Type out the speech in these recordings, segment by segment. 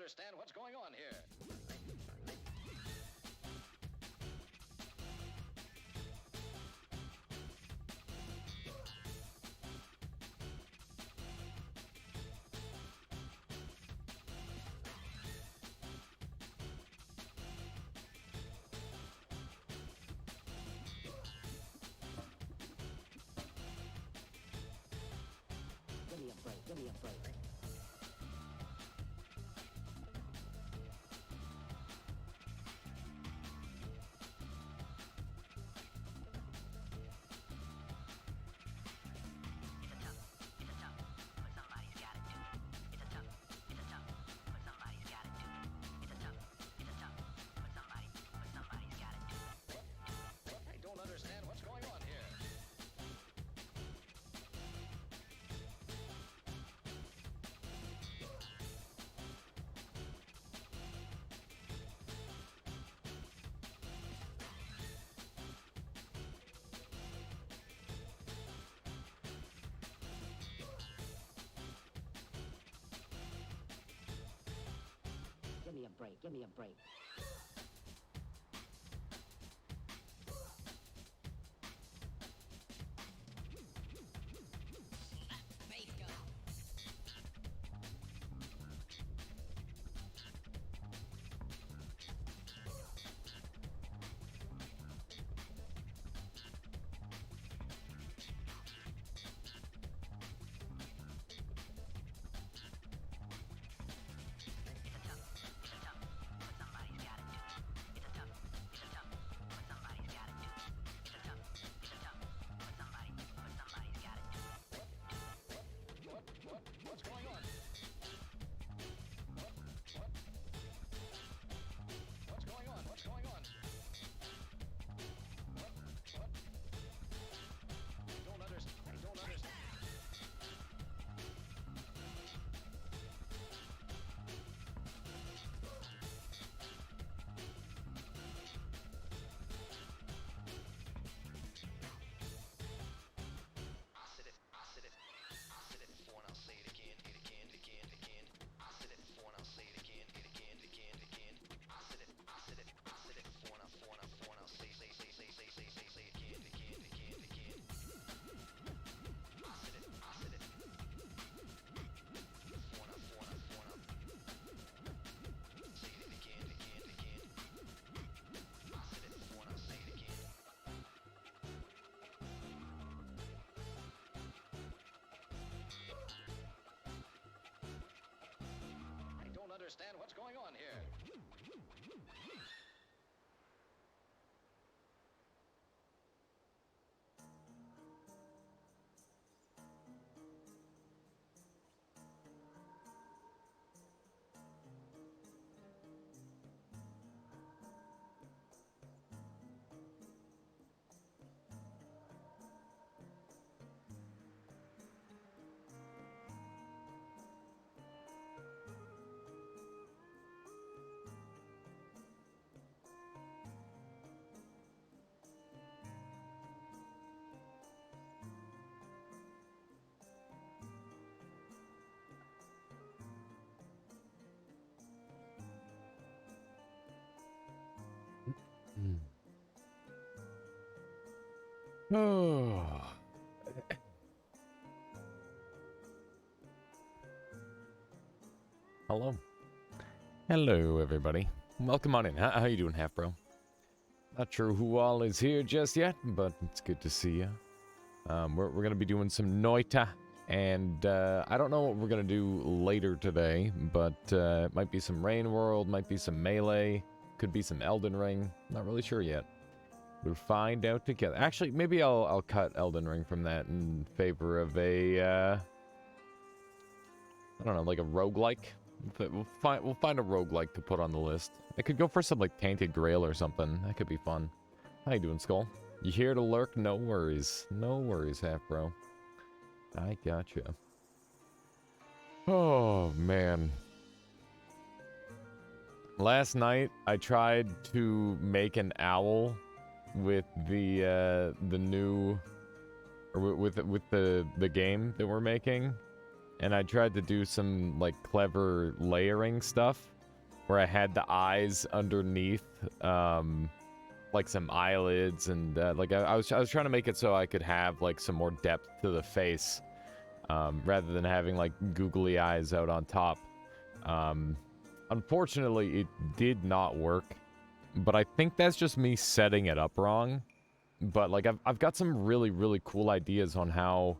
understand what's going on here. Give me a break, give me a break. I don't understand what's going on here. Give me a break, give me a break. What's going on? What's going on? What's going on? What? I don't understand. I don't understand. I don't understand what's going on here. Oh. Hello. Hello, everybody. Welcome on in. How you doing, half bro? Not sure who all is here just yet, but it's good to see you. We're going to be doing some Noita, and I don't know what we're going to do later today, but it might be some Rain World, might be some Melee, could be some Elden Ring. Not really sure yet. We'll find out together. Actually, maybe I'll cut Elden Ring from that in favor of a I don't know, like a roguelike. We'll find a roguelike to put on the list. I could go for some like Tainted Grail or something. That could be fun. How you doing, Skull? You here to lurk? No worries. No worries, half bro. I gotcha. Oh man. Last night I tried to make an owl with the new, or with the game that we're making, and I tried to do some like clever layering stuff, where I had the eyes underneath, like some eyelids, and like I was trying to make it so I could have like some more depth to the face, rather than having like googly eyes out on top. Unfortunately, it did not work, but I think that's just me setting it up wrong. But like I've got some really cool ideas on how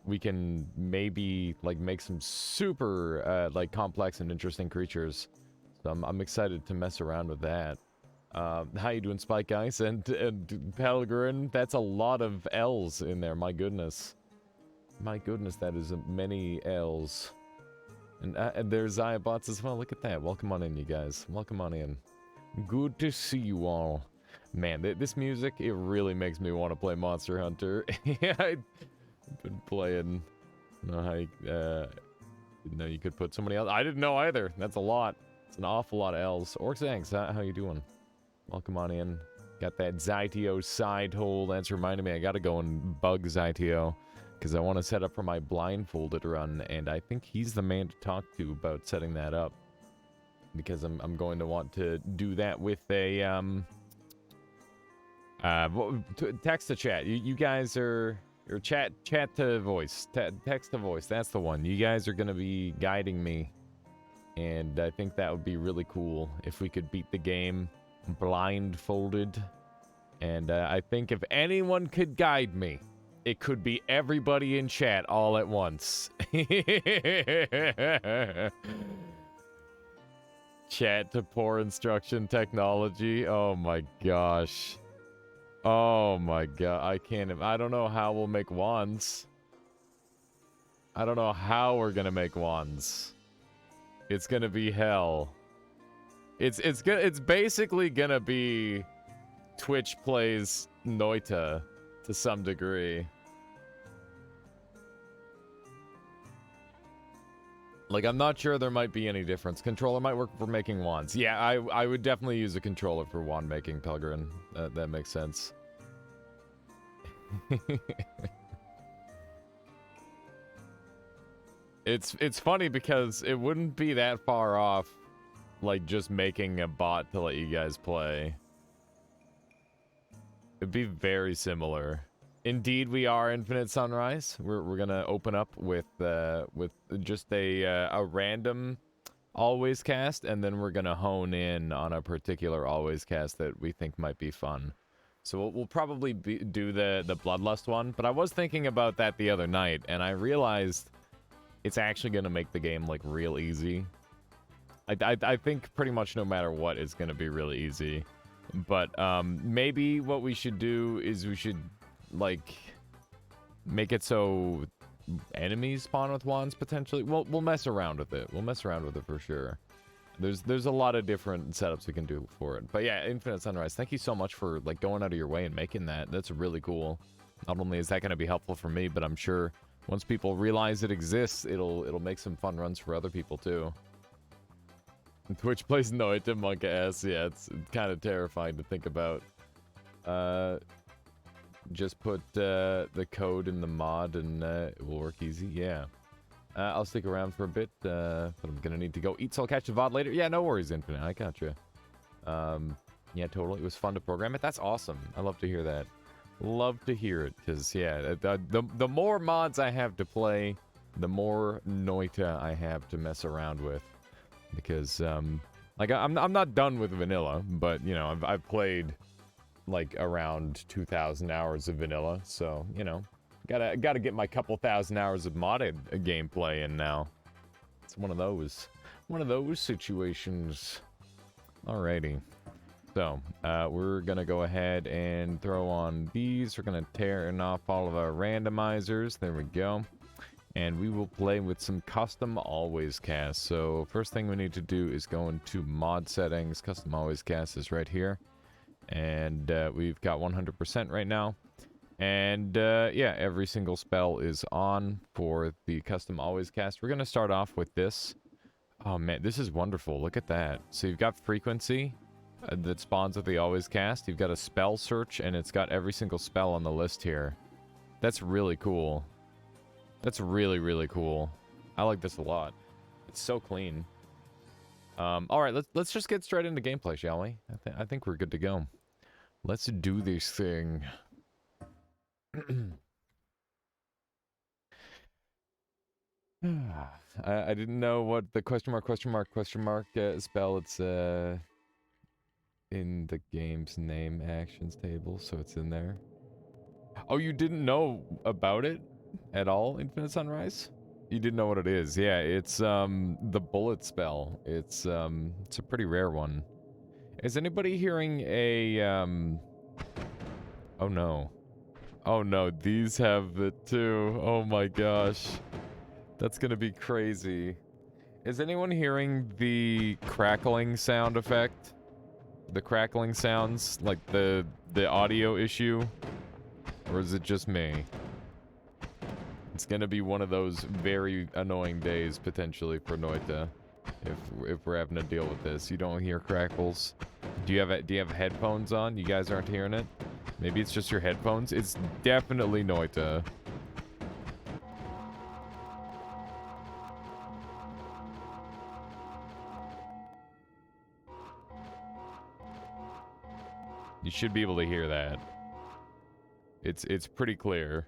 we can maybe like make some super like complex and interesting creatures. So I'm excited to mess around with that. How you doing, Spike Ice and Pelgrin? That's a lot of L's in there. My goodness, that is many L's. And there's Ziobots as well. Look at that. Welcome on in, you guys. Welcome on in. Good to see you all. Man, this music, it really makes me want to play Monster Hunter. Yeah, I've been playing. I don't know how you, didn't know you could put somebody else. I didn't know either. That's a lot. It's an awful lot of L's. Orcs, how you doing? Welcome on in. Got that Zytio side hole. That's reminding me I gotta go and bug Zytio, because I want to set up for my blindfolded run, and I think he's the man to talk to about setting that up. Because I'm going to want to do that with a, text to chat. You guys are, or chat to voice. Text to voice, that's the one. You guys are going to be guiding me, and I think that would be really cool if we could beat the game blindfolded. And I think if anyone could guide me, it could be everybody in chat all at once. Chat to poor instruction technology. Oh my gosh. Oh my god. I don't know how we'll make wands. I don't know how we're gonna make wands. It's gonna be hell. It's basically gonna be Twitch plays Noita to some degree. Like, I'm not sure there might be any difference. Controller might work for making wands. Yeah, I would definitely use a controller for wand making, Pelgrin. That makes sense. It's funny because it wouldn't be that far off, like, just making a bot to let you guys play. It'd be very similar. Indeed, we are Infinite Sunrise. We're gonna open up with just a random always cast, and then we're gonna hone in on a particular always cast that we think might be fun. So we'll probably do the Bloodlust one, but I was thinking about that the other night, and I realized it's actually gonna make the game like real easy. I think pretty much no matter what, it's gonna be really easy. But maybe what we should do is we should, like, make it so enemies spawn with wands potentially. We'll mess around with it. We'll mess around with it for sure. There's a lot of different setups we can do for it. But yeah, Infinite Sunrise, thank you so much for like going out of your way and making that. That's really cool. Not only is that going to be helpful for me, but I'm sure once people realize it exists, it'll make some fun runs for other people too. Twitch plays Noita Monka S. Yeah, it's kind of terrifying to think about. Just put the code in the mod and it will work easy. Yeah. I'll stick around for a bit, but I'm gonna need to go eat, so I'll catch the VOD later. Yeah, no worries, Infinite. I gotcha. Yeah, totally. It was fun to program it. That's awesome. I love to hear that. Love to hear it, because, yeah, the more mods I have to play, the more Noita I have to mess around with. Because, like, I'm not done with vanilla, but, you know, I've played, like, around 2,000 hours of vanilla, so, you know, gotta get my couple thousand hours of modded gameplay in now. It's one of those situations. Alrighty. So, we're gonna go ahead and throw on these. We're gonna turn off all of our randomizers. There we go. And we will play with some custom always cast. So first thing we need to do is go into mod settings. Custom always cast is right here. And we've got 100% right now. And yeah, every single spell is on for the custom always cast. We're going to start off with this. Oh man, this is wonderful. Look at that. So you've got frequency that spawns with the always cast. You've got a spell search, and it's got every single spell on the list here. That's really cool. That's really, really cool. I like this a lot. It's so clean. All right, let's just get straight into gameplay, shall we? I think we're good to go. Let's do this thing. I didn't know what the question mark spell. It's in the game's name actions table, so it's in there. Oh, you didn't know about it at all, Infinite Sunrise? You didn't know what it is. Yeah, it's the bullet spell. It's a pretty rare one. Is anybody hearing a oh no. Oh no, these have it too. Oh my gosh. That's gonna be crazy. Is anyone hearing the crackling sound effect? The crackling sounds, like the audio issue? Or is it just me? It's gonna be one of those very annoying days, potentially, for Noita. If we're having to deal with this. You don't hear crackles. Do you have headphones on? You guys aren't hearing it? Maybe it's just your headphones? It's definitely Noita. You should be able to hear that. It's pretty clear.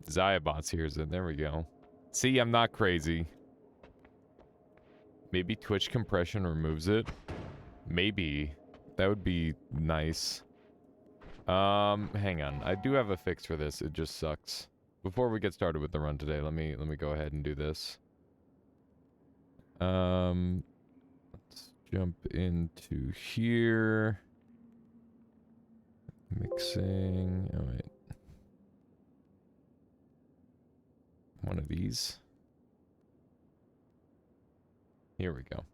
Zayabot's hears it. There we go. See, I'm not crazy. Maybe Twitch compression removes it. Maybe. That would be nice. Hang on. I do have a fix for this. It just sucks. Before we get started with the run today, let me go ahead and do this. Let's jump into here. Mixing. Oh wait. One of these. Here we go.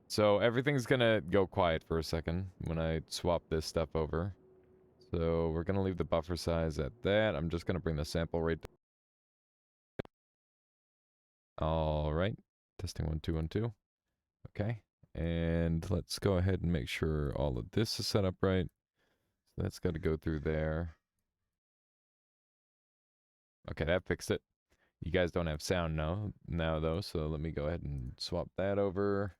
So everything's gonna go quiet for a second when I swap this stuff over. So we're gonna leave the buffer size at that. I'm just gonna bring the sample rate. All right. Testing 1 2 1 2. Okay. And let's go ahead and make sure all of this is set up right. So that's got to go through there. Okay, that fixed it. You guys don't have sound now though, so let me go ahead and swap that over.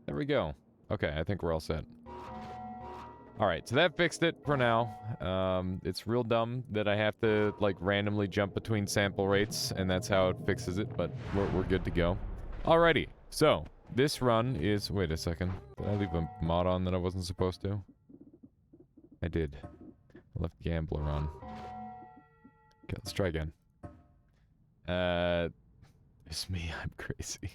There we go. Okay, I think we're all set. Alright, so that fixed it for now. It's real dumb that I have to, like, randomly jump between sample rates, and that's how it fixes it, but we're good to go. Alrighty, so, this run is... Wait a second. Did I leave a mod on that I wasn't supposed to? I did. I left Gambler on. Okay, let's try again. It's me, I'm crazy.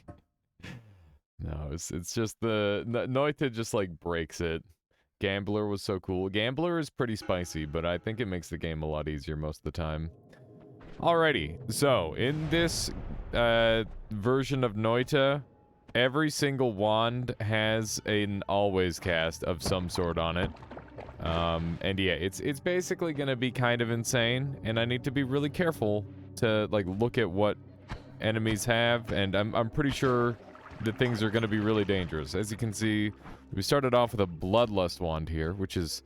No, it's just the... Noita just, like, breaks it. Gambler was so cool. Gambler is pretty spicy, but I think it makes the game a lot easier most of the time. Alrighty, so, in this, version of Noita, every single wand has an always cast of some sort on it. And yeah, it's basically gonna be kind of insane, and I need to be really careful to, like, look at what enemies have, and I'm pretty sure that things are gonna be really dangerous. As you can see, we started off with a Bloodlust wand here, which is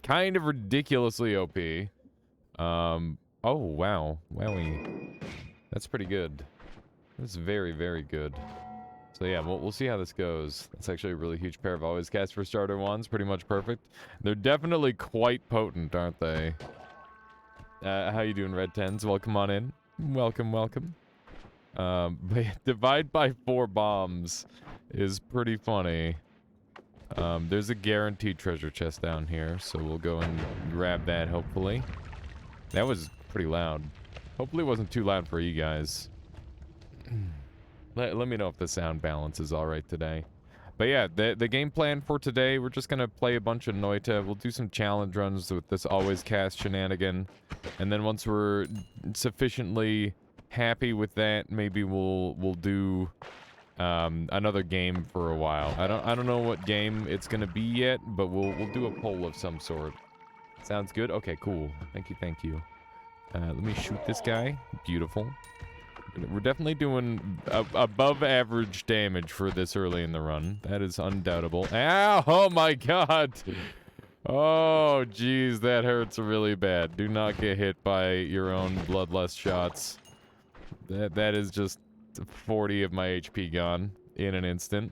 kind of ridiculously OP. Oh, wow. Wowie. That's pretty good. That's very, very good. So yeah, we'll see how this goes. That's actually a really huge pair of always cast for starter wands. Pretty much perfect. They're definitely quite potent, aren't they? How you doing, Red Tens? Welcome on in. Welcome, welcome. But divide by 4 bombs is pretty funny. There's a guaranteed treasure chest down here, so we'll go and grab that, hopefully. That was pretty loud. Hopefully it wasn't too loud for you guys. Let me know if the sound balance is alright today. But yeah, the game plan for today, we're just gonna play a bunch of Noita. We'll do some challenge runs with this always cast shenanigan. And then once we're sufficiently happy with that, maybe we'll do another game for a while. I don't know what game it's gonna be yet, but we'll do a poll of some sort. Sounds good? Okay, cool. Thank you. Let me shoot this guy. Beautiful. We're definitely doing above average damage for this early in the run. That is undoubtable. Ow! Oh my god! Oh, jeez, that hurts really bad. Do not get hit by your own bloodlust shots. That is just 40 of my HP gone in an instant.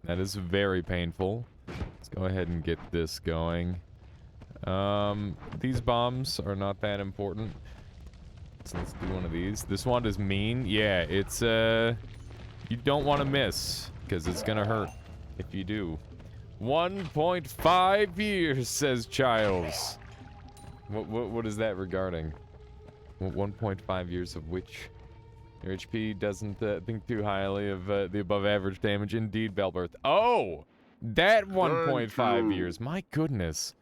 That is very painful. Let's go ahead and get this going. These bombs are not that important. So let's do one of these. This one is mean. Yeah, it's, you don't want to miss, because it's gonna hurt if you do. 1.5 years, says Childs. What is that regarding? 1.5 years of which? Your HP doesn't think too highly of the above average damage. Indeed, Belbirth. Oh! That 1.5 years. My goodness.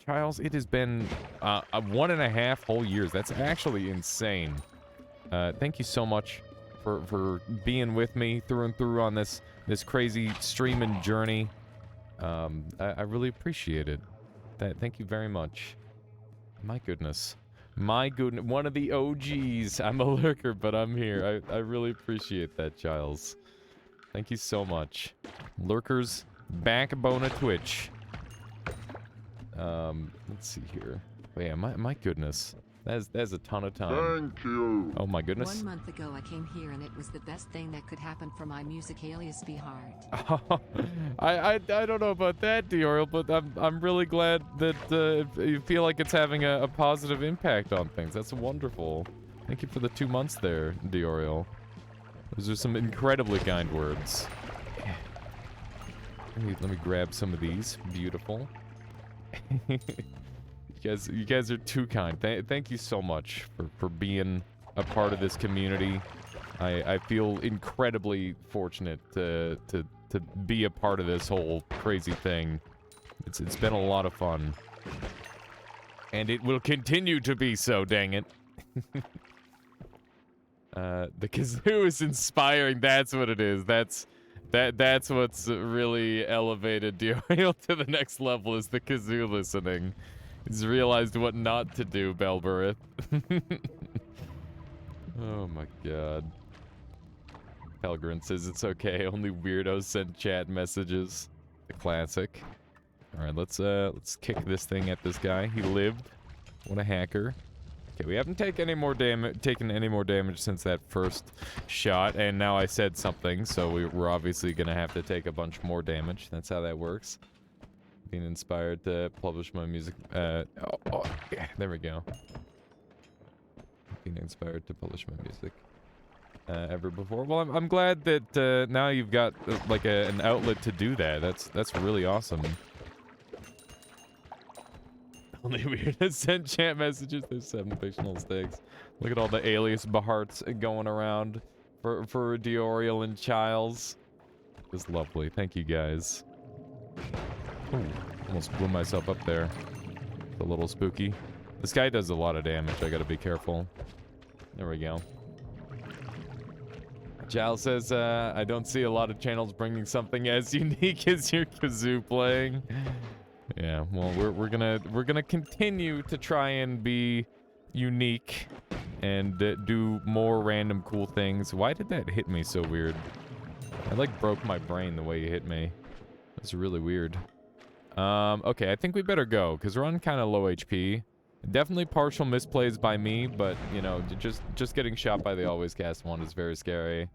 Childs, it has been 1.5 whole years. That's actually insane. Thank you so much for being with me through and through on this crazy streaming journey. I really appreciate it. Thank you very much. My goodness. My goodness. One of the OGs. I'm a lurker, but I'm here. I really appreciate that, Giles. Thank you so much. Lurkers, backbone of Twitch. Let's see here. Oh, yeah, my goodness. That's a ton of time. Thank you. Oh my goodness. 1 month ago I came here and it was the best thing that could happen for my music alias Be Hard. I don't know about that, Dioriel, but I'm really glad that you feel like it's having a positive impact on things. That's wonderful. Thank you for the 2 months there, Dioriel. Those are some incredibly kind words. Let me grab some of these. Beautiful. You guys are too kind. Thank you so much for being a part of this community. I feel incredibly fortunate to be a part of this whole crazy thing. It's been a lot of fun. And it will continue to be so, dang it. The kazoo is inspiring, that's what it is. That's what's really elevated Dioriel to the next level, is the kazoo listening. He's realized what not to do, Belberith. Oh my god. Pelgrin says it's okay, only weirdos send chat messages. The classic. Alright, let's kick this thing at this guy. He lived. What a hacker. Okay, we haven't taken any more damage since that first shot, and now I said something, so we're obviously gonna have to take a bunch more damage. That's how that works. Being inspired to publish my music. Yeah, there we go. Being inspired to publish my music ever before. Well, I'm glad that now you've got like an outlet to do that. That's really awesome. Only weird to send chat messages. There's 7 fictional stakes. Look at all the alias Baharts going around for Dioriel and Childs. It's lovely. Thank you guys. Ooh, almost blew myself up there. It's a little spooky. This guy does a lot of damage. I gotta be careful. There we go. Giles says, I don't see a lot of channels bringing something as unique as your kazoo playing. Yeah, well, we're gonna continue to try and be unique and do more random cool things. Why did that hit me so weird? I like broke my brain the way you hit me. That's really weird. Okay, I think we better go, because we're on kind of low HP. Definitely partial misplays by me, but, you know, just getting shot by the always cast one is very scary.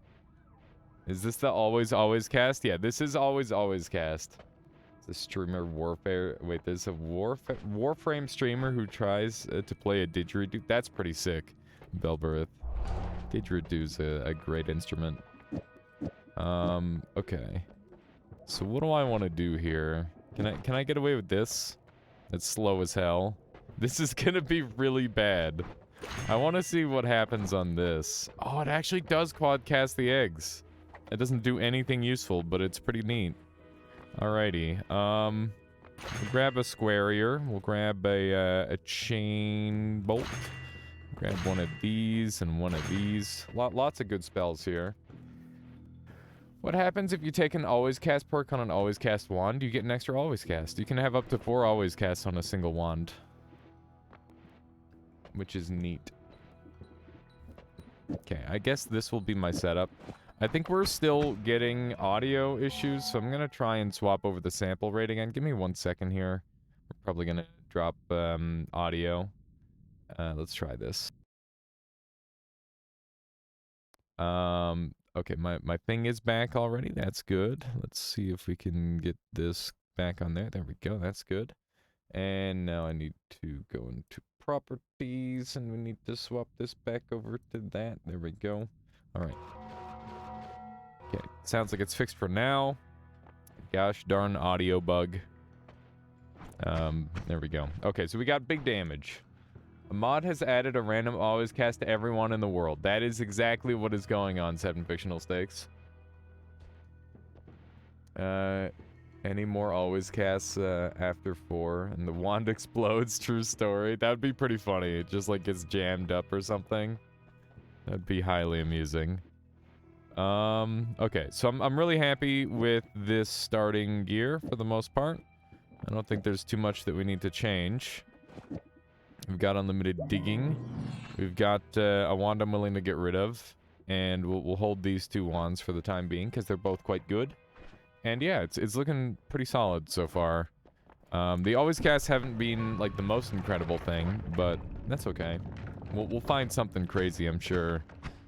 Is this the always cast? Yeah, this is always cast. It's a streamer warfare. Wait, there's a Warframe streamer who tries to play a didgeridoo. That's pretty sick, Belberith. Didgeridoo's a great instrument. Okay. So what do I want to do here? Can I get away with this? It's slow as hell. This is gonna be really bad. I want to see what happens on this. Oh, it actually does quadcast the eggs. It doesn't do anything useful, but it's pretty neat. Alrighty. We'll grab a squarier. We'll grab a chain bolt. Grab one of these and one of these. Lots of good spells here. What happens if you take an always cast perk on an always cast wand? You get an extra always cast. You can have up to 4 always casts on a single wand, which is neat. Okay, I guess this will be my setup. I think we're still getting audio issues, so I'm gonna try and swap over the sample rate again. Give me 1 second here. We're probably gonna drop audio. Let's try this. Okay, my thing is back already. That's good. Let's see if we can get this back on there. There we go. That's good. And now I need to go into properties, and we need to swap this back over to that. There we go. All right. Okay, sounds like it's fixed for now. Gosh darn audio bug. There we go. Okay, so we got big damage. A mod has added a random always cast to everyone in the world. That is exactly what is going on, 7 Fictional Stakes. Any more always casts after 4 and the wand explodes? True story. That would be pretty funny. It just like gets jammed up or something. That'd be highly amusing. Okay, so I'm really happy with this starting gear for the most part. I don't think there's too much that we need to change. We've got unlimited digging. We've got a wand I'm willing to get rid of. And we'll hold these 2 wands for the time being because they're both quite good. And yeah, it's looking pretty solid so far. The always casts haven't been like the most incredible thing, but that's okay. We'll find something crazy, I'm sure.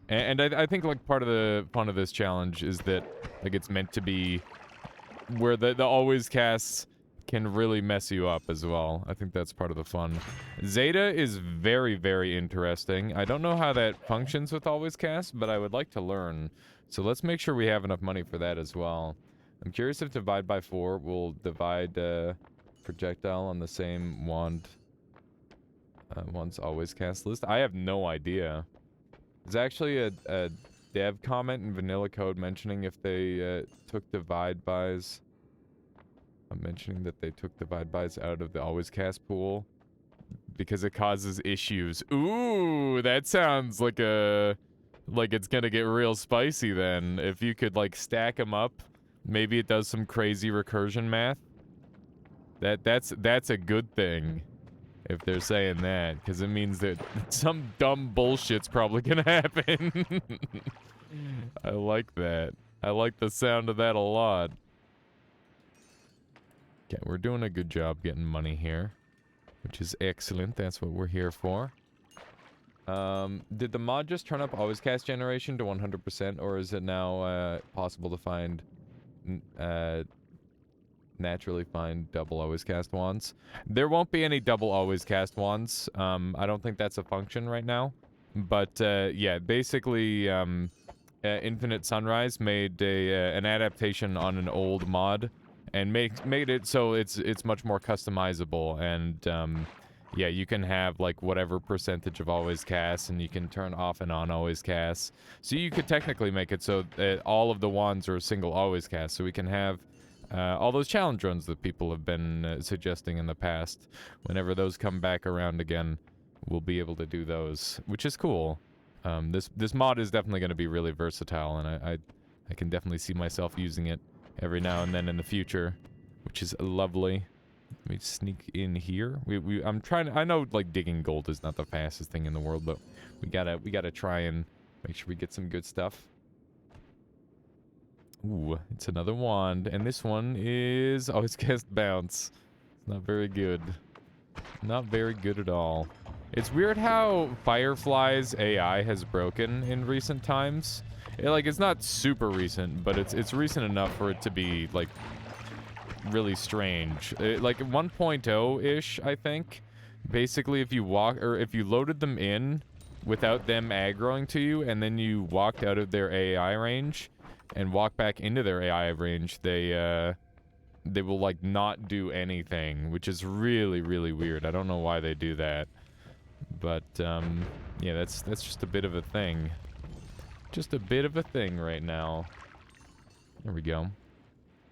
And I think like part of the fun of this challenge is that like it's meant to be where the always casts can really mess you up as well. I think that's part of the fun. Zeta is very, very interesting. I don't know how that functions with always cast, but I would like to learn. So let's make sure we have enough money for that as well. I'm curious if divide by 4 will divide projectile on the same wand. Wand's always cast list. I have no idea. There's actually a dev comment in vanilla code mentioning if they took divide bys. I'm mentioning that they took divide bys out of the always cast pool because it causes issues. Ooh, that sounds like it's gonna get real spicy then. If you could like stack them up, maybe it does some crazy recursion math. That's a good thing if they're saying that, because it means that some dumb bullshit's probably gonna happen. I like that. I like the sound of that a lot. Okay, we're doing a good job getting money here, which is excellent. That's what we're here for. Did the mod just turn up always cast generation to 100%, or is it now possible to find naturally find double always cast wands? There won't be any double always cast wands. I don't think that's a function right now, but yeah, basically Infinite Sunrise made an adaptation on an old mod and made it so it's much more customizable, and yeah, you can have like whatever percentage of always casts, and you can turn off and on always casts. So you could technically make it so that all of the wands are a single always cast, so we can have all those challenge runs that people have been suggesting in the past. Whenever those come back around again, we'll be able to do those, which is cool. This mod is definitely going to be really versatile, and I can definitely see myself using it every now and then in the future, which is lovely. Let me sneak in here. I'm trying to, I know like digging gold is not the fastest thing in the world, but we gotta try and make sure we get some good stuff. Ooh, it's another wand, and this one is always cast bounce. It's not very good. Not very good at all. It's weird how Firefly's AI has broken in recent times. It's not super recent, but it's recent enough for it to be like really strange. Like 1.0-ish, I think. Basically, if you loaded them in without them aggroing to you, and then you walked out of their AI range and walked back into their AI range, they will like not do anything, which is really, really weird. I don't know why they do that, but yeah, that's just a bit of a thing. Just a bit of a thing right now. There we go.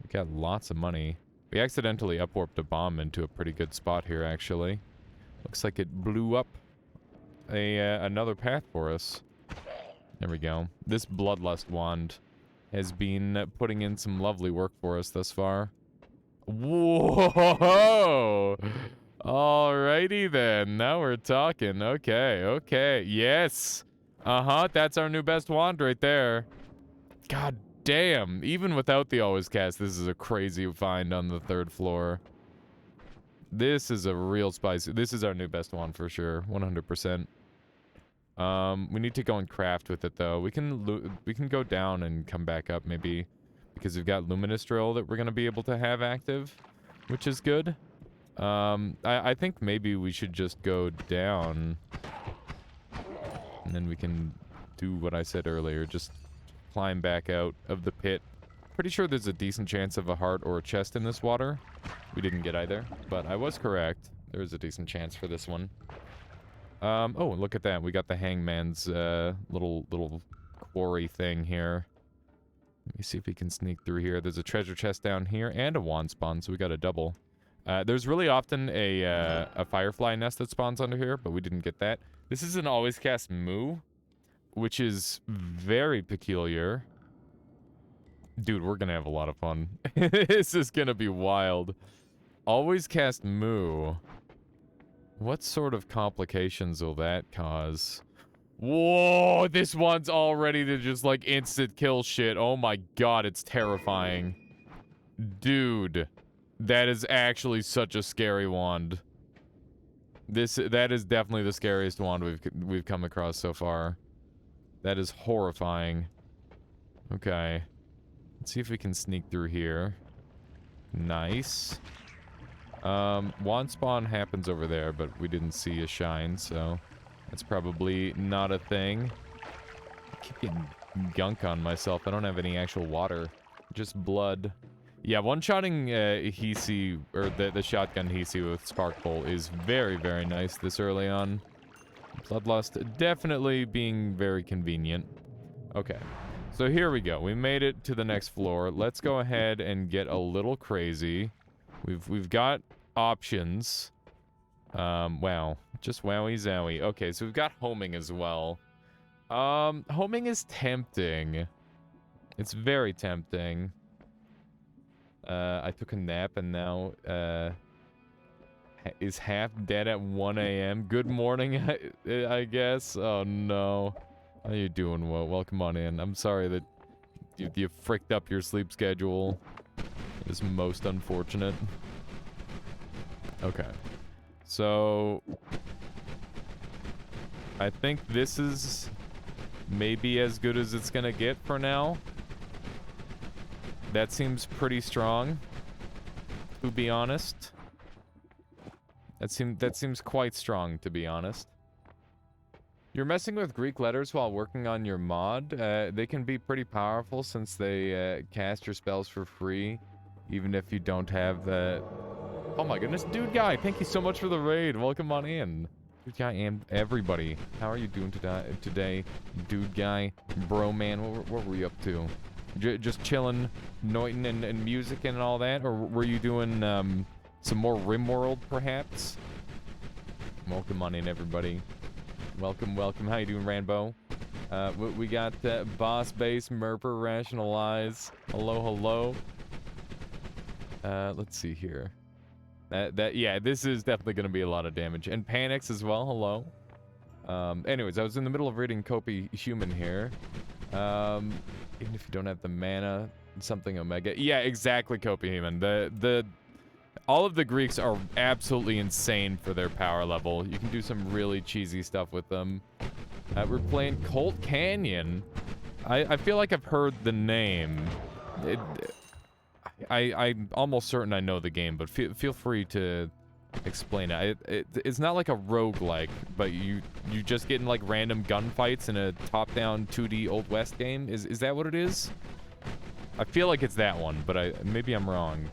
We got lots of money. We accidentally upwarped a bomb into a pretty good spot here, actually. Looks like it blew up another path for us. There we go. This Bloodlust wand has been putting in some lovely work for us thus far. Whoa! Alrighty then. Now we're talking. Okay, okay. Yes! Uh-huh, that's our new best wand right there. God damn. Even without the always cast, this is a crazy find on the 3rd floor. This is a real spicy. This is our new best wand for sure. 100%. We need to go and craft with it though. We can go down and come back up maybe because we've got luminous drill that we're gonna be able to have active, which is good. I think maybe we should just go down and then we can do what I said earlier, just climb back out of the pit. Pretty sure there's a decent chance of a heart or a chest in this water. We didn't get either, but I was correct. There is a decent chance for this one. Oh, look at that. We got the hangman's little quarry thing here. Let me see if we can sneak through here. There's a treasure chest down here and a wand spawn, so we got a double. There's really often a firefly nest that spawns under here, but we didn't get that. This is an always cast moo, which is very peculiar. Dude, we're gonna have a lot of fun. This is gonna be wild. Always cast moo. What sort of complications will that cause? Whoa, this one's all ready to just like instant kill shit. Oh my god, it's terrifying. Dude, that is actually such a scary wand. That is definitely the scariest wand we've come across so far. That is horrifying. Okay. Let's see if we can sneak through here. Nice. Wand spawn happens over there, but we didn't see a shine, so that's probably not a thing. I keep getting gunk on myself. I don't have any actual water, just blood. Yeah, one-shotting Hisi, or the shotgun Hisi with Spark Bolt is very, very nice this early on. Bloodlust definitely being very convenient. Okay. So here we go. We made it to the next floor. Let's go ahead and get a little crazy. We've got options. Wow. Just wowie zowie. Okay, so we've got homing as well. Homing is tempting. It's very tempting. I took a nap and now is half dead at 1 a.m. Good morning, I guess. Oh no. How you doing, Wo? Welcome on in. I'm sorry that you fricked up your sleep schedule. It is most unfortunate. Okay. So I think this is maybe as good as it's gonna get for now. That seems pretty strong, to be honest. That seems quite strong, to be honest. You're messing with Greek letters while working on your mod. They can be pretty powerful since they cast your spells for free, even if you don't have the... Oh my goodness, Dude Guy, thank you so much for the raid. Welcome on in. Dude Guy and everybody. How are you doing today, Dude Guy? Bro, man, what were you up to? Just chilling, noiting and music and all that? Or were you doing some more RimWorld, perhaps? Welcome on in, everybody. Welcome, welcome. How you doing, Rambo? We got Boss Base, Merper, Rationalize. Hello, hello. Let's see here. Yeah, this is definitely going to be a lot of damage. And Panics as well, hello. Anyways, I was in the middle of reading Copy Human here. Even if you don't have the mana, something Omega. Yeah, exactly, Copy Human. All of the Greeks are absolutely insane for their power level. You can do some really cheesy stuff with them. We're playing Colt Canyon. I feel like I've heard the name. I'm almost certain I know the game, but feel free to explain it. It's not like a roguelike, but you just get in like random gunfights in a top-down 2D Old West game. Is that what it is? I feel like it's that one, but maybe I'm wrong.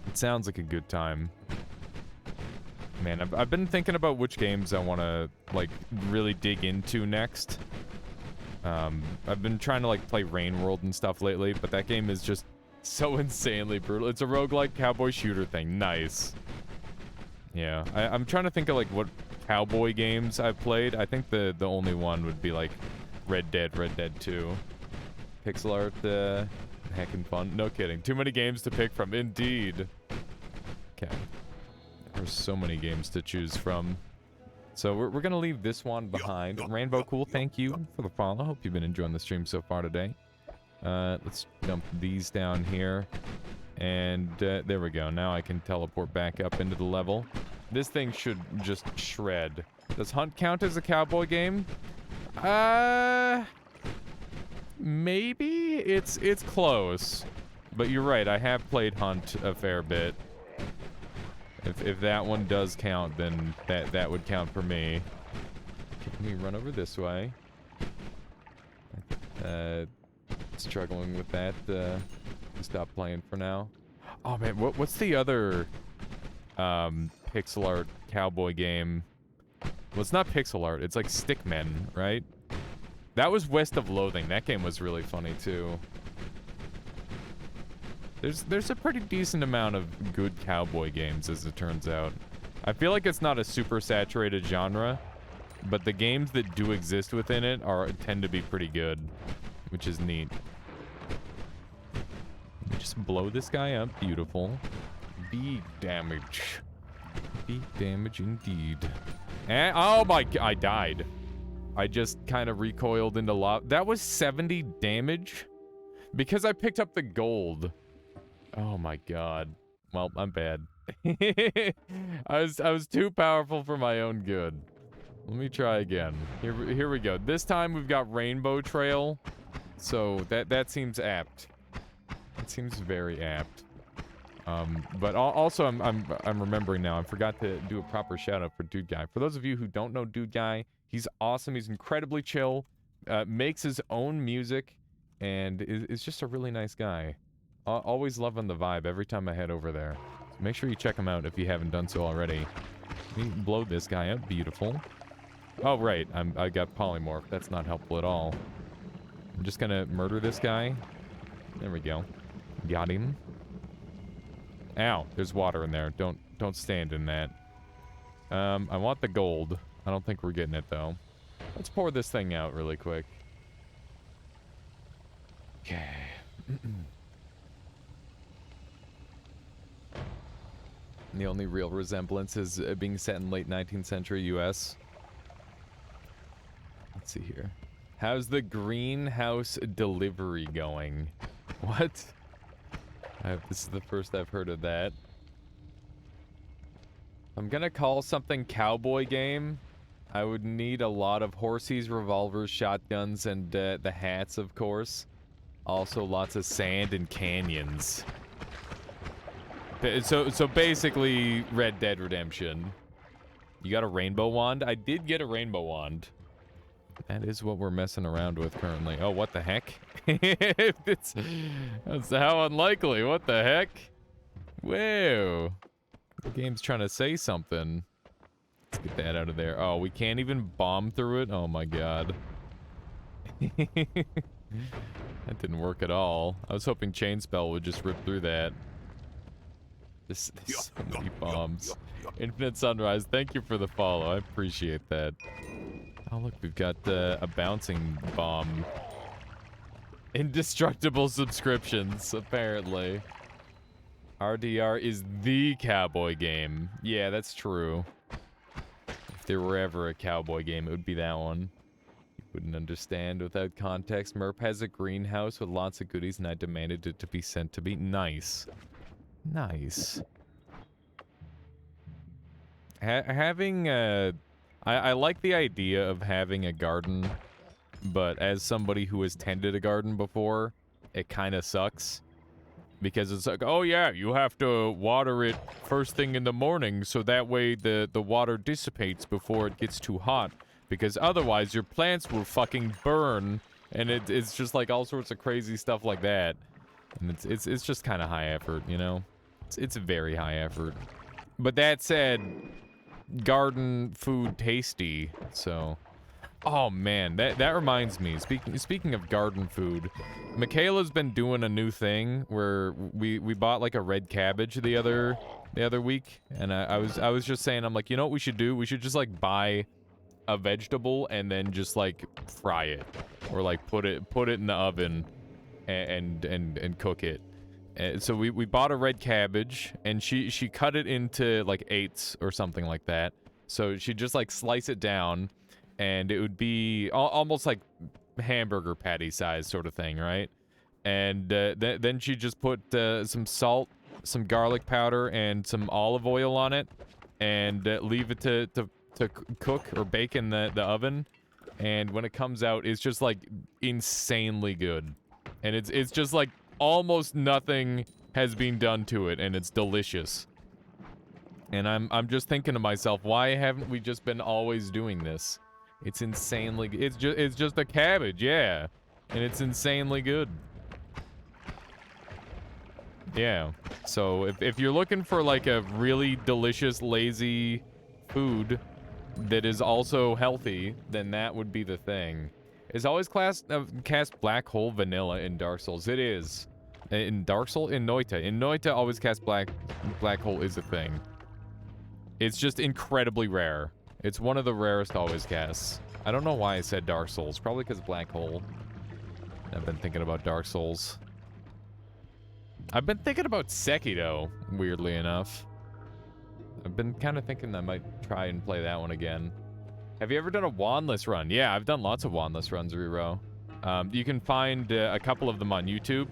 It sounds like a good time. Man, I've been thinking about which games I want to, like, really dig into next. I've been trying to, like, play Rain World and stuff lately, but that game is just so insanely brutal. It's a roguelike cowboy shooter thing. Nice. Yeah, I'm trying to think of, like, what cowboy games I've played. I think the only one would be, like, Red Dead 2. Pixel art, heckin' fun. No kidding. Too many games to pick from. Indeed. Okay. There's so many games to choose from. So we're going to leave this one behind. Rainbow Cool, thank you for the follow. Hope you've been enjoying the stream so far today. Let's dump these down here. And there we go. Now I can teleport back up into the level. This thing should just shred Does Hunt count as a cowboy game? Maybe it's close. But you're right, I have played Hunt a fair bit. If that one does count, then that would count for me. Let me run over this way. Struggling with that. Stop playing for now. Oh man, what's the other pixel art cowboy game? Well, it's not pixel art. It's like Stickmen, right? That was West of Loathing. That game was really funny too. There's a pretty decent amount of good cowboy games, as it turns out. I feel like it's not a super saturated genre, but the games that do exist within it tend to be pretty good, which is neat. Let me just blow this guy up. Beautiful. Big damage. Big damage indeed. And, oh my, I died. I just kind of recoiled into lava. That was 70 damage? Because I picked up the gold. Oh my god. Well, I'm bad. I was too powerful for my own good. Let me try again. Here we go. This time we've got Rainbow Trail. So that seems apt. It seems very apt. But also I'm remembering now. I forgot to do a proper shout out for Dude Guy. For those of you who don't know Dude Guy, he's awesome. He's incredibly chill. Makes his own music, and is just a really nice guy. Always loving the vibe every time I head over there. So make sure you check him out if you haven't done so already. Let me blow this guy up. Beautiful. Oh, right. I got polymorph. That's not helpful at all. I'm just gonna murder this guy. There we go. Got him. Ow. There's water in there. Don't stand in that. I want the gold. I don't think we're getting it, though. Let's pour this thing out really quick. Okay. The only real resemblance is being set in late 19th century U.S. Let's see here. How's the greenhouse delivery going? What? This is the first I've heard of that. I'm gonna call something cowboy game. I would need a lot of horsies, revolvers, shotguns, and the hats, of course. Also, lots of sand and canyons. So basically, Red Dead Redemption. You got a rainbow wand? I did get a rainbow wand. That is what we're messing around with currently. Oh, what the heck? That's how unlikely. What the heck? Whoa. The game's trying to say something. Let's get that out of there. Oh, we can't even bomb through it? Oh my god. That didn't work at all. I was hoping Chain Spell would just rip through that. There's so many bombs. Infinite Sunrise, thank you for the follow. I appreciate that. Oh, look, we've got a bouncing bomb. Indestructible subscriptions, apparently. RDR is the cowboy game. Yeah, that's true. If there were ever a cowboy game, it would be that one. You wouldn't understand without context. Merp has a greenhouse with lots of goodies, and I demanded it to be sent to me. Nice. Nice. Having I like the idea of having a garden, but as somebody who has tended a garden before, it kind of sucks. Because it's like, oh yeah, you have to water it first thing in the morning so that way the water dissipates before it gets too hot. Because otherwise your plants will fucking burn, and it's just like all sorts of crazy stuff like that. And it's just kind of high effort, you know? It's very high effort. But that said, garden food tasty, so... Oh man, that reminds me. Speaking of garden food, Michaela's been doing a new thing where we bought like a red cabbage the other week, and I was just saying, I'm like, you know what we should do? We should just like buy a vegetable and then just like fry it, or like put it in the oven and cook it. And so we bought a red cabbage, and she cut it into like eighths or something like that. So she just like slice it down, and it would be almost like hamburger patty size sort of thing, right? And then she just put some salt, some garlic powder, and some olive oil on it, and leave it to to cook or bake in the oven, and when it comes out, it's just like insanely good, and it's just like almost nothing has been done to it, and it's delicious. And I'm just thinking to myself, why haven't we just been always doing this? It's insanely. It's just a cabbage, yeah, and it's insanely good. Yeah. So if you're looking for like a really delicious, lazy food that is also healthy, then that would be the thing. Is always cast black hole vanilla in Dark Souls. It is. In Dark Souls? In Noita. In Noita, always cast black hole is a thing. It's just incredibly rare. It's one of the rarest always casts. I don't know why I said Dark Souls. Probably because black hole. I've been thinking about Dark Souls. I've been thinking about Sekiro, weirdly enough. I've been kind of thinking I might try and play that one again. Have you ever done a wandless run? Yeah, I've done lots of wandless runs, Rero. You can find a couple of them on YouTube.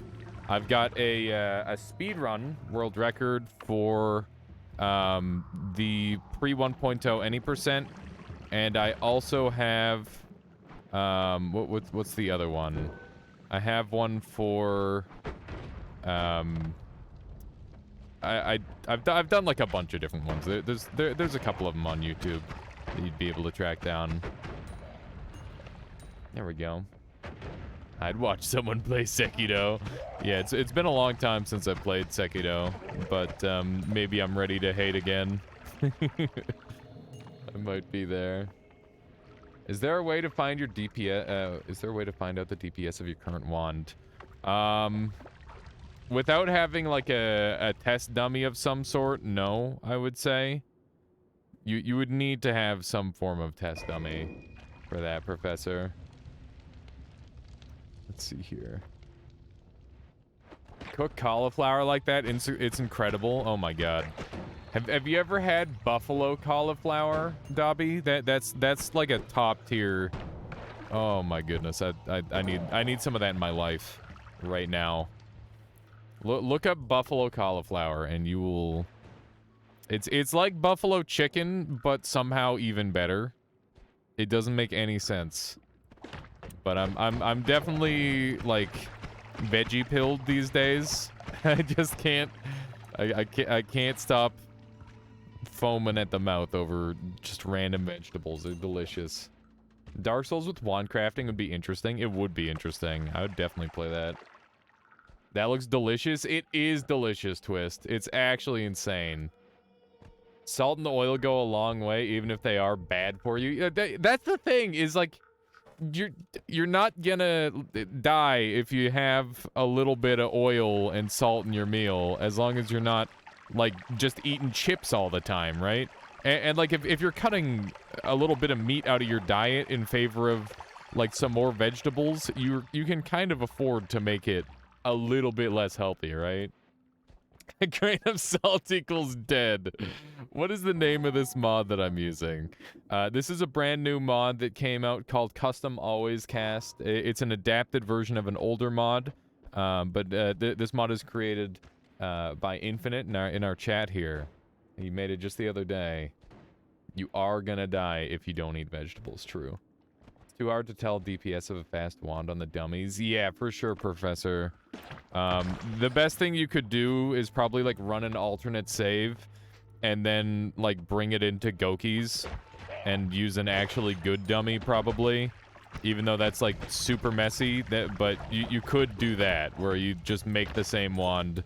I've got a speed run world record for the pre-1.0 any percent, and I also have what's the other one? I have one for I've done like a bunch of different ones. There's a couple of them on YouTube that you'd be able to track down. There we go. I'd watch someone play Sekiro. Yeah, it's been a long time since I played Sekiro, but maybe I'm ready to hate again. I might be there. Is there a way to find your DPS? Is there a way to find out the DPS of your current wand? Without having like a test dummy of some sort, no, I would say. You would need to have some form of test dummy for that, Professor. Let's see here. Cook cauliflower like that, it's incredible. Oh my god. Have you ever had buffalo cauliflower, Dobby? That's like a top tier. Oh my goodness. I need some of that in my life right now. Look up buffalo cauliflower and you will. It's like buffalo chicken, but somehow even better. It doesn't make any sense. But I'm definitely like veggie pilled these days. I just can't. I can't stop foaming at the mouth over just random vegetables. They're delicious. Dark Souls with wand crafting would be interesting. It would be interesting. I would definitely play that. That looks delicious. It is delicious, Twist. It's actually insane. Salt and oil go a long way, even if they are bad for you. That's the thing, is like, you're not gonna die if you have a little bit of oil and salt in your meal, as long as you're not, like, just eating chips all the time, right? And like, if you're cutting a little bit of meat out of your diet in favor of, like, some more vegetables, you can kind of afford to make it a little bit less healthy, right? A grain of salt equals dead. What is the name of this mod that I'm using? This is a brand new mod that came out called Custom Always Cast. It's an adapted version of an older mod, but this mod is created by Infinite in our chat here. He made it just the other day. You are gonna die if you don't eat vegetables. True. It's too hard to tell DPS of a fast wand on the dummies. Yeah, for sure, Professor. The best thing you could do is probably like run an alternate save and then like bring it into Goki's and use an actually good dummy probably, even though that's like super messy. But you could do that where you just make the same wand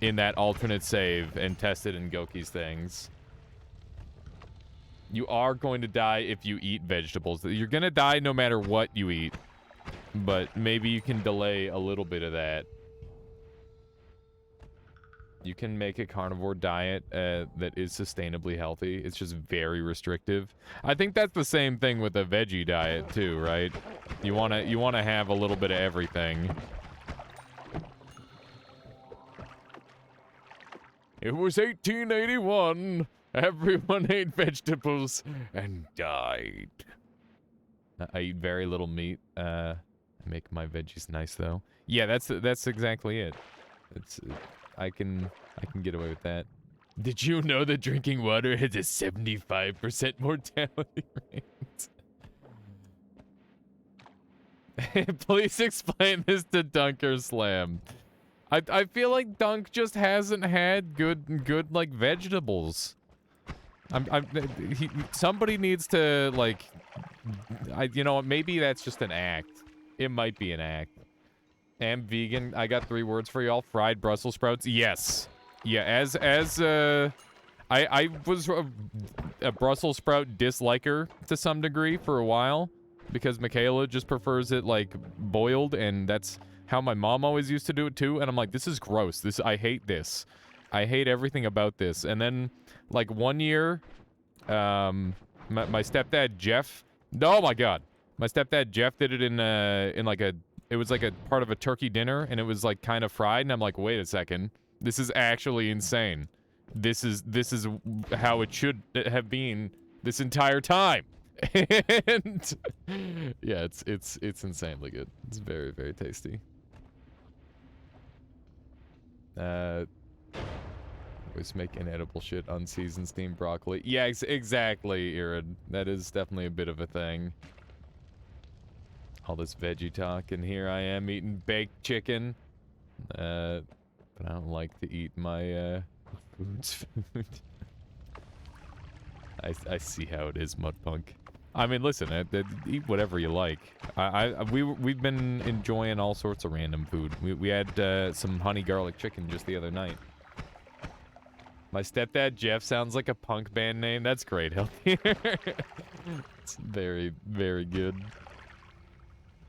in that alternate save and test it in Goki's things. You are going to die if you eat vegetables. You're gonna die no matter what you eat, but maybe you can delay a little bit of that. You can make a carnivore diet that is sustainably healthy. It's just very restrictive. I think that's the same thing with a veggie diet too, right? You wanna have a little bit of everything. It was 1881. Everyone ate vegetables and died. I eat very little meat. I make my veggies nice though. Yeah, that's exactly it. I can get away with that. Did you know that drinking water has a 75% mortality rate? Please explain this to Dunker Slam. I feel like Dunk just hasn't had good like vegetables. Somebody needs to like, you know, maybe that's just an act. It might be an act. Am vegan. I got 3 words for y'all. Fried Brussels sprouts. Yes. Yeah. I was a Brussels sprout disliker to some degree for a while because Michaela just prefers it like boiled, and that's how my mom always used to do it too. And I'm like, this is gross. I hate this. I hate everything about this. And then like one year, my stepdad Jeff. Oh my god, my stepdad Jeff did it in like a. It was like a part of a turkey dinner, and it was like kind of fried. And I'm like, wait a second, this is actually insane. This is how it should have been this entire time. And yeah, it's insanely good. It's very, very tasty. Always make inedible shit, unseasoned steamed broccoli. Yeah, exactly, Irid. That is definitely a bit of a thing. All this veggie talk, and here I am eating baked chicken. But I don't like to eat my food's food. I see how it is, Mudpunk. I mean, listen, eat whatever you like. We've been enjoying all sorts of random food. We had some honey garlic chicken just the other night. My stepdad Jeff sounds like a punk band name. That's great, Healthier. It's very, very good.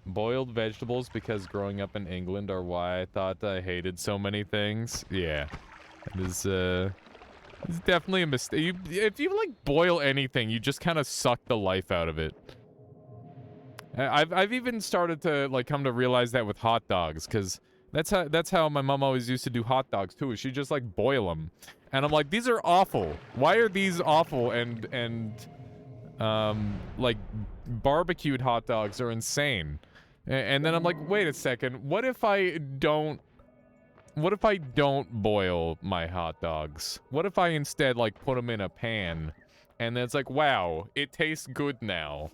Boiled vegetables, because growing up in England are why I thought I hated so many things. Yeah. It is, it's definitely a mistake. If you, like, boil anything, you just kind of suck the life out of it. I've even started to, like, come to realize that with hot dogs, because that's how my mom always used to do hot dogs, too. She just, like, boil them. And I'm like, these are awful. Why are these awful? And like, barbecued hot dogs are insane. And then I'm like, wait a second. What if I don't boil my hot dogs? What if I instead, like, put them in a pan? And then it's like, wow, it tastes good now.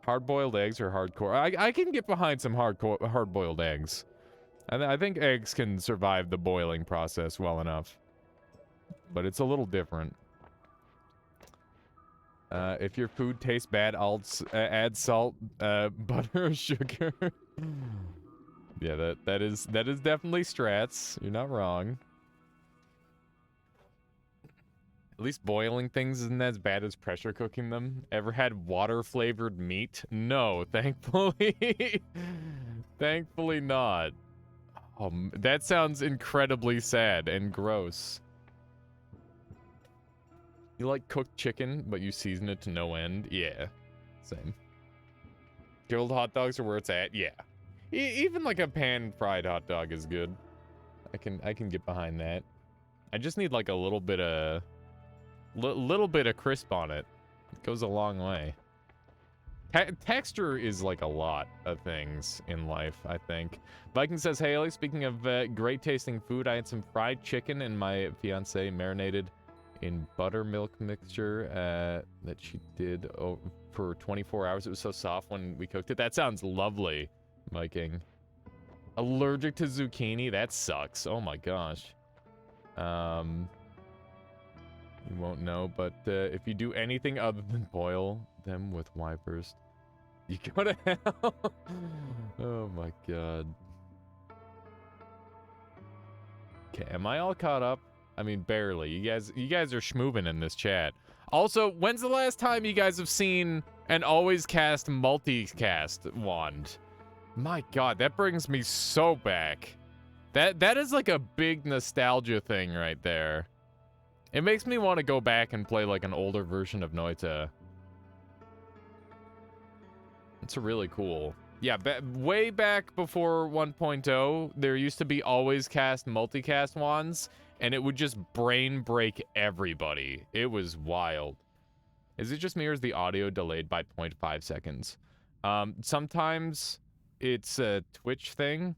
Hard-boiled eggs are hardcore. I can get behind some hard-boiled eggs. I think eggs can survive the boiling process well enough. But it's a little different. If your food tastes bad, I'll add salt, butter, or sugar. Yeah, that is definitely strats. You're not wrong. At least boiling things isn't as bad as pressure cooking them. Ever had water-flavored meat? No, thankfully. Thankfully not. Oh, that sounds incredibly sad and gross. You like cooked chicken, but you season it to no end? Yeah, same. Grilled hot dogs are where it's at? Yeah. Even like a pan-fried hot dog is good. I can get behind that. I just need like a little bit of crisp on it. It goes a long way. Texture is like a lot of things in life, I think. Viking says, hey, Ellie, speaking of great tasting food, I had some fried chicken and my fiance marinated in buttermilk mixture that she did for 24 hours. It was so soft when we cooked it. That sounds lovely, Viking. Allergic to zucchini? That sucks. Oh my gosh. You won't know, but if you do anything other than boil them with wipers, you go to hell. Oh my god. Okay, am I all caught up? I mean, barely. You guys are schmoovin' in this chat. Also, when's the last time you guys have seen an always cast multicast wand? My god, that brings me so back. That is like a big nostalgia thing right there. It makes me want to go back and play like an older version of Noita. It's really cool. Yeah, way back before 1.0, there used to be always cast multicast wands, and it would just brain break everybody. It was wild. Is it just me or is the audio delayed by 0.5 seconds? Sometimes it's a Twitch thing,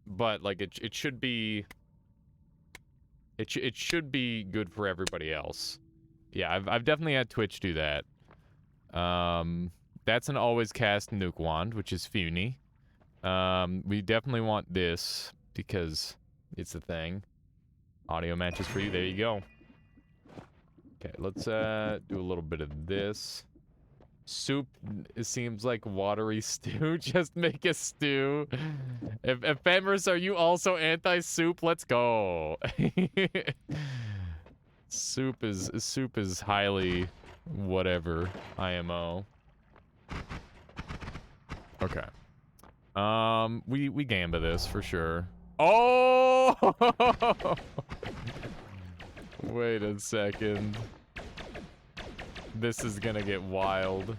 but like it should be It should be good for everybody else. Yeah, I've definitely had Twitch do that. That's an always cast nuke wand, which is Funi. We definitely want this because it's a thing. Audio matches for you. There you go. Okay, let's do a little bit of this. Soup, it seems like watery stew. Just make a stew. If Ephemeris, are you also anti-soup? Let's go. Soup is highly whatever IMO. Okay. We gamba this for sure. Oh! Wait a second. This is gonna get wild.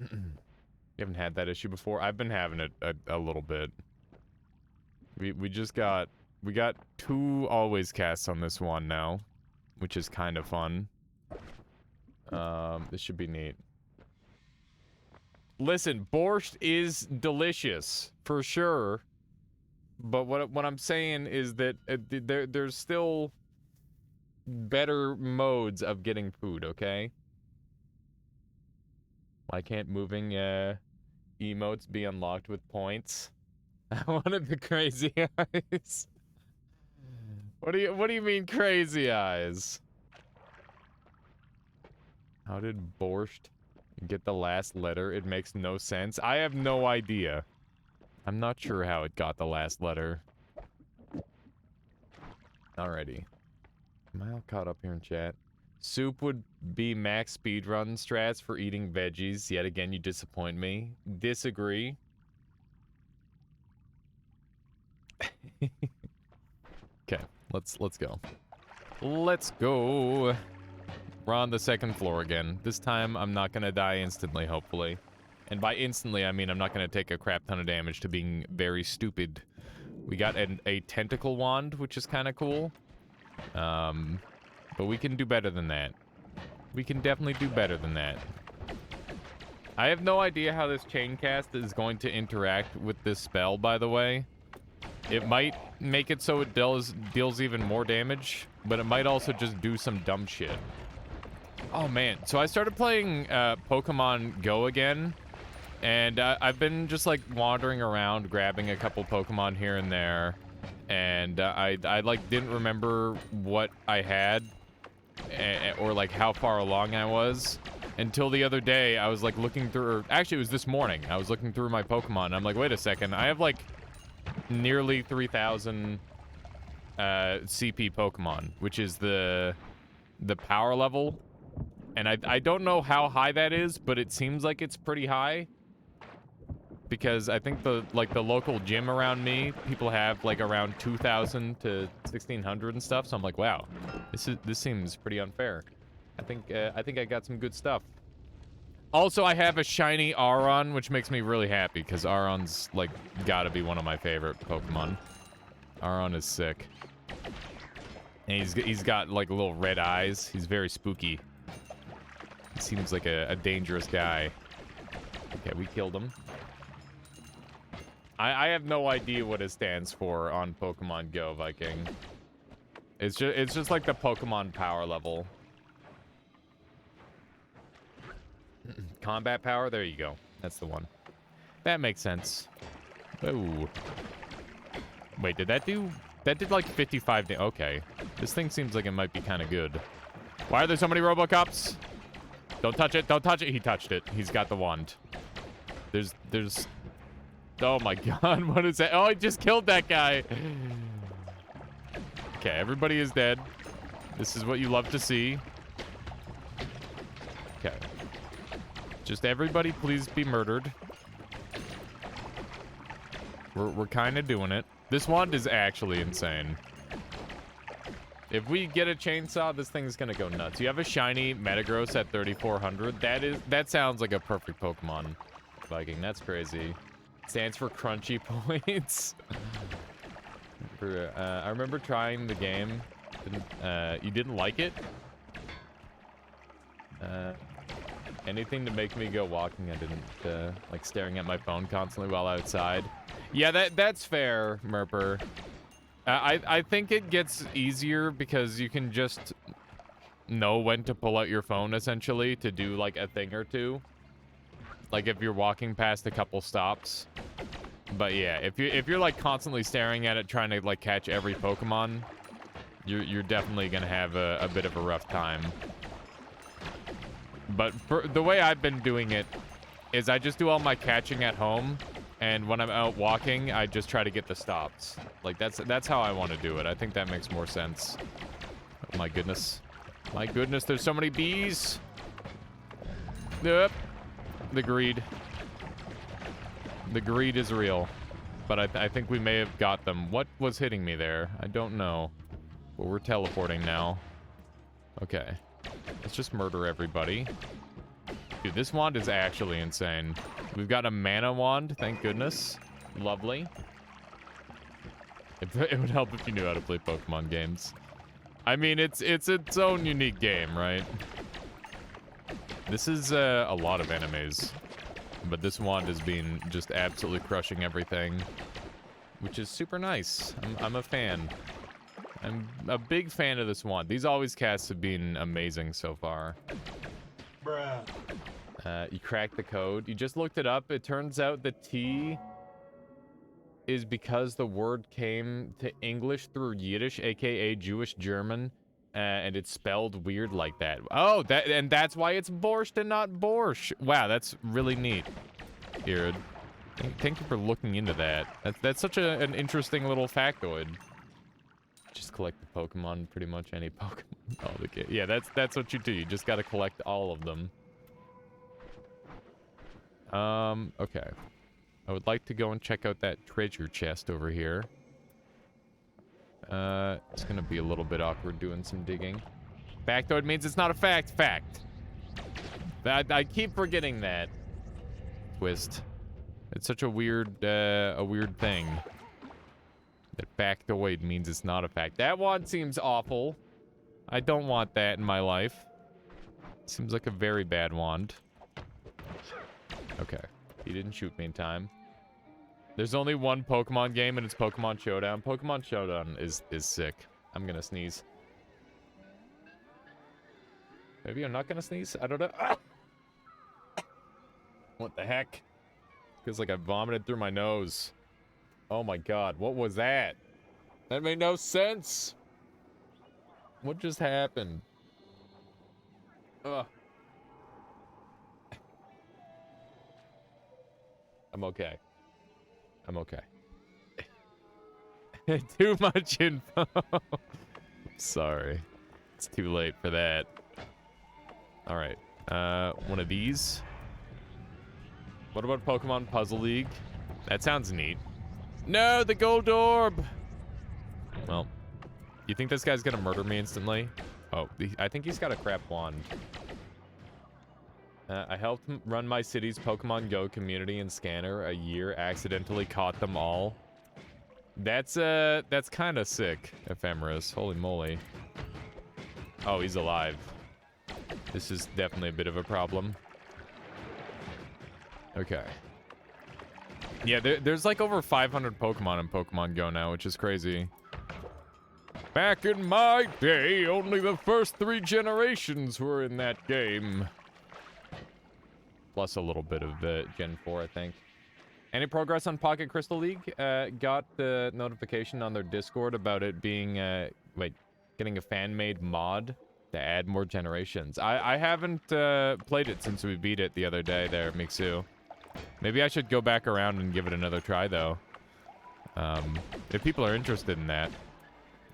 You haven't had that issue before? I've been having it a little bit. We got 2 always casts on this one now, which is kind of fun. This should be neat. Listen, borscht is delicious for sure, but what I'm saying is that there's still better modes of getting food, okay? Why can't moving emotes be unlocked with points? I wanted the crazy eyes. What do you mean crazy eyes? How did borscht get the last letter? It makes no sense. I have no idea. I'm not sure how it got the last letter. Alrighty. Am I all caught up here in chat? Soup would be max speedrun strats for eating veggies. Yet again, you disappoint me. Disagree. Okay, let's go. Let's go. We're on the 2nd floor again. This time, I'm not gonna die instantly, hopefully. And by instantly, I mean I'm not gonna take a crap ton of damage to being very stupid. We got a tentacle wand, which is kind of cool. But we can do better than that. We can definitely do better than that. I have no idea how this chain cast is going to interact with this spell, by the way. It might make it so it deals even more damage, but it might also just do some dumb shit. Oh man, so I started playing Pokemon Go again, and I've been just like wandering around, grabbing a couple Pokemon here and there, and I like didn't remember what I had, or like how far along I was, until the other day. I was like looking through, actually it was this morning, I was looking through my Pokemon, and I'm like, wait a second, I have like nearly 3,000 CP Pokemon, which is the power level. And I don't know how high that is, but it seems like it's pretty high. Because I think the local gym around me, people have like around 2,000 to 1,600 and stuff. So I'm like, wow, this seems pretty unfair. I think I got some good stuff. Also, I have a shiny Aron, which makes me really happy because Aron's like gotta be one of my favorite Pokemon. Aron is sick. And he's got like little red eyes. He's very spooky. He seems like a dangerous guy. Okay, we killed him. I have no idea what it stands for on Pokemon Go, Viking. It's just like the Pokemon power level. Combat power, there you go. That's the one. That makes sense. Oh. Wait, did that do... That did like 55 damage. Okay. This thing seems like it might be kind of good. Why are there so many Robocops? Don't touch it. Don't touch it. He touched it. He's got the wand. There's... Oh my god. What is that? Oh, I just killed that guy. Okay, everybody is dead. This is what you love to see. Okay. Just everybody please be murdered. We're kind of doing it. This wand is actually insane. If we get a chainsaw, this thing's gonna go nuts. You have a shiny Metagross at 3,400. That sounds like a perfect Pokemon, Viking. That's crazy. Stands for crunchy points. I remember trying the game. You didn't like it? Anything to make me go walking. I didn't like staring at my phone constantly while outside. Yeah, that's fair, Merper. I think it gets easier because you can just know when to pull out your phone, essentially, to do, like, a thing or two. Like, if you're walking past a couple stops. But, yeah, if you're, like, constantly staring at it, trying to, like, catch every Pokemon, you're definitely gonna have a bit of a rough time. But for the way I've been doing it is I just do all my catching at home, and when I'm out walking, I just try to get the stops. Like, that's how I want to do it. I think that makes more sense. Oh, my goodness. My goodness, there's so many bees. Yep. The greed. The greed is real. But I think we may have got them. What was hitting me there? I don't know. But we're teleporting now. Okay. Let's just murder everybody. Dude, this wand is actually insane. We've got a mana wand, thank goodness. Lovely. It would help if you knew how to play Pokemon games. I mean, it's its own unique game, right? This is a lot of animes. But this wand has been just absolutely crushing everything. Which is super nice. I'm a fan. I'm a big fan of this wand. These always casts have been amazing so far. Bruh. You cracked the code. You just looked it up. It turns out the T is because the word came to English through Yiddish, aka Jewish German, and it's spelled weird like that. Oh, that's why it's borscht and not borscht. Wow, that's really neat. Jared, thank you for looking into that. That's such an interesting little factoid. Just collect the Pokemon, pretty much any Pokemon. Oh, yeah, that's what you do. You just gotta collect all of them. Okay. I would like to go and check out that treasure chest over here. It's gonna be a little bit awkward doing some digging. Factoid means it's not a fact. Fact. I keep forgetting that. Twist. It's such a weird thing. That factoid means it's not a fact. That one seems awful. I don't want that in my life. Seems like a very bad wand. Okay. He didn't shoot me in time. There's only one Pokemon game, and it's Pokemon Showdown. Pokemon Showdown is sick. I'm gonna sneeze. Maybe I'm not gonna sneeze? I don't know. Ah! What the heck? Feels like I vomited through my nose. Oh my god, what was that? That made no sense. What just happened? Ugh. I'm okay. I'm okay. Too much info. Sorry. It's too late for that. Alright. One of these. What about Pokemon Puzzle League? That sounds neat. No, the gold orb! Well, you think this guy's gonna murder me instantly? Oh, I think he's got a crap wand. I helped run my city's Pokemon Go community and scanner a year, accidentally caught them all. That's kind of sick, Ephemeris. Holy moly. Oh, he's alive. This is definitely a bit of a problem. Okay. Yeah, there's like over 500 Pokemon in Pokemon Go now, which is crazy. Back in my day, only the first 3 generations were in that game. Plus a little bit of Gen 4, I think. Any progress on Pocket Crystal League? Got the notification on their Discord about it being, getting a fan-made mod to add more generations. I haven't played it since we beat it the other day there, Mixu. Maybe I should go back around and give it another try, though. If people are interested in that,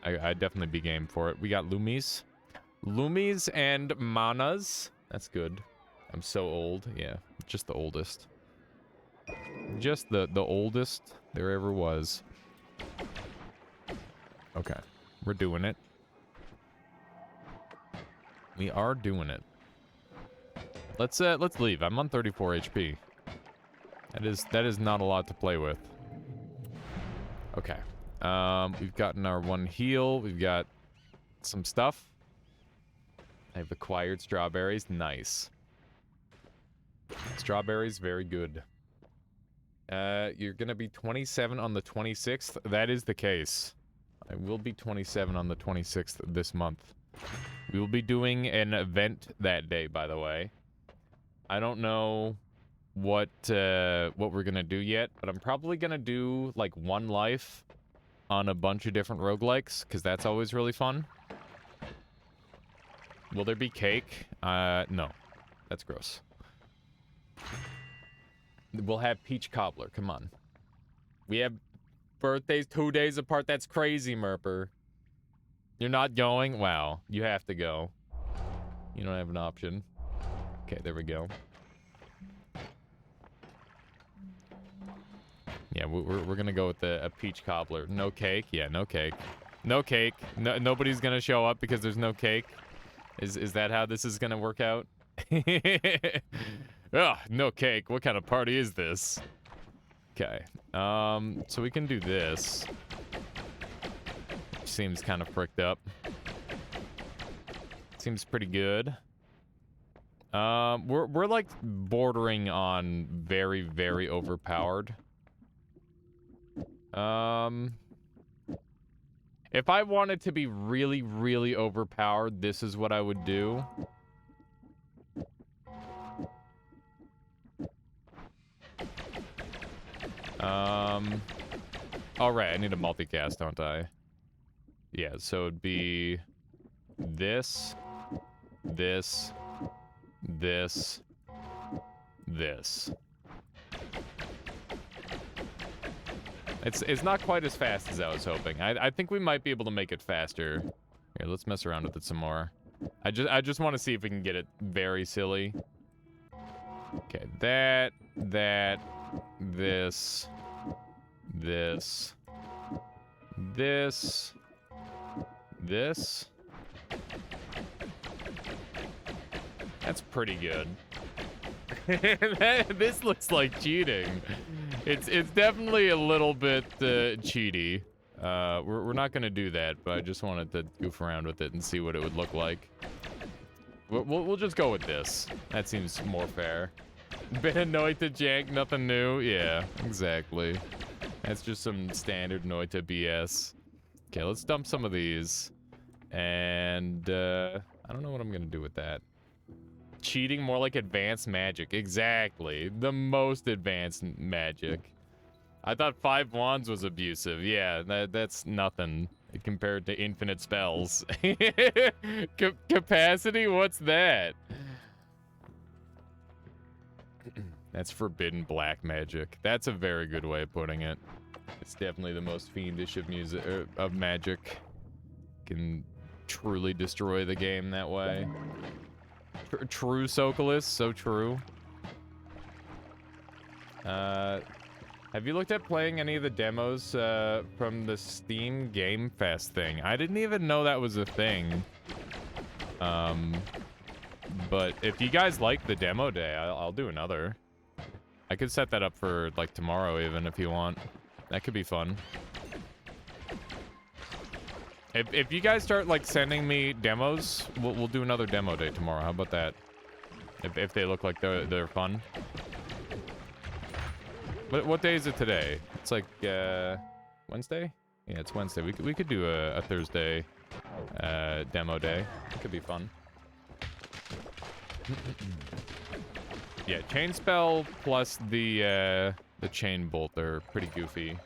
I'd definitely be game for it. We got Loomies. Loomies and Manas. That's good. I'm so old. Yeah, just the oldest. Just the oldest there ever was. Okay, we're doing it. We are doing it. Let's leave. I'm on 34 HP. That is not a lot to play with. Okay. We've gotten our 1 heal. We've got some stuff. I've acquired strawberries. Nice. Strawberries, very good. You're gonna be 27 on the 26th. That is the case. I will be 27 on the 26th of this month. We will be doing an event that day, by the way. I don't know what we're gonna do yet, but I'm probably gonna do like one life on a bunch of different roguelikes, because that's always really fun. Will there be cake? No. That's gross. We'll have peach cobbler. Come on. We have birthdays 2 days apart. That's crazy, Merper. You're not going? Wow. You have to go. You don't have an option. Okay, there we go. Yeah, we're gonna go with a peach cobbler. No cake? Yeah, no cake. No cake. No, nobody's gonna show up because there's no cake. Is that how this is gonna work out? Ugh, no cake. What kind of party is this? Okay. So we can do this. Seems kind of fricked up. Seems pretty good. We're like bordering on very, very overpowered. If I wanted to be really, really overpowered, this is what I would do. Alright, I need a multicast, don't I? Yeah, so it'd be this, this, this, this. It's not quite as fast as I was hoping. I think we might be able to make it faster. Here, let's mess around with it some more. I just want to see if we can get it very silly. Okay, this, this, this. That's pretty good. This looks like cheating. It's definitely a little bit cheaty. We're not gonna do that, but I just wanted to goof around with it and see what it would look like. We'll just go with this. That seems more fair. Been annoyed to jank, nothing new. Yeah, exactly. That's just some standard Noita BS. Okay, let's dump some of these. And I don't know what I'm gonna do with that. Cheating, more like advanced magic. Exactly. The most advanced magic. I thought 5 wands was abusive. Yeah, that's nothing compared to infinite spells. Capacity? What's that? That's forbidden black magic. That's a very good way of putting it. It's definitely the most fiendish of music of magic. Can truly destroy the game that way. True, Sokolis, so true. Have you looked at playing any of the demos from the Steam Game Fest thing? I didn't even know that was a thing. But if you guys like the demo day, I'll do another. I could set that up for like tomorrow even if you want. That could be fun. If you guys start like sending me demos, we'll do another demo day tomorrow. How about that? If they look like they're fun. What day is it today? It's like Wednesday? Yeah, it's Wednesday. We could do a Thursday demo day. It could be fun. Yeah, chain spell plus the chain bolt are pretty goofy.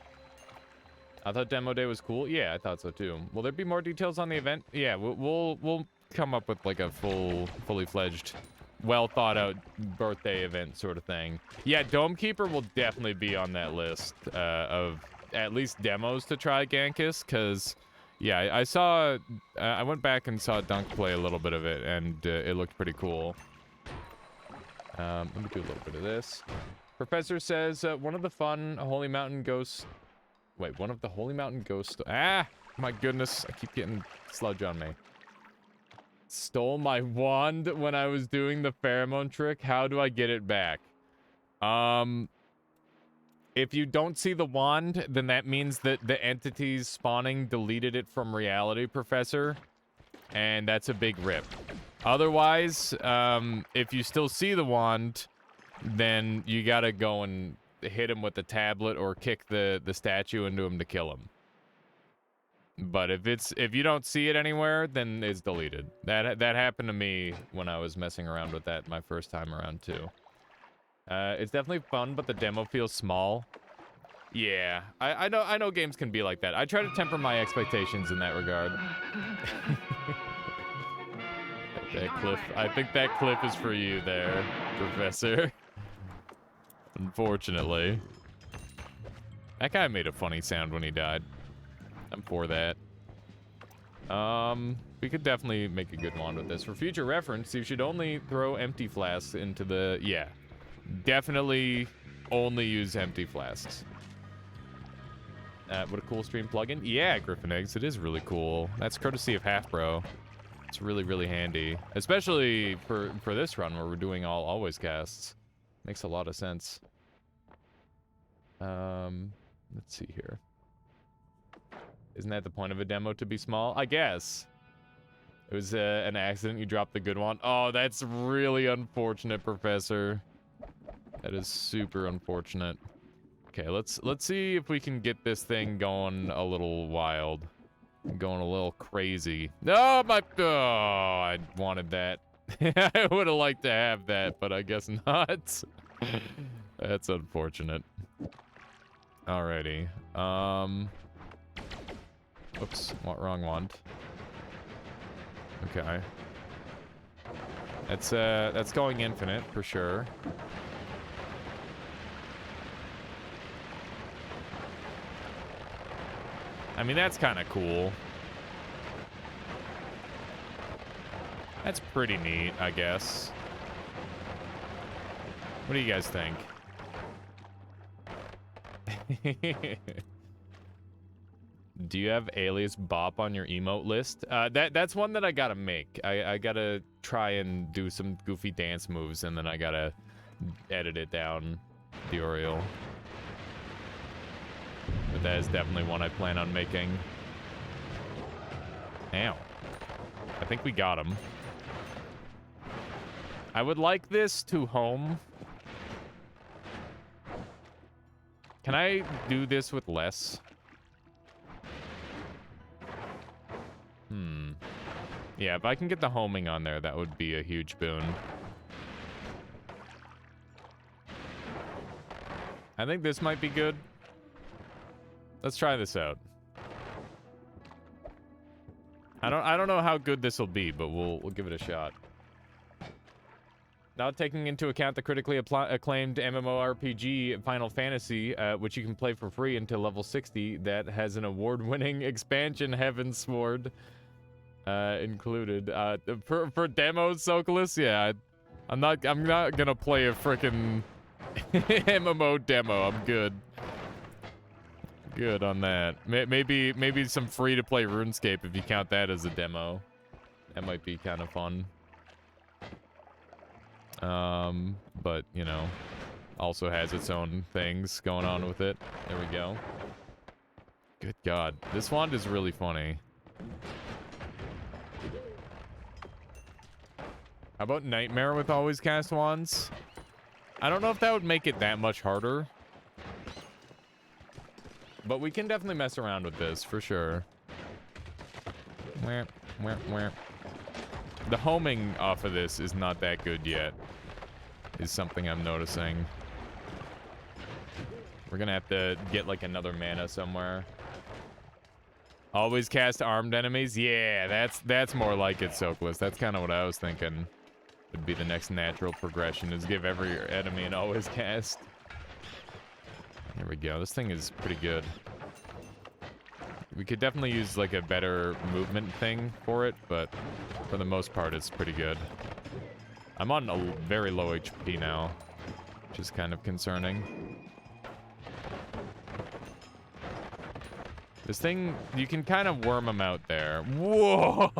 I thought demo day was cool. Yeah, I thought so too. Will there be more details on the event? Yeah, we'll come up with like a fully fledged, well thought out birthday event sort of thing. Yeah, Dome Keeper will definitely be on that list of at least demos to try Gankus, because yeah, I saw I went back and saw Dunk play a little bit of it, and it looked pretty cool. Let me do a little bit of this. Professor says one of the Holy Mountain Ghosts. Wait, one of the Holy Mountain Ghosts. Ah, my goodness, I keep getting sludge on me. Stole my wand when I was doing the pheromone trick. How do I get it back? If you don't see the wand, then that means that the entities spawning deleted it from reality, Professor. And that's a big rip. Otherwise, if you still see the wand, then you gotta go and hit him with the tablet or kick the statue into him to kill him. But if you don't see it anywhere, then it's deleted. That happened to me when I was messing around with that my first time around too. It's definitely fun, but the demo feels small. Yeah, I know games can be like that. I try to temper my expectations in that regard. That cliff, I think that cliff is for you there, Professor. Unfortunately. That guy made a funny sound when he died. I'm for that. We could definitely make a good wand with this. For future reference, you should only throw empty flasks into the... Yeah. Definitely only use empty flasks. What a cool stream plugin. Yeah, Griffin Eggs, it is really cool. That's courtesy of Half Bro. It's really, really handy. Especially for this run where we're doing all always casts. Makes a lot of sense. Let's see here. Isn't that the point of a demo, to be small? I guess. It was an accident. You dropped the good one. Oh, that's really unfortunate, Professor. That is super unfortunate. Okay, let's see if we can get this thing going a little wild. Going a little crazy. No, oh, I wanted that. I would have liked to have that, but I guess not. That's unfortunate. Alrighty. Oops, wrong wand. Okay. That's going infinite for sure. I mean, that's kind of cool. That's pretty neat, I guess. What do you guys think? Do you have Alias Bop on your emote list? That's one that I gotta make. I gotta try and do some goofy dance moves, and then I gotta edit it down, the Oriole. But that is definitely one I plan on making. Ow. I think we got him. I would like this to home. Can I do this with less? Yeah, if I can get the homing on there, that would be a huge boon. I think this might be good. Let's try this out. I don't know how good this will be, but we'll give it a shot. Now taking into account the critically acclaimed MMORPG Final Fantasy, which you can play for free until level 60, that has an award-winning expansion, Heaven's Sword, included. For demos, Socolus, yeah, I'm not gonna play a frickin' MMO demo. I'm good. Good on that. Maybe some free-to-play RuneScape if you count that as a demo. That might be kind of fun. But, you know, also has its own things going on with it. There we go. Good God. This wand is really funny. How about Nightmare with always cast wands? I don't know if that would make it that much harder. But we can definitely mess around with this, for sure. The homing off of this is not that good yet. Is something I'm noticing. We're gonna have to get like another mana somewhere. Always cast armed enemies? Yeah, that's more like it, Soakless. That's kind of what I was thinking. Would be the next natural progression, is give every enemy an always cast. There we go. This thing is pretty good. We could definitely use like a better movement thing for it, but for the most part, it's pretty good. I'm on a very low HP now, which is kind of concerning. This thing, you can kind of worm them out there. What?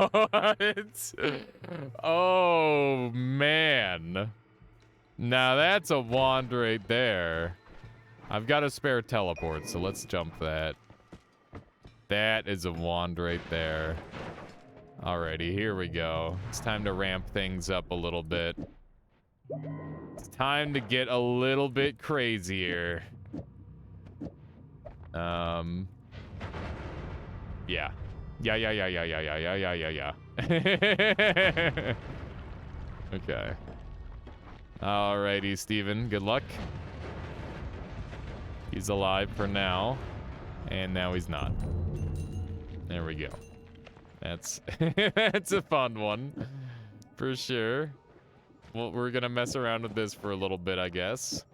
Oh, man. Now that's a wand right there. I've got a spare teleport, so let's jump that. That is a wand right there. Alrighty, here we go. It's time to ramp things up a little bit. It's time to get a little bit crazier. Yeah. Yeah. Okay. Alrighty, Steven. Good luck. He's alive for now. And now he's not. There we go. That's that's a fun one. For sure. Well, we're gonna mess around with this for a little bit, I guess.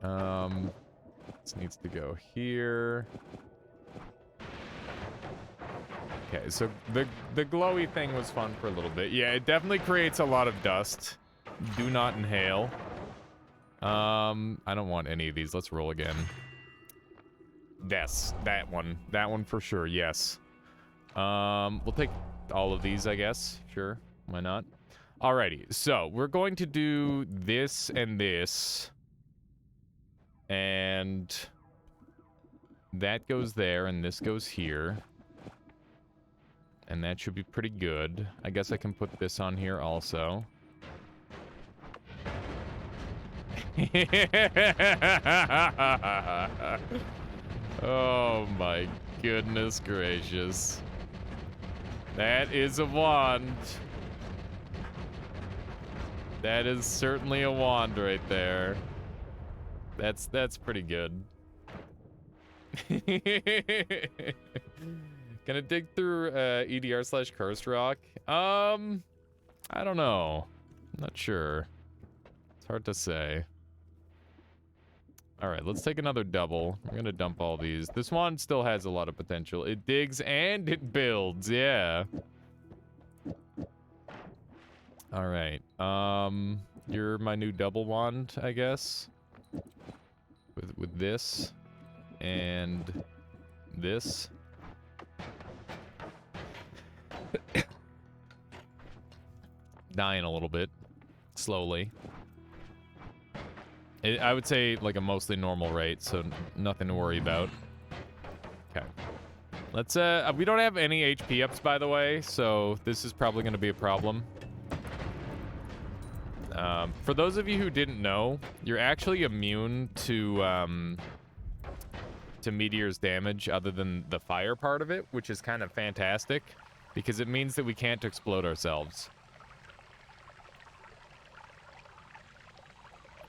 This needs to go here. Okay, so the glowy thing was fun for a little bit. Yeah, it definitely creates a lot of dust. Do not inhale. I don't want any of these. Let's roll again. Yes, that one. That one for sure, yes. We'll take all of these, I guess. Sure, why not? Alrighty, so we're going to do this and this. And that goes there, and this goes here. And that should be pretty good. I guess I can put this on here also. Oh my goodness gracious. That is a wand. That is certainly a wand right there. That's pretty good. Gonna dig through EDR/Cursed Rock? I don't know. I'm not sure. It's hard to say. Alright, let's take another double. I'm gonna dump all these. This one still has a lot of potential. It digs and it builds, yeah. Alright, you're my new double wand, I guess. With this. And this. Dying a little bit. Slowly. I would say like a mostly normal rate, so nothing to worry about. Okay. Let's, we don't have any HP ups, by the way, so this is probably going to be a problem. For those of you who didn't know, you're actually immune to Meteor's damage other than the fire part of it, which is kind of fantastic, because it means that we can't explode ourselves.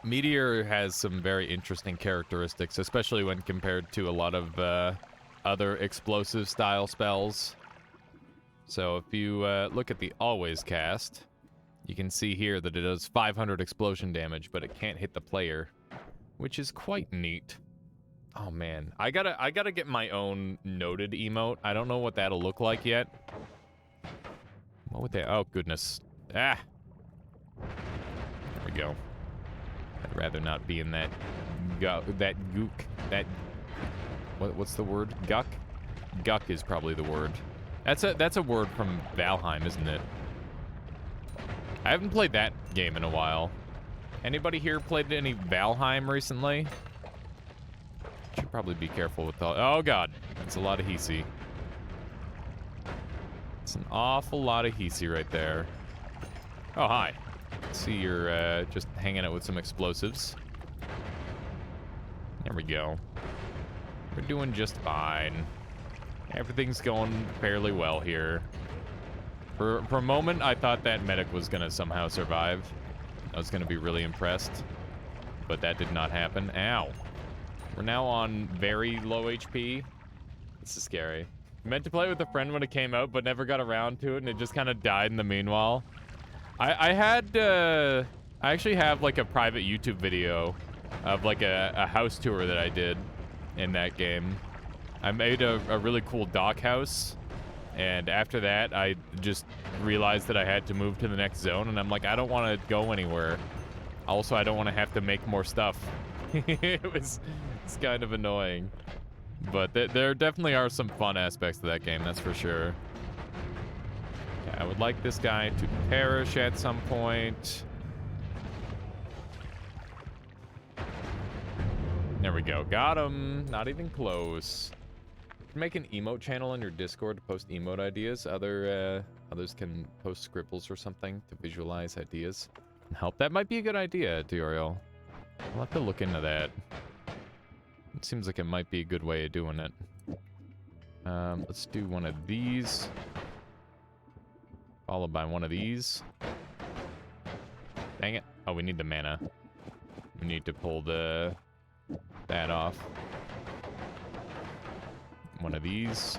Meteor has some very interesting characteristics, especially when compared to a lot of other explosive style spells. So if you look at the Always cast, you can see here that it does 500 explosion damage, but it can't hit the player, which is quite neat. Oh man, I gotta get my own noted emote. I don't know what that'll look like yet. What would that? Oh goodness. Ah. There we go. I'd rather not be in that gook. What's the word? Guck? Guck is probably the word. That's a word from Valheim, isn't it? I haven't played that game in a while. Anybody here played any Valheim recently? Should probably be careful with all. Oh god, that's a lot of Hisi. It's an awful lot of Hisi right there. Oh hi. See you're just hanging out with some explosives. There we go. We're doing just fine. Everything's going fairly well here. For a moment, I thought that medic was gonna somehow survive. I was gonna be really impressed, but that did not happen. Ow. We're now on very low HP. This is scary. I meant to play with a friend when it came out, but never got around to it, and it just kind of died in the meanwhile. I actually have like a private YouTube video of like a house tour that I did in that game. I made a really cool dock house, and after that I just realized that I had to move to the next zone, and I'm like, I don't want to go anywhere. Also, I don't want to have to make more stuff. It's kind of annoying, but there definitely are some fun aspects to that game, that's for sure. I would like this guy to perish at some point. There we go. Got him. Not even close. Make an emote channel on your Discord to post emote ideas. Others can post scribbles or something to visualize ideas and help. That might be a good idea, Duriel. I'll have to look into that. It seems like it might be a good way of doing it. Let's do one of these. Followed by one of these. Dang it. Oh, we need the mana. We need to pull that off. One of these.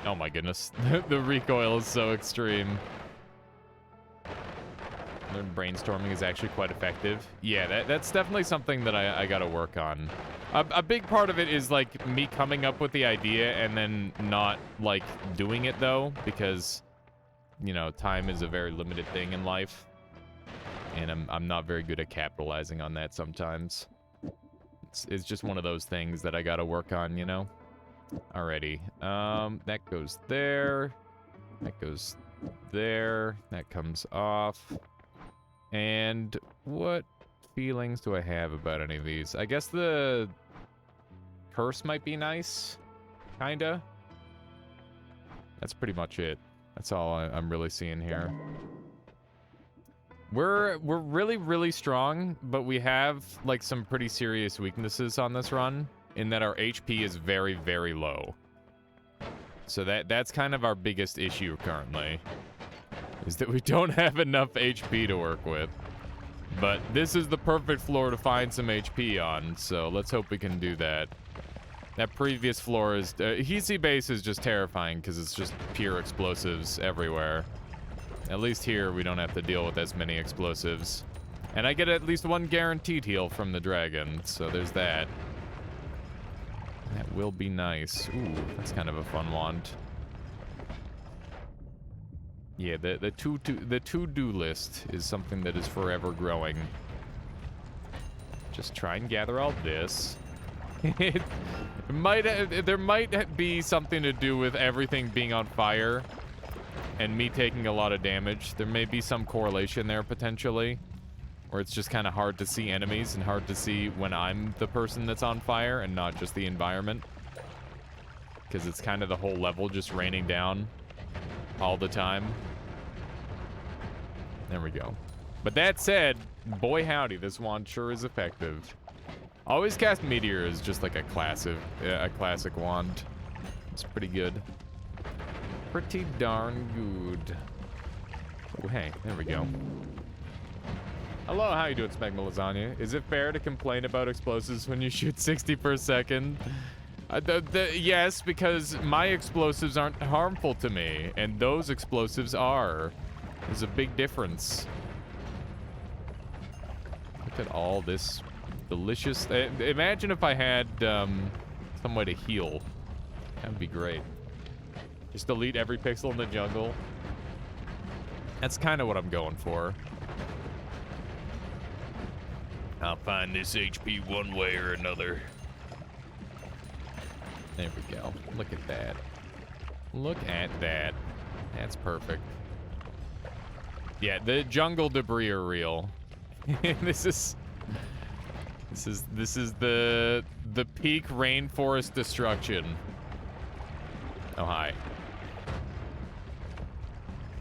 Oh my goodness. The recoil is so extreme. Learn brainstorming is actually quite effective. Yeah, that's definitely something that I gotta work on. A big part of it is like me coming up with the idea and then not like doing it though, because you know, time is a very limited thing in life. And I'm not very good at capitalizing on that sometimes. It's just one of those things that I gotta work on, you know? Alrighty. That goes there. That goes there. That comes off. And what feelings do I have about any of these? I guess the curse might be nice. Kinda. That's pretty much it. That's all I'm really seeing here. We're really, really strong, but we have, like, some pretty serious weaknesses on this run, in that our HP is very, very low. So that's kind of our biggest issue currently, is that we don't have enough HP to work with. But this is the perfect floor to find some HP on, so let's hope we can do that. That previous floor is... Hisi base is just terrifying, because it's just pure explosives everywhere. At least here, we don't have to deal with as many explosives. And I get at least one guaranteed heal from the dragon, so there's that. That will be nice. Ooh, that's kind of a fun wand. Yeah, the to-do list is something that is forever growing. Just try and gather all this. There might be something to do with everything being on fire and me taking a lot of damage. There may be some correlation there potentially, where it's just kind of hard to see enemies and hard to see when I'm the person that's on fire and not just the environment, because it's kind of the whole level just raining down all the time. There we go. But that said, boy howdy, this wand sure is effective. Always cast Meteor is just like a classic wand. It's pretty good. Pretty darn good. Oh, hey, there we go. Hello, how you doing, Smegma Lasagna? Is it fair to complain about explosives when you shoot 60 per second? Yes, because my explosives aren't harmful to me, and those explosives are. There's a big difference. Look at all this delicious... imagine if I had some way to heal. That would be great. Just delete every pixel in the jungle. That's kind of what I'm going for. I'll find this HP one way or another. There we go. Look at that. Look at that. That's perfect. Yeah, the jungle debris are real. This is the peak rainforest destruction. Oh, hi.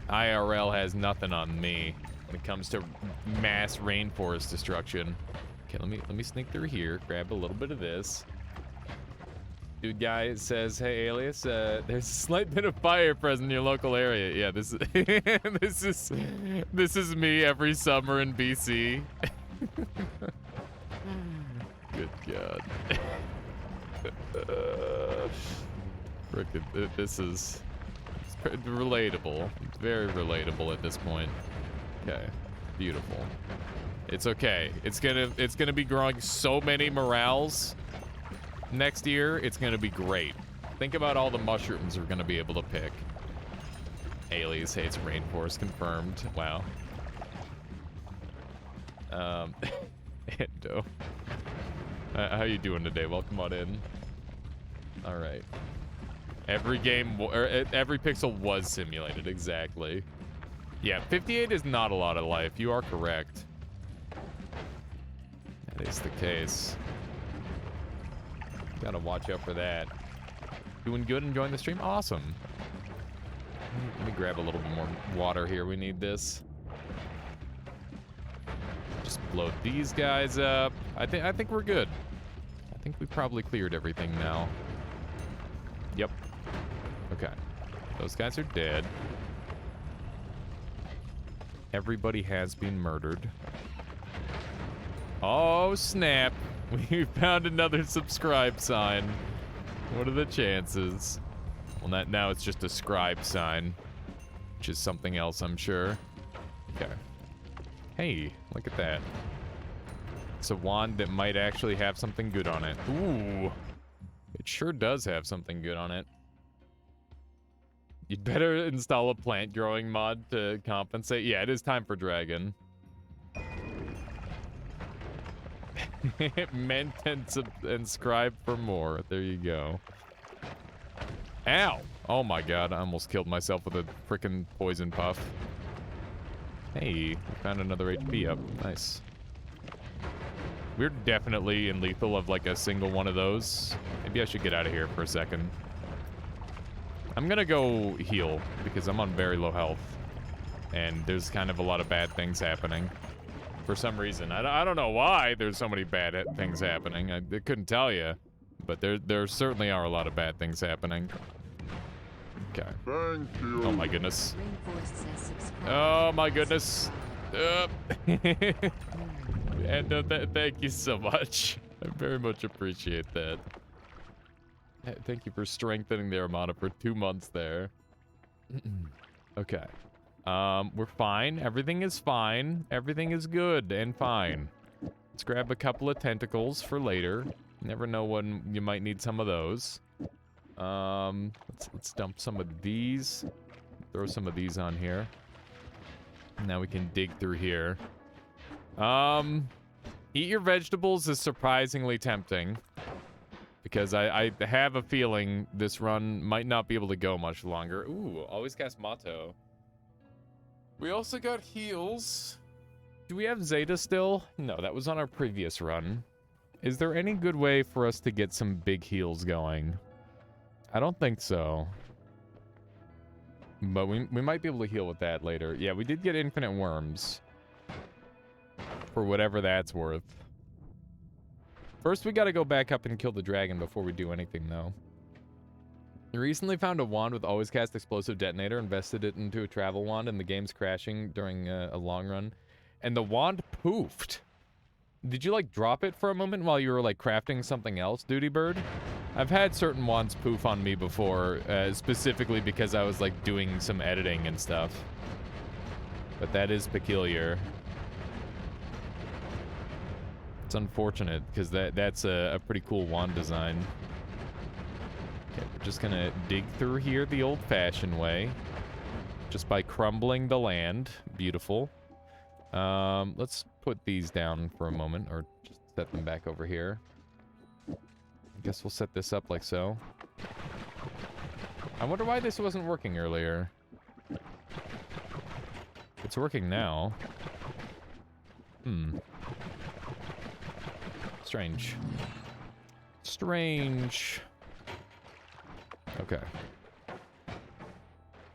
IRL has nothing on me when it comes to mass rainforest destruction. Okay, let me sneak through here, grab a little bit of this. Dude guy says, "Hey Alias, there's a slight bit of fire present in your local area." Yeah, this is this is me every summer in BC. Good God. Frickin', this is relatable. It's very relatable at this point. Okay, beautiful. It's okay. It's gonna be growing so many morales next year. It's gonna be great. Think about all the mushrooms we're gonna be able to pick. Alias hates rainforest confirmed. Wow. Endo. How you doing today? Welcome on in. All right. Every game, every pixel was simulated, exactly. Yeah, 58 is not a lot of life. You are correct. That is the case. Gotta watch out for that. Doing good, enjoying the stream? Awesome. Let me grab a little bit more water here. We need this. Just blow these guys up. I think we're good. I think we probably cleared everything now. Yep. Okay. Those guys are dead. Everybody has been murdered. Oh, snap. We found another subscribe sign. What are the chances? Well, now it's just a scribe sign, which is something else, I'm sure. Okay. Hey, look at that. It's a wand that might actually have something good on it. Ooh. It sure does have something good on it. You'd better install a plant growing mod to compensate. Yeah, it is time for dragon. Meant and scribe for more. There you go. Ow! Oh my god, I almost killed myself with a frickin' poison puff. Hey, we found another HP up. Nice. We're definitely in lethal of like a single one of those. Maybe I should get out of here for a second. I'm gonna go heal because I'm on very low health. And there's kind of a lot of bad things happening. For some reason. I don't know why there's so many bad things happening. I couldn't tell you. But there certainly are a lot of bad things happening. Okay. Thank you. Oh my goodness. Rainforest says subscribe. Oh my goodness. And thank you so much. I very much appreciate that. Thank you for strengthening the Armada for 2 months there. Okay. We're fine. Everything is fine. Everything is good and fine. Let's grab a couple of tentacles for later. Never know when you might need some of those. Let's dump some of these. Throw some of these on here. Now we can dig through here. Eat your vegetables is surprisingly tempting. Because I have a feeling this run might not be able to go much longer. Ooh, always cast motto. We also got heals. Do we have Zeta still? No, that was on our previous run. Is there any good way for us to get some big heals going? I don't think so. But we might be able to heal with that later. Yeah, we did get infinite worms. For whatever that's worth. First, we gotta go back up and kill the dragon before we do anything, though. I recently found a wand with always cast explosive detonator, invested it into a travel wand, and the game's crashing during a long run. And the wand poofed. Did you, like, drop it for a moment while you were, like, crafting something else, Duty Bird? I've had certain wands poof on me before, specifically because I was, like, doing some editing and stuff. But that is peculiar. It's unfortunate, because that's a pretty cool wand design. Okay, we're just gonna dig through here the old-fashioned way. Just by crumbling the land. Beautiful. Let's put these down for a moment, or just set them back over here. I guess we'll set this up like so. I wonder why this wasn't working earlier. It's working now. Strange. Strange. Okay.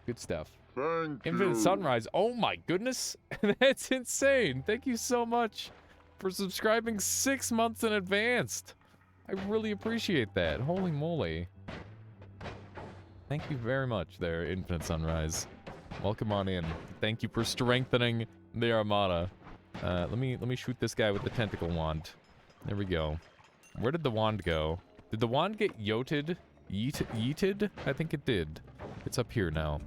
Good stuff. Thank Infinite you. Sunrise. Oh my goodness. That's insane. Thank you so much for subscribing 6 months in advance. I really appreciate that. Holy moly. Thank you very much there, Infinite Sunrise. Welcome on in. Thank you for strengthening the Armada. Let me shoot this guy with the tentacle wand. There we go. Where did the wand go? Did the wand get yoted? Yeeted? I think it did. It's up here now.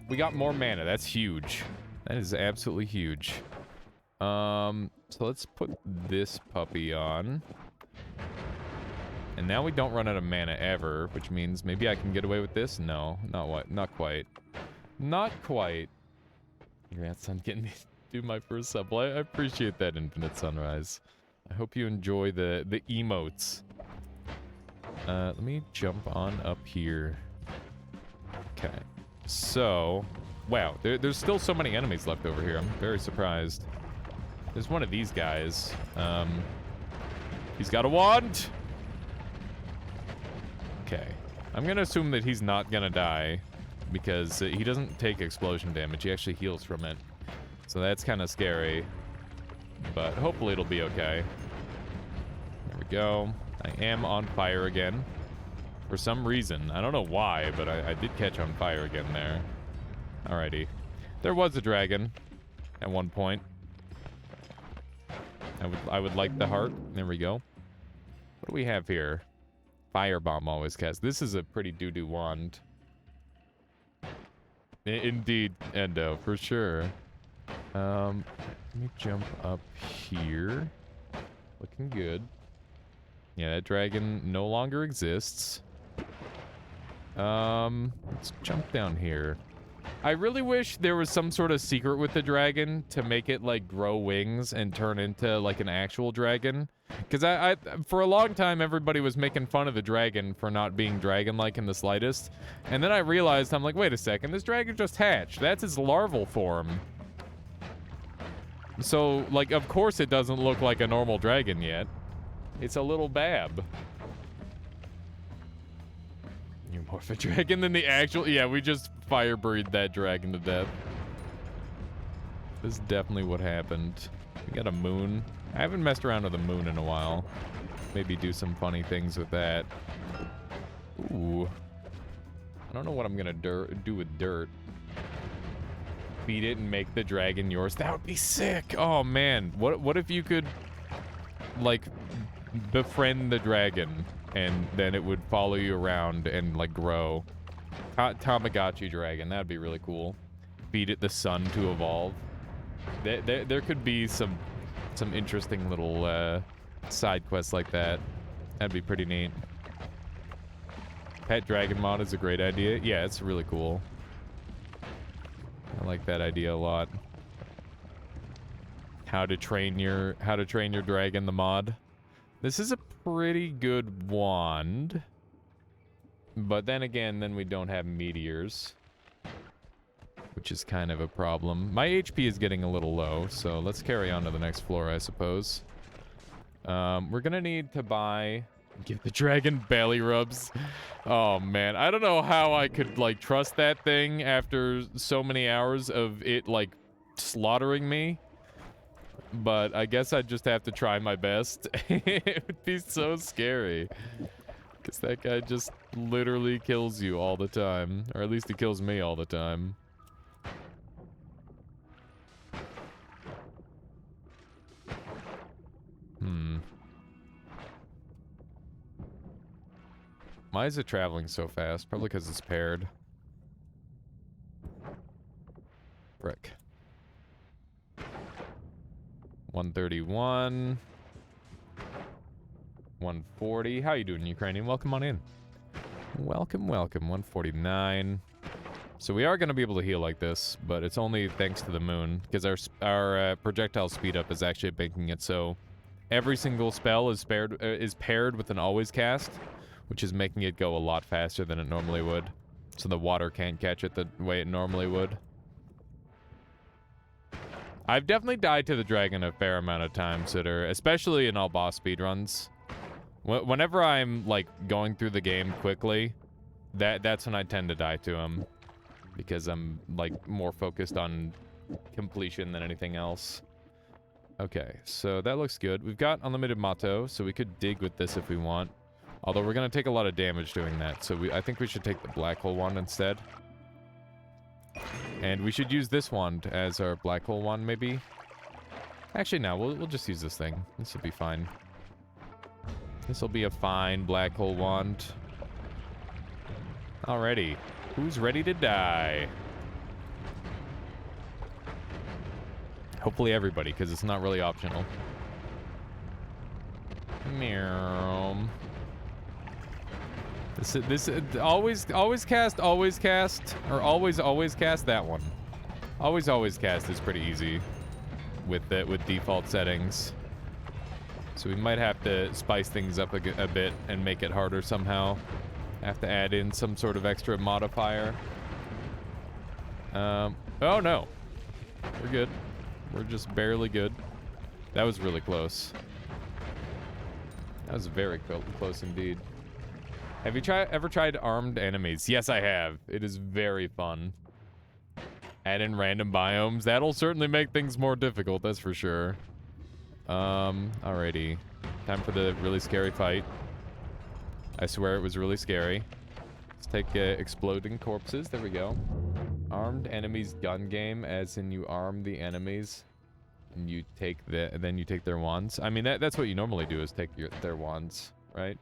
We got more mana. That's huge. That is absolutely huge. So let's put this puppy on. And now we don't run out of mana ever, which means maybe I can get away with this? No, not quite. Not quite. Congrats on getting me to do my first sub. Well, I appreciate that, Infinite Sunrise. I hope you enjoy the emotes. Let me jump on up here. Okay. So, wow, there's still so many enemies left over here. I'm very surprised. There's one of these guys. He's got a wand. Okay. I'm gonna assume that he's not gonna die because he doesn't take explosion damage. He actually heals from it. So that's kind of scary. But hopefully it'll be okay. There we go. I am on fire again. For some reason. I don't know why, but I did catch on fire again there. Alrighty. There was a dragon at one point. I would like the heart. There we go. What do we have here? Firebomb always cast. This is a pretty doo-doo wand. Indeed, Endo, for sure. Let me jump up here. Looking good. Yeah, that dragon no longer exists. Let's jump down here. I really wish there was some sort of secret with the dragon to make it, like, grow wings and turn into, like, an actual dragon. Because I for a long time, everybody was making fun of the dragon for not being dragon-like in the slightest. And then I realized, I'm like, wait a second, this dragon just hatched. That's its larval form. So, like, of course it doesn't look like a normal dragon yet. It's a little bab. You're more of a dragon than the actual... Yeah, we just fire breathed that dragon to death. This is definitely what happened. We got a moon. I haven't messed around with a moon in a while. Maybe do some funny things with that. Ooh. I don't know what I'm gonna do with dirt. Beat it and make the dragon yours. That would be sick. Oh, man. What if you could, like, befriend the dragon and then it would follow you around and, like, grow? Tamagotchi dragon. That'd be really cool. Feed it the sun to evolve. There could be some interesting little side quests like that. That'd be pretty neat. Pet dragon mod is a great idea. Yeah, it's really cool. I like that idea a lot. How to train your dragon, the mod. This is a pretty good wand. But then again, then we don't have meteors. Which is kind of a problem. My HP is getting a little low, so let's carry on to the next floor, I suppose. We're gonna need to buy... Give the dragon belly rubs. Oh, man. I don't know how I could, like, trust that thing after so many hours of it, like, slaughtering me. But I guess I'd just have to try my best. It would be so scary. Because that guy just literally kills you all the time. Or at least he kills me all the time. Why is it traveling so fast? Probably because it's paired. Frick. 131. 140. How you doing, Ukrainian? Welcome on in. Welcome, welcome. 149. So we are going to be able to heal like this, but it's only thanks to the moon, because our projectile speed up is actually making it so every single spell is paired with an always cast, which is making it go a lot faster than it normally would. So the water can't catch it the way it normally would. I've definitely died to the dragon a fair amount of times, Sitter, especially in all boss speedruns. Whenever I'm, like, going through the game quickly, that's when I tend to die to him. Because I'm, like, more focused on completion than anything else. Okay, so that looks good. We've got unlimited Mato, so we could dig with this if we want. Although we're going to take a lot of damage doing that, so I think we should take the black hole wand instead. And we should use this wand as our black hole wand, maybe. Actually, no, we'll just use this thing. This will be fine. This will be a fine black hole wand. Alrighty. Who's ready to die? Hopefully everybody, because it's not really optional. Meow. This always cast, or always cast that one. Always cast is pretty easy with default settings. So we might have to spice things up a bit and make it harder somehow. Have to add in some sort of extra modifier. Oh no. We're good. We're just barely good. That was really close. That was very close indeed. Have you ever tried armed enemies? Yes, I have. It is very fun. Add in random biomes. That'll certainly make things more difficult, that's for sure. Alrighty. Time for the really scary fight. I swear it was really scary. Let's take exploding corpses. There we go. Armed enemies gun game, as in you arm the enemies and you take then you take their wands. I mean, that's what you normally do, is take their wands, right?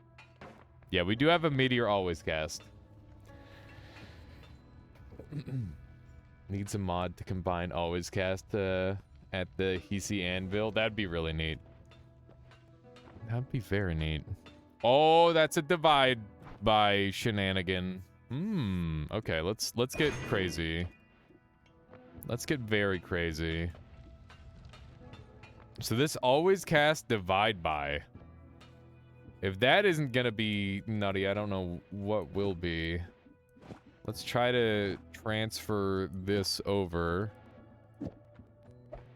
Yeah, we do have a meteor always cast. Needs a mod to combine always cast at the Hisi Anvil. That'd be really neat. That'd be very neat. Oh, that's a divide by shenanigan. Okay, let's get crazy. Let's get very crazy. So this always cast divide by. If that isn't gonna be nutty, I don't know what will be. Let's try to transfer this over.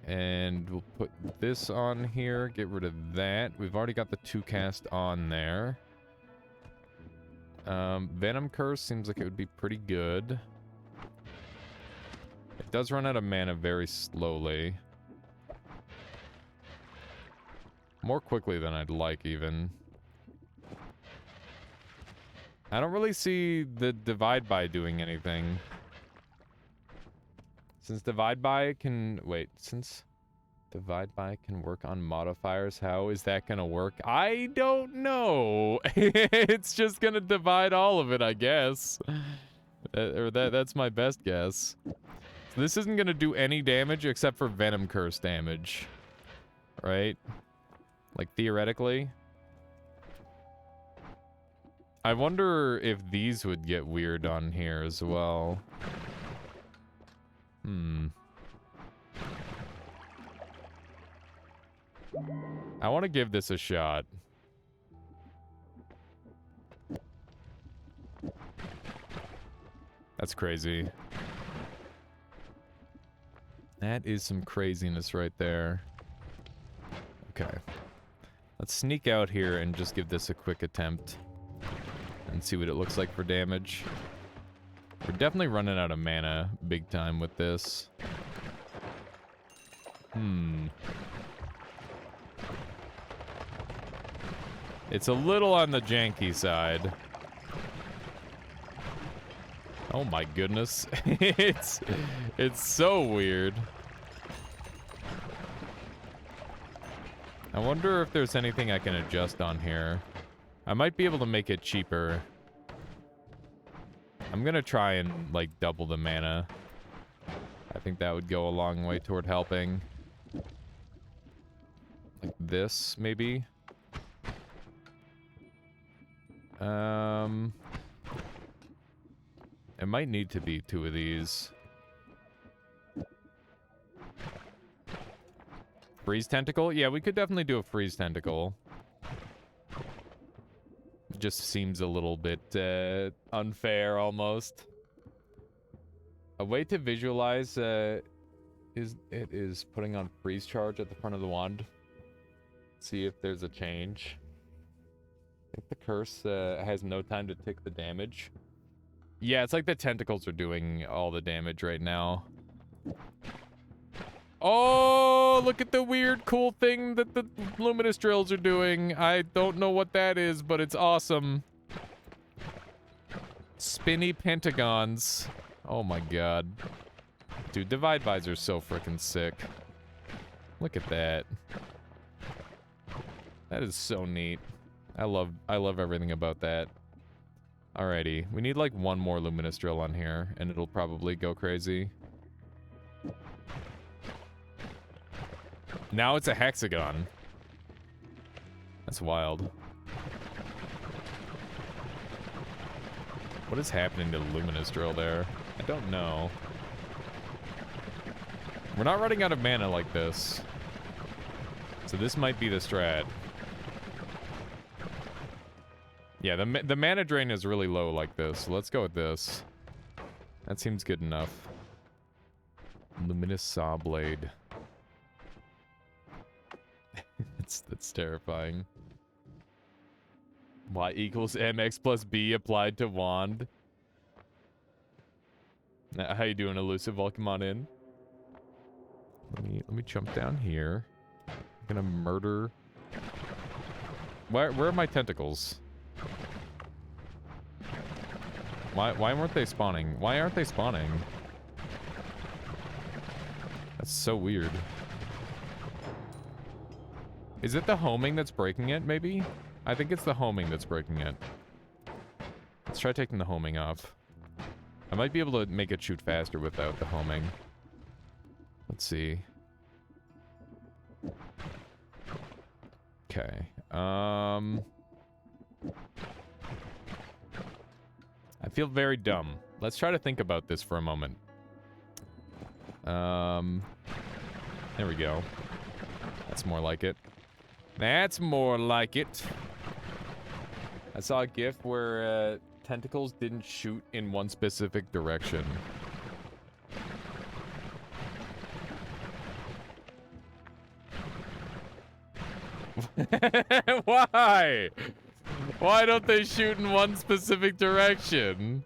And we'll put this on here, get rid of that. We've already got the 2 cast on there. Venom Curse seems like it would be pretty good. It does run out of mana very slowly. More quickly than I'd like, even. I don't really see the divide by doing anything. Since divide by can... Wait, since divide by can work on modifiers, how is that gonna work? I don't know. It's just gonna divide all of it, I guess. That's my best guess. So this isn't gonna do any damage except for Venom Curse damage. Right? Like, theoretically. I wonder if these would get weird on here as well. I want to give this a shot. That's crazy. That is some craziness right there. Okay. Let's sneak out here and just give this a quick attempt. And see what it looks like for damage. We're definitely running out of mana big time with this. It's a little on the janky side. Oh my goodness. It's so weird. I wonder if there's anything I can adjust on here. I might be able to make it cheaper. I'm gonna try and, like, double the mana. I think that would go a long way toward helping. Like this, maybe? It might need to be 2 of these. Freeze tentacle? Yeah, we could definitely do a freeze tentacle. It just seems a little bit unfair, almost. A way to visualize is putting on freeze charge at the front of the wand. See if there's a change. I think the curse has no time to tick the damage. Yeah, it's like the tentacles are doing all the damage right now. Oh, look at the weird, cool thing that the luminous drills are doing. I don't know what that is, but it's awesome. Spinny pentagons. Oh my god. Dude, Divide Visor's so freaking sick. Look at that. That is so neat. I love everything about that. Alrighty, we need like one more luminous drill on here, and it'll probably go crazy. Now it's a hexagon. That's wild. What is happening to the luminous drill there? I don't know. We're not running out of mana like this. So this might be the strat. Yeah, the mana drain is really low like this, so let's go with this. That seems good enough. Luminous Saw Blade. That's terrifying. Y equals MX plus B applied to wand. How you doing, Elusive? Welcome on in. Let me jump down here. I'm gonna murder. Where are my tentacles? Why weren't they spawning? Why aren't they spawning? That's so weird. Is it the homing that's breaking it, maybe? I think it's the homing that's breaking it. Let's try taking the homing off. I might be able to make it shoot faster without the homing. Let's see. Okay. I feel very dumb. Let's try to think about this for a moment. There we go. That's more like it. That's more like it. I saw a GIF where tentacles didn't shoot in one specific direction. Why? Why don't they shoot in one specific direction?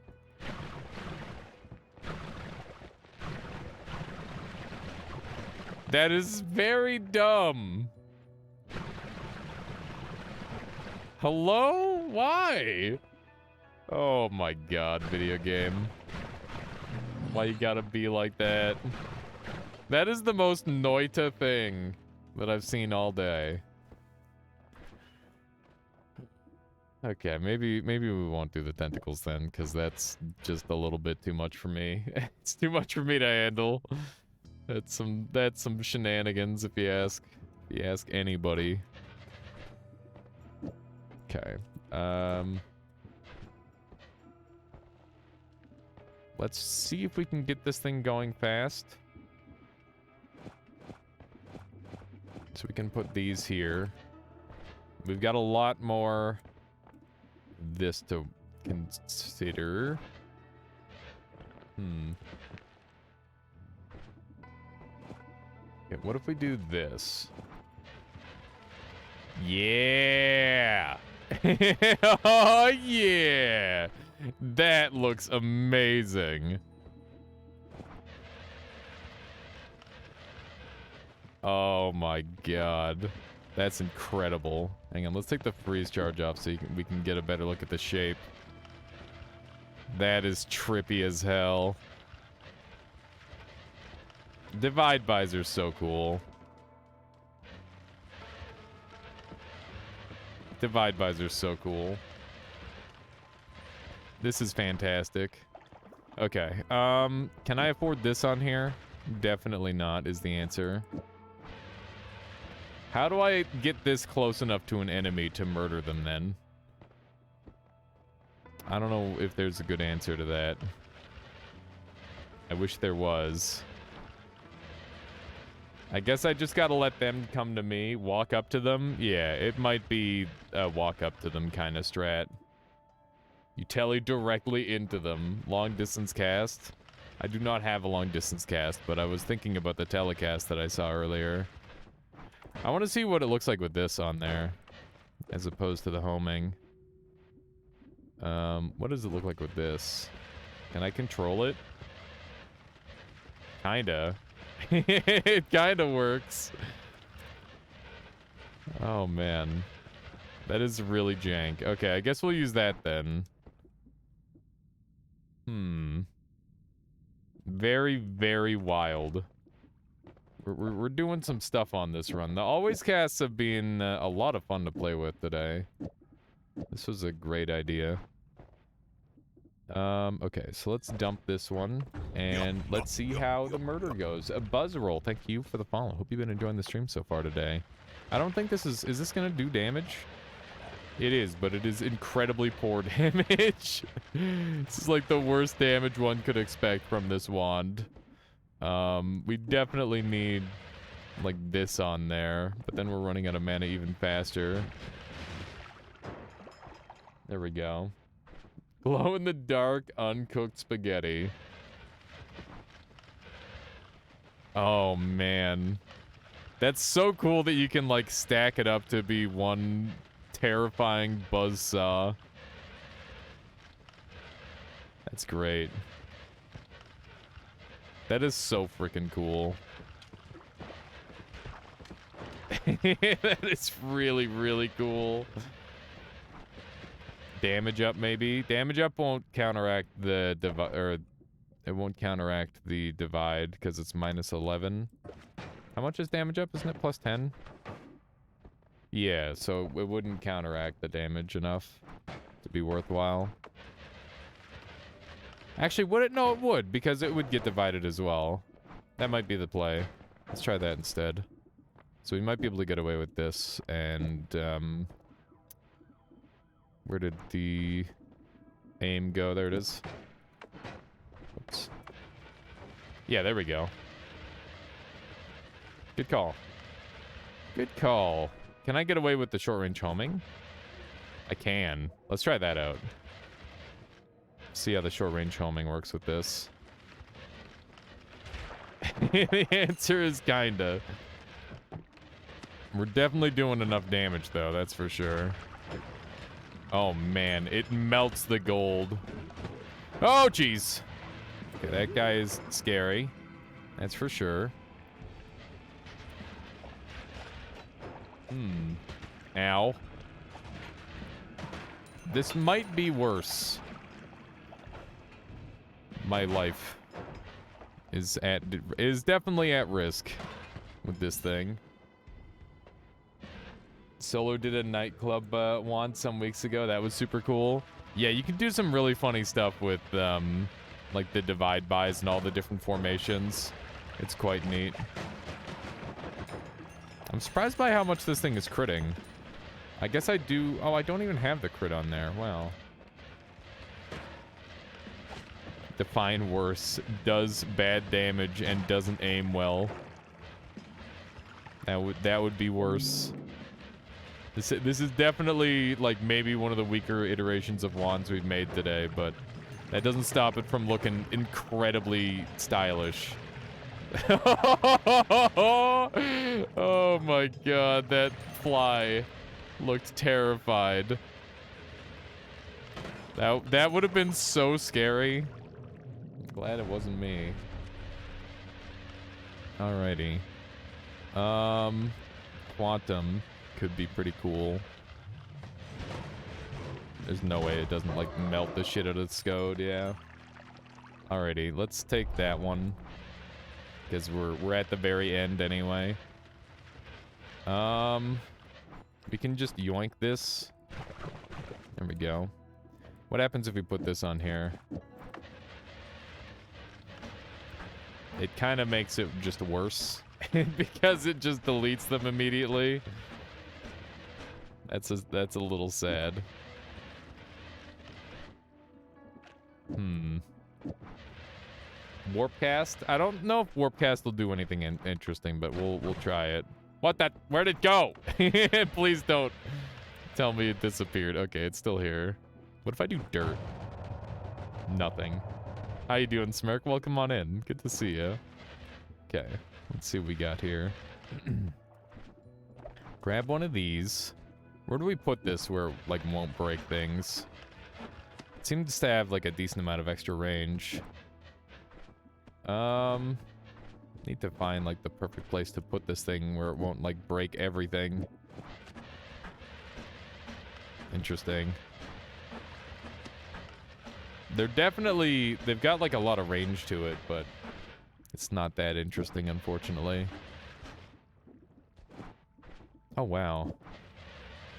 That is very dumb. Hello? Why? Oh my god, video game. Why you gotta be like that? That is the most Noita thing that I've seen all day. Okay, maybe we won't do the tentacles then, because that's just a little bit too much for me. It's too much for me to handle. That's some shenanigans if you ask anybody. Okay. Let's see if we can get this thing going fast. So we can put these here. We've got a lot more this to consider. Okay, what if we do this? Yeah! Oh, yeah! That looks amazing. Oh my god. That's incredible. Hang on, let's take the freeze charge off so we can get a better look at the shape. That is trippy as hell. Divide visor's so cool. Divide visor's so cool. This is fantastic. Okay, can I afford this on here? Definitely not is the answer. How do I get this close enough to an enemy to murder them then? I don't know if there's a good answer to that. I wish there was. I guess I just gotta let them come to me, walk up to them. Yeah, it might be a walk up to them kind of strat. You tele directly into them. Long distance cast. I do not have a long distance cast, but I was thinking about the telecast that I saw earlier. I want to see what it looks like with this on there, as opposed to the homing. What does it look like with this? Can I control it? Kinda. It kinda works. Oh, man. That is really jank. Okay, I guess we'll use that then. Very, very wild. We're doing some stuff on this run. The always casts have been a lot of fun to play with today. This was a great idea. Okay, so let's dump this one, and let's see how the murder goes. Buzzroll, thank you for the follow. Hope you've been enjoying the stream so far today. I don't think this is this gonna do damage? It is, but it is incredibly poor damage. This is like the worst damage one could expect from this wand. We definitely need, like, this on there, but then we're running out of mana even faster. There we go. Glow-in-the-dark, uncooked spaghetti. Oh, man. That's so cool that you can, like, stack it up to be one terrifying buzzsaw. That's great. That is so freaking cool. That is really, really cool. damage up, maybe. Damage up won't counteract the it won't counteract the divide because it's minus 11. How much is damage up? Isn't it plus 10? Yeah, so it wouldn't counteract the damage enough to be worthwhile. Actually, would it? No, it would, because it would get divided as well. That might be the play. Let's try that instead. So we might be able to get away with this, and, where did the aim go? There it is. Oops. Yeah, there we go. Good call. Good call. Can I get away with the short-range homing? I can. Let's try that out. See how the short-range homing works with this. The answer is kinda. We're definitely doing enough damage, though, that's for sure. Oh, man. It melts the gold. Oh, jeez. Okay, that guy is scary. That's for sure. Ow. This might be worse. My life is definitely at risk with this thing. Solo did a nightclub wand some weeks ago. That was super cool. Yeah, you can do some really funny stuff with like the divide buys and all the different formations. It's quite neat. I'm surprised by how much this thing is critting. I guess I do... Oh, I don't even have the crit on there. Wow. Define worse. Does bad damage and doesn't aim well. That would be worse. This is definitely, like, maybe one of the weaker iterations of wands we've made today, but that doesn't stop it from looking incredibly stylish. Oh my god, that fly looked terrified. That would have been so scary. Glad it wasn't me. Alrighty. Quantum could be pretty cool. There's no way it doesn't, like, melt the shit out of the Scode, yeah. Alrighty, let's take that one. Because we're at the very end anyway. We can just yoink this. There we go. What happens if we put this on here? It kind of makes it just worse. Because it just deletes them immediately. That's a little sad. Warpcast? I don't know if Warpcast will do anything interesting, but we'll try it. What that? Where'd it go? Please don't tell me it disappeared. Okay, it's still here. What if I do dirt? Nothing. How you doing, Smirk? Welcome on in. Good to see you. Okay, let's see what we got here. Grab one of these. Where do we put this where it, like, won't break things? It seems to have, like, a decent amount of extra range. Need to find, like, the perfect place to put this thing where it won't, like, break everything. Interesting. They've got, like, a lot of range to it, but it's not that interesting, unfortunately. Oh, wow.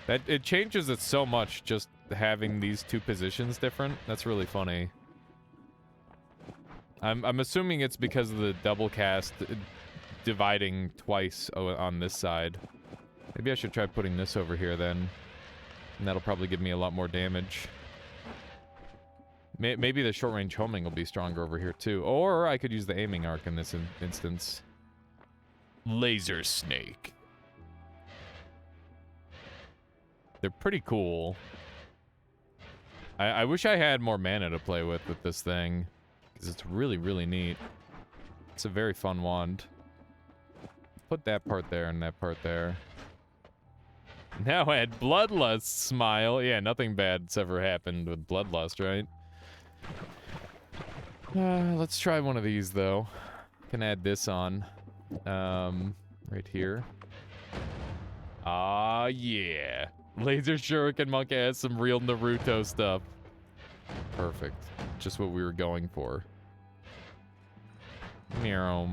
It changes it so much, just having these two positions different. That's really funny. I'm assuming it's because of the double cast dividing twice on this side. Maybe I should try putting this over here then. And that'll probably give me a lot more damage. Maybe the short range homing will be stronger over here too. Or I could use the aiming arc in this instance. Laser snake. They're pretty cool. I wish I had more mana to play with this thing. Because it's really, really neat. It's a very fun wand. Put that part there and that part there. Now add Bloodlust smile. Yeah, nothing bad's ever happened with Bloodlust, right? Let's try one of these, though. Can add this on. Right here. Ah, yeah. Laser Shuriken Monk has some real Naruto stuff. Perfect. Just what we were going for. Meow.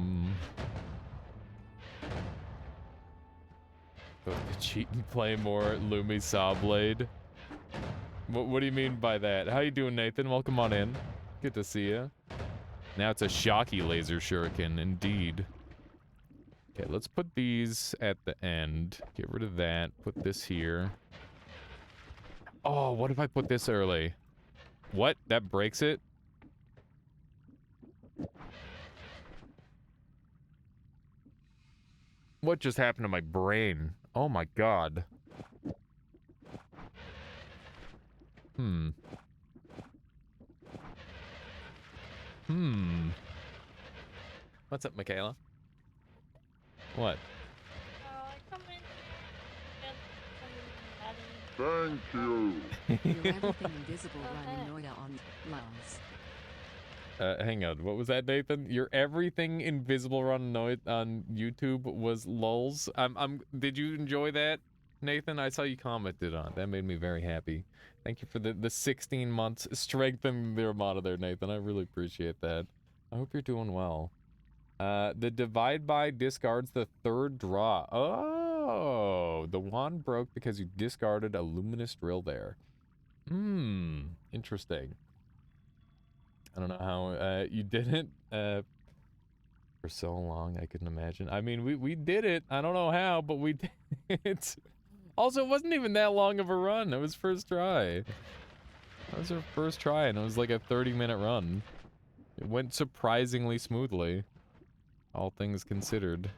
Cheat and play more Lumi Sawblade. What do you mean by that? How you doing, Nathan? Welcome on in. Good to see you. Now it's a shocky laser shuriken, indeed. Okay, let's put these at the end. Get rid of that. Put this here. Oh, what if I put this early? What? That breaks it? What just happened to my brain? Oh my god. What's up, Michaela? What? Thank you. You're everything invisible running Noida on lols. Hang on. What was that, Nathan? Your everything invisible run on YouTube was lulz. Did you enjoy that, Nathan? I saw you commented on it. That made me very happy. Thank you for the 16 months strengthening the Armada there, Nathan. I really appreciate that. I hope you're doing well. The divide by discards the third draw. Oh, the wand broke because you discarded a luminous drill there. Interesting. I don't know how you did it for so long. I couldn't imagine. I mean, we did it. I don't know how, but we did it. Also, it wasn't even that long of a run. It was first try. That was our first try, and it was like a 30-minute run. It went surprisingly smoothly, all things considered.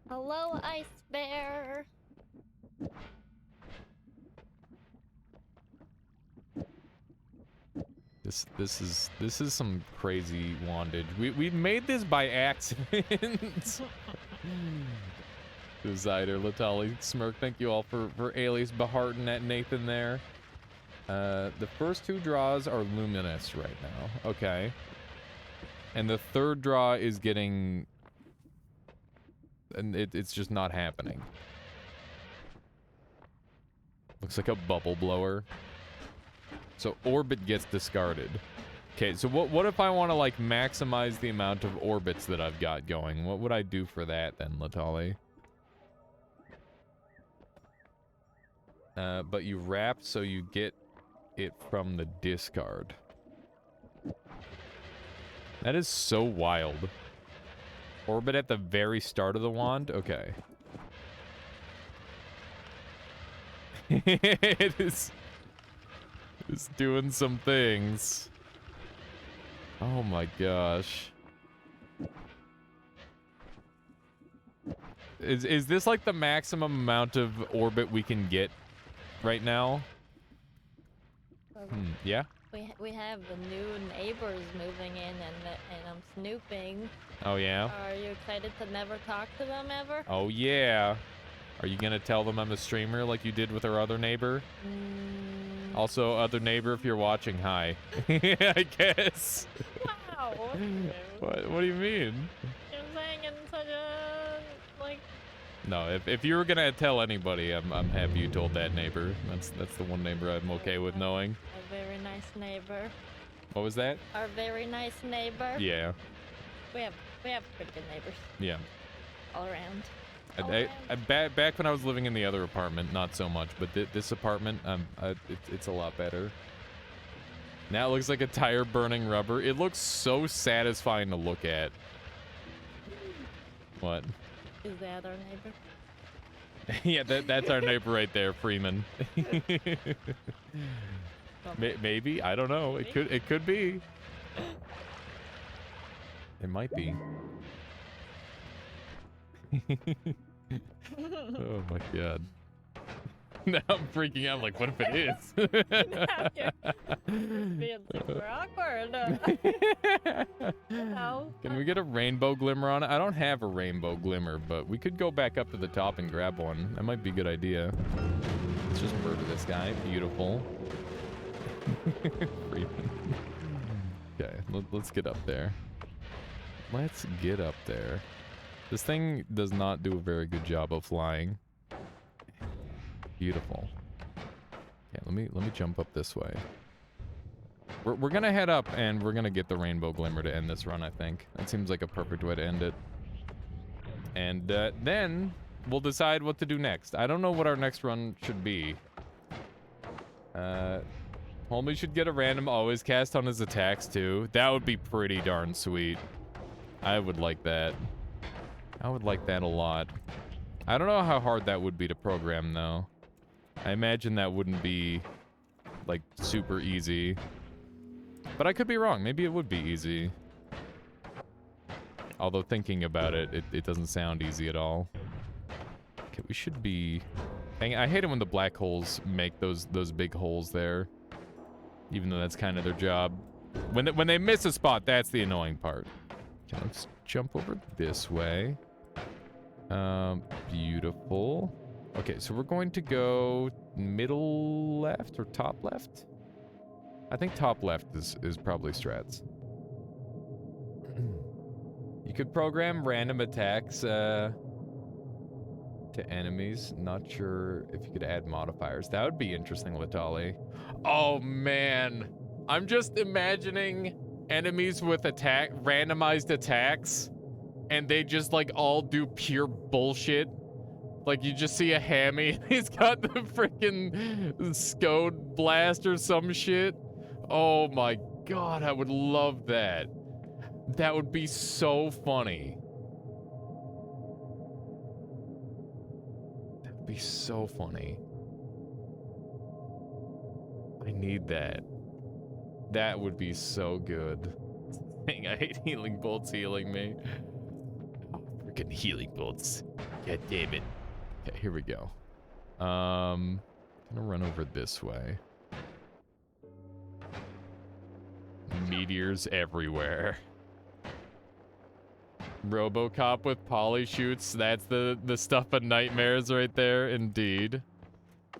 Hello, Ice Bear. This is some crazy wandage. We made this by accident. Decider, Latali, Smirk, thank you all for Alias Baharton at Nathan there. The first two draws are luminous right now. Okay. And the third draw is getting... And it's just not happening. Looks like a bubble blower. So orbit gets discarded. Okay, so what if I want to, like, maximize the amount of orbits that I've got going? What would I do for that then, Latali? But you wrap so you get it from the discard. That is so wild. Orbit at the very start of the wand? Okay. It's doing some things. Oh my gosh. Is this like the maximum amount of orbit we can get right now? Yeah? We have the new neighbors moving in, and I'm snooping. Oh yeah? Are you excited to never talk to them ever? Oh yeah. Are you gonna tell them I'm a streamer like you did with our other neighbor? Also, other neighbor, if you're watching, hi. I guess. Wow. What do you mean? You're saying in such a, like... No, if you were gonna tell anybody, I'm happy you told that neighbor. That's the one neighbor I'm okay with knowing. A very nice neighbor. What was that? Our very nice neighbor. Yeah. We have pretty good neighbors. Yeah. All around. Back when I was living in the other apartment, not so much, but this apartment, it's a lot better. Now it looks like a tire burning rubber. It looks so satisfying to look at. What? Is that our neighbor? Yeah, that's our neighbor right there, Freeman. Maybe, I don't know. It could be. It might be. Oh my god. Now I'm freaking out, like, what if it is? Being super awkward. No. Can we get a rainbow glimmer on it? I don't have a rainbow glimmer, but we could go back up to the top and grab one. That might be a good idea. Let's just murder this guy. Beautiful. Okay, let's get up there. Let's get up there. This thing does not do a very good job of flying. Beautiful. Okay, let me jump up this way. We're gonna head up and we're gonna get the rainbow glimmer to end this run, I think. That seems like a perfect way to end it. And then we'll decide what to do next. I don't know what our next run should be. Homie should get a random always cast on his attacks too. That would be pretty darn sweet. I would like that. I would like that a lot. I don't know how hard that would be to program though. I imagine that wouldn't be like super easy. But I could be wrong. Maybe it would be easy. Although thinking about it, it doesn't sound easy at all. Okay, we should be... Dang, I hate it when the black holes make those big holes there. Even though that's kind of their job. When they miss a spot, that's the annoying part. Okay, let's jump over this way. Beautiful. Okay, so we're going to go middle left or top left? I think top left is probably strats. You could program random attacks to enemies. Not sure if you could add modifiers. That would be interesting, Latali. Oh man, I'm just imagining enemies with randomized attacks, and they just like all do pure bullshit. Like you just see a hammy, he's got the freaking Scode blast or some shit. Oh my god, I would love that. That would be so funny. That would be so funny. I need that. That would be so good. Dang, I hate healing bolts healing me. Oh, freaking healing bolts. God damn it. Okay, here we go. Gonna run over this way. Meteors everywhere. RoboCop with poly shoots. That's the stuff of nightmares right there, indeed.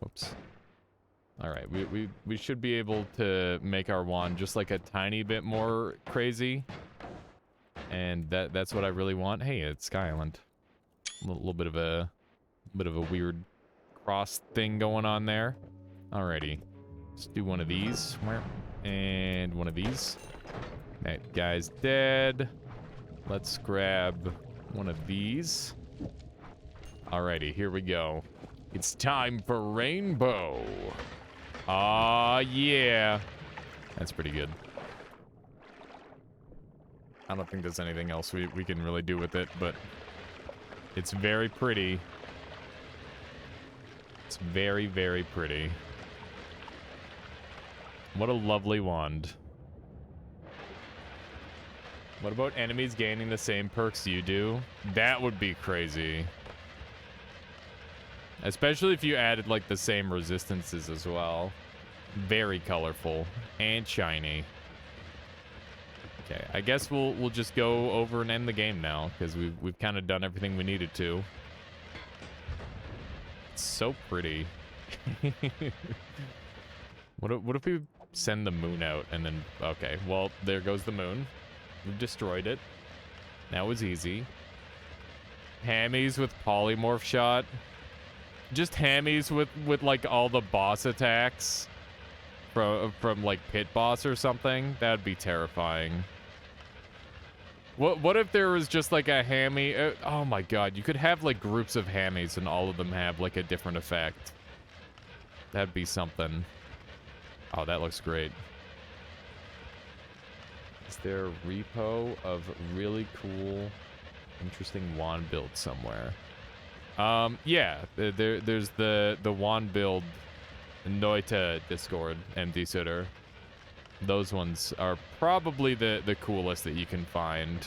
Whoops. All right, we should be able to make our wand just like a tiny bit more crazy, and that's what I really want. Hey, it's Sky Island. A little bit of a weird cross thing going on there. Alrighty, let's do one of these and one of these. That guy's dead. Let's grab one of these. Alrighty, here we go. It's time for rainbow. Aw, yeah. That's pretty good. I don't think there's anything else we can really do with it, but it's very pretty. It's very, very pretty. What a lovely wand. What about enemies gaining the same perks you do? That would be crazy. Especially if you added like the same resistances as well. Very colorful and shiny. Okay, I guess we'll just go over and end the game now because we've kind of done everything we needed to. It's so pretty. What if we send the moon out and then okay, well there goes the moon. We've destroyed it. That was easy. Hammies with polymorph shot. Just hammies with like all the boss attacks from like pit boss or something. That'd be terrifying. What if there was just like a hammy? Oh my god, you could have like groups of hammies and all of them have like a different effect. That'd be something. Oh, that looks great. Is there a repo of really cool, interesting wand build somewhere? Yeah, there's the wand build Noita Discord, MD Sitter. Those ones are probably the coolest that you can find.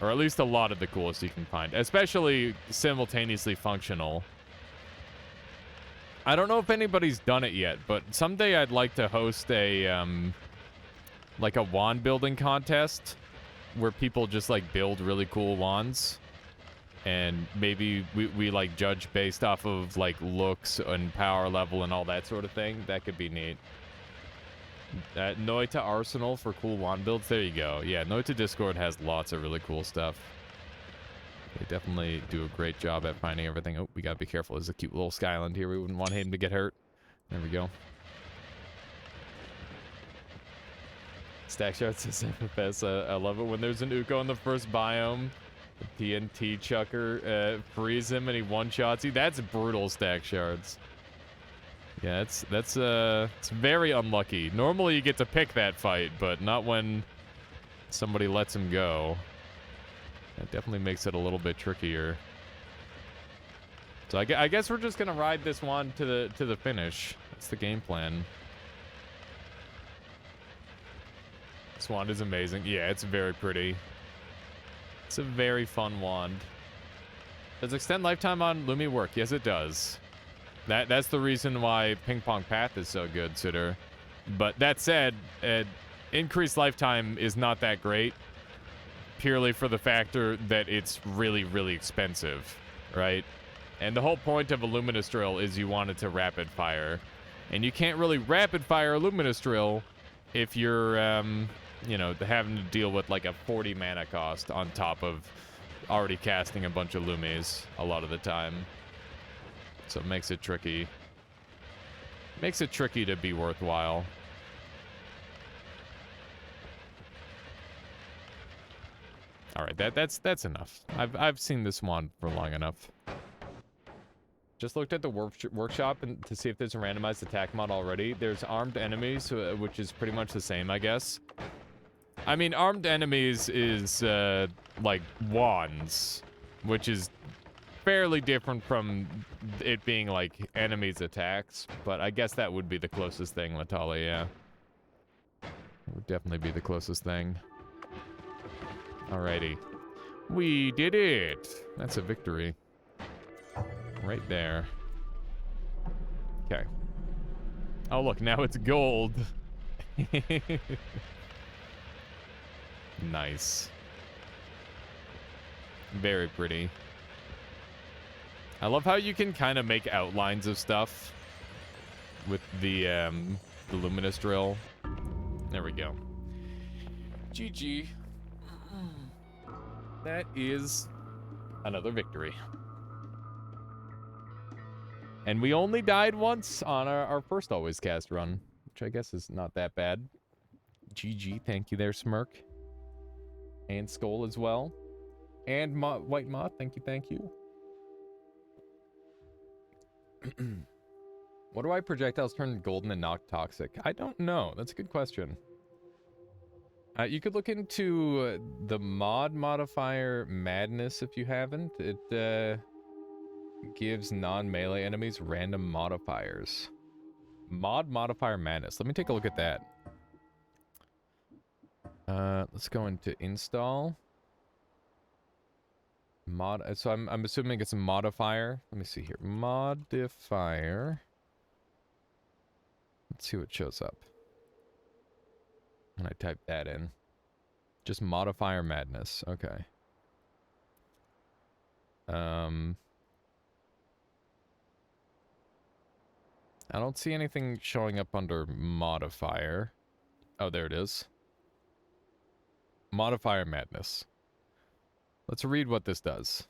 Or at least a lot of the coolest you can find. Especially simultaneously functional. I don't know if anybody's done it yet, but someday I'd like to host a, like a wand building contest where people just like build really cool wands. And maybe we like judge based off of like looks and power level and all that sort of thing. That could be neat. Noita Arsenal for cool wand builds. There you go. Yeah, Noita Discord has lots of really cool stuff. They definitely do a great job at finding everything. Oh, we gotta be careful. There's a cute little skyland here. We wouldn't want him to get hurt. There we go. Stack Shard says FFS. I love it when there's an Uko in the first biome. The TNT chucker frees him and he one-shots you. That's brutal, Stack Shards. Yeah, it's very unlucky. Normally you get to pick that fight, but not when somebody lets him go. That definitely makes it a little bit trickier. So I guess we're just gonna ride this one to the finish. That's the game plan. This wand is amazing. Yeah, it's very pretty. It's a very fun wand. Does extend lifetime on Lumi work? Yes, it does. That's the reason why Ping Pong Path is so good, Sitter. But that said, increased lifetime is not that great. Purely for the factor that it's really, really expensive, right? And the whole point of a Luminous Drill is you want it to rapid fire. And you can't really rapid fire a Luminous Drill if you're, you know, having to deal with like a 40 mana cost on top of already casting a bunch of Lumis a lot of the time. So it makes it tricky. Makes it tricky to be worthwhile. All right, that's enough. I've seen this one for long enough. Just looked at the workshop and to see if there's a randomized attack mod already. There's armed enemies, which is pretty much the same, I guess. I mean, armed enemies is like wands, which is fairly different from it being like enemies attacks. But I guess that would be the closest thing, Latali. Yeah, it would definitely be the closest thing. Alrighty. We did it! That's a victory. Right there. Okay. Oh, look, now it's gold. Nice. Very pretty. I love how you can kind of make outlines of stuff with the Luminous Drill. There we go. GG. That is another victory. And we only died once on our first Always Cast run, which I guess is not that bad. GG, thank you there, Smirk. And Skull as well. And White Moth, thank you, thank you. What do projectiles turn golden and not toxic? I don't know. That's a good question. You could look into the mod modifier Madness if you haven't. It gives non-melee enemies random modifiers. Mod modifier Madness. Let me take a look at that. Let's go into install. So I'm assuming it's a modifier. Let me see here. Modifier. Let's see what shows up. And I type that in. Just modifier Madness. Okay. I don't see anything showing up under modifier. Oh, there it is. Modifier Madness. Let's read what this does.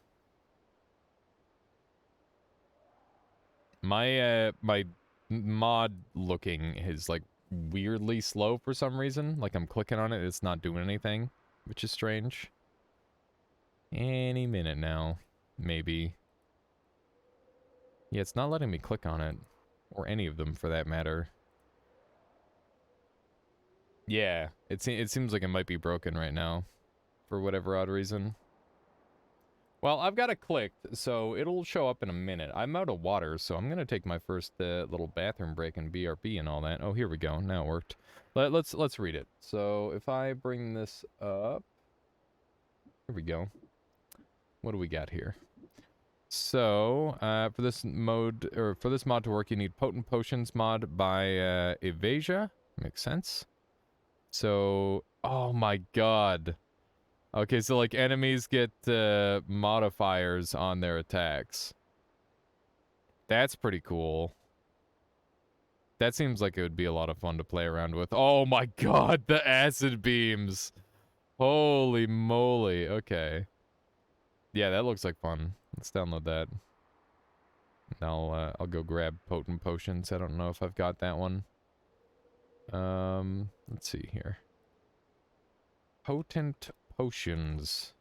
My my mod looking is like weirdly slow for some reason. Like I'm clicking on it, it's not doing anything, which is strange. Any minute now, maybe. Yeah, it's not letting me click on it. Or any of them, for that matter. Yeah, it seems like it might be broken right now. For whatever odd reason. Well, I've got it clicked, so it'll show up in a minute. I'm out of water, so I'm going to take my first little bathroom break and BRB and all that. Oh, here we go. Now it worked. Let's read it. So if I bring this up... Here we go. What do we got here? So, for this mode, or for this mod to work, you need Potent Potions mod by Evasia. Makes sense. So, oh my god. Okay, so like enemies get modifiers on their attacks. That's pretty cool. That seems like it would be a lot of fun to play around with. Oh my god, the acid beams. Holy moly. Okay. Yeah, that looks like fun. Let's download that. And I'll go grab potent potions. I don't know if I've got that one. Let's see here. Potent potions.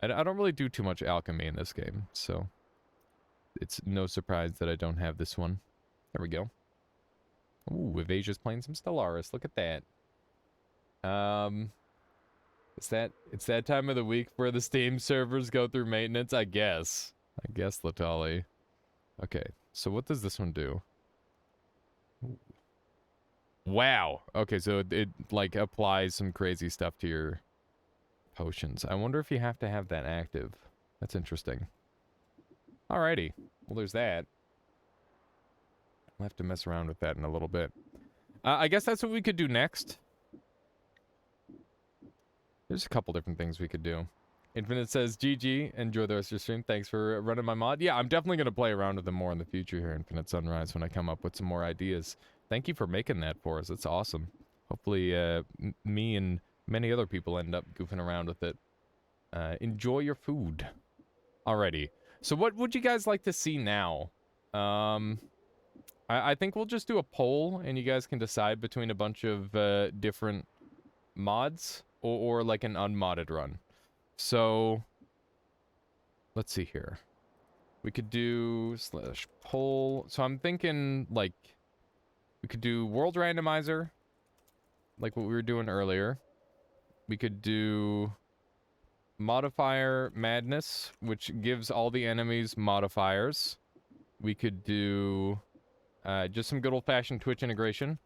I don't really do too much alchemy in this game, so it's no surprise that I don't have this one. There we go. Ooh, Evasia's playing some Stellaris. Look at that. It's that time of the week where the Steam servers go through maintenance, I guess. I guess, Latali. Okay, so what does this one do? Ooh. Wow. Okay, so it like applies some crazy stuff to your potions. I wonder if you have to have that active. That's interesting. Alrighty. Well, there's that. I'll have to mess around with that in a little bit. I guess that's what we could do next. There's a couple different things we could do. Infinite says, GG, enjoy the rest of your stream. Thanks for running my mod. Yeah, I'm definitely going to play around with them more in the future here, Infinite Sunrise, when I come up with some more ideas. Thank you for making that for us. It's awesome. Hopefully, me and many other people end up goofing around with it. Enjoy your food. Alrighty. So what would you guys like to see now? I think we'll just do a poll, and you guys can decide between a bunch of different mods or like an unmodded run. So let's see here. We could do /poll. So I'm thinking like we could do world randomizer, like what we were doing earlier. We could do modifier madness, which gives all the enemies modifiers. We could do just some good old-fashioned Twitch integration.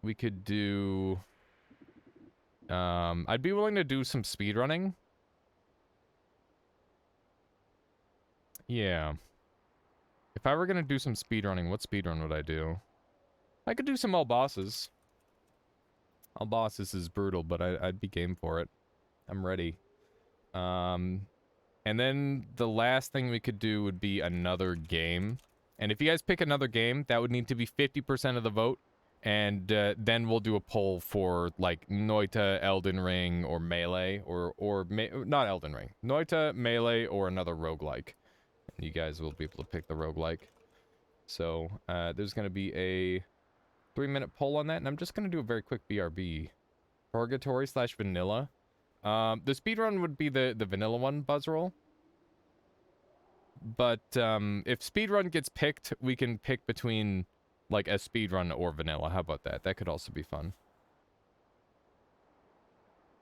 We could do... I'd be willing to do some speedrunning. Yeah. If I were going to do some speedrunning, what speedrun would I do? I could do some all bosses. All bosses is brutal, but I'd be game for it. I'm ready. And then the last thing we could do would be another game. And if you guys pick another game, that would need to be 50% of the vote. And then we'll do a poll for, like, Noita, Elden Ring, or Melee, not Elden Ring. Noita, Melee, or another roguelike. And you guys will be able to pick the roguelike. So, there's going to be a 3-minute poll on that, and I'm just going to do a very quick BRB. Purgatory / vanilla. The speedrun would be the vanilla one, Buzzroll. But, if speedrun gets picked, we can pick between... like a speedrun or vanilla. How about that? That could also be fun.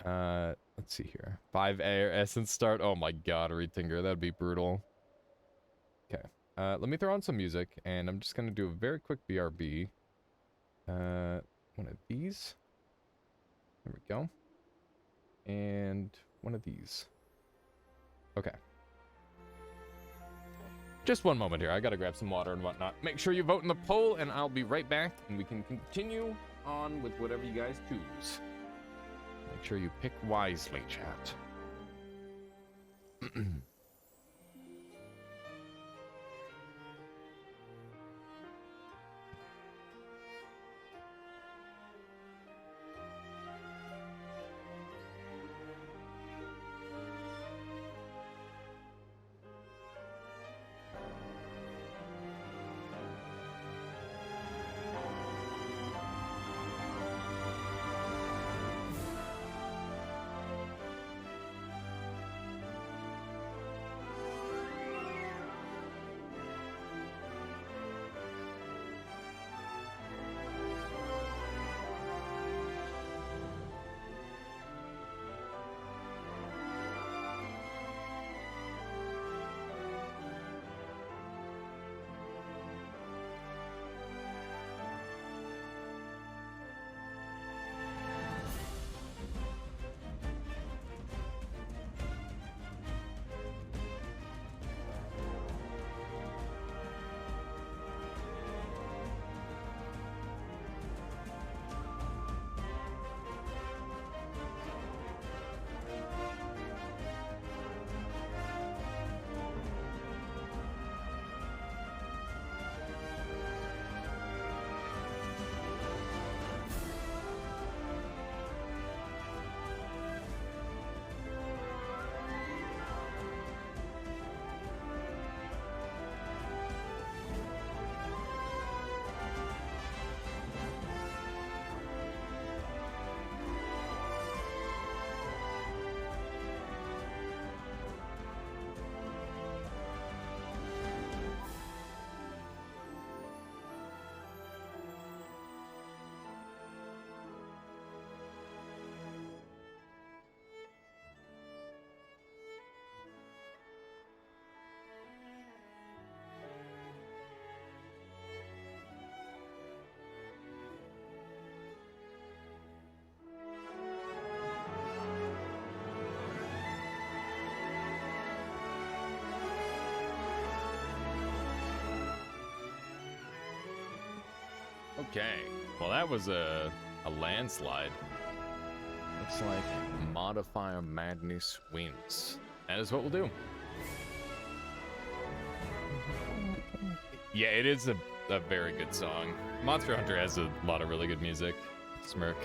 Let's see here. 5 air essence start. Oh my god, Reetinger. That'd be brutal. Okay. Let me throw on some music, and I'm just gonna do a very quick BRB. One of these. There we go. And one of these. Okay. Just one moment here. I gotta grab some water and whatnot. Make sure you vote in the poll, and I'll be right back, and we can continue on with whatever you guys choose. Make sure you pick wisely, chat. Okay. Well, that was a landslide. Looks like Modifier Madness wins. That is what we'll do. Yeah, it is a very good song. Monster Hunter has a lot of really good music. Smirk.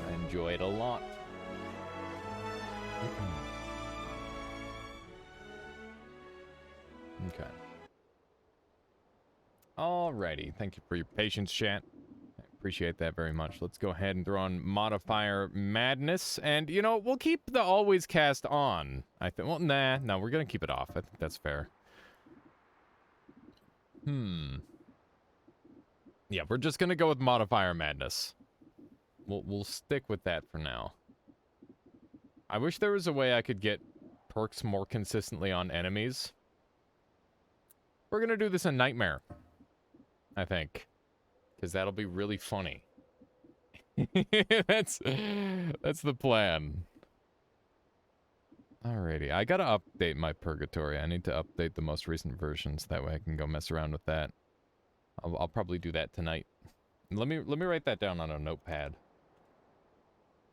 I enjoy it a lot. Okay. Alrighty. Thank you for your patience, chat. I appreciate that very much. Let's go ahead and throw on Modifier Madness. And, you know, we'll keep the Always Cast on. I think. Well, no, we're going to keep it off. I think that's fair. Yeah, we're just going to go with Modifier Madness. We'll stick with that for now. I wish there was a way I could get perks more consistently on enemies. We're going to do this in Nightmare, I think, because that'll be really funny. That's the plan. Alrighty, I gotta update my Purgatory. I need to update the most recent versions. That way I can go mess around with that. I'll probably do that tonight. Let me write that down on a notepad.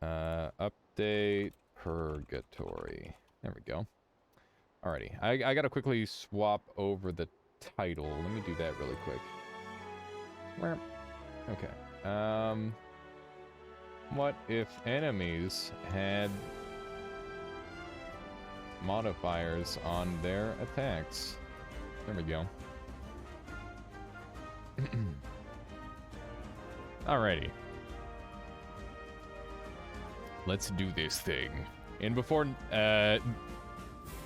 Update Purgatory. There we go. Alrighty, I gotta quickly swap over the title. Let me do that really quick. Okay. What if enemies had modifiers on their attacks? There we go. Alrighty. Let's do this thing. And before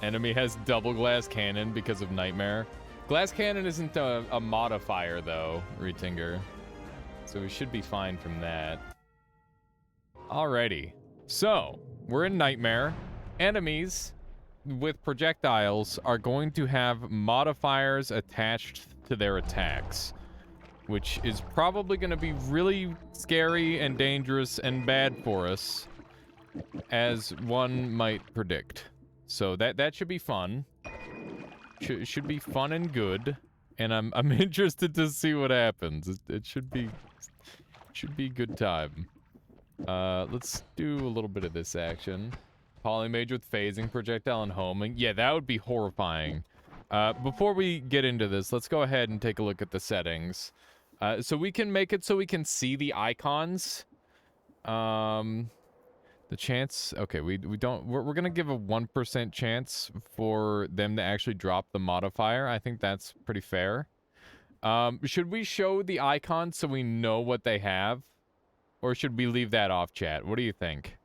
enemy has double glass cannon because of Nightmare. Glass cannon isn't a modifier though, Retinger. So we should be fine from that. Alrighty. So, we're in Nightmare. Enemies with projectiles are going to have modifiers attached to their attacks, which is probably going to be really scary and dangerous and bad for us, as one might predict. So that should be fun. Should be fun and good, and I'm interested to see what happens. It should be good time. Let's do a little bit of this action. Polymage with phasing, projectile, and homing. Yeah, that would be horrifying. Before we get into this, let's go ahead and take a look at the settings. So we can make it so we can see the icons. The chance... Okay, we don't... We're gonna give a 1% chance for them to actually drop the modifier. I think that's pretty fair. Should we show the icons so we know what they have? Or should we leave that off, chat? What do you think?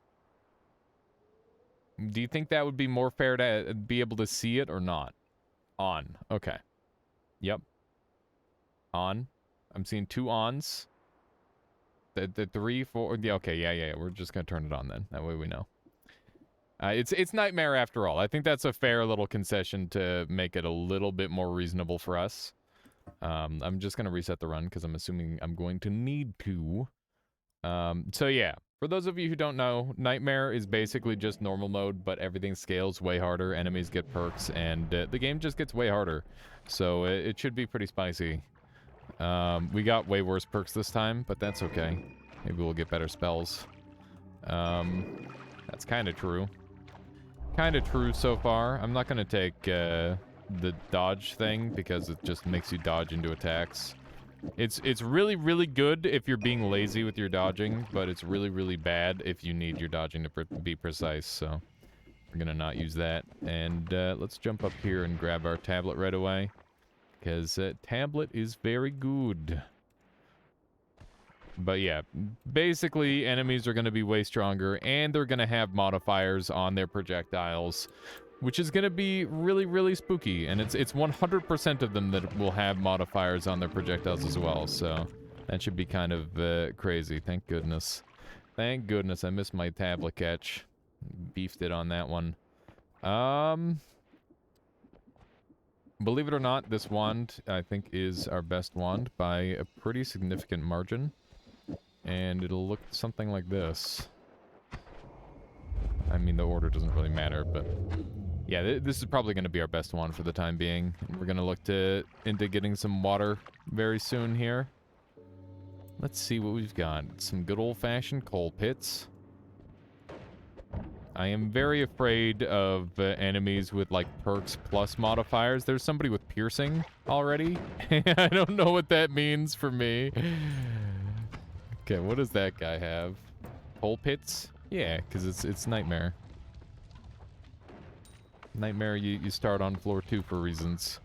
Do you think that would be more fair to be able to see it or not? On. Okay. Yep. On. I'm seeing 2 ons. The 3, 4... Yeah, okay, yeah. We're just gonna turn it on then. That way we know. It's Nightmare after all. I think that's a fair little concession to make it a little bit more reasonable for us. I'm just gonna reset the run because I'm assuming I'm going to need to. So yeah, for those of you who don't know, Nightmare is basically just normal mode, but everything scales way harder, enemies get perks, and the game just gets way harder. So it should be pretty spicy. We got way worse perks this time, but that's okay. Maybe we'll get better spells. That's kind of true. Kind of true so far. I'm not going to take the dodge thing because it just makes you dodge into attacks. It's really, really good if you're being lazy with your dodging, but it's really, really bad if you need your dodging to be precise, so we're gonna not use that. And let's jump up here and grab our tablet right away, because tablet is very good. But yeah, basically enemies are gonna be way stronger, and they're gonna have modifiers on their projectiles, which is going to be really, really spooky. And it's 100% of them that will have modifiers on their projectiles as well. So that should be kind of crazy. Thank goodness. Thank goodness I missed my tablet catch. Beefed it on that one. Believe it or not, this wand, I think, is our best wand by a pretty significant margin. And it'll look something like this. I mean, the order doesn't really matter, but... Yeah, this is probably going to be our best one for the time being. We're going to look into getting some water very soon here. Let's see what we've got. Some good old-fashioned coal pits. I am very afraid of enemies with, like, perks plus modifiers. There's somebody with piercing already. I don't know what that means for me. Okay, what does that guy have? Coal pits? Yeah, because it's Nightmare. Nightmare, you start on floor 2 for reasons.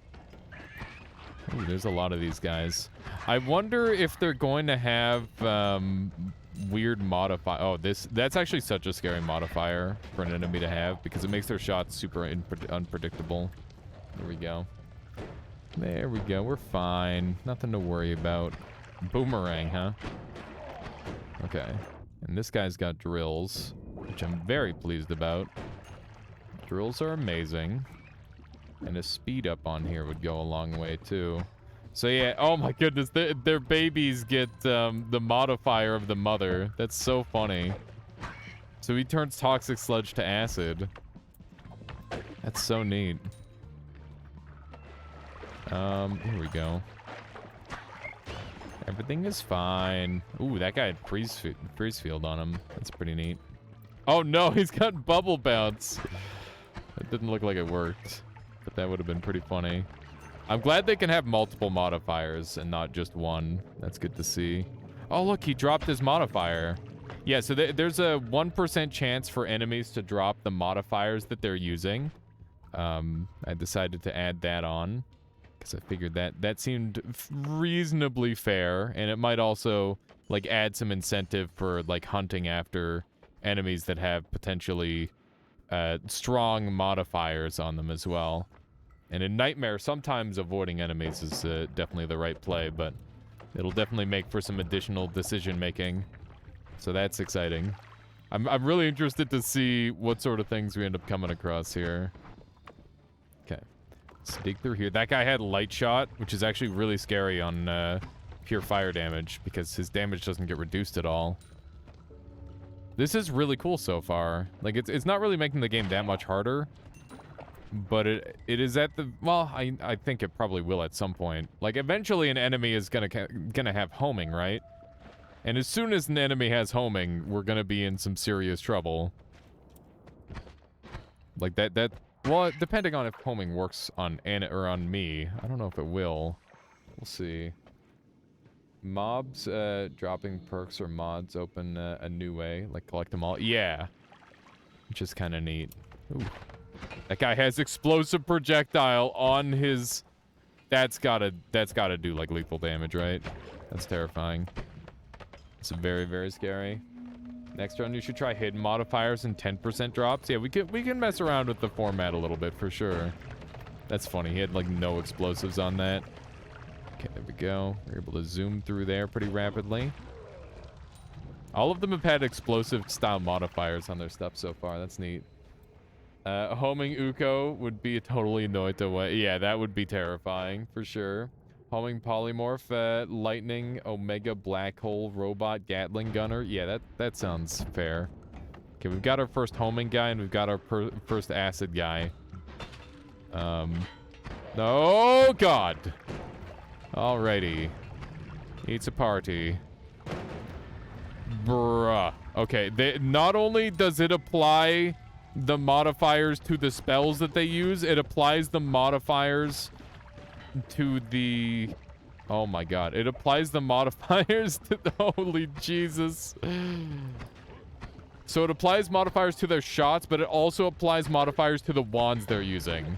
Ooh, there's a lot of these guys. I wonder if they're going to have weird modifier. Oh, that's actually such a scary modifier for an enemy to have because it makes their shots super unpredictable. There we go. There we go. We're fine. Nothing to worry about. Boomerang, huh? Okay. And this guy's got drills, which I'm very pleased about. Drills are amazing. And a speed up on here would go a long way, too. So, yeah. Oh, my goodness. Their babies get the modifier of the mother. That's so funny. So he turns toxic sludge to acid. That's so neat. Here we go. Everything is fine. Ooh, that guy had freeze field on him. That's pretty neat. Oh, no. He's got bubble bounce. It didn't look like it worked. But that would have been pretty funny. I'm glad they can have multiple modifiers and not just one. That's good to see. Oh, look, he dropped his modifier. Yeah, so there's a 1% chance for enemies to drop the modifiers that they're using. I decided to add that on because I figured that seemed reasonably fair, and it might also like add some incentive for like hunting after enemies that have potentially strong modifiers on them as well. And in Nightmare, sometimes avoiding enemies is definitely the right play, but it'll definitely make for some additional decision making. So that's exciting. I'm really interested to see what sort of things we end up coming across here. Okay. Let's dig through here. That guy had light shot, which is actually really scary on pure fire damage because his damage doesn't get reduced at all. This is really cool so far. Like, it's not really making the game that much harder. But it is at the... Well, I think it probably will at some point. Like, eventually an enemy is gonna have homing, right? And as soon as an enemy has homing, we're gonna be in some serious trouble. Like, that... Well, depending on if homing works on Anna or on me. I don't know if it will. We'll see. Mobs dropping perks or mods open a new way. Like, collect them all. Yeah. Which is kind of neat. Ooh. That guy has explosive projectile on his... That's gotta do, like, lethal damage, right? That's terrifying. It's very, very scary. Next round, you should try hidden modifiers and 10% drops. Yeah, we can mess around with the format a little bit, for sure. That's funny. He had, like, no explosives on that. Okay, there we go. We're able to zoom through there pretty rapidly. All of them have had explosive-style modifiers on their stuff so far. That's neat. Homing Uko would be a totally Noita way. Yeah, that would be terrifying, for sure. Homing Polymorph, Lightning, Omega Black Hole, Robot, Gatling Gunner. Yeah, that sounds fair. Okay, we've got our first homing guy, and we've got our first acid guy. Oh, God! Alrighty. It's a party. Bruh. Okay, not only does it apply the modifiers to the spells that they use, it applies the modifiers to the... Oh my god. It applies the modifiers to the... Holy Jesus. So it applies modifiers to their shots, but it also applies modifiers to the wands they're using.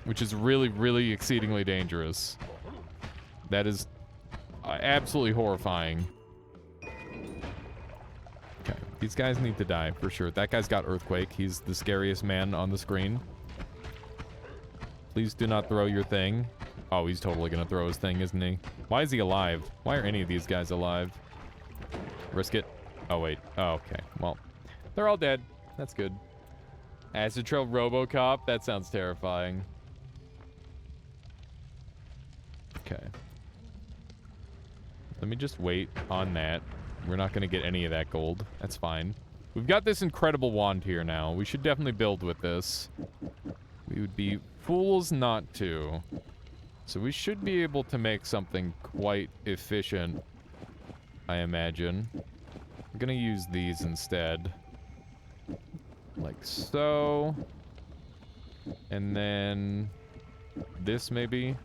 Which is really, really exceedingly dangerous. That is absolutely horrifying. Okay, these guys need to die, for sure. That guy's got Earthquake. He's the scariest man on the screen. Please do not throw your thing. Oh, he's totally gonna throw his thing, isn't he? Why is he alive? Why are any of these guys alive? Risk it. Oh, wait. Oh, okay. Well, they're all dead. That's good. Acid Trail Robocop? That sounds terrifying. Okay. Let me just wait on that. We're not going to get any of that gold. That's fine. We've got this incredible wand here now. We should definitely build with this. We would be fools not to. So we should be able to make something quite efficient I imagine. I'm gonna use these instead. Like so. And then this maybe.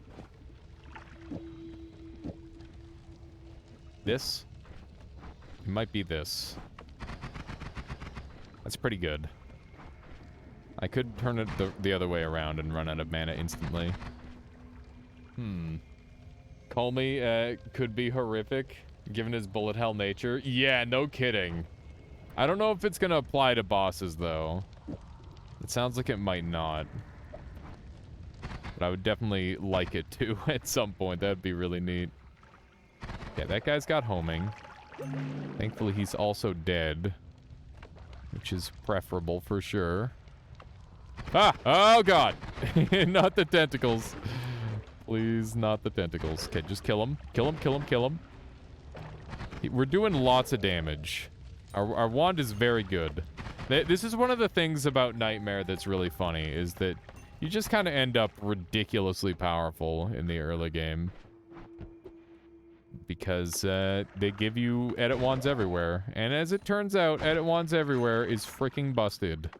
This? It might be this. That's pretty good. I could turn it the other way around and run out of mana instantly. Call me, could be horrific, given his bullet hell nature. Yeah, no kidding. I don't know if it's gonna apply to bosses, though. It sounds like it might not. But I would definitely like it to at some point. That'd be really neat. Yeah, that guy's got homing. Thankfully, he's also dead. Which is preferable for sure. Ah! Oh, God! Not the tentacles. Please, not the tentacles. Okay, just kill him. Kill him, kill him, kill him. We're doing lots of damage. Our wand is very good. This is one of the things about Nightmare that's really funny, is that you just kind of end up ridiculously powerful in the early game. Because they give you edit wands everywhere. And as it turns out, edit wands everywhere is freaking busted.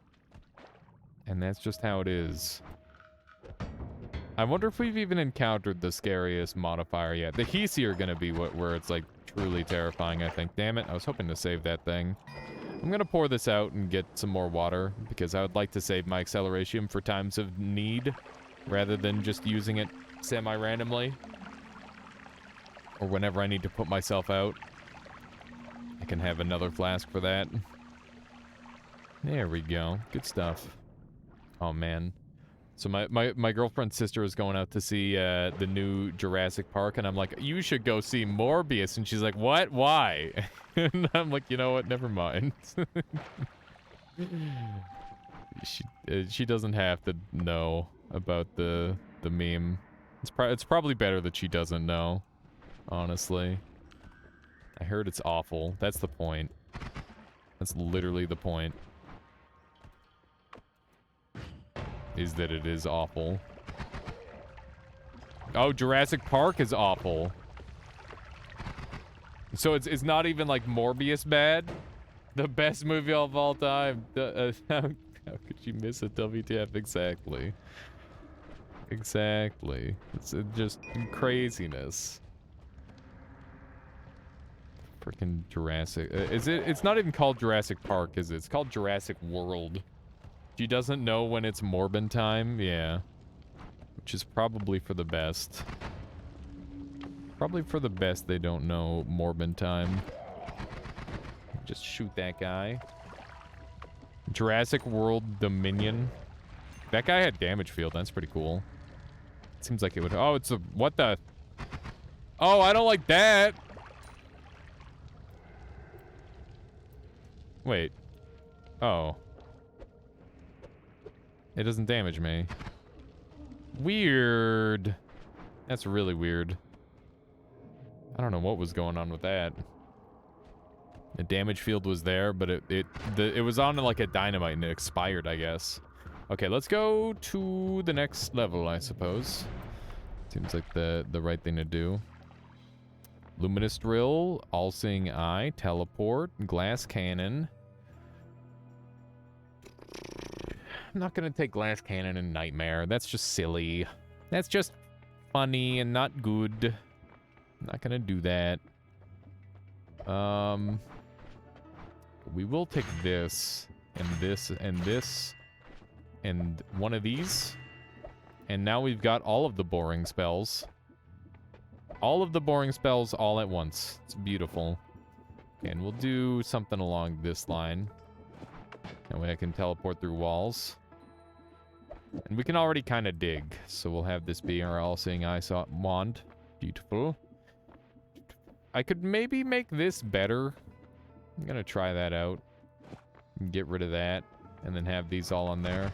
And that's just how it is. I wonder if we've even encountered the scariest modifier yet. The Hisi are gonna be where it's like truly terrifying, I think. Damn it, I was hoping to save that thing. I'm gonna pour this out and get some more water, because I would like to save my acceleration for times of need, rather than just using it semi-randomly. Or whenever I need to put myself out. I can have another flask for that. There we go. Good stuff. Oh, man. So my girlfriend's sister is going out to see the new Jurassic Park, and I'm like, you should go see Morbius. And she's like, what? Why? And I'm like, you know what? Never mind. She doesn't have to know about the meme. It's probably better that she doesn't know, honestly. I heard it's awful. That's the point. That's literally the point. Is that it is awful. Oh, Jurassic Park is awful. So it's not even like Morbius bad? The best movie of all time. How could you miss it? WTF? Exactly. Exactly. It's just craziness. Freaking Jurassic. It's not even called Jurassic Park, is it? It's called Jurassic World. She doesn't know when it's Morbin time? Yeah. Which is probably for the best. Probably for the best they don't know Morbin time. Just shoot that guy. Jurassic World Dominion. That guy had damage field. That's pretty cool. Seems like it would... Oh, it's a... What the... Oh, I don't like that! Wait. Oh. It doesn't damage me. Weird. That's really weird. I don't know what was going on with that. The damage field was there, but it was on like a dynamite and it expired, I guess. Okay, let's go to the next level, I suppose. Seems like the right thing to do. Luminous Drill, All-Seeing Eye, Teleport, Glass Cannon. I'm not gonna take Glass Cannon and Nightmare. That's just silly. That's just funny and not good. I'm not gonna do that. We will take this, and this, and this, and one of these. And now we've got all of the boring spells. All of the boring spells all at once. It's beautiful. Okay, and we'll do something along this line. That way I can teleport through walls. And we can already kind of dig. So we'll have this be our all-seeing eye wand. Beautiful. I could maybe make this better. I'm going to try that out. Get rid of that. And then have these all on there.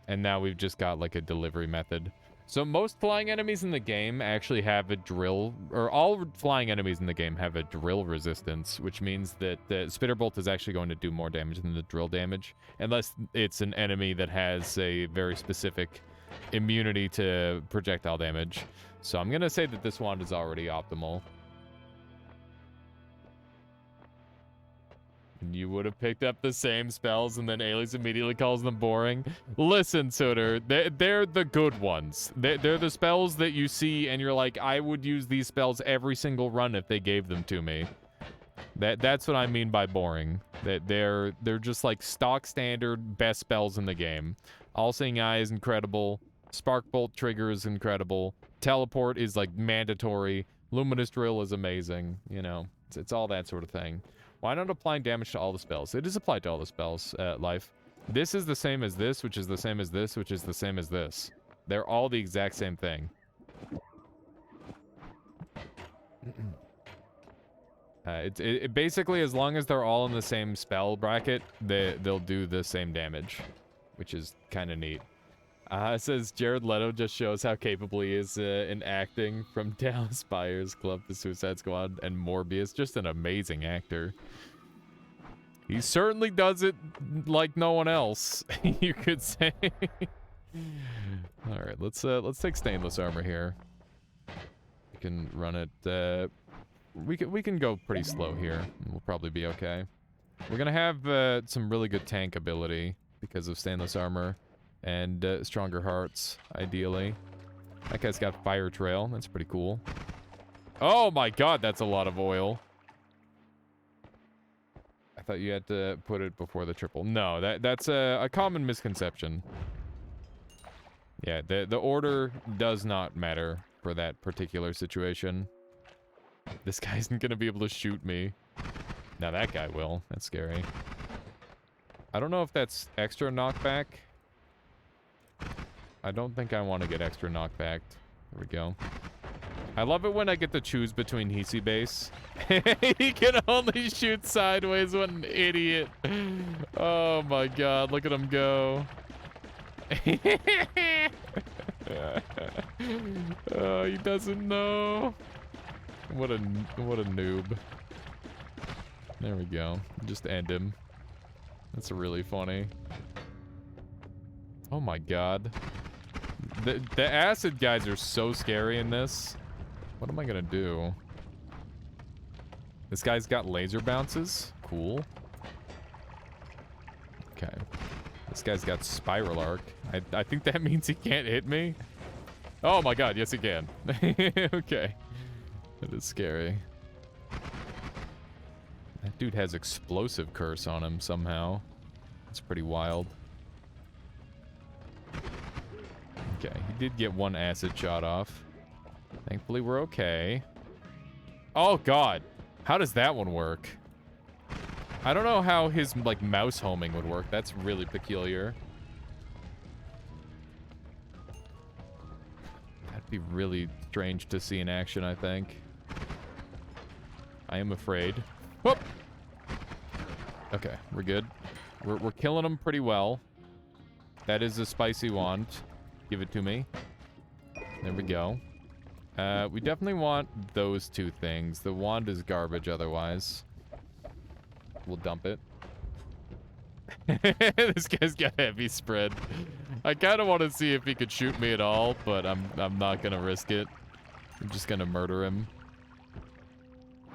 And now we've just got like a delivery method. So most flying enemies in the game actually have a drill, or all flying enemies in the game have a drill resistance, which means that the Spitter Bolt is actually going to do more damage than the drill damage, unless it's an enemy that has a very specific immunity to projectile damage. So I'm going to say that this wand is already optimal. You would have picked up the same spells, and then Alias immediately calls them boring. Listen, Suitor, they're the good ones. They're the spells that you see, and you're like, I would use these spells every single run if they gave them to me. That's what I mean by boring. They're just like stock standard best spells in the game. All-Seeing Eye is incredible. Spark Bolt Trigger is incredible. Teleport is like mandatory. Luminous Drill is amazing. You know, it's all that sort of thing. Why not applying damage to all the spells? It is applied to all the spells, Life. This is the same as this, which is the same as this, which is the same as this. They're all the exact same thing. It basically, as long as they're all in the same spell bracket, they'll do the same damage, which is kind of neat. It says Jared Leto just shows how capable he is in acting, from Dallas Buyers Club to Suicide Squad and Morbius. Just an amazing actor. He certainly does it like no one else, you could say. All right, let's take stainless armor here. We can run it. We can go pretty slow here. And we'll probably be okay. We're gonna have some really good tank ability because of stainless armor. And stronger hearts, ideally. That guy's got fire trail. That's pretty cool. Oh my god, that's a lot of oil. I thought you had to put it before the triple. No, that's a common misconception. Yeah, the order does not matter for that particular situation. This guy isn't gonna be able to shoot me. Now that guy will. That's scary. I don't know if that's extra knockback. I don't think I want to get extra knockback. There we go. I love it when I get to choose between Hisi base. He can only shoot sideways. What an idiot. Oh my god, look at him go. Oh, he doesn't know. What a noob. There we go. Just end him. That's really funny. Oh my god. The acid guys are so scary in this. What am I gonna do? This guy's got laser bounces. Cool. Okay. This guy's got spiral arc. I think that means he can't hit me. Oh my god, yes he can. Okay. That is scary. That dude has explosive curse on him somehow. That's pretty wild. Okay, he did get one acid shot off. Thankfully, we're okay. Oh, God. How does that one work? I don't know how his, like, mouse homing would work. That's really peculiar. That'd be really strange to see in action, I think. I am afraid. Whoop! Okay, we're good. We're killing him pretty well. That is a spicy wand. Give it to me. There we go. We definitely want those two things. The wand is garbage otherwise. We'll dump it. This guy's got heavy spread. I kind of want to see if he could shoot me at all, but I'm not going to risk it. I'm just going to murder him.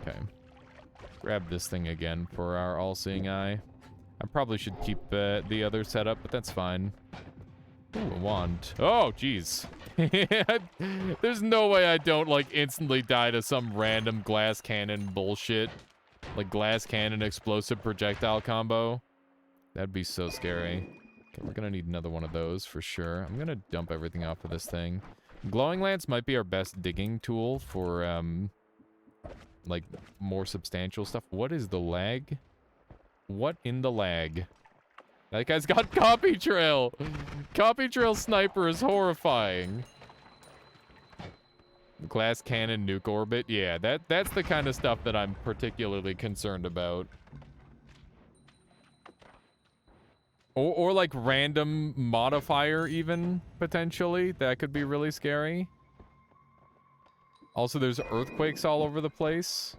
Okay. Grab this thing again for our all-seeing eye. I probably should keep the other setup, but that's fine. Ooh, a wand. Oh, jeez. There's no way I don't, like, instantly die to some random glass cannon bullshit. Like, glass cannon explosive projectile combo. That'd be so scary. Okay, we're gonna need another one of those for sure. I'm gonna dump everything off of this thing. Glowing Lance might be our best digging tool for, like, more substantial stuff. What is the lag? What in the lag? That guy's got Copy Trail! Copy Trail Sniper is horrifying. Glass Cannon Nuke Orbit? Yeah, that's the kind of stuff that I'm particularly concerned about. Or like random modifier even, potentially. That could be really scary. Also, there's earthquakes all over the place.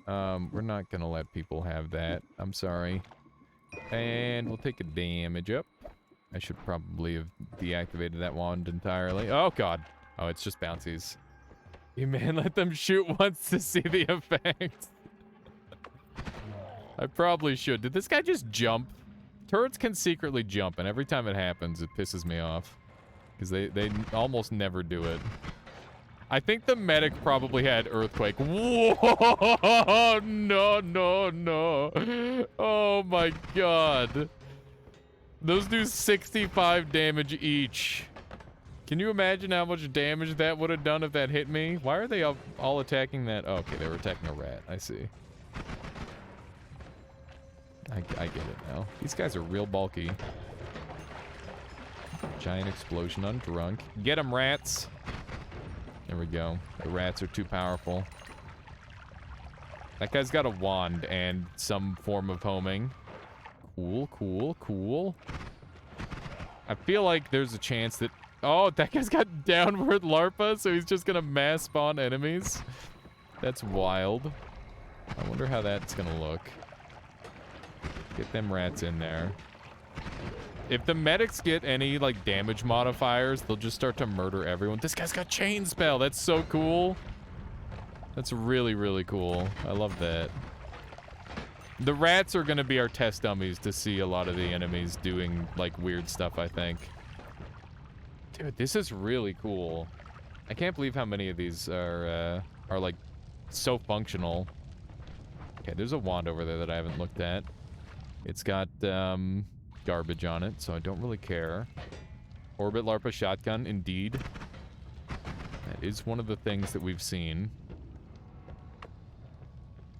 We're not gonna let people have that. I'm sorry. And we'll take a damage up. I should probably have deactivated that wand entirely. Oh, God. Oh, it's just bouncies. You man, let them shoot once to see the effect. I probably should. Did this guy just jump? Turrets can secretly jump, and every time it happens, it pisses me off. Because they almost never do it. I think the medic probably had earthquake. Whoa! No, no, no. Oh my god. Those do 65 damage each. Can you imagine how much damage that would have done if that hit me? Why are they all attacking that? Oh, okay, they were attacking a rat. I see. I get it now. These guys are real bulky. Giant explosion on drunk. Get them, rats. There we go. The rats are too powerful. That guy's got a wand and some form of homing. Cool, cool, cool. I feel like there's a chance that... Oh, that guy's got downward larpa, so he's just gonna mass spawn enemies. That's wild. I wonder how that's gonna look. Get them rats in there. If the medics get any, like, damage modifiers, they'll just start to murder everyone. This guy's got chain spell. That's so cool. That's really, really cool. I love that. The rats are gonna be our test dummies to see a lot of the enemies doing, like, weird stuff, I think. Dude, this is really cool. I can't believe how many of these are like, so functional. Okay, there's a wand over there that I haven't looked at. It's got, garbage on it, so I don't really care. Orbit LARPA shotgun, indeed. That is one of the things that we've seen.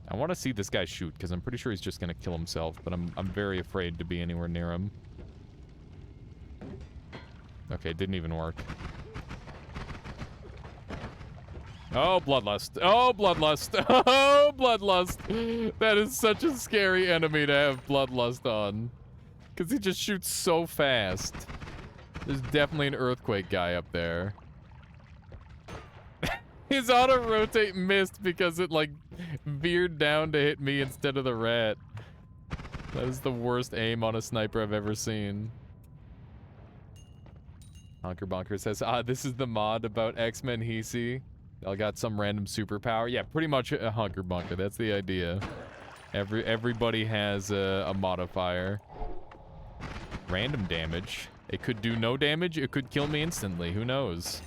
I want to see this guy shoot, because I'm pretty sure he's just going to kill himself, but I'm very afraid to be anywhere near him. Okay, it didn't even work. Oh, Bloodlust. Oh, Bloodlust. Oh, Bloodlust. That is such a scary enemy to have Bloodlust on. Because he just shoots so fast. There's definitely an earthquake guy up there. His auto-rotate missed because it, like, veered down to hit me instead of the rat. That is the worst aim on a sniper I've ever seen. Honker Bonker says, this is the mod about X-Men Hisi. I got some random superpower. Yeah, pretty much a Honker Bonker. That's the idea. Everybody has a modifier. Random damage. It could do no damage. It could kill me instantly. Who knows?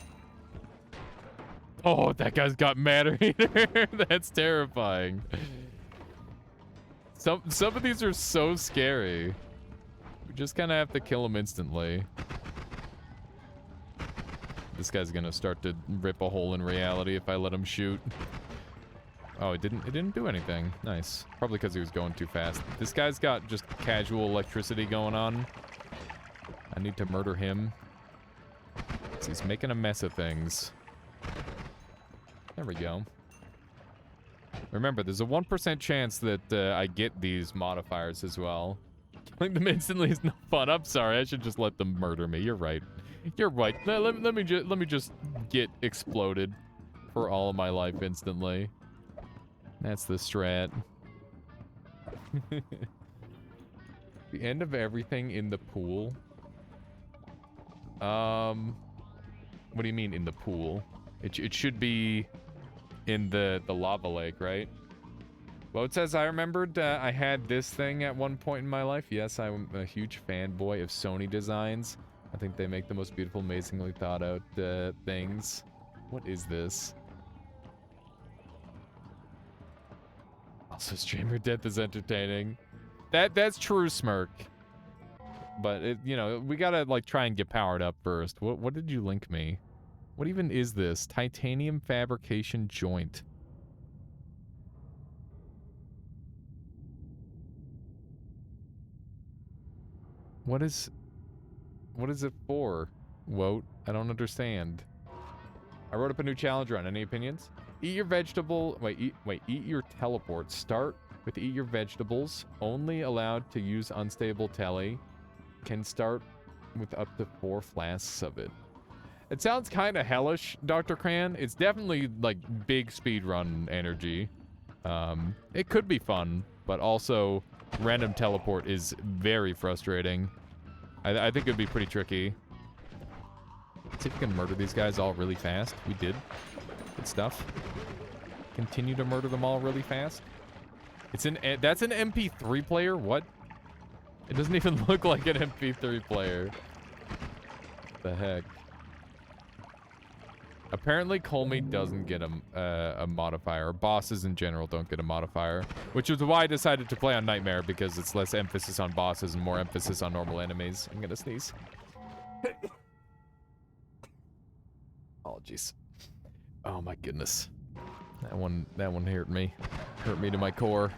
Oh, that guy's got matter eater. That's terrifying. Some of these are so scary. We just kind of have to kill them instantly. This guy's gonna start to rip a hole in reality if I let him shoot. Oh, it didn't do anything. Nice. Probably because he was going too fast. This guy's got just casual electricity going on. I need to murder him. So he's making a mess of things. There we go. Remember, there's a 1% chance that I get these modifiers as well. Killing them instantly is no fun. I'm sorry. I should just let them murder me. You're right. You're right. Let me just get exploded for all of my life instantly. That's the strat. The end of everything in the pool. What do you mean in the pool? It should be in the lava lake, right? Well, it says I remembered I had this thing at one point in my life. Yes, I'm a huge fanboy of Sony designs. I think they make the most beautiful, amazingly thought out things. What is this? Also, streamer death is entertaining. That's true, Smirk. But it, you know, we gotta like try and get powered up first. What did you link me? What even is this? Titanium fabrication joint. What is it for? Woat? I don't understand. I wrote up a new challenge run. Any opinions? Eat your vegetable. Eat your teleport. Start with eat your vegetables. Only allowed to use unstable telly. Can start with up to 4 flasks of it. It sounds kind of hellish, Dr. Cran. It's definitely like big speedrun energy. It could be fun, but also random teleport is very frustrating. I think it'd be pretty tricky. See if we can murder these guys all really fast. We did. Good stuff. Continue to murder them all really fast. That's an MP3 player? What? It doesn't even look like an MP3 player. The heck? Apparently, Colmy doesn't get a modifier. Bosses in general don't get a modifier. Which is why I decided to play on Nightmare, because it's less emphasis on bosses and more emphasis on normal enemies. I'm gonna sneeze. Apologies. Oh my goodness. That one hurt me. Hurt me to my core.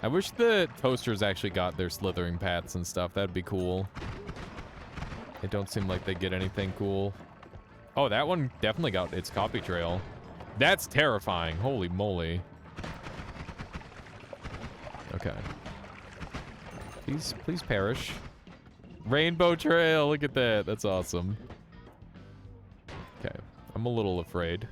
I wish the toasters actually got their slithering paths and stuff. That'd be cool. They don't seem like they get anything cool. Oh, that one definitely got its copy trail. That's terrifying. Holy moly. Okay. Please perish. Rainbow trail. Look at that. That's awesome. Okay. I'm a little afraid.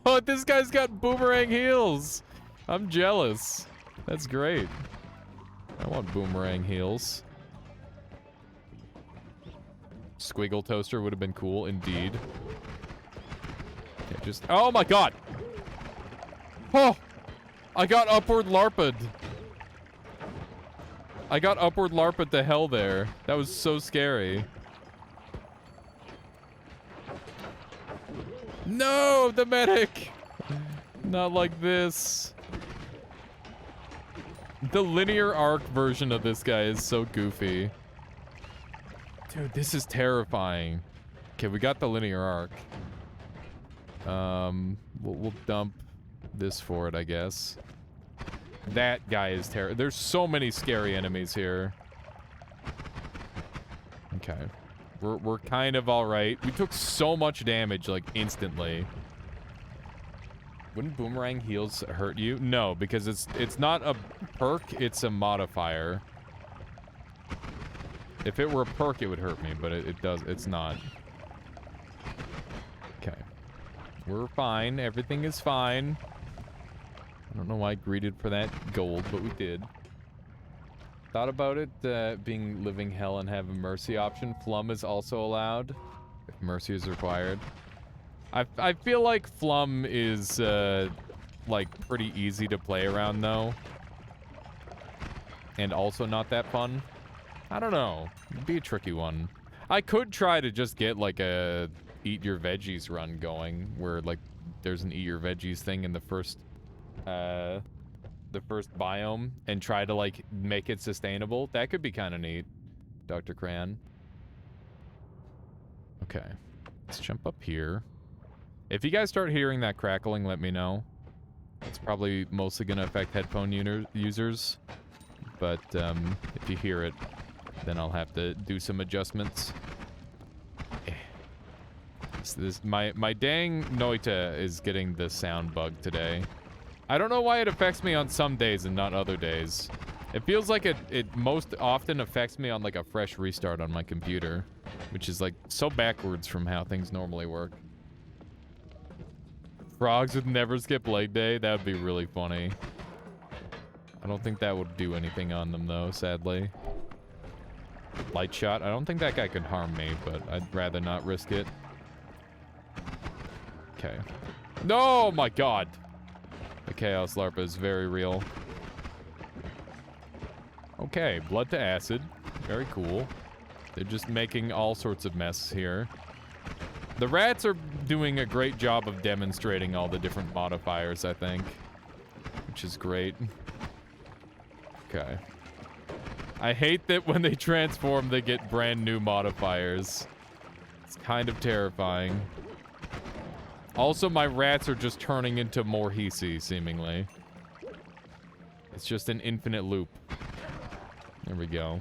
Oh, this guy's got boomerang heels. I'm jealous. That's great. I want boomerang heels. Squiggle toaster would have been cool, indeed. Okay, just... Oh my god! Oh! I got upward larped. I got upward larped to hell there. That was so scary. No! The medic! Not like this. The linear arc version of this guy is so goofy. Dude, this is terrifying. Okay, we got the linear arc. We'll dump this for it, I guess. That guy is terrible. There's so many scary enemies here. Okay. We're kind of all right. We took so much damage, like, instantly. Wouldn't boomerang heals hurt you? No, because it's not a perk, it's a modifier. If it were a perk, it would hurt me, but it's not. Okay. We're fine. Everything is fine. I don't know why I greeted for that gold, but we did. Thought about it being living hell and have a mercy option. Flum is also allowed if mercy is required. I feel like Flum is like pretty easy to play around though, and also not that fun. I don't know. It'd be a tricky one. I could try to just get like a eat your veggies run going, where like there's an eat your veggies thing in the first biome, and try to like make it sustainable. That could be kind of neat, Dr. Cran. Okay, let's jump up here. If you guys start hearing that crackling, let me know. It's probably mostly gonna affect headphone users, but if you hear it, then I'll have to do some adjustments. My dang Noita is getting the sound bug today. I don't know why it affects me on some days and not other days. It feels like it most often affects me on like a fresh restart on my computer, which is like so backwards from how things normally work. Frogs would never skip leg day? That would be really funny. I don't think that would do anything on them though, sadly. Light shot. I don't think that guy could harm me, but I'd rather not risk it. Okay. No, my god. The Chaos Larpa is very real. Okay, blood to acid. Very cool. They're just making all sorts of mess here. The rats are doing a great job of demonstrating all the different modifiers, I think. Which is great. Okay. I hate that when they transform, they get brand new modifiers. It's kind of terrifying. Also, my rats are just turning into more Hisi, seemingly. It's just an infinite loop. There we go.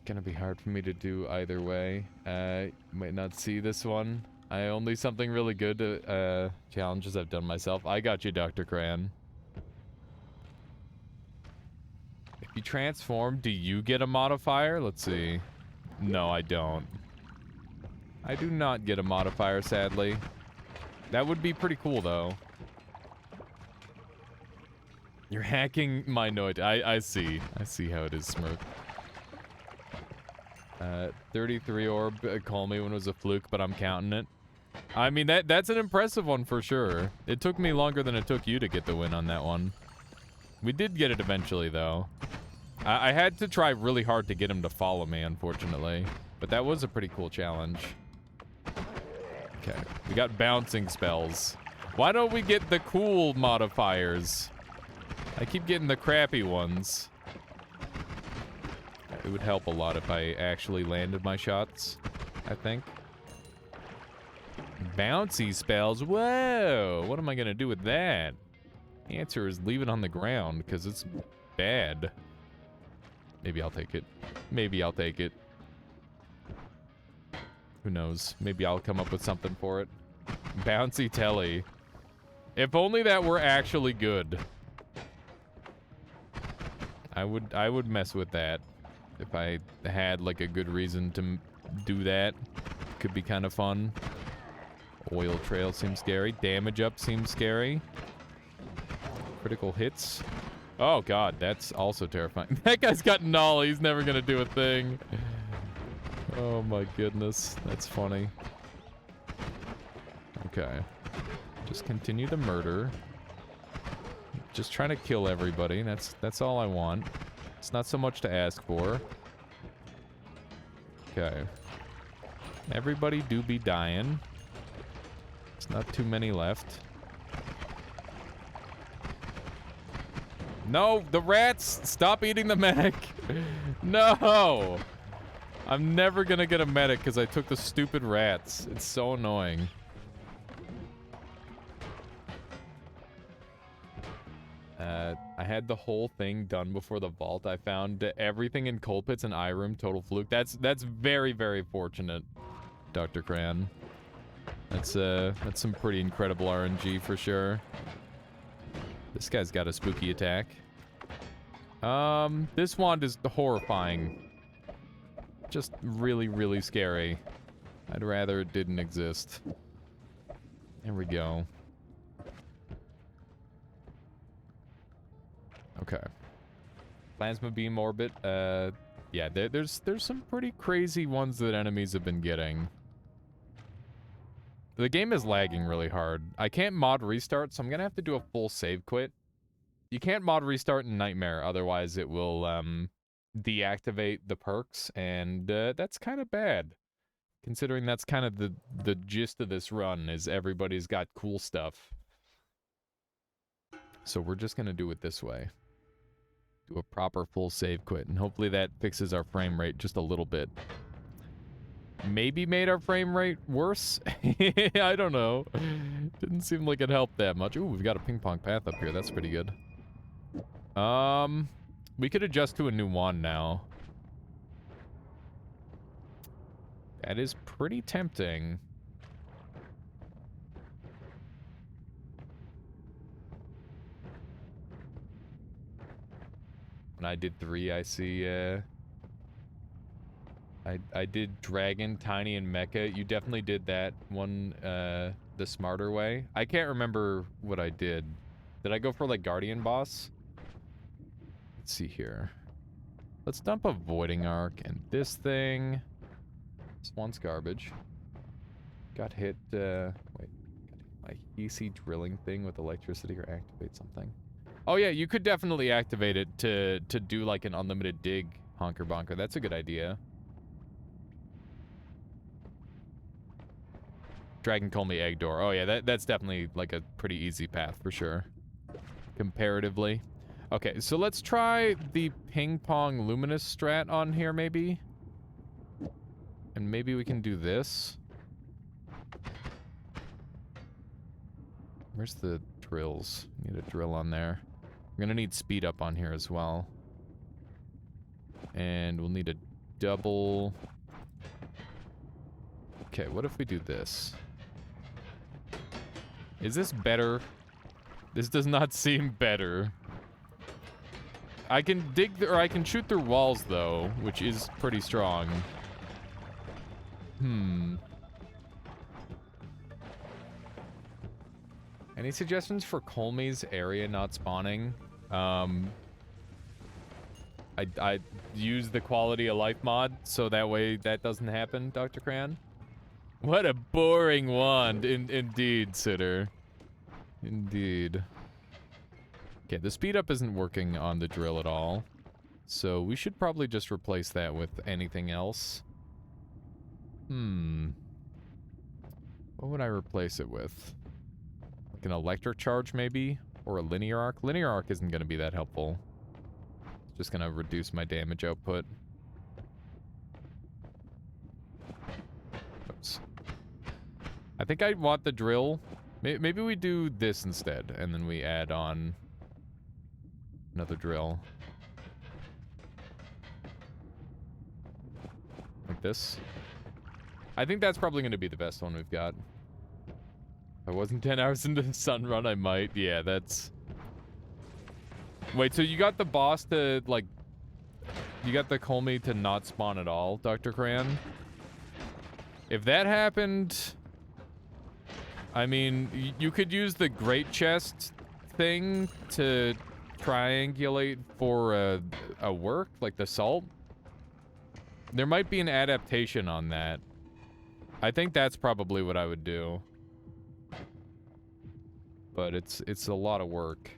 Gonna be hard for me to do either way. Might not see this one. Only something really good challenges I've done myself. I got you, Dr. Cran. If you transform, do you get a modifier? Let's see. No, I don't. I do not get a modifier, sadly. That would be pretty cool, though. You're hacking my note. I see. I see how it is, Smirk. 33 orb. Call me when it was a fluke, but I'm counting it. I mean, that's an impressive one for sure. It took me longer than it took you to get the win on that one. We did get it eventually, though. I had to try really hard to get him to follow me, unfortunately. But that was a pretty cool challenge. Okay, we got bouncing spells. Why don't we get the cool modifiers? I keep getting the crappy ones. It would help a lot if I actually landed my shots, I think. Bouncy spells. Whoa! What am I gonna do with that? The answer is leave it on the ground, because it's bad. Maybe I'll take it. Maybe I'll take it. Who knows? Maybe I'll come up with something for it. Bouncy telly. If only that were actually good. I would mess with that. If I had, like, a good reason to do that. Could be kind of fun. Oil trail seems scary. Damage up seems scary. Critical hits. Oh, God, that's also terrifying. That guy's got null. He's never gonna do a thing. Oh, my goodness. That's funny. Okay. Just continue to murder. Just trying to kill everybody. That's all I want. It's not so much to ask for. Okay. Everybody do be dying. There's not too many left. No, the rats! Stop eating the medic! No! I'm never gonna get a medic because I took the stupid rats. It's so annoying. I had the whole thing done before the vault. I found everything in coal pits and room. Total fluke. That's very, very fortunate, Dr. Cran. That's some pretty incredible RNG for sure. This guy's got a spooky attack. This wand is horrifying. Just really, really scary. I'd rather it didn't exist. There we go. Okay. Plasma beam orbit. Yeah, there's some pretty crazy ones that enemies have been getting. The game is lagging really hard. I can't mod restart, so I'm gonna have to do a full save quit. You can't mod restart in Nightmare, otherwise it will deactivate the perks, and that's kind of bad. Considering that's kind of the gist of this run, is everybody's got cool stuff. So we're just gonna do it this way. Do a proper full save quit, and hopefully that fixes our frame rate just a little bit. Maybe made our frame rate worse? I don't know. Didn't seem like it helped that much. Ooh, we've got a ping pong path up here. That's pretty good. We could adjust to a new wand now. That is pretty tempting. When I did 3, I see, I did Dragon, Tiny, and Mecha. You definitely did that one, the smarter way. I can't remember what I did. Did I go for, like, Guardian Boss? Let's see here. Let's dump a Voiding Arc and this thing. This one's garbage. Got hit, wait. Got hit my EC drilling thing with electricity or activate something. Oh yeah, you could definitely activate it to do, like, an unlimited dig honker bonker. That's a good idea. Dragon Call Me Egg Door. Oh yeah, that's definitely like a pretty easy path for sure. Comparatively. Okay, so let's try the ping pong luminous strat on here maybe. And maybe we can do this. Where's the drills? Need a drill on there. We're gonna need speed up on here as well. And we'll need a double. Okay, what if we do this? Is this better? This does not seem better. I can dig, or I can shoot through walls though, which is pretty strong. Any suggestions for Colmey's area not spawning? I use the quality of life mod so that way that doesn't happen, Dr. Cran. What a boring wand, indeed, Sitter. Indeed. Okay, the speed up isn't working on the drill at all, so we should probably just replace that with anything else. What would I replace it with? Like an electric charge, maybe? Or a linear arc? Linear arc isn't going to be that helpful. It's just going to reduce my damage output. Oops. I think I want the drill. Maybe we do this instead, and then we add on another drill. Like this. I think that's probably going to be the best one we've got. If I wasn't 10 hours into the sun run, I might. Yeah, that's... Wait, so you got the boss to, like... You got the Colmy to not spawn at all, Dr. Cran? If that happened... I mean, you could use the Great Chest thing to triangulate for a work, like the salt. There might be an adaptation on that. I think that's probably what I would do. But it's a lot of work.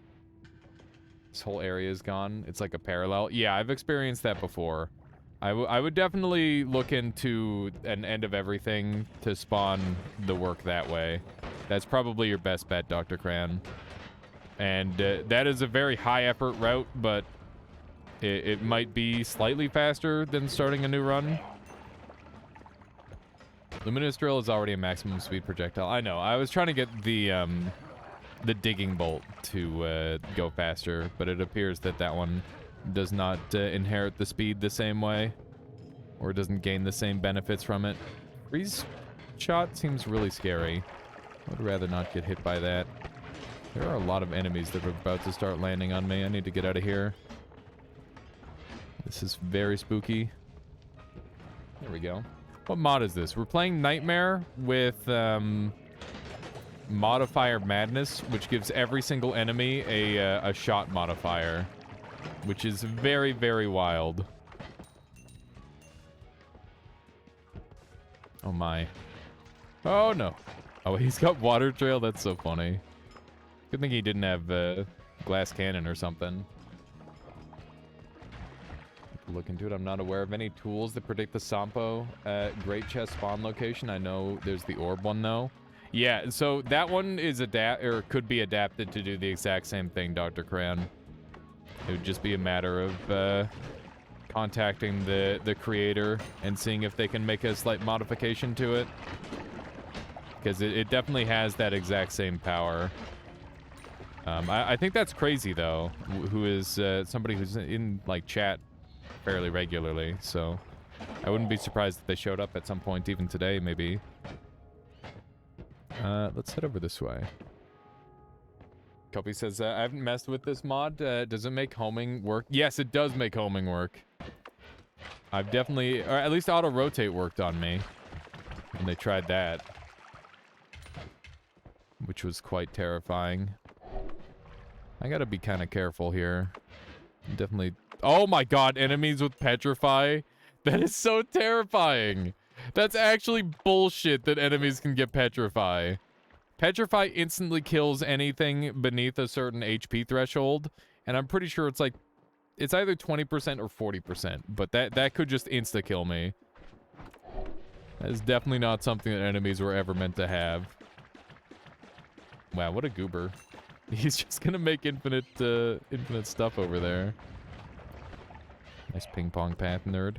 This whole area is gone. It's like a parallel. Yeah, I've experienced that before. I would definitely look into an end of everything to spawn the work that way. That's probably your best bet, Dr. Cran. And that is a very high effort route, but it might be slightly faster than starting a new run. Luminous Drill is already a maximum speed projectile. I know. I was trying to get the digging bolt to go faster, but it appears that that one does not inherit the speed the same way, or doesn't gain the same benefits from it. Freeze shot seems really scary. I would rather not get hit by that. There are a lot of enemies that are about to start landing on me. I need to get out of here. This is very spooky. There we go. What mod is this? We're playing Nightmare with Modifier Madness, which gives every single enemy a shot modifier, which is very, very wild. Oh my. Oh no. Oh, he's got water trail? That's so funny. Good thing he didn't have glass cannon or something. Look into it. I'm not aware of any tools that predict the Sampo Great Chest spawn location. I know there's the orb one though. Yeah, so that one is could be adapted to do the exact same thing, Dr. Cran. It would just be a matter of contacting the creator and seeing if they can make a slight modification to it. Because it definitely has that exact same power. I think that's crazy, though, who is somebody who's in, like, chat fairly regularly, so I wouldn't be surprised if they showed up at some point, even today, maybe. Let's head over this way. Copy says, I haven't messed with this mod. Does it make homing work? Yes, it does make homing work. I've definitely, or at least auto-rotate worked on me when they tried that, which was quite terrifying. I gotta be kind of careful here. Definitely. Oh my god, enemies with Petrify? That is so terrifying. That's actually bullshit that enemies can get Petrify. Petrify instantly kills anything beneath a certain HP threshold, and I'm pretty sure it's like, it's either 20% or 40%, but that could just insta-kill me. That is definitely not something that enemies were ever meant to have. Wow, what a goober. He's just gonna make infinite stuff over there. Nice ping pong path, nerd.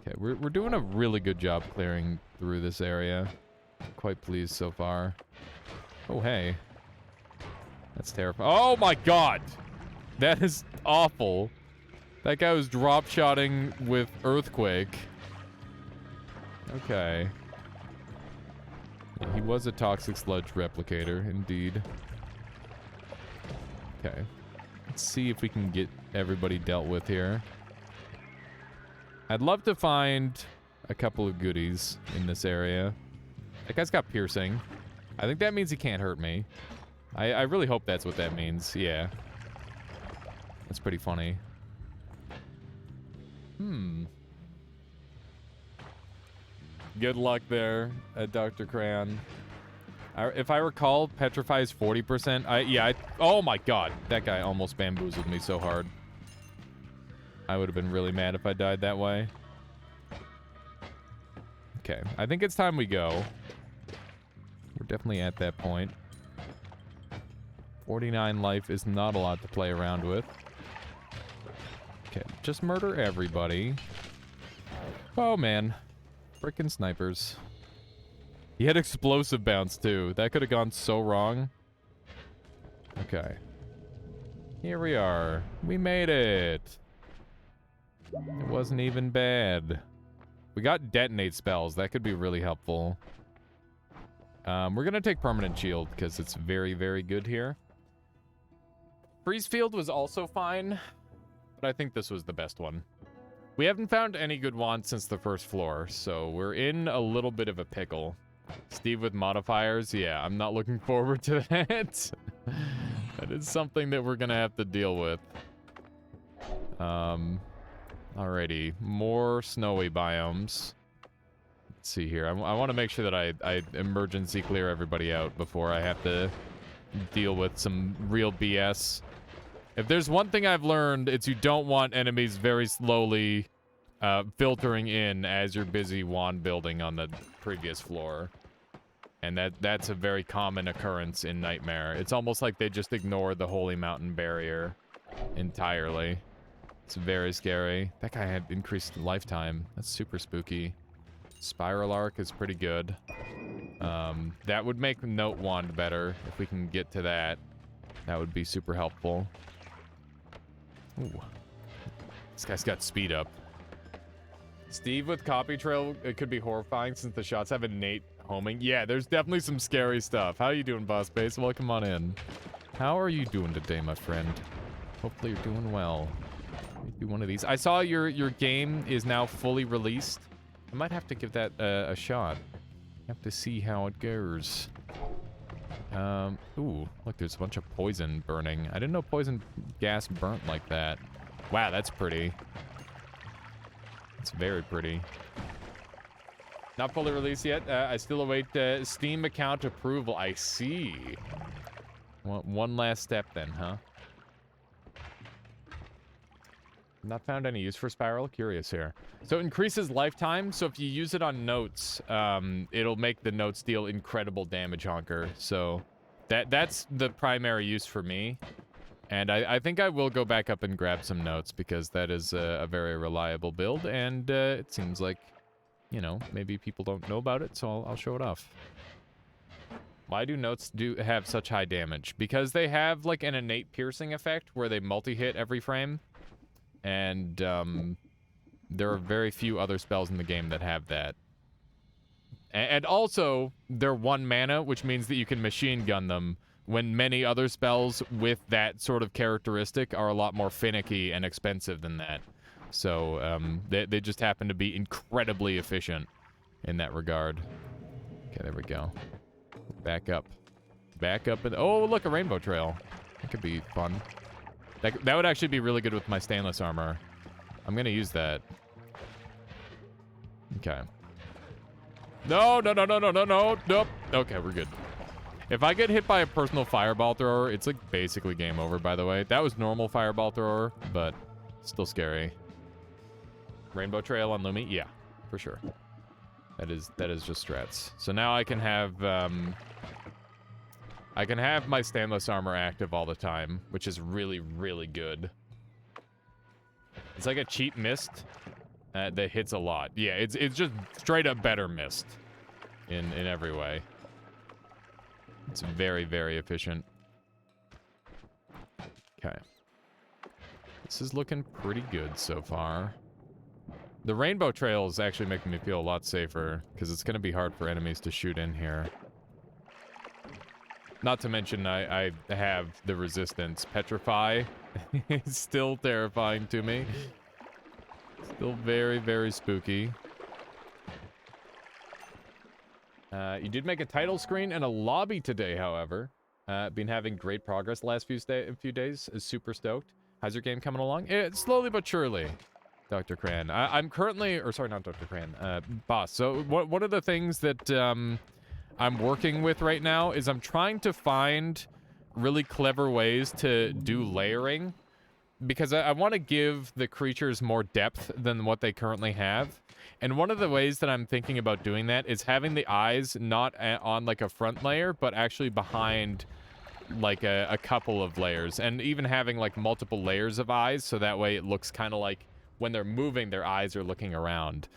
Okay, we're doing a really good job clearing through this area. Quite pleased so far. Oh, hey. That's terrifying. Oh my god! That is awful. That guy was drop-shotting with Earthquake. Okay. Yeah, he was a Toxic Sludge Replicator, indeed. Okay. Let's see if we can get everybody dealt with here. I'd love to find a couple of goodies in this area. That guy's got piercing. I think that means he can't hurt me. I really hope that's what that means. Yeah. That's pretty funny. Good luck there, Dr. Crayon. If I recall, Petrify is 40%. Oh my god. That guy almost bamboozled me so hard. I would have been really mad if I died that way. Okay, I think it's time we go. We're definitely at that point. 49 life is not a lot to play around with. Okay, just murder everybody. Oh, man. Frickin' snipers. He had explosive bounce, too. That could have gone so wrong. Okay. Here we are. We made it. It wasn't even bad. We got detonate spells. That could be really helpful. We're going to take permanent shield because it's very, very good here. Freeze field was also fine, but I think this was the best one. We haven't found any good wands since the first floor, so we're in a little bit of a pickle. Steve with modifiers, yeah, I'm not looking forward to that. That is something that we're gonna have to deal with. Alrighty, more snowy biomes. Let's see here. I want to make sure that I emergency clear everybody out before I have to deal with some real BS. If there's one thing I've learned, it's you don't want enemies very slowly filtering in as you're busy wand building on the previous floor. And that's a very common occurrence in Nightmare. It's almost like they just ignore the Holy Mountain barrier entirely. It's very scary. That guy had increased lifetime. That's super spooky. Spiral Arc is pretty good. That would make Note Wand better. If we can get to that, that would be super helpful. Ooh. This guy's got speed up. Steve with Copy Trail, it could be horrifying since the shots have innate homing. Yeah, there's definitely some scary stuff. How you doing, Boss Base? Welcome on in. How are you doing today, my friend? Hopefully you're doing well. Let me do one of these. I saw your game is now fully released. I might have to give that a shot. Have to see how it goes. Ooh, look, there's a bunch of poison burning. I didn't know poison gas burnt like that. Wow, that's pretty. It's very pretty. Not fully released yet. I still await Steam account approval. I see. Well, one last step then, huh? Not found any use for Spiral. Curious here. So it increases lifetime. So if you use it on notes, it'll make the notes deal incredible damage, Honker. So that's the primary use for me. And I think I will go back up and grab some notes because that is a very reliable build. And it seems like, you know, maybe people don't know about it. So I'll show it off. Why do notes have such high damage? Because they have like an innate piercing effect where they multi-hit every frame. And there are very few other spells in the game that have that. And also, they're 1 mana, which means that you can machine gun them, when many other spells with that sort of characteristic are a lot more finicky and expensive than that. So they just happen to be incredibly efficient in that regard. Okay, there we go. Back up. Back up. Oh, look, a rainbow trail. That could be fun. That would actually be really good with my stainless armor. I'm going to use that. Okay. No. Nope. Okay, we're good. If I get hit by a personal fireball thrower, it's like basically game over, by the way. That was normal fireball thrower, but still scary. Rainbow trail on Lumi? Yeah, for sure. That is just strats. So now I can have my stainless armor active all the time, which is really, really good. It's like a cheap mist that hits a lot. Yeah, it's just straight up better mist in every way. It's very, very efficient. Okay. This is looking pretty good so far. The rainbow trail is actually making me feel a lot safer because it's going to be hard for enemies to shoot in here. Not to mention, I have the resistance. Petrify is still terrifying to me. Still very, very spooky. You did make a title screen and a lobby today, however. Been having great progress the last few days. Is super stoked. How's your game coming along? It's slowly but surely, Dr. Cran. I'm currently, or sorry, not Dr. Cran, boss. So one of the things that I'm working with right now is I'm trying to find really clever ways to do layering, because I want to give the creatures more depth than what they currently have. And one of the ways that I'm thinking about doing that is having the eyes not on like a front layer, but actually behind like a couple of layers, and even having like multiple layers of eyes, so that way it looks kind of like when they're moving, their eyes are looking around.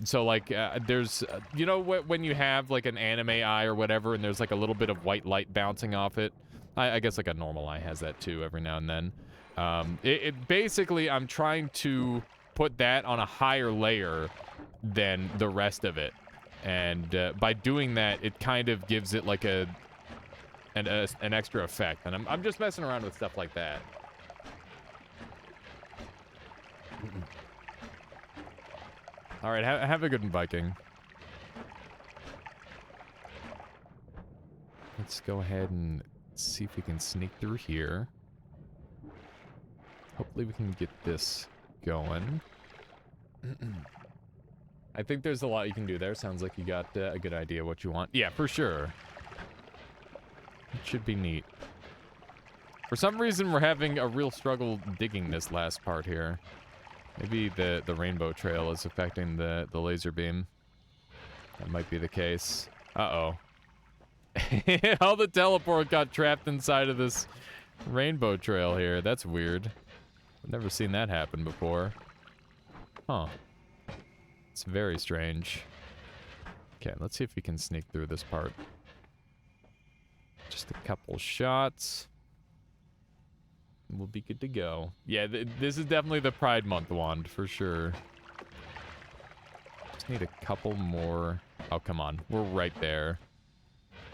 So like there's, you know, when you have like an anime eye or whatever, and there's like a little bit of white light bouncing off it. I guess like a normal eye has that too every now and then. It basically, I'm trying to put that on a higher layer than the rest of it. And by doing that, it kind of gives it like an extra effect. And I'm just messing around with stuff like that. All right, have a good one, Viking. Let's go ahead and see if we can sneak through here. Hopefully we can get this going. I think there's a lot you can do there. Sounds like you got a good idea what you want. Yeah, for sure. It should be neat. For some reason, we're having a real struggle digging this last part here. Maybe the rainbow trail is affecting the laser beam. That might be the case. Uh-oh. All the teleport got trapped inside of this rainbow trail here. That's weird. I've never seen that happen before. Huh. It's very strange. Okay, let's see if we can sneak through this part. Just a couple shots. We'll be good to go. Yeah, this is definitely the Pride Month wand, for sure. Just need a couple more. Oh, come on. We're right there.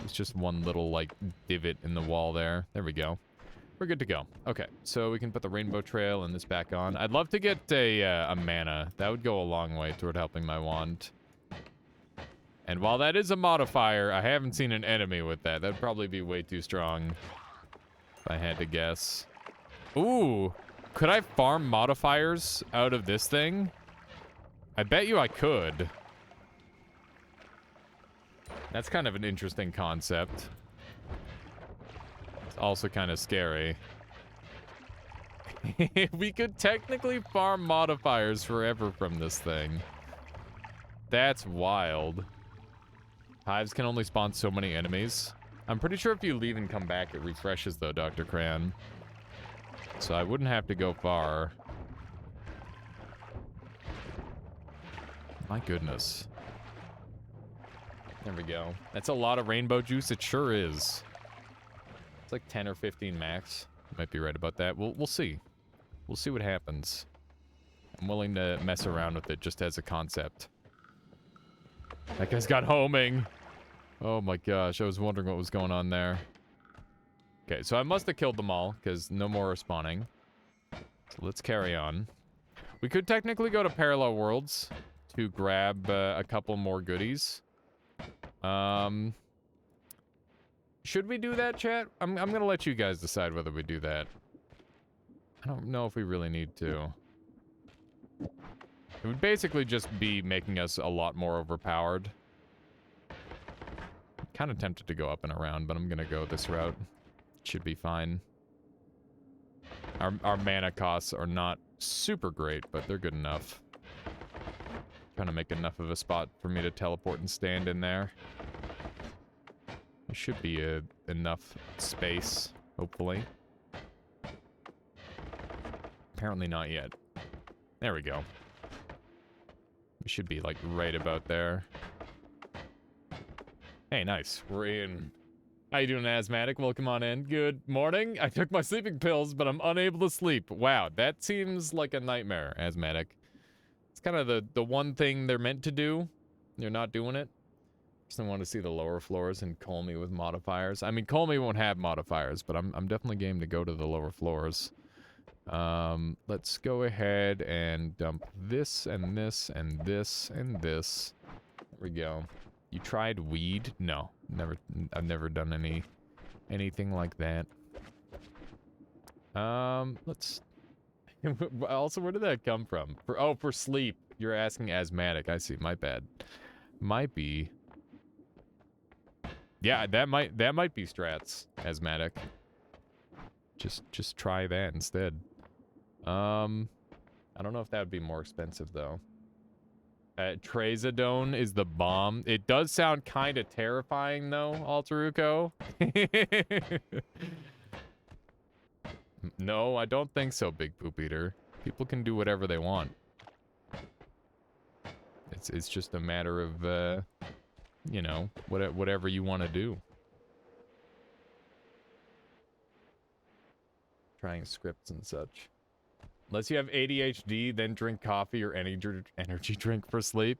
It's just one little, like, divot in the wall there. There we go. We're good to go. Okay, so we can put the rainbow trail and this back on. I'd love to get a mana. That would go a long way toward helping my wand. And while that is a modifier, I haven't seen an enemy with that. That'd probably be way too strong, if I had to guess. Ooh, could I farm modifiers out of this thing? I bet you I could. That's kind of an interesting concept. It's also kind of scary. We could technically farm modifiers forever from this thing. That's wild. Hives can only spawn so many enemies. I'm pretty sure if you leave and come back, it refreshes though, Dr. Cran. So I wouldn't have to go far. My goodness. There we go. That's a lot of rainbow juice. It sure is. It's like 10 or 15 max. Might be right about that. We'll see. We'll see what happens. I'm willing to mess around with it just as a concept. That guy's got homing. Oh my gosh, I was wondering what was going on there. Okay, so I must have killed them all, because no more are spawning. So let's carry on. We could technically go to Parallel Worlds to grab a couple more goodies. Should we do that, chat? I'm gonna let you guys decide whether we do that. I don't know if we really need to. It would basically just be making us a lot more overpowered. I'm kind of tempted to go up and around, but I'm gonna go this route. Should be fine. Our mana costs are not super great, but they're good enough. Trying to make enough of a spot for me to teleport and stand in there. There should be enough space, hopefully. Apparently not yet. There we go. We should be, like, right about there. Hey, nice. We're in. How you doing, Asthmatic? Welcome on in. Good morning. I took my sleeping pills, but I'm unable to sleep. Wow, that seems like a nightmare, Asthmatic. It's kind of the one thing they're meant to do. They're not doing it. Just don't want to see the lower floors and call me with modifiers. I mean, call me won't have modifiers, but I'm definitely game to go to the lower floors. Let's go ahead and dump this and this and this and this. There we go. You tried weed? No, never. I've never done anything like that. Let's... Also, where did that come from? For sleep. You're asking asthmatic. I see. My bad. Might be. Yeah, that might be strats. Asthmatic. Just try that instead. I don't know if that would be more expensive though. Trazodone is the bomb. It does sound kind of terrifying though, Altaruko. No, I don't think so, Big Poop Eater. People can do whatever they want. It's just a matter of, you know, whatever you want to do. Trying scripts and such. Unless you have ADHD, then drink coffee or any energy drink for sleep.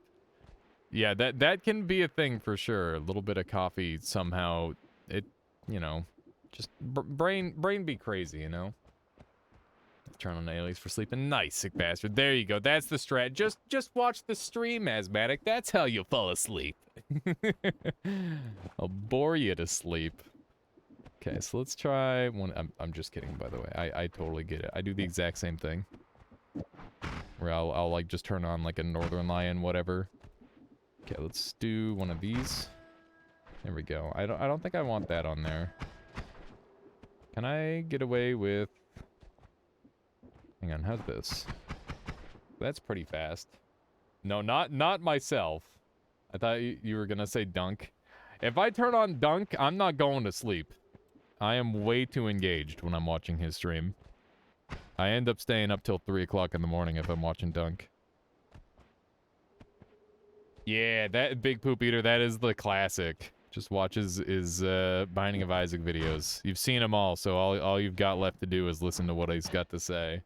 Yeah, that can be a thing for sure. A little bit of coffee somehow, it, you know, just brain be crazy, you know? Turn on Alias for sleeping. Nice, sick bastard. There you go. That's the strat. Just watch the stream, Asthmatic. That's how you fall asleep. I'll bore you to sleep. Okay, so let's try one. I'm just kidding, by the way. I totally get it. I do the exact same thing. Where I'll like just turn on like a Northern Lion, whatever. Okay, let's do one of these. There we go. I don't think I want that on there. Can I get away with... Hang on, how's this? That's pretty fast. No, not myself. I thought you were gonna say dunk. If I turn on dunk, I'm not going to sleep. I am way too engaged when I'm watching his stream. I end up staying up till 3 o'clock in the morning if I'm watching dunk. Yeah, that Big Poop Eater, that is the classic. Just watches his Binding of Isaac videos. You've seen them all, so all you've got left to do is listen to what he's got to say.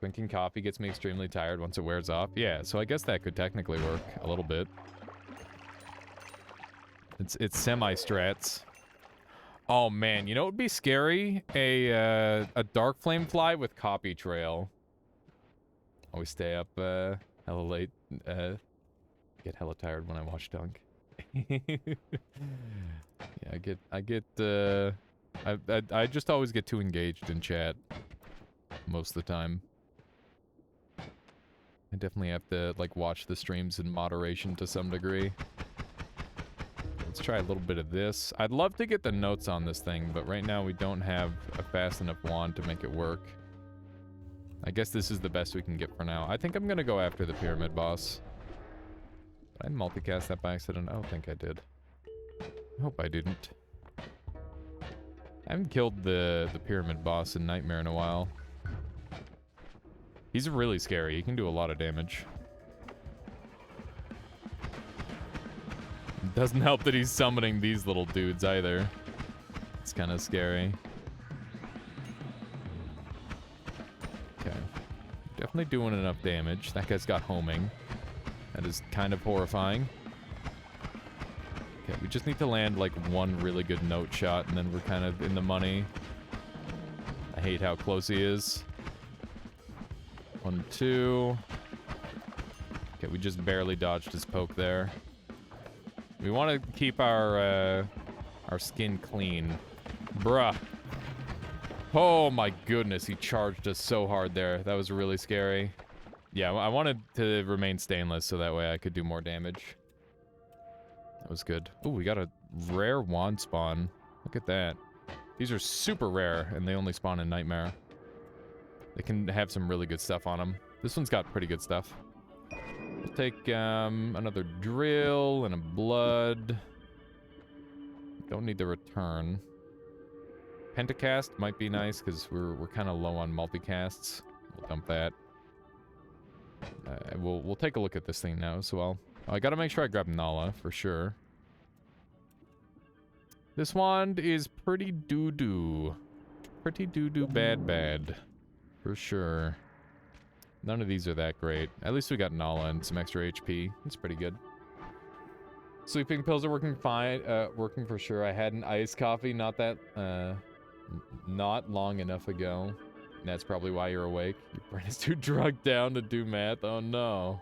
Drinking coffee gets me extremely tired once it wears off. Yeah, so I guess that could technically work a little bit. It's semi-strats. Oh man, you know what would be scary? A dark flame fly with copy trail. Always stay up hella late. Get hella tired when I watch dunk. Yeah, I just always get too engaged in chat most of the time. I definitely have to like watch the streams in moderation to some degree. Let's try a little bit of this. I'd love to get the notes on this thing, but right now we don't have a fast enough wand to make it work. I guess this is the best we can get for now. I think I'm gonna go after the pyramid boss. Did I multicast that by accident? I don't think I did. I hope I didn't. I haven't killed the pyramid boss in Nightmare in a while. He's really scary. He can do a lot of damage. Doesn't help that he's summoning these little dudes either. It's kind of scary. Okay. Definitely doing enough damage. That guy's got homing. That is kind of horrifying. Okay, we just need to land like one really good note shot and then we're kind of in the money. I hate how close he is. 1, 2. Okay, we just barely dodged his poke there. We want to keep our skin clean. Bruh. Oh my goodness, he charged us so hard there. That was really scary. Yeah, I wanted to remain stainless so that way I could do more damage. That was good. Oh, we got a rare wand spawn. Look at that. These are super rare, and they only spawn in Nightmare. They can have some really good stuff on them. This one's got pretty good stuff. We'll take another drill and a blood. Don't need the return. Pentacast might be nice because we're kind of low on multicasts. We'll dump that. We'll take a look at this thing now as well. I gotta make sure I grab Nala for sure. This wand is pretty doo-doo. Pretty doo-doo bad. For sure. None of these are that great. At least we got Nala and some extra HP. That's pretty good. Sleeping pills are working fine. Working for sure. I had an iced coffee not long enough ago. And that's probably why you're awake. Your brain is too drugged down to do math. Oh no.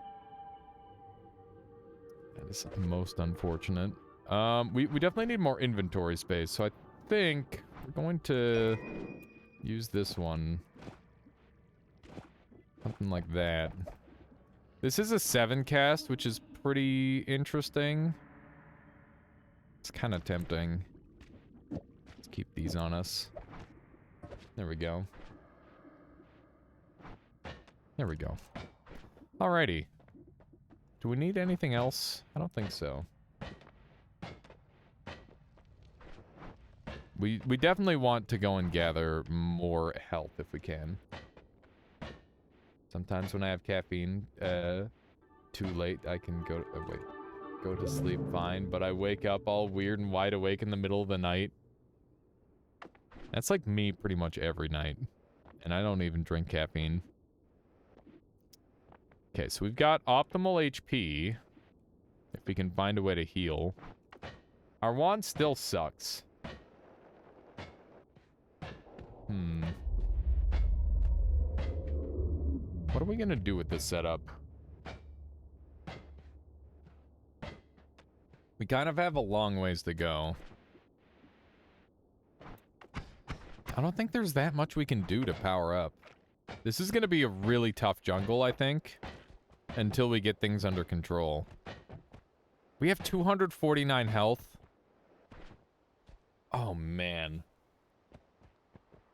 That is most unfortunate. We definitely need more inventory space. So I think we're going to use this one. Something like that. This is a 7 cast, which is pretty interesting. It's kind of tempting. Let's keep these on us. There we go. There we go. Alrighty. Do we need anything else? I don't think so. We definitely want to go and gather more health if we can. Sometimes when I have caffeine too late, I can go to sleep fine, but I wake up all weird and wide awake in the middle of the night. That's like me pretty much every night. And I don't even drink caffeine. Okay, so we've got optimal HP. If we can find a way to heal. Our wand still sucks. What are we gonna do with this setup? We kind of have a long ways to go. I don't think there's that much we can do to power up. This is gonna be a really tough jungle, I think. Until we get things under control. We have 249 health. Oh, man.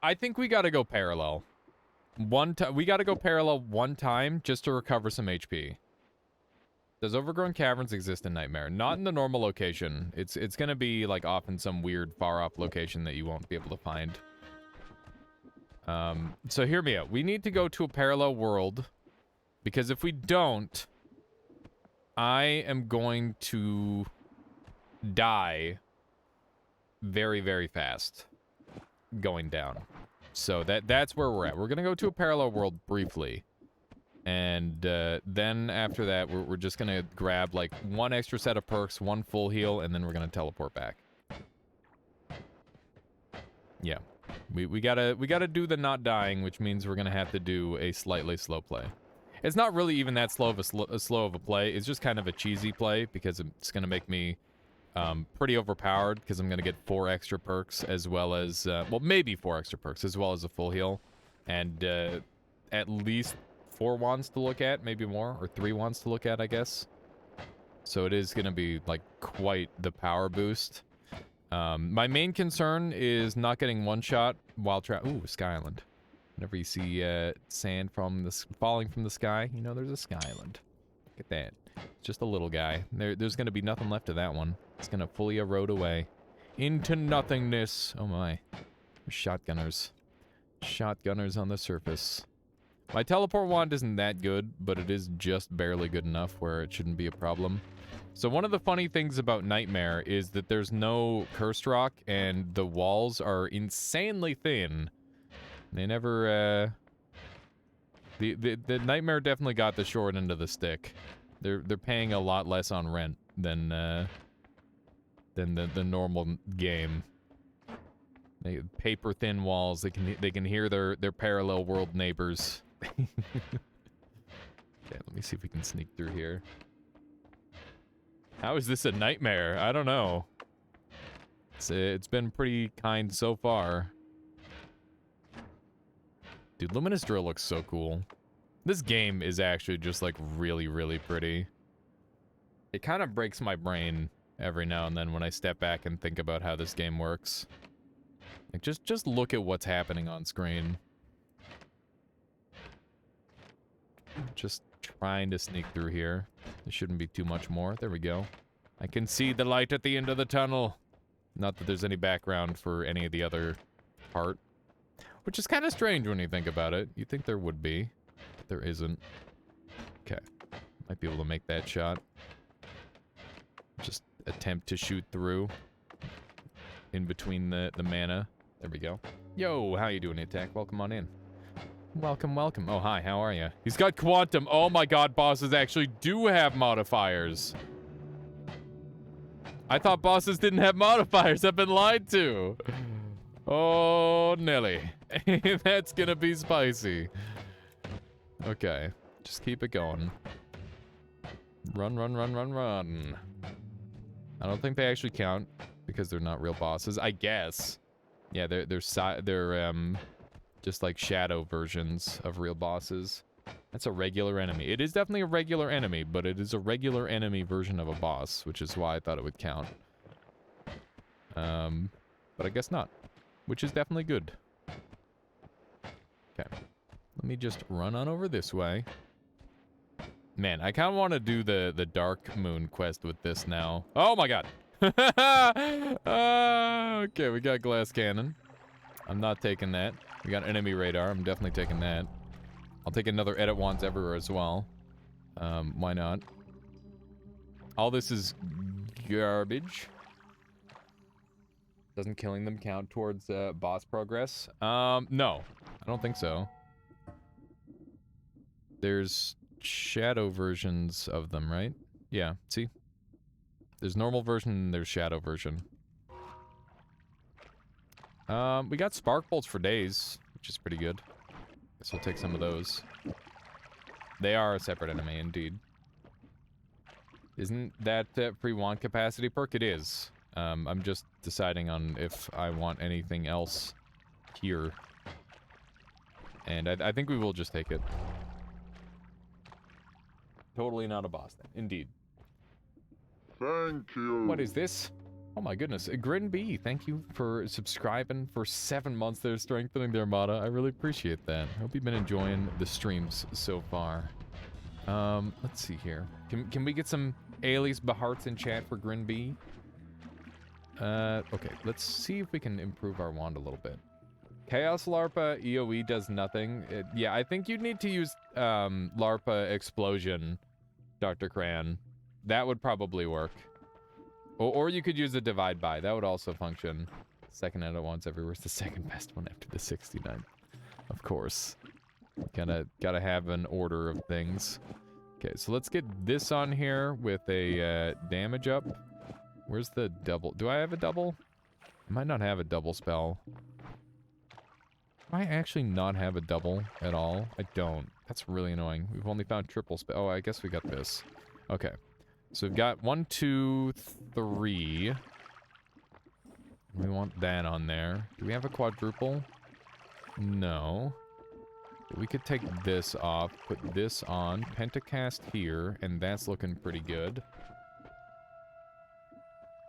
I think we gotta go parallel. We gotta go parallel one time just to recover some HP. Does overgrown caverns exist in Nightmare? Not in the normal location. It's gonna be like off in some weird far off location that you won't be able to find. So hear me out. We need to go to a parallel world because if we don't, I am going to die very, very fast going down. So that's where we're at. We're gonna go to a parallel world briefly. And then after that, we're just gonna grab like one extra set of perks, one full heal, and then we're gonna teleport back. Yeah, we gotta do the not dying, which means we're gonna have to do a slightly slow play. It's not really even that slow of a play. It's just kind of a cheesy play because it's gonna make me pretty overpowered because I'm gonna get 4 extra perks as well as well, maybe 4 extra perks as well as a full heal, and at least 4 wands to look at, maybe more, or 3 wands to look at, I guess. So it is gonna be like quite the power boost. My main concern is not getting one shot while ooh, Sky Island. Whenever you see sand falling from the sky, you know there's a Sky Island. Look at that. It's just a little guy. There's gonna be nothing left of that one. It's gonna fully erode away into nothingness. Oh my. Shotgunners. Shotgunners on the surface. My teleport wand isn't that good, but it is just barely good enough where it shouldn't be a problem. So one of the funny things about Nightmare is that there's no cursed rock and the walls are insanely thin. They never, the Nightmare definitely got the short end of the stick. They're paying a lot less on rent than the normal game. They paper thin walls. They can hear their parallel world neighbors. Okay, let me see if we can sneak through here. How is this a nightmare? I don't know. It's been pretty kind so far. Dude, Luminous Drill looks so cool. This game is actually just like really, really pretty. It kind of breaks my brain every now and then when I step back and think about how this game works. Like just look at what's happening on screen. Just trying to sneak through here. There shouldn't be too much more. There we go. I can see the light at the end of the tunnel. Not that there's any background for any of the other part. Which is kind of strange when you think about it. You'd think there would be, but there isn't. Okay. Might be able to make that shot. Just attempt to shoot through. In between the mana. There we go. Yo, how you doing, Attack? Welcome on in. Welcome, welcome. Oh, hi, how are you? He's got Quantum. Oh my god, bosses actually do have modifiers. I thought bosses didn't have modifiers. I've been lied to. Oh, Nelly. That's gonna be spicy. Okay, just keep it going. Run, run, run, run, run. I don't think they actually count because they're not real bosses. I guess. Yeah, they're just like shadow versions of real bosses. That's a regular enemy. It is definitely a regular enemy, but it is a regular enemy version of a boss, which is why I thought it would count. But I guess not, which is definitely good. Okay, let me just run on over this way. Man, I kind of want to do the Dark Moon quest with this now. Oh my god. Okay, we got glass cannon. I'm not taking that. We got enemy radar. I'm definitely taking that. I'll take another edit wands everywhere as well. Why not? All this is garbage. Doesn't killing them count towards boss progress? No. I don't think so. There's shadow versions of them, right? Yeah, see? There's normal version and there's shadow version. We got spark bolts for days, which is pretty good. Guess we'll take some of those. They are a separate enemy, indeed. Isn't that free wand capacity perk? It is. I'm just deciding on if I want anything else here. And I think we will just take it. Totally not a boss then. Indeed. Thank you. What is this? Oh my goodness. Grin B, thank you for subscribing for 7 months there, strengthening the Armada. I really appreciate that. I hope you've been enjoying the streams so far. Let's see here. Can we get some Alias Baharts in chat for Grin B? Okay, let's see if we can improve our wand a little bit. Chaos Larpa EOE does nothing. Yeah, I think you'd need to use Larpa Explosion, Dr. Cran. That would probably work. Or you could use a Divide By. That would also function. Second edit wands everywhere is the second best one after the 69. Of course. Gotta have an order of things. Okay, so let's get this on here with a damage up. Where's the double? Do I have a double? I might not have a double spell. Do I actually not have a double at all? I don't. That's really annoying. We've only found triple spell. Oh, I guess we got this. Okay. So we've got 1, 2, 3. We want that on there. Do we have a quadruple? No. We could take this off, put this on, pentacast here, and that's looking pretty good.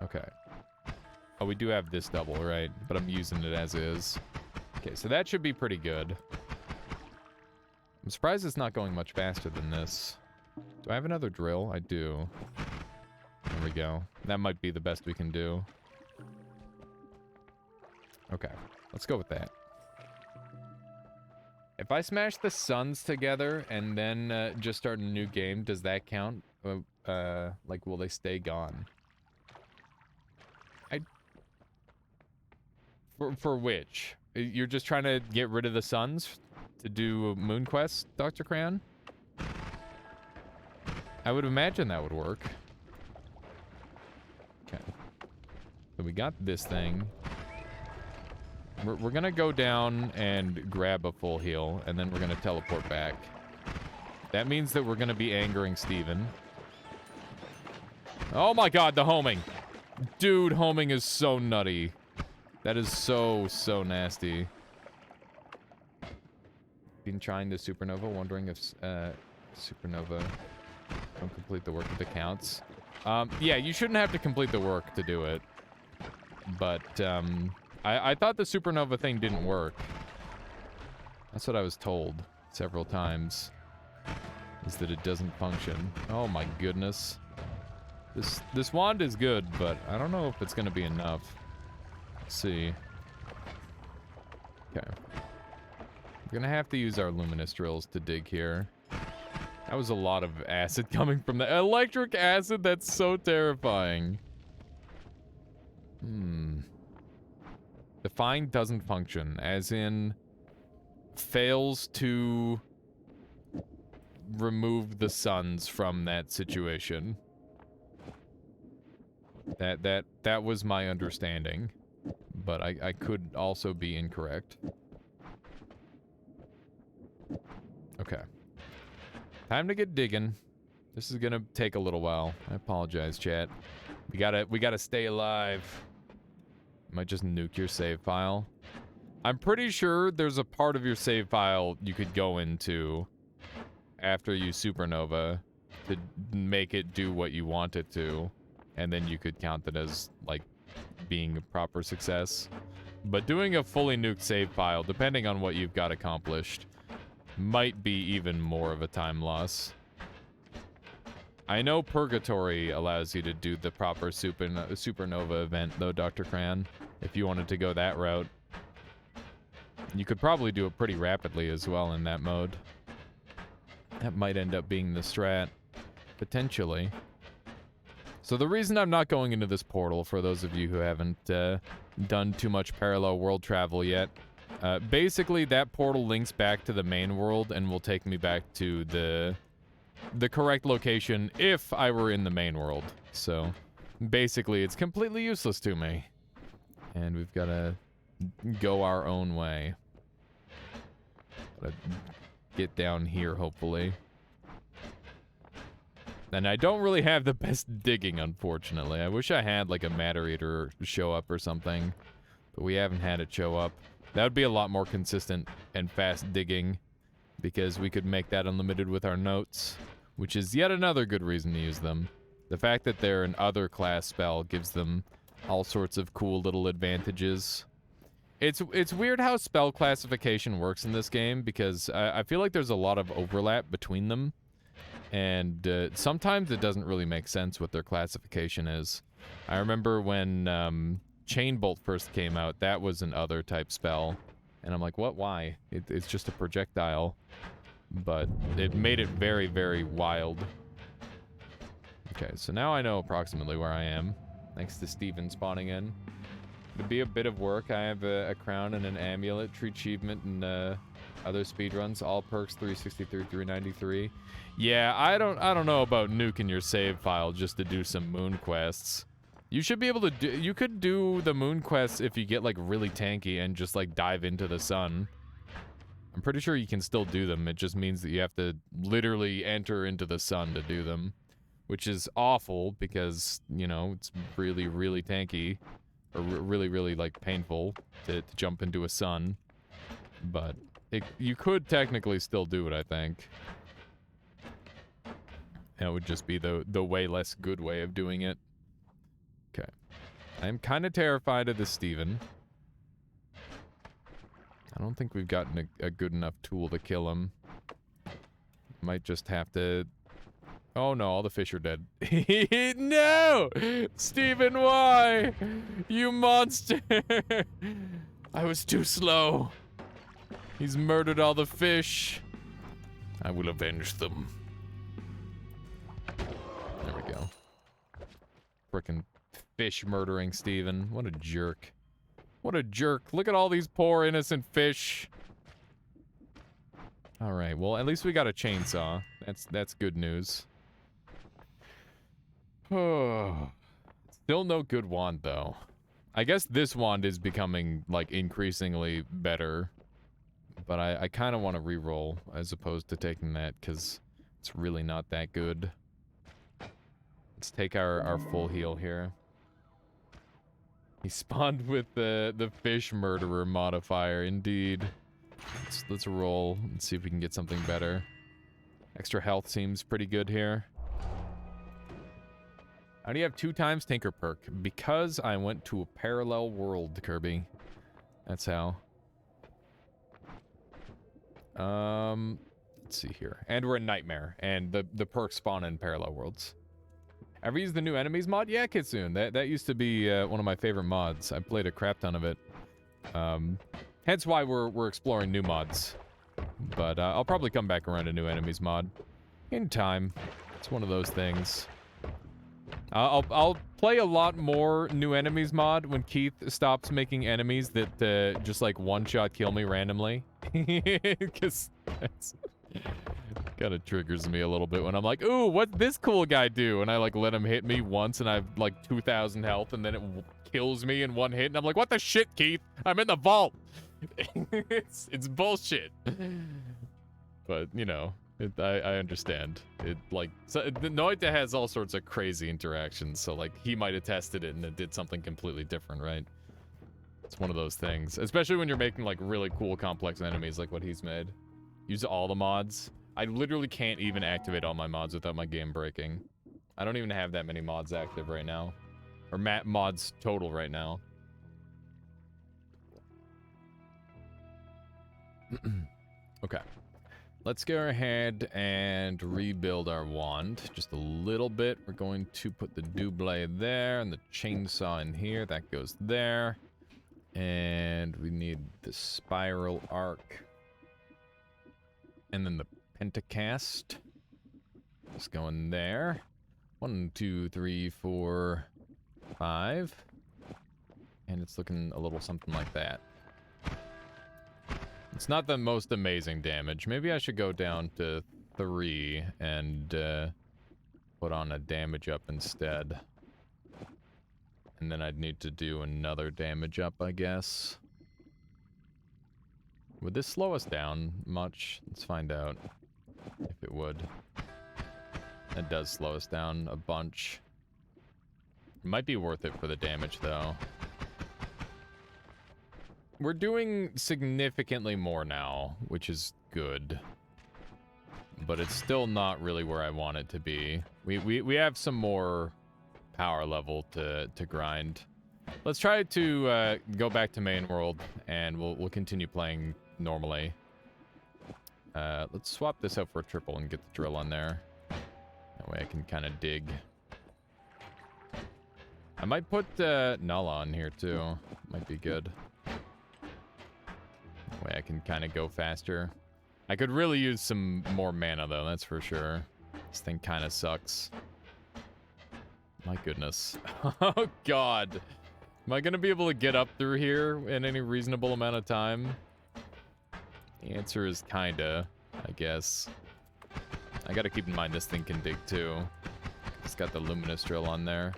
Okay. Oh, we do have this double, right? But I'm using it as is. Okay, so that should be pretty good. I'm surprised it's not going much faster than this. Do I have another drill? I do. There we go. That might be the best we can do. Okay, let's go with that. If I smash the suns together and then just start a new game, does that count? Like, will they stay gone? For which? You're just trying to get rid of the suns to do Moon Quest, Dr. Cran? I would imagine that would work. Okay. So we got this thing. We're gonna go down and grab a full heal, and then we're gonna teleport back. That means that we're gonna be angering Steven. Oh my god, the homing! Dude, homing is so nutty. That is so nasty. Been trying the supernova, wondering if supernova don't complete the work if it counts. Yeah, you shouldn't have to complete the work to do it. But I thought the supernova thing didn't work. That's what I was told several times. Is that it doesn't function. Oh my goodness. This wand is good, but I don't know if it's gonna be enough. Let's see. Okay. We're gonna have to use our luminous drills to dig here. That was a lot of acid coming from the electric acid. That's so terrifying. Define doesn't function, as in fails to remove the suns from that situation. That was my understanding, but I could also be incorrect. Okay. Time to get digging. This is gonna take a little while. I apologize, chat. We gotta stay alive. Might just nuke your save file. I'm pretty sure there's a part of your save file you could go into after you supernova to make it do what you want it to, and then you could count it as, like, being a proper success. But doing a fully nuked save file, depending on what you've got accomplished, might be even more of a time loss. I know Purgatory allows you to do the proper supernova event, though, Dr. Cran, if you wanted to go that route. You could probably do it pretty rapidly as well in that mode. That might end up being the strat, potentially. So the reason I'm not going into this portal, for those of you who haven't done too much parallel world travel yet, basically that portal links back to the main world and will take me back to the correct location if I were in the main world. So basically it's completely useless to me. And we've got to go our own way. Gotta get down here, hopefully. And I don't really have the best digging, unfortunately. I wish I had, like, a matter eater show up or something. But we haven't had it show up. That would be a lot more consistent and fast digging, because we could make that unlimited with our notes, which is yet another good reason to use them. The fact that they're an other class spell gives them all sorts of cool little advantages. It's weird how spell classification works in this game, because I feel like there's a lot of overlap between them. And sometimes it doesn't really make sense what their classification is. I remember when Chain Bolt first came out, that was an other type spell. And I'm like, what? Why? It's just a projectile. But it made it very, very wild. Okay, so now I know approximately where I am. Thanks to Steven spawning in. It'll be a bit of work. I have a crown and an amulet, tree achievement, and other speedruns. All perks 363, 393. Yeah, I don't know about nuking your save file just to do some moon quests. You should be able to do, you could do the moon quests if you get like really tanky and just like dive into the sun. I'm pretty sure you can still do them. It just means that you have to literally enter into the sun to do them, which is awful because, you know, it's really, really tanky, or really, really like painful to jump into a sun. But you could technically still do it, I think. And it would just be the way less good way of doing it. Okay. I'm kind of terrified of this Steven. I don't think we've gotten a good enough tool to kill him. Might just have to... Oh no, all the fish are dead. No! Steven, why? You monster! I was too slow. He's murdered all the fish. I will avenge them. There we go. Frickin' fish murdering Steven. What a jerk. What a jerk. Look at all these poor innocent fish. Alright, well at least we got a chainsaw. That's good news. Oh. Still no good wand though. I guess this wand is becoming like increasingly better. But I kind of want to reroll as opposed to taking that because it's really not that good. Let's take our full heal here. He spawned with the fish murderer modifier, indeed. Let's roll and see if we can get something better. Extra health seems pretty good here. How do you have 2 times Tinker perk? Because I went to a parallel world, Kirby. That's how. Let's see here. And we're in Nightmare, and the perks spawn in parallel worlds. Ever used the new enemies mod? Yeah, Kitsune. That used to be one of my favorite mods. I played a crap ton of it. Hence why we're exploring new mods. But I'll probably come back around to new enemies mod in time. It's one of those things. I'll play a lot more new enemies mod when Keith stops making enemies that just like one-shot kill me randomly. Because that's kind of triggers me a little bit when I'm like, ooh, what'd this cool guy do? And I like let him hit me once and I've like 2,000 health and then it kills me in one hit. And I'm like, what the shit, Keith? I'm in the vault. it's bullshit. But, you know, I understand. It like, so, the Noita has all sorts of crazy interactions. So like he might have tested it and it did something completely different, right? It's one of those things. Especially when you're making, like, really cool, complex enemies like what he's made. Use all the mods. I literally can't even activate all my mods without my game breaking. I don't even have that many mods active right now. Or mods total right now. Okay. Let's go ahead and rebuild our wand just a little bit. We're going to put the double there and the chainsaw in here. That goes there. And we need the spiral arc. And then the pentacast. Just going there. 1, 2, 3, 4, 5. And it's looking a little something like that. It's not the most amazing damage. Maybe I should go down to 3 and put on a damage up instead. And then I'd need to do another damage up, I guess. Would this slow us down much? Let's find out if it would. It does slow us down a bunch. It might be worth it for the damage, though. We're doing significantly more now, which is good. But it's still not really where I want it to be. We have some more power level to grind. Let's try to go back to main world, and we'll continue playing normally. Let's swap this out for a triple and get the drill on there. That way I can kind of dig. I might put Null on here too. Might be good. That way I can kind of go faster. I could really use some more mana though, that's for sure. This thing kind of sucks. My goodness. Oh god. Am I going to be able to get up through here in any reasonable amount of time? The answer is kinda, I guess. I gotta keep in mind this thing can dig too. It's got the luminous drill on there.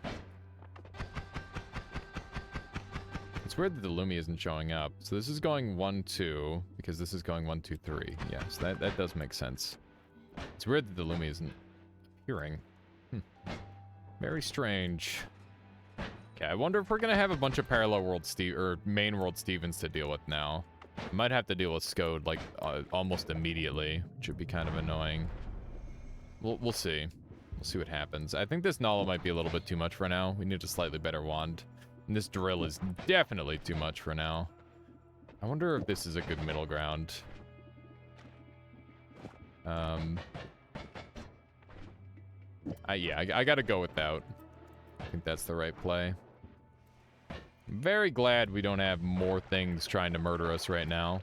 It's weird that the Lumi isn't showing up. So this is going 1, 2, because this is going 1, 2, 3. Yes, that does make sense. It's weird that the Lumi isn't appearing. Very strange. Okay, I wonder if we're gonna have a bunch of parallel world or main world Stevens to deal with now. I might have to deal with Scode like almost immediately, which would be kind of annoying. We'll see. We'll see what happens. I think this Nala might be a little bit too much for now. We need a slightly better wand. And this drill is definitely too much for now. I wonder if this is a good middle ground. Yeah, I gotta go without. I think that's the right play. I'm very glad we don't have more things trying to murder us right now.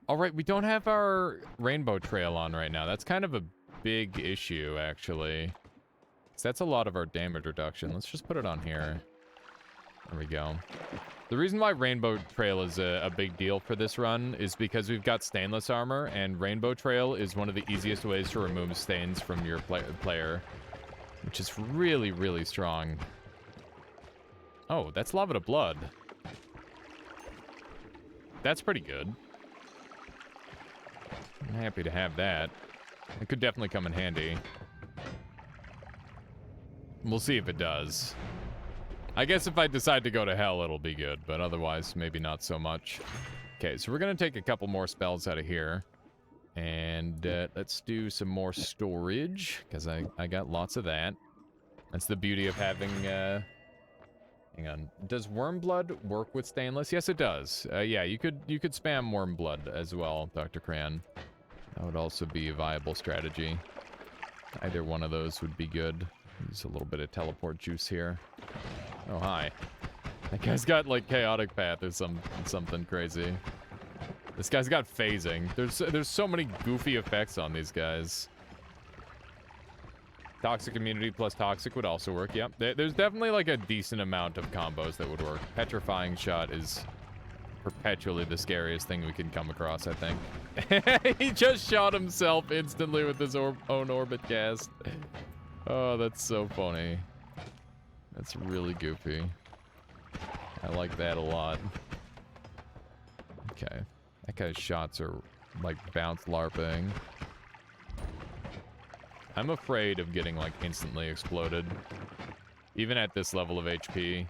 Alright, we don't have our rainbow trail on right now. That's kind of a big issue, actually. So that's a lot of our damage reduction. Let's just put it on here. There we go. The reason why Rainbow Trail is a big deal for this run is because we've got stainless armor, and Rainbow Trail is one of the easiest ways to remove stains from your player, which is really, really strong. Oh, that's Lava to Blood. That's pretty good. I'm happy to have that. It could definitely come in handy. We'll see if it does. I guess if I decide to go to hell, it'll be good, but otherwise, maybe not so much. Okay, so we're going to take a couple more spells out of here. And let's do some more storage, because I got lots of that. That's the beauty of having... hang on. Does Wormblood work with stainless? Yes, it does. Yeah, you could spam Wormblood as well, Dr. Cran. That would also be a viable strategy. Either one of those would be good. Use a little bit of teleport juice here. Oh, hi. That guy's got, like, Chaotic Path or something crazy. This guy's got phasing. There's so many goofy effects on these guys. Toxic Immunity plus Toxic would also work, yep. There's definitely, like, a decent amount of combos that would work. Petrifying Shot is perpetually the scariest thing we can come across, I think. He just shot himself instantly with his own orbit cast. Oh, that's so funny. That's really goofy. I like that a lot. Okay. That guy's shots are, like, bounce LARPing. I'm afraid of getting, like, instantly exploded. Even at this level of HP.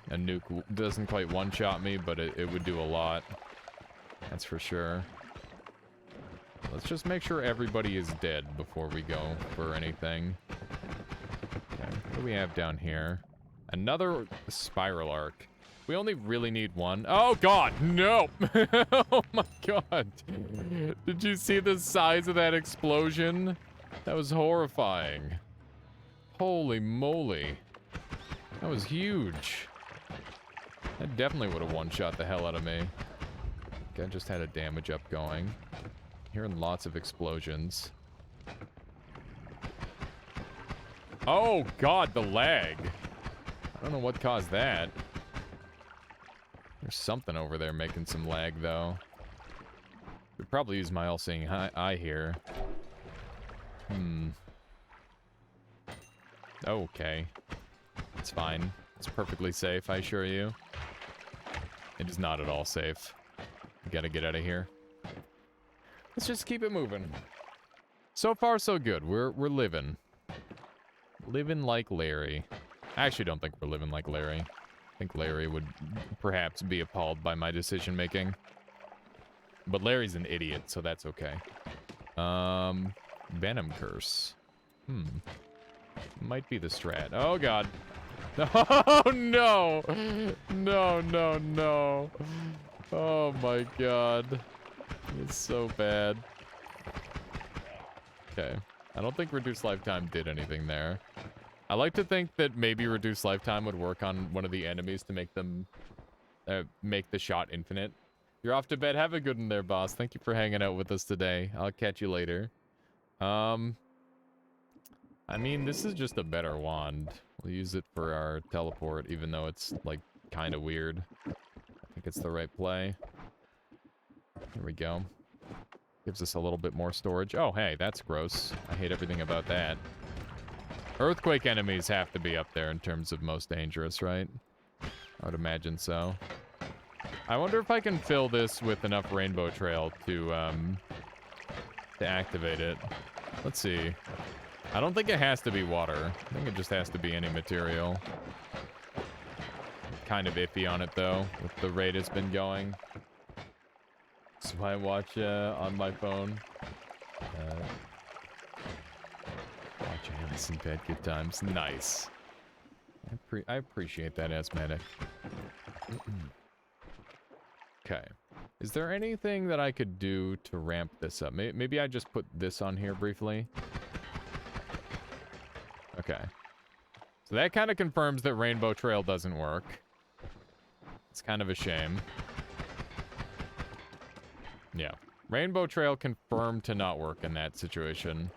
A nuke doesn't quite one-shot me, but it would do a lot. That's for sure. Let's just make sure everybody is dead before we go for anything. Okay, what do we have down here? Another spiral arc. We only really need one. Oh, God, no! Oh, my God. Did you see the size of that explosion? That was horrifying. Holy moly. That was huge. That definitely would have one-shot the hell out of me. Okay, I just had a damage up going. Hearing lots of explosions. Oh, God, the lag. I don't know what caused that. There's something over there making some lag, though. Could probably use my all-seeing eye here. Okay. It's fine. It's perfectly safe, I assure you. It is not at all safe. We gotta get out of here. Let's just keep it moving. So far, so good. We're living. Living like Larry. I actually don't think we're living like Larry. I think Larry would perhaps be appalled by my decision-making. But Larry's an idiot, so that's okay. Venom Curse. Might be the strat. Oh, God. Oh, no! No, no, no. Oh, my God. It's so bad. Okay. I don't think Reduced Lifetime did anything there. I like to think that maybe Reduced Lifetime would work on one of the enemies to make them... make the shot infinite. You're off to bed. Have a good one there, boss. Thank you for hanging out with us today. I'll catch you later. I mean, this is just a better wand. We'll use it for our teleport, even though it's, like, kind of weird. I think it's the right play. Here we go. Gives us a little bit more storage. Oh, hey, that's gross. I hate everything about that. Earthquake enemies have to be up there in terms of most dangerous, right? I would imagine so. I wonder if I can fill this with enough rainbow trail to activate it. Let's see. I don't think it has to be water. I think it just has to be any material. Kind of iffy on it, though, with the rate it's been going. So I watch on my phone. Watch Alice in bed, good times. Nice. I appreciate that, Asthmatic. Okay. Is there anything that I could do to ramp this up? Maybe I just put this on here briefly. Okay. So that kind of confirms that Rainbow Trail doesn't work. It's kind of a shame. Yeah. Rainbow Trail confirmed to not work in that situation.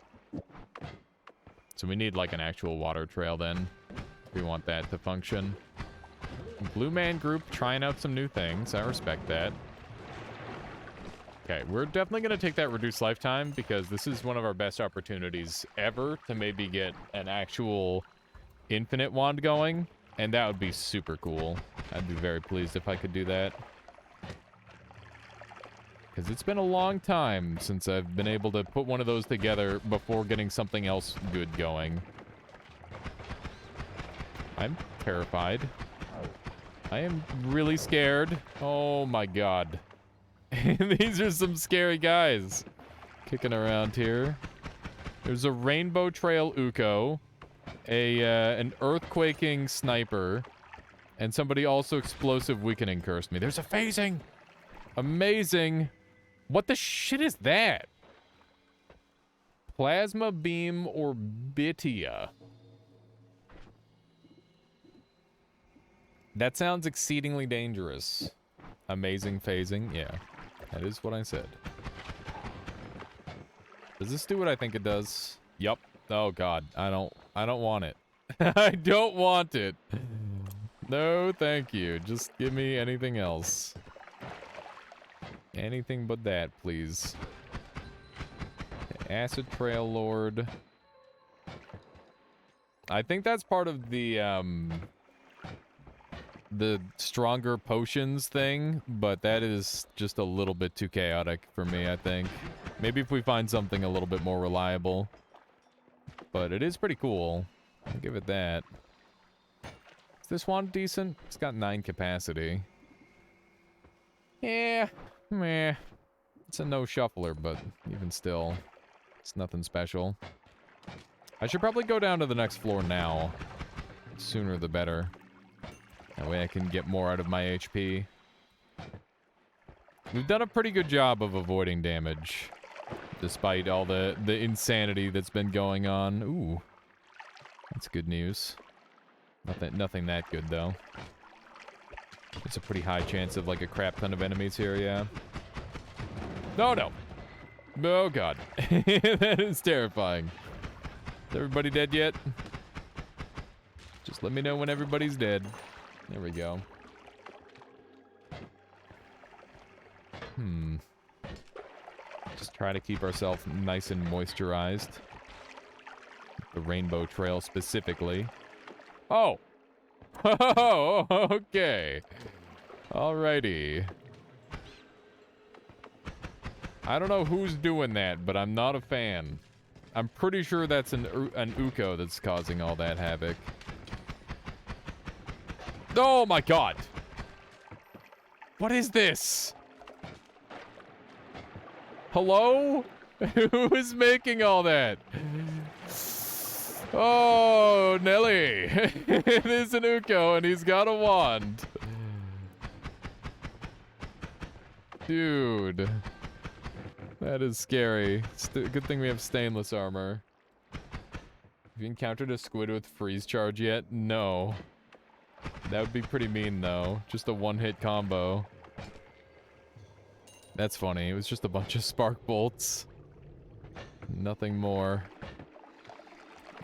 So we need like an actual water trail then. If we want that to function. Blue Man Group trying out some new things. I respect that. Okay, we're definitely going to take that reduced lifetime because this is one of our best opportunities ever to maybe get an actual infinite wand going. And that would be super cool. I'd be very pleased if I could do that. Because it's been a long time since I've been able to put one of those together before getting something else good going. I'm terrified. I am really scared. Oh my god. These are some scary guys kicking around here. There's a Rainbow Trail Uko, an Earthquaking Sniper, and somebody also Explosive Weakening cursed me. There's a phasing! Amazing! What the shit is that? Plasma Beam Orbitia. That sounds exceedingly dangerous. Amazing phasing, yeah. That is what I said. Does this do what I think it does? Yup. Oh god, I don't want it. I don't want it. No, thank you. Just give me anything else. Anything but that, please. Acid Trail Lord. I think that's part of the stronger potions thing, but that is just a little bit too chaotic for me, I think. Maybe if we find something a little bit more reliable. But it is pretty cool. I'll give it that. Is this wand decent? It's got 9 capacity. Yeah, meh. It's a no shuffler, but even still, it's nothing special. I should probably go down to the next floor now. Sooner the better. That way I can get more out of my HP. We've done a pretty good job of avoiding damage, despite all the insanity that's been going on. Ooh. That's good news. Nothing that good, though. It's a pretty high chance of, like, a crap ton of enemies here, yeah. No, no. Oh, God. That is terrifying. Is everybody dead yet? Just let me know when everybody's dead. There we go. Just try to keep ourselves nice and moisturized. The rainbow trail specifically. Oh! Oh, okay. Alrighty. I don't know who's doing that, but I'm not a fan. I'm pretty sure that's an Uko that's causing all that havoc. Oh my god! What is this? Hello? Who is making all that? Oh, Nelly. It is an Uko and he's got a wand. Dude. That is scary. Good thing we have stainless armor. Have you encountered a squid with freeze charge yet? No. That would be pretty mean, though. Just a one-hit combo. That's funny. It was just a bunch of spark bolts. Nothing more.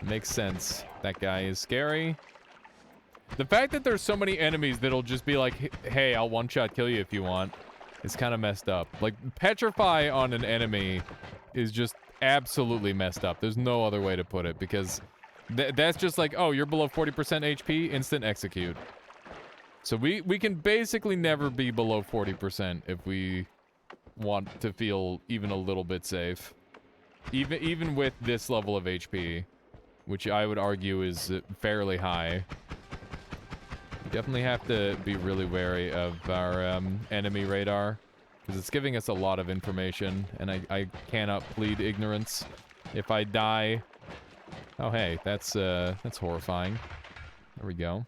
Makes sense. That guy is scary. The fact that there's so many enemies that'll just be like, hey, I'll one-shot kill you if you want, is kind of messed up. Like, petrify on an enemy is just absolutely messed up. There's no other way to put it, because that's just like, oh, you're below 40% HP, instant execute. So we can basically never be below 40% if we want to feel even a little bit safe. Even with this level of HP, which I would argue is fairly high. We definitely have to be really wary of our enemy radar, because it's giving us a lot of information, and I cannot plead ignorance. If I die... Oh, hey, that's horrifying. There we go.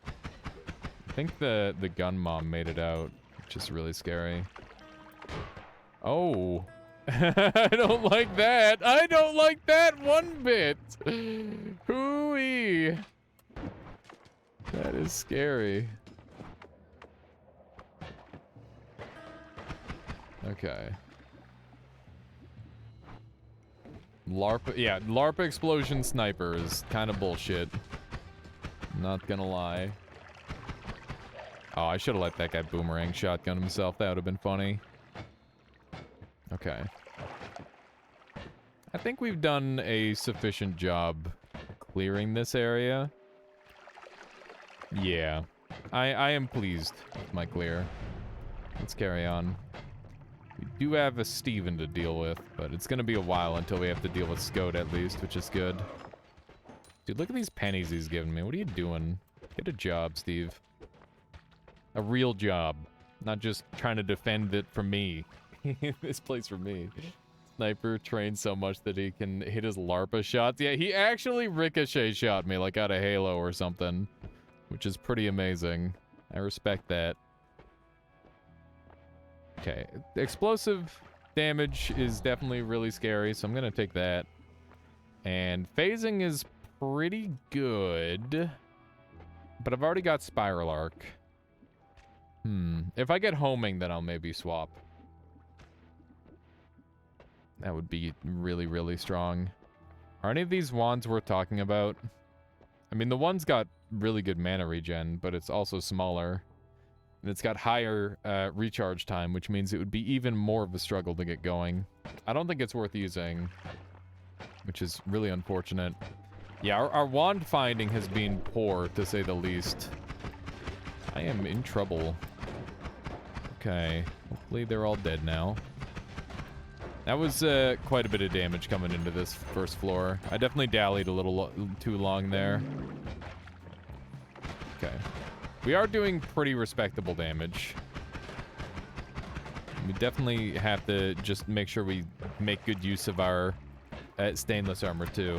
I think the gun mom made it out, which is really scary. Oh. I don't like that. I don't like that one bit. Hooey. That is scary. Okay. LARP, yeah, LARP explosion sniper is kind of bullshit. Not gonna lie. Oh, I should have let that guy boomerang shotgun himself. That would have been funny. Okay. I think we've done a sufficient job clearing this area. Yeah. I am pleased with my clear. Let's carry on. We do have a Steven to deal with, but it's gonna be a while until we have to deal with Scode at least, which is good. Dude, look at these pennies he's giving me. What are you doing? Get a job, Steve. A real job. Not just trying to defend it from me. This place for me. Sniper trained so much that he can hit his LARPA shots. Yeah, he actually ricochet shot me like out of Halo or something, which is pretty amazing. I respect that. Okay, explosive damage is definitely really scary, so I'm gonna take that. And phasing is pretty good, but I've already got Spiral Arc. If I get homing, then I'll maybe swap. That would be really, really strong. Are any of these wands worth talking about? I mean, the one's got really good mana regen, but it's also smaller. And it's got higher recharge time, which means it would be even more of a struggle to get going. I don't think it's worth using, which is really unfortunate. Yeah, our wand finding has been poor, to say the least. I am in trouble. Okay, hopefully they're all dead now. That was quite a bit of damage coming into this first floor. I definitely dallied a little too long there. Okay. We are doing pretty respectable damage. We definitely have to just make sure we make good use of our stainless armor, too.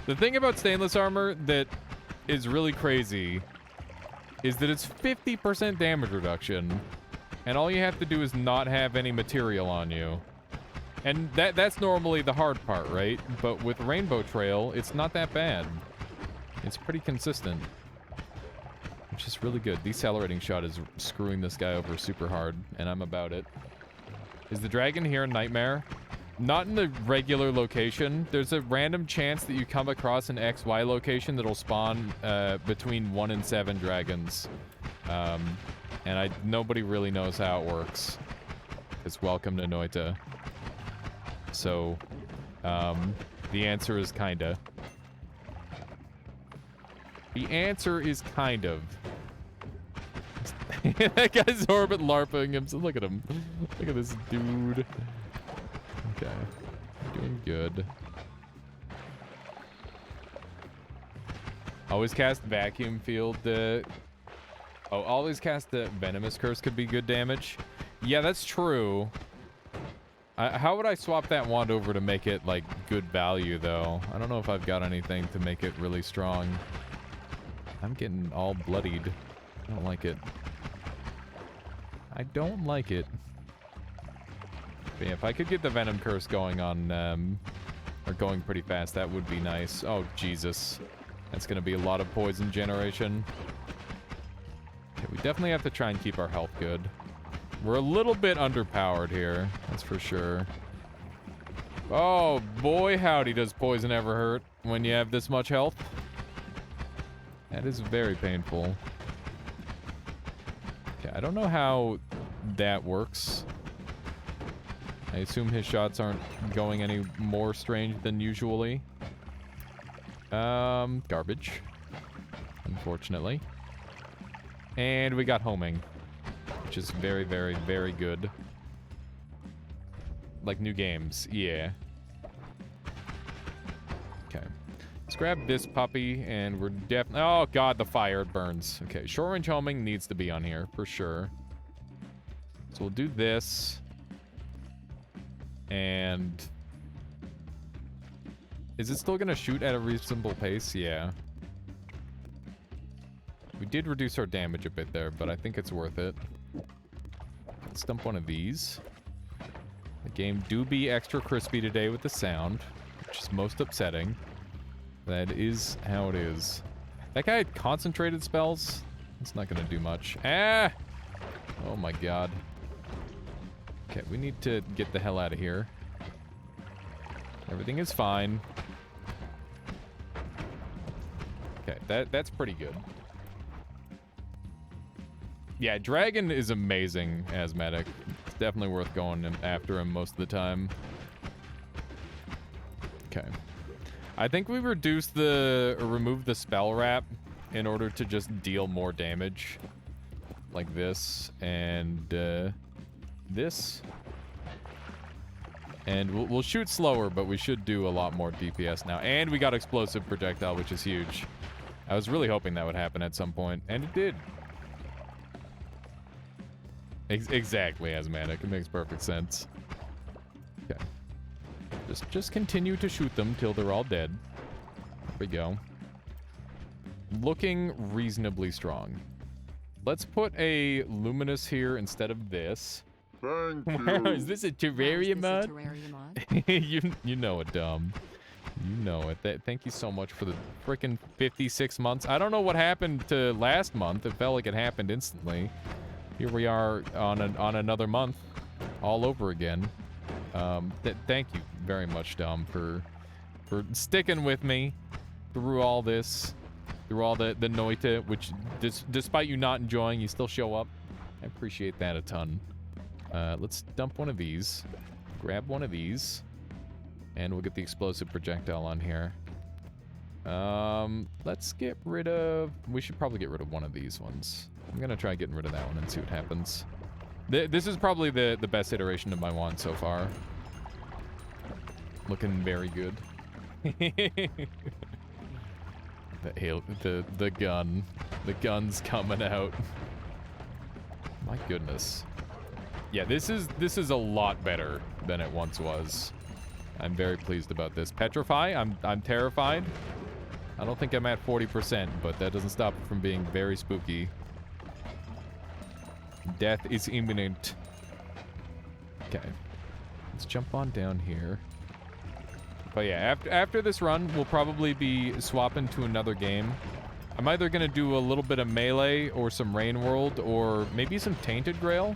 The thing about stainless armor that is really crazy is that it's 50% damage reduction, and all you have to do is not have any material on you. And that's normally the hard part, right? But with Rainbow Trail, it's not that bad. It's pretty consistent, which is really good. Decelerating shot is screwing this guy over super hard, and I'm about it. Is the dragon here in Nightmare? Not in the regular location. There's a random chance that you come across an XY location that'll spawn between 1 and 7 dragons. And nobody really knows how it works. It's welcome to Noita. So, the answer is kinda. The answer is kind of. That guy's orbit LARPing him. So look at him. Look at this dude. Okay. Doing good. Always cast Vacuum Field. Always cast the Venomous Curse could be good damage. Yeah, that's true. How would I swap that wand over to make it, like, good value, though? I don't know if I've got anything to make it really strong. I'm getting all bloodied. I don't like it. I don't like it. But yeah, if I could get the Venom Curse going on, or going pretty fast, that would be nice. Oh, Jesus. That's gonna be a lot of poison generation. Okay, we definitely have to try and keep our health good. We're a little bit underpowered here, that's for sure. Oh, boy, howdy does poison ever hurt when you have this much health. That is very painful. Okay, I don't know how that works. I assume his shots aren't going any more strange than usually. Garbage. Unfortunately. And we got homing, which is very, very, very good. Like new games, yeah. Okay. Let's grab this puppy, and we're definitely... Oh, God, the fire, it burns. Okay, short-range homing needs to be on here, for sure. So we'll do this. And... Is it still going to shoot at a reasonable pace? Yeah. We did reduce our damage a bit there, but I think it's worth it. Let's dump one of these. The game do be extra crispy today with the sound, which is most upsetting. That is how it is. That guy had concentrated spells. It's not going to do much. Ah! Oh my God. Okay, we need to get the hell out of here. Everything is fine. Okay, that's pretty good. Yeah, Dragon is amazing asthmatic. It's definitely worth going after him most of the time. Okay. I think we removed the spell wrap in order to just deal more damage. Like this, and this. And we'll shoot slower, but we should do a lot more DPS now. And we got explosive projectile, which is huge. I was really hoping that would happen at some point, and it did. Exactly, asthmatic. It makes perfect sense. Okay. Just continue to shoot them till they're all dead. There we go. Looking reasonably strong. Let's put a luminous here instead of this. Thank Wow, you. is this a Wow, is terrarium this a mod? terrarium mod? you know it, Dom. You know it. Thank you so much for the frickin' 56 months. I don't know what happened to last month. It felt like it happened instantly. Here we are on another month, all over again. Thank you very much, Dom, for sticking with me through all this, through all the Noita, which despite you not enjoying, you still show up. I appreciate that a ton. Let's dump one of these, grab one of these, and we'll get the explosive projectile on here. Let's get rid of... We should probably get rid of one of these ones. I'm gonna try getting rid of that one and see what happens. This is probably the best iteration of my wand so far. Looking very good. The gun. The gun's coming out. My goodness. Yeah, this is a lot better than it once was. I'm very pleased about this. Petrify, I'm terrified. I don't think I'm at 40%, but that doesn't stop it from being very spooky. Death is imminent. Okay. Let's jump on down here. But yeah, after this run, we'll probably be swapping to another game. I'm either going to do a little bit of Melee or some Rain World or maybe some Tainted Grail.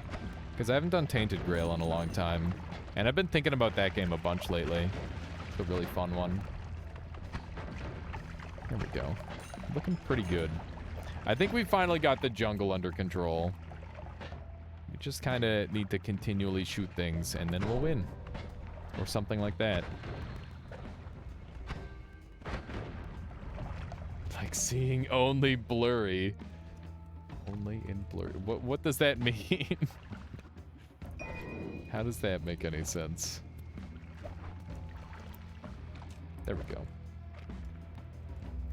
Because I haven't done Tainted Grail in a long time. And I've been thinking about that game a bunch lately. It's a really fun one. There we go. Looking pretty good. I think we finally got the jungle under control. We just kind of need to continually shoot things and then we'll win. Or something like that. Like seeing only blurry. Only in blurry. What does that mean? How does that make any sense? There we go.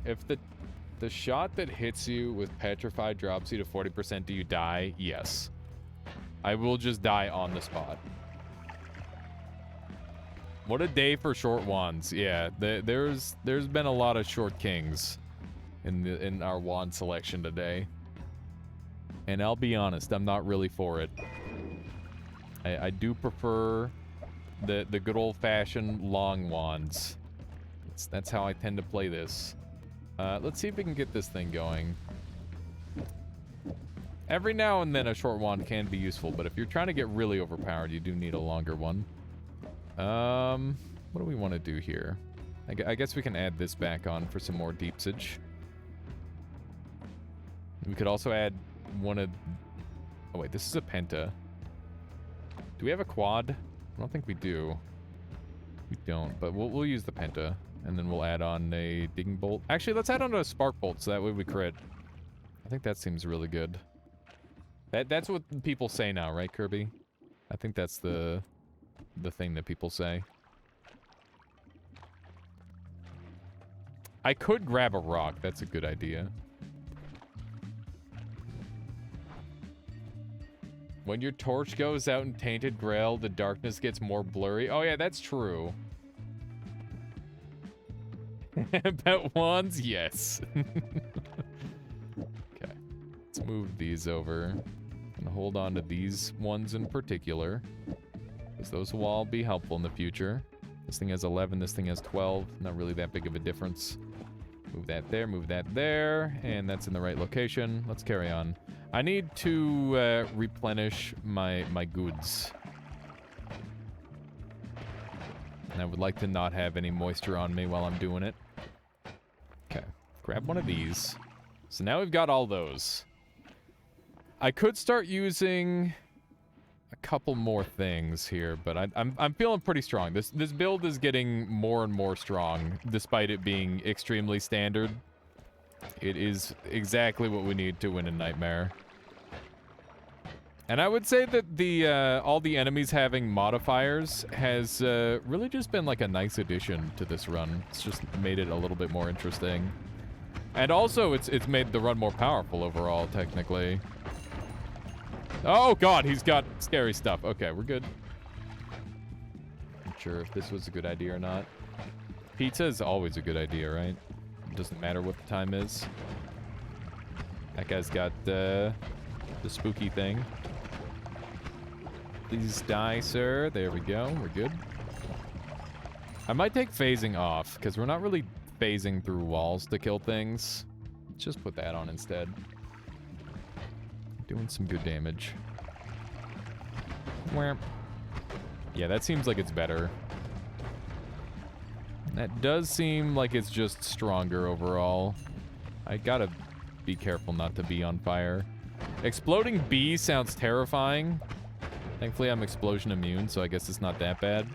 If the shot that hits you with Petrify drops you to 40%, do you die? Yes. I will just die on the spot. What a day for short wands. Yeah, there's been a lot of short kings in our wand selection today. And I'll be honest, I'm not really for it. I do prefer the good old-fashioned long wands. That's how I tend to play this. Let's see if we can get this thing going. Every now and then a short wand can be useful, but if you're trying to get really overpowered, you do need a longer one. What do we want to do here? I guess we can add this back on for some more deepsage. We could also add one of... Oh wait, this is a penta. Do we have a quad? I don't think we do. We don't, but we'll use the penta. And then we'll add on a digging bolt. Actually, let's add on a spark bolt so that way we crit. I think that seems really good. That's what people say now, right, Kirby? I think that's the thing that people say. I could grab a rock. That's a good idea. When your torch goes out in Tainted Grail, the darkness gets more blurry. Oh yeah, that's true. About wands? Yes. Okay. Let's move these over. And hold on to these ones in particular. Because those will all be helpful in the future. This thing has 11, this thing has 12. Not really that big of a difference. Move that there. And that's in the right location. Let's carry on. I need to replenish my goods. And I would like to not have any moisture on me while I'm doing it. Okay, grab one of these. So now we've got all those. I could start using a couple more things here, but I'm feeling pretty strong. This build is getting more and more strong, despite it being extremely standard. It is exactly what we need to win a Nightmare. And I would say that the all the enemies having modifiers has really just been like a nice addition to this run. It's just made it a little bit more interesting. And also, it's made the run more powerful overall, technically. Oh god, he's got scary stuff. Okay, we're good. Not sure if this was a good idea or not. Pizza is always a good idea, right? It doesn't matter what the time is. That guy's got the spooky thing. Please die, sir. There we go. We're good. I might take phasing off, because we're not really phasing through walls to kill things. Let's just put that on instead. Doing some good damage. Yeah, that seems like it's better. That does seem like it's just stronger overall. I gotta be careful not to be on fire. Exploding bee sounds terrifying. Thankfully, I'm explosion immune, so I guess it's not that bad.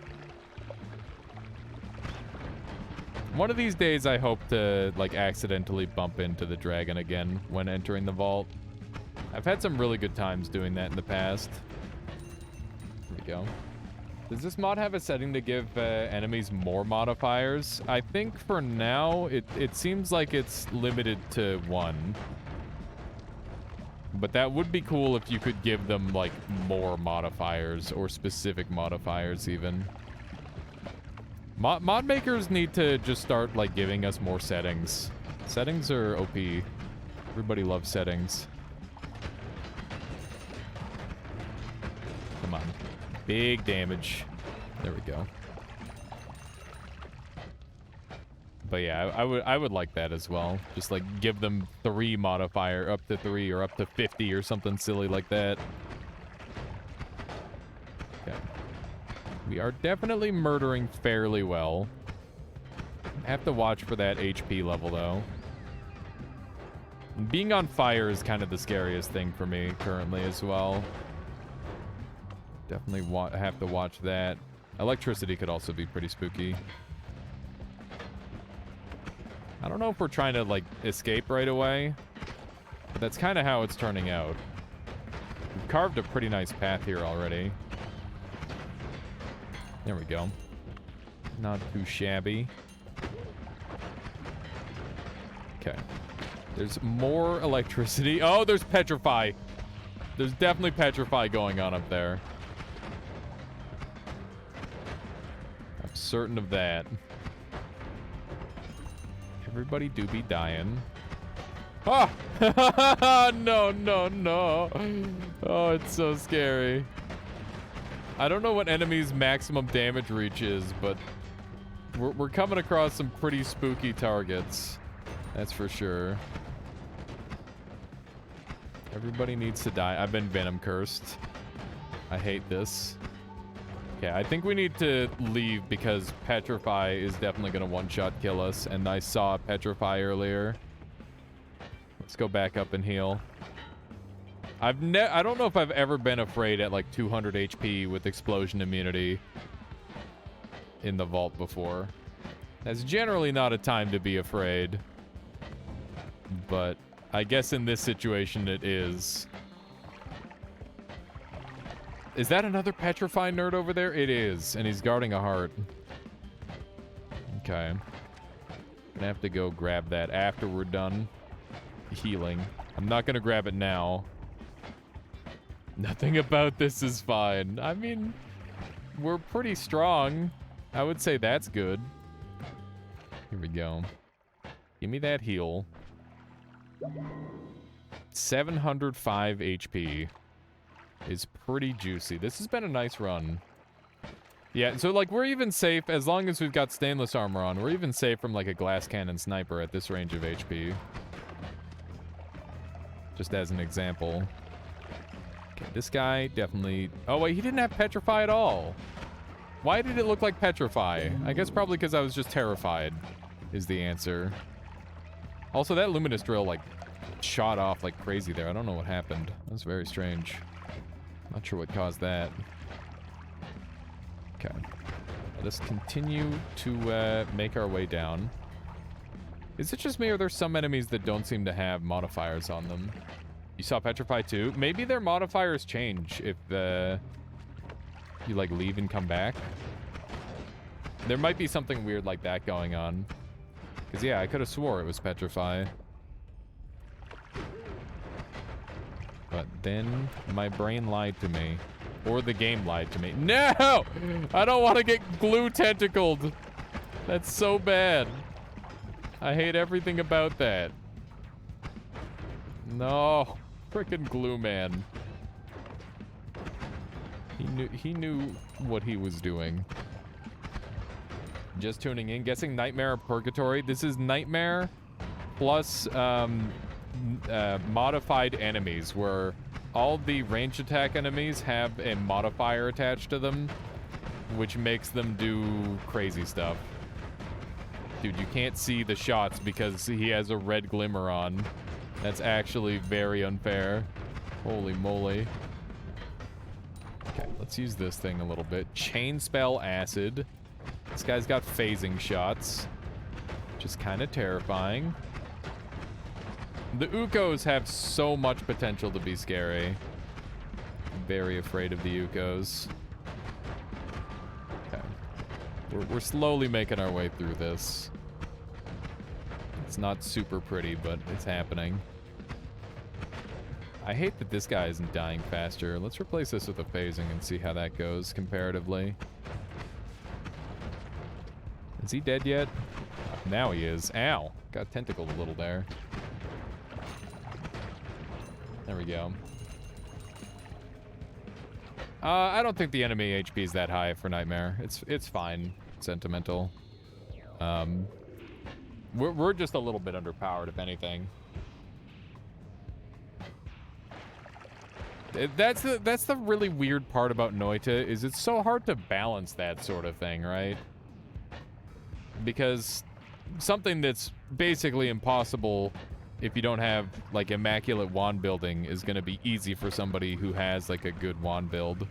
One of these days, I hope to, like, accidentally bump into the dragon again when entering the vault. I've had some really good times doing that in the past. Here we go. Does this mod have a setting to give enemies more modifiers? I think for now, it seems like it's limited to one. But that would be cool if you could give them, like, more modifiers or specific modifiers, even. Mod makers need to just start, like, giving us more settings. Settings are OP. Everybody loves settings. Come on. Big damage. There we go. But yeah, I would like that as well. Just like give them 3 modifier, up to 3 or up to 50 or something silly like that. Okay. We are definitely murdering fairly well. Have to watch for that HP level though. Being on fire is kind of the scariest thing for me currently as well. Definitely have to watch that. Electricity could also be pretty spooky. I don't know if we're trying to, like, escape right away, but that's kind of how it's turning out. We've carved a pretty nice path here already. There we go. Not too shabby. Okay. There's more electricity. Oh, there's petrify. There's definitely petrify going on up there. I'm certain of that. Everybody do be dying. Ah! No, no, no. Oh, it's so scary. I don't know what enemy's maximum damage reach is, but we're coming across some pretty spooky targets. That's for sure. Everybody needs to die. I've been venom cursed. I hate this. Okay, I think we need to leave because Petrify is definitely going to one-shot kill us, and I saw Petrify earlier. Let's go back up and heal. I don't know if I've ever been afraid at like 200 HP with explosion immunity in the vault before. That's generally not a time to be afraid, but I guess in this situation it is. Is that another Petrify nerd over there? It is, and he's guarding a heart. Okay. Gonna have to go grab that after we're done healing. I'm not gonna grab it now. Nothing about this is fine. I mean, we're pretty strong. I would say that's good. Here we go. Give me that heal. 705 HP. Is pretty juicy. This has been a nice run. Yeah, so like we're even safe as long as we've got stainless armor on. We're even safe from like a glass cannon sniper at this range of HP. Just as an example. Okay, this guy definitely... Oh wait, he didn't have Petrify at all. Why did it look like Petrify? I guess probably because I was just terrified is the answer. Also, that luminous drill like shot off like crazy there. I don't know what happened. That's very strange. Not sure what caused that. Okay. Let us continue to make our way down. Is it just me or there's some enemies that don't seem to have modifiers on them? You saw Petrify too? Maybe their modifiers change if you like leave and come back. There might be something weird like that going on. Because yeah, I could have swore it was Petrify. But then my brain lied to me. Or the game lied to me. No! I don't want to get glue tentacled. That's so bad. I hate everything about that. No. Frickin' glue man. He knew what he was doing. Just tuning in. Guessing Nightmare or Purgatory. This is Nightmare plus modified enemies where all the range attack enemies have a modifier attached to them, which makes them do crazy stuff. Dude, you can't see the shots because he has a red glimmer on. That's actually very unfair. Holy moly. Okay, let's use this thing a little bit. Chain spell acid. This guy's got phasing shots, which is kind of terrifying. The Ukos have so much potential to be scary. I'm very afraid of the Ukos. Okay. We're slowly making our way through this. It's not super pretty, but it's happening. I hate that this guy isn't dying faster. Let's replace this with a phasing and see how that goes comparatively. Is he dead yet? Now he is. Ow. Got tentacled a little there. There we go. I don't think the enemy HP is that high for Nightmare. It's fine. Sentimental. We're just a little bit underpowered, if anything. That's the really weird part about Noita, is it's so hard to balance that sort of thing, right? Because something that's basically impossible if you don't have, like, immaculate wand building is going to be easy for somebody who has, like, a good wand build,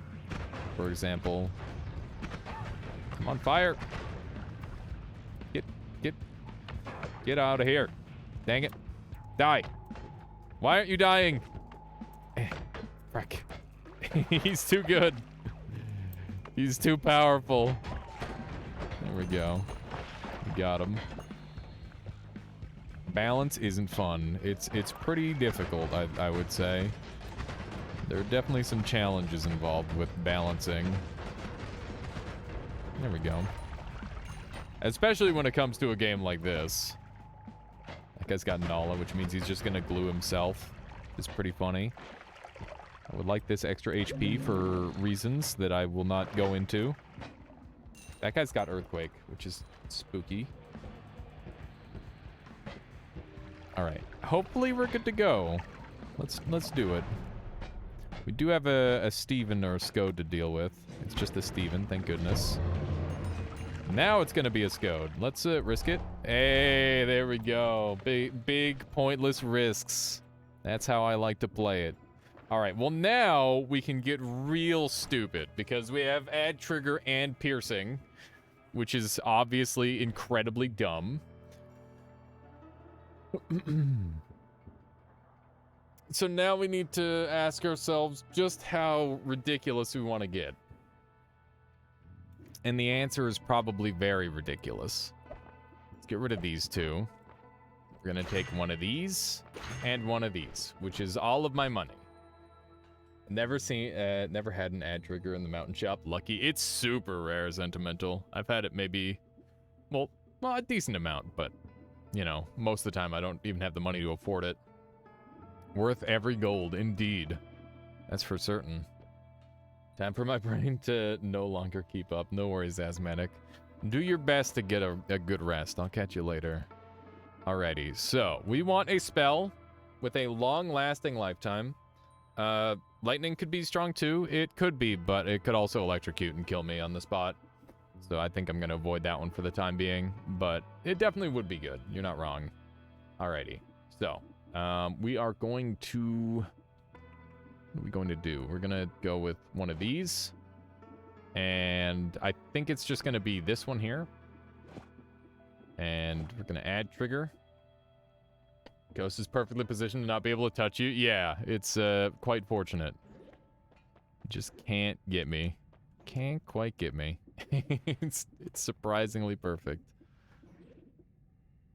for example. I'm on fire. Get out of here. Dang it. Die. Why aren't you dying? Frick. He's too good. He's too powerful. There we go. We got him. Balance isn't fun. It's pretty difficult, I would say. There are definitely some challenges involved with balancing. There we go. Especially when it comes to a game like this. That guy's got Nala, which means he's just gonna glue himself. It's pretty funny. I would like this extra HP for reasons that I will not go into. That guy's got Earthquake, which is spooky. Alright. Hopefully we're good to go. Let's do it. We do have a Steven or a Scode to deal with. It's just a Steven, thank goodness. Now it's gonna be a Scode. Let's risk it. Hey, there we go. Big pointless risks. That's how I like to play it. Alright, well now we can get real stupid because we have add trigger and piercing, which is obviously incredibly dumb. So now we need to ask ourselves just how ridiculous we want to get. And the answer is probably very ridiculous. Let's get rid of these two. We're going to take one of these and one of these, which is all of my money. Never had an ad trigger in the mountain shop. Lucky. It's super rare, Sentimental. I've had it maybe, well, a decent amount, but, you know, most of the time I don't even have the money to afford it. Worth every gold, indeed. That's for certain. Time for my brain to no longer keep up. No worries, Asthmatic. Do your best to get a good rest. I'll catch you later. Alrighty, so we want a spell with a long-lasting lifetime. Lightning could be strong too. It could be, but it could also electrocute and kill me on the spot. So I think I'm going to avoid that one for the time being, but it definitely would be good. You're not wrong. Alrighty, so we are going to... What are we going to do? We're going to go with one of these. And I think it's just going to be this one here. And we're going to add trigger. Ghost is perfectly positioned to not be able to touch you. Yeah, it's quite fortunate. Just can't get me. Can't quite get me. It's surprisingly perfect.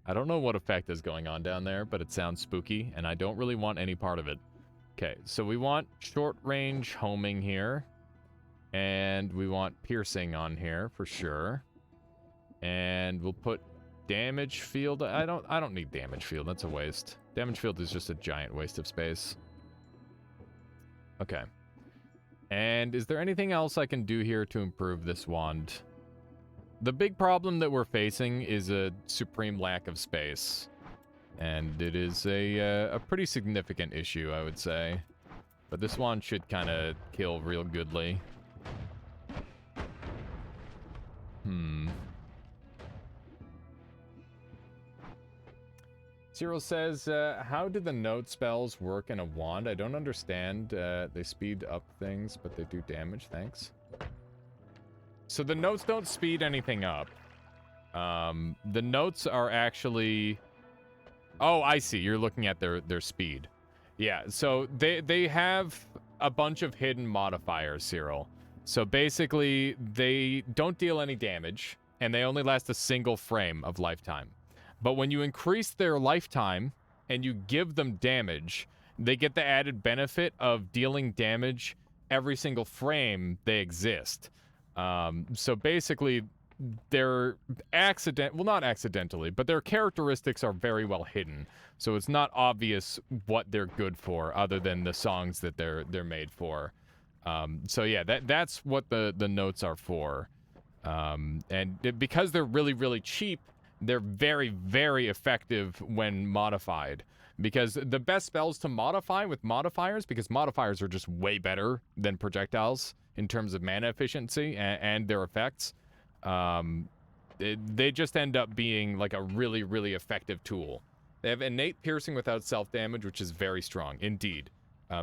I don't know what effect is going on down there, but it sounds spooky, and I don't really want any part of it. Okay, so we want short range homing here. And we want piercing on here for sure. And we'll put damage field. I don't need damage field. That's a waste. Damage field is just a giant waste of space. Okay. And is there anything else I can do here to improve this wand? The big problem that we're facing is a supreme lack of space. And it is a pretty significant issue, I would say. But this wand should kind of kill real goodly. Cyril says, how do the note spells work in a wand? I don't understand. They speed up things, but they do damage. Thanks. So the notes don't speed anything up. The notes are actually... Oh, I see. You're looking at their speed. Yeah, so they have a bunch of hidden modifiers, Cyril. So basically, they don't deal any damage, and they only last a single frame of lifetime. But when you increase their lifetime and you give them damage, they get the added benefit of dealing damage every single frame they exist. So basically, their well, not accidentally, but their characteristics are very well hidden. So it's not obvious what they're good for, other than the songs that they're made for. So yeah, that's what the notes are for. Because they're really, really cheap, they're very, very effective when modified. Because the best spells to modify with modifiers, because modifiers are just way better than projectiles in terms of mana efficiency and their effects, they just end up being like a really, really effective tool. They have innate piercing without self-damage, which is very strong, indeed.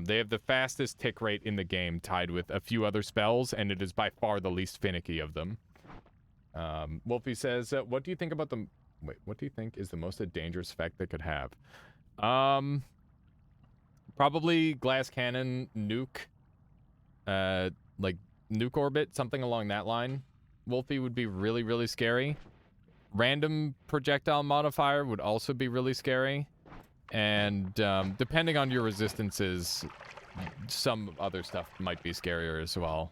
They have the fastest tick rate in the game, tied with a few other spells, and it is by far the least finicky of them. Wolfie says, what do you think about the... Wait, what do you think is the most dangerous effect they could have? Probably glass cannon, nuke, like nuke orbit, something along that line. Wolfie would be really, really scary. Random projectile modifier would also be really scary. And depending on your resistances, some other stuff might be scarier as well.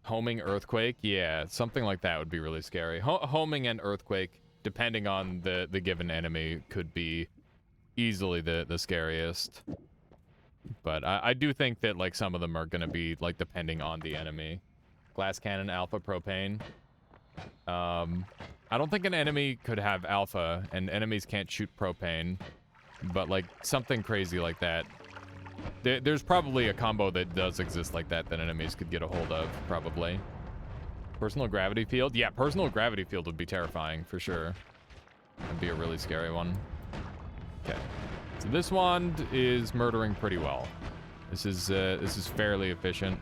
Homing earthquake, yeah, something like that would be really scary. Homing and earthquake, depending on the given enemy, could be easily the scariest. But I do think that like some of them are gonna be like depending on the enemy. Glass cannon, alpha, propane. I don't think an enemy could have alpha, and enemies can't shoot propane, but like something crazy like that. There's probably a combo that does exist like that enemies could get a hold of, probably. Personal gravity field? Yeah, personal gravity field would be terrifying, for sure. That'd be a really scary one. Okay. So this wand is murdering pretty well. This is fairly efficient.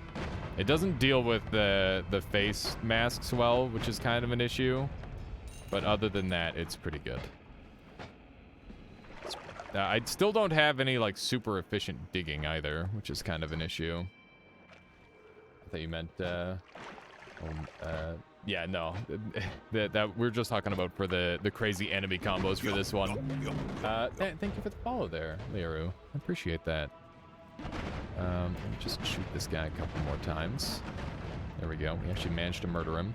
It doesn't deal with the face masks well, which is kind of an issue. But other than that, it's pretty good. I still don't have any, like, super efficient digging either, which is kind of an issue. I thought you meant, yeah, no. that we're just talking about for the crazy enemy combos for this one. Thank you for the follow there, Learu. I appreciate that. Let me just shoot this guy a couple more times. There we go. We actually managed to murder him.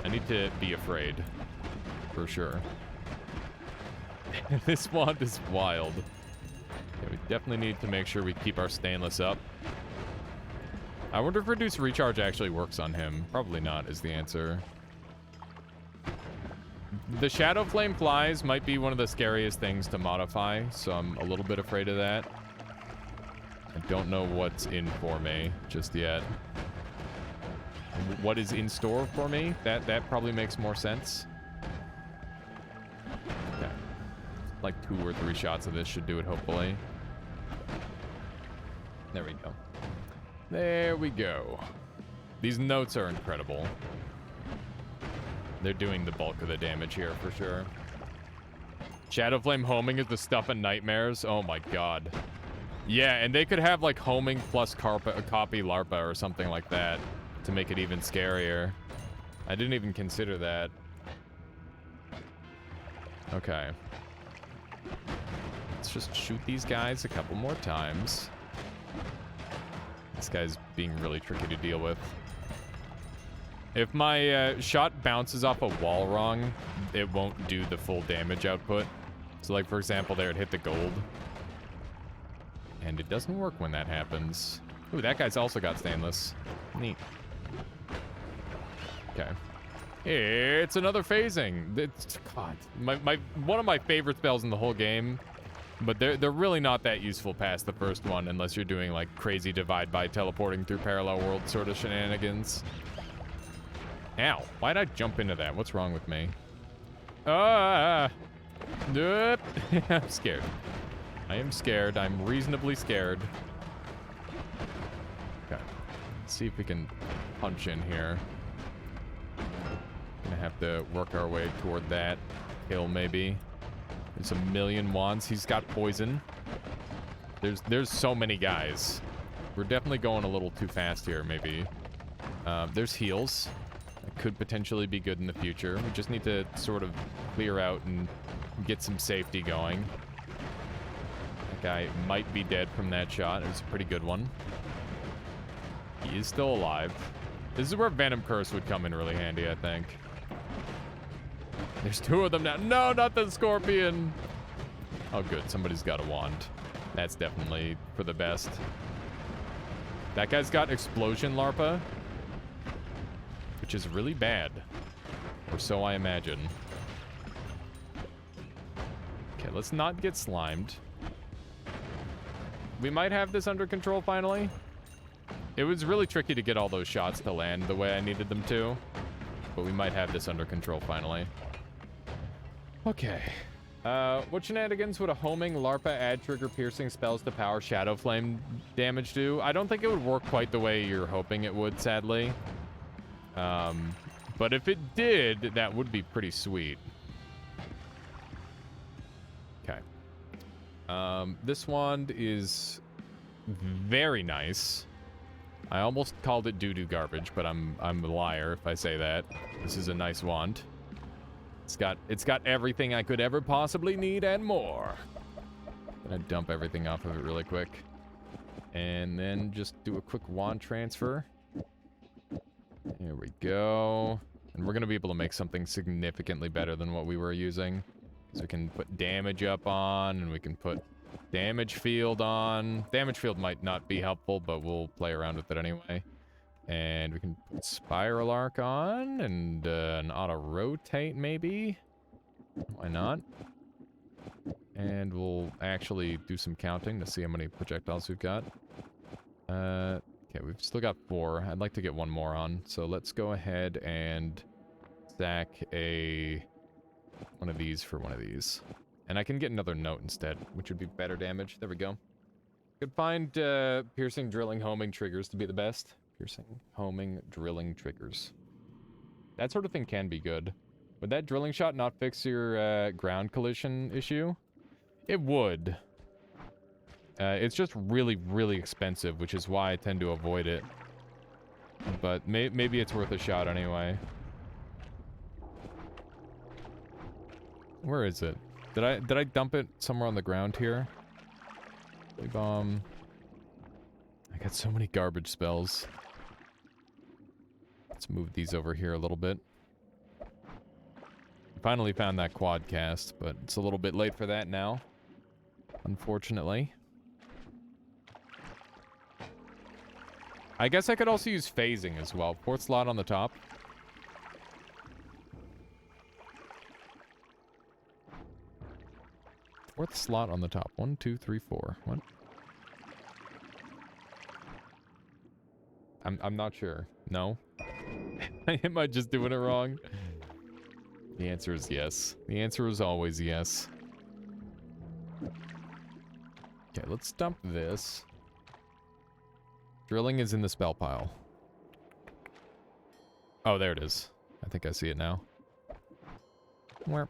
I need to be afraid, for sure. This wand is wild. Yeah, we definitely need to make sure we keep our stainless up. I wonder if reduced recharge actually works on him. Probably not is the answer. The Shadow Flame Flies might be one of the scariest things to modify, so I'm a little bit afraid of that. I don't know what's in for me just yet. What is in store for me? That probably makes more sense. Okay. Like 2 or 3 shots of this should do it, hopefully. There we go. There we go. These notes are incredible. They're doing the bulk of the damage here, for sure. Shadowflame homing is the stuff in nightmares. Oh my god. Yeah, and they could have like homing plus copy larpa or something like that to make it even scarier. I didn't even consider that. Okay. Let's just shoot these guys a couple more times. This guy's being really tricky to deal with. If my shot bounces off a wall wrong, it won't do the full damage output. So like, for example, there it hit the gold. And it doesn't work when that happens. Ooh, that guy's also got stainless. Neat. Okay. It's another phasing. It's, God, one of my favorite spells in the whole game. But they're really not that useful past the first one unless you're doing like crazy divide by teleporting through parallel world sort of shenanigans. Ow, why'd I jump into that? What's wrong with me? Ah! Nope. I'm scared. I am scared. I'm reasonably scared. Okay. Let's see if we can punch in here. Gonna have to work our way toward that kill, maybe. There's a million wands. He's got poison. There's so many guys. We're definitely going a little too fast here, maybe. There's heals. That could potentially be good in the future. We just need to sort of clear out and get some safety going. That guy might be dead from that shot. It was a pretty good one. He is still alive. This is where Venom Curse would come in really handy, I think. There's 2 of them now. No, not the Scorpion. Oh, good. Somebody's got a wand. That's definitely for the best. That guy's got Explosion Larpa, which is really bad. Or so I imagine. Okay, let's not get slimed. We might have this under control finally. It was really tricky to get all those shots to land the way I needed them to. But we might have this under control finally. Okay. What shenanigans would a homing LARPA add trigger piercing spells to power Shadow Flame damage do? I don't think it would work quite the way you're hoping it would, sadly. But if it did, that would be pretty sweet. Okay. This wand is very nice. I almost called it doo-doo garbage, but I'm a liar if I say that. This is a nice wand. It's got everything I could ever possibly need and more. Gonna dump everything off of it really quick. And then just do a quick wand transfer. There we go. And we're gonna be able to make something significantly better than what we were using. So we can put damage up on, and we can put damage field on. Damage field might not be helpful, but we'll play around with it anyway. And we can put Spiral Arc on, and an auto rotate maybe. Why not? And we'll actually do some counting to see how many projectiles we've got. Okay, we've still got 4. I'd like to get 1 more on. So let's go ahead and stack one of these for one of these. And I can get another note instead, which would be better damage. There we go. Could find piercing, drilling, homing triggers to be the best. Piercing, homing, drilling triggers. That sort of thing can be good. Would that drilling shot not fix your ground collision issue? It would. It's just really, really expensive, which is why I tend to avoid it. But maybe it's worth a shot anyway. Where is it? Did I dump it somewhere on the ground here? Bomb. I got so many garbage spells. Let's move these over here a little bit. Finally found that quad cast, but it's a little bit late for that now, unfortunately. I guess I could also use phasing as well. 4th slot on the top. Fourth slot on the top. 1, 2, 3, 4. What? I'm not sure. No? Am I just doing it wrong? The answer is yes. The answer is always yes. Okay, let's dump this. Drilling is in the spell pile. Oh, there it is. I think I see it now. Where?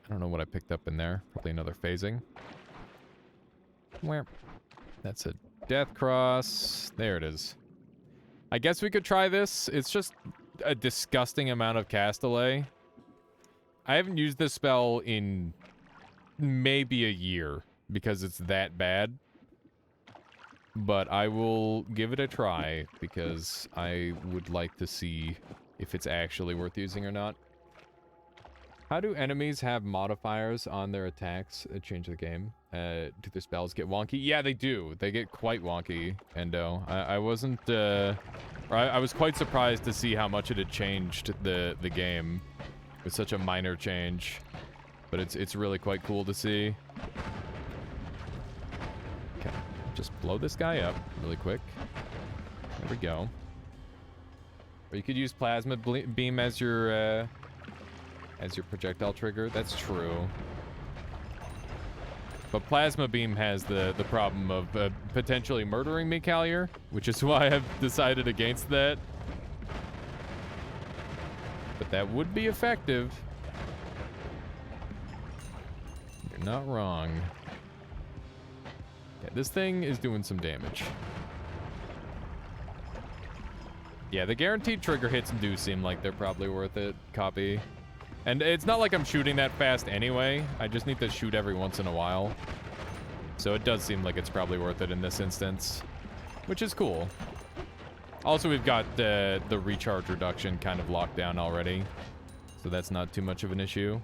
I don't know what I picked up in there. Probably another phasing. Where? That's a death cross. There it is. I guess we could try this. It's just a disgusting amount of cast delay. I haven't used this spell in maybe a year because it's that bad. But I will give it a try because I would like to see if it's actually worth using or not. How do enemies have modifiers on their attacks change the game? Do their spells get wonky? Yeah, they do. They get quite wonky, Endo. I wasn't, I was quite surprised to see how much it had changed the game with such a minor change. But it's really quite cool to see. Okay, just blow this guy up really quick. There we go. Or you could use Plasma Beam as your projectile trigger. That's true. But Plasma Beam has the problem of potentially murdering me, Callier, which is why I've decided against that. But that would be effective. You're not wrong. Yeah, this thing is doing some damage. Yeah, the guaranteed trigger hits do seem like they're probably worth it. Copy. And it's not like I'm shooting that fast anyway. I just need to shoot every once in a while. So it does seem like it's probably worth it in this instance, which is cool. Also, we've got the recharge reduction kind of locked down already, so that's not too much of an issue.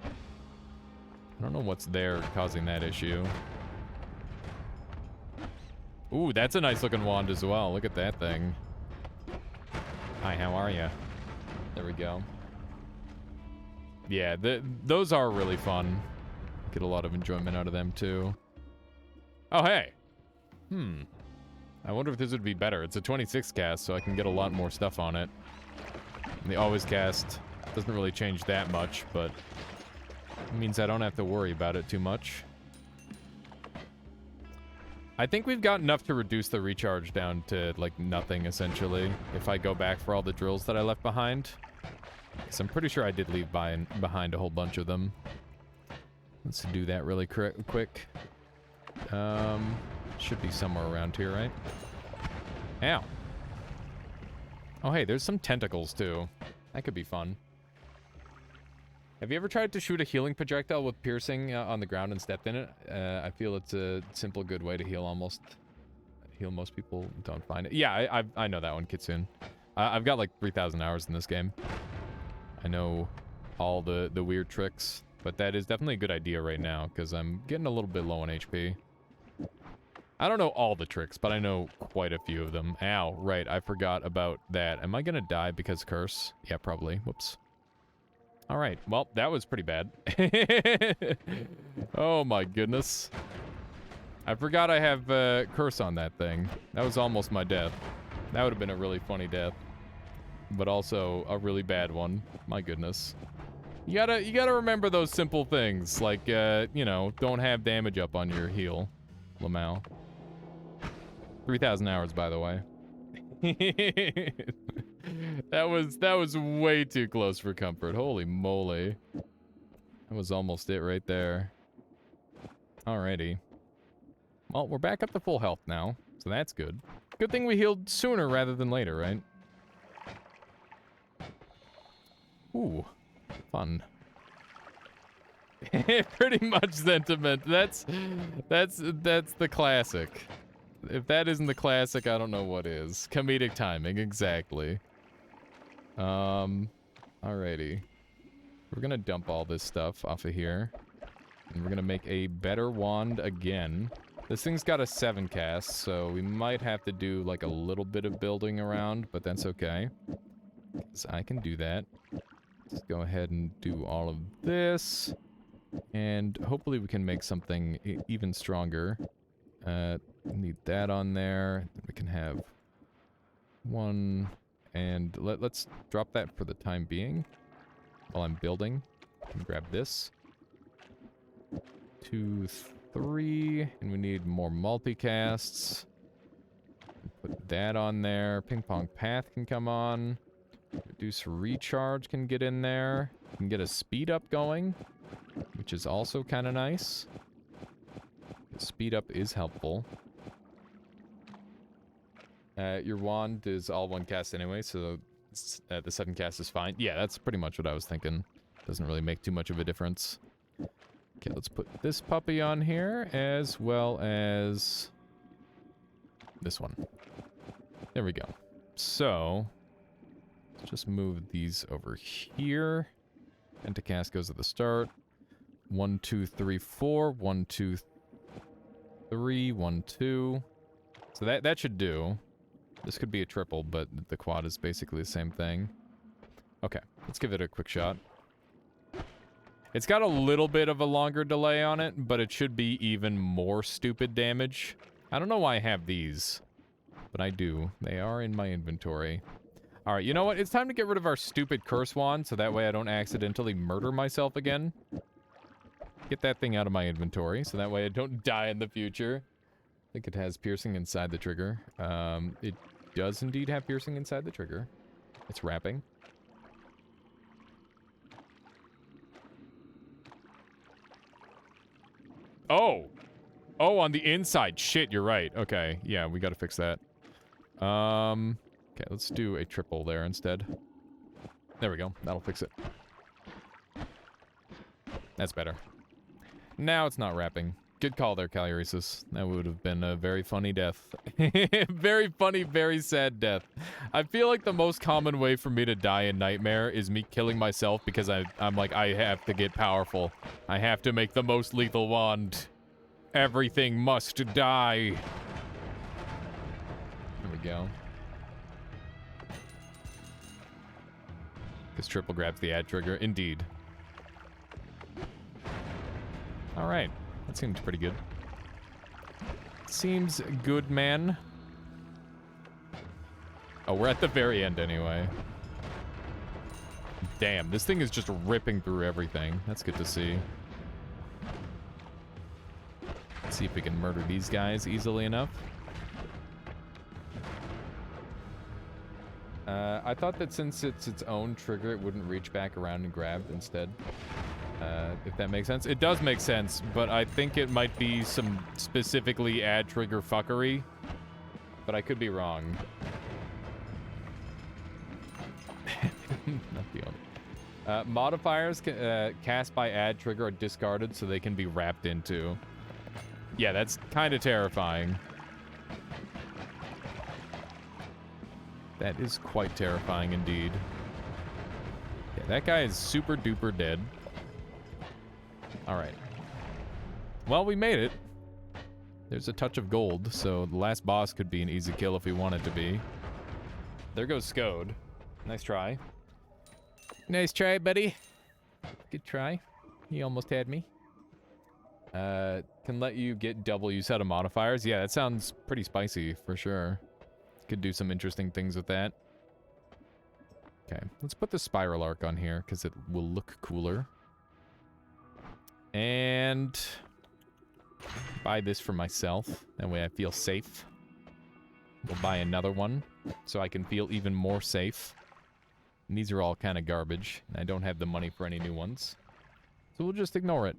I don't know what's there causing that issue. Ooh, that's a nice looking wand as well. Look at that thing. Hi, how are you? There we go. Yeah, those are really fun. Get a lot of enjoyment out of them too. Oh, hey. I wonder if this would be better. It's a 26 cast, so I can get a lot more stuff on it. And the always cast doesn't really change that much, but it means I don't have to worry about it too much. I think we've got enough to reduce the recharge down to, like, nothing, essentially, if I go back for all the drills that I left behind. Because I'm pretty sure I did leave behind a whole bunch of them. Let's do that really quick. Should be somewhere around here, right? Ow. Oh, hey, there's some tentacles, too. That could be fun. Have you ever tried to shoot a healing projectile with piercing on the ground and stepped in it? I feel it's a simple, good way to heal most people don't find it. Yeah, I know that one, Kitsune. I've got like 3,000 hours in this game. I know all the weird tricks, but that is definitely a good idea right now because I'm getting a little bit low on HP. I don't know all the tricks, but I know quite a few of them. Ow, right, I forgot about that. Am I gonna die because curse? Yeah, probably. Whoops. All right, well, that was pretty bad. Oh my goodness. I forgot I have curse on that thing. That was almost my death. That would have been a really funny death, but also a really bad one. My goodness. You gotta remember those simple things, like, you know, don't have damage up on your heal, Lamau. 3,000 hours, by the way. That was way too close for comfort. Holy moly. That was almost it right there. Alrighty. Well, we're back up to full health now, so that's good. Good thing we healed sooner rather than later, right? Ooh, fun. Pretty much sentiment. That's the classic. If that isn't the classic, I don't know what is. Comedic timing, exactly. Alrighty. We're gonna dump all this stuff off of here. And we're gonna make a better wand again. This thing's got a 7 cast, so we might have to do like a little bit of building around, but that's okay. Because I can do that. Let's go ahead and do all of this. And hopefully we can make something even stronger. Need that on there. We can have one, and let's drop that for the time being while I'm building. I can grab this. 2, 3, and we need more multicasts. Put that on there. Ping pong path can come on. Reduce recharge can get in there. Can get a speed up going, which is also kind of nice. Speed up is helpful. Your wand is all 1 cast anyway, so the 7 cast is fine. Yeah, that's pretty much what I was thinking. Doesn't really make too much of a difference. Okay, let's put this puppy on here, as well as this one. There we go. So, let's just move these over here. Pentacast goes at the start. 1, 2, 3, 4. 1, 2, 3, 1, 2. So that should do. This could be a triple, but the quad is basically the same thing. Okay, let's give it a quick shot. It's got a little bit of a longer delay on it, but it should be even more stupid damage. I don't know why I have these, but I do. They are in my inventory. All right, you know what? It's time to get rid of our stupid curse wand, so that way I don't accidentally murder myself again. Get that thing out of my inventory, so that way I don't die in the future. I think it has piercing inside the trigger. It does indeed have piercing inside the trigger. It's wrapping. Oh! Oh, on the inside. Shit, you're right. Okay, yeah, we gotta fix that. Okay, let's do a triple there instead. There we go. That'll fix it. That's better. Now it's not wrapping. Good call there, Calurisis. That would have been a very funny death. Very funny, very sad death. I feel like the most common way for me to die in Nightmare is me killing myself because I'm like, I have to get powerful. I have to make the most lethal wand. Everything must die. There we go. Because triple grabs the add trigger. Indeed. Alright. That seems pretty good. Seems good, man. Oh, we're at the very end anyway. Damn, this thing is just ripping through everything. That's good to see. Let's see if we can murder these guys easily enough. I thought that since it's its own trigger, it wouldn't reach back around and grab instead. If that makes sense. It does make sense, but I think it might be some specifically add trigger fuckery. But I could be wrong. Not the only. Modifiers cast by add trigger are discarded so they can be wrapped into. Yeah, that's kind of terrifying. That is quite terrifying indeed. Yeah, that guy is super duper dead. Alright. Well, we made it. There's a touch of gold, so the last boss could be an easy kill if we want it to be. There goes Scode. Nice try. Nice try, buddy. Good try. You almost had me. Can let you get double use out of modifiers. Yeah, that sounds pretty spicy, for sure. Could do some interesting things with that. Okay, let's put the spiral arc on here, because it will look cooler. And buy this for myself. That way I feel safe. We'll buy another one so I can feel even more safe. And these are all kind of garbage. And I don't have the money for any new ones. So we'll just ignore it.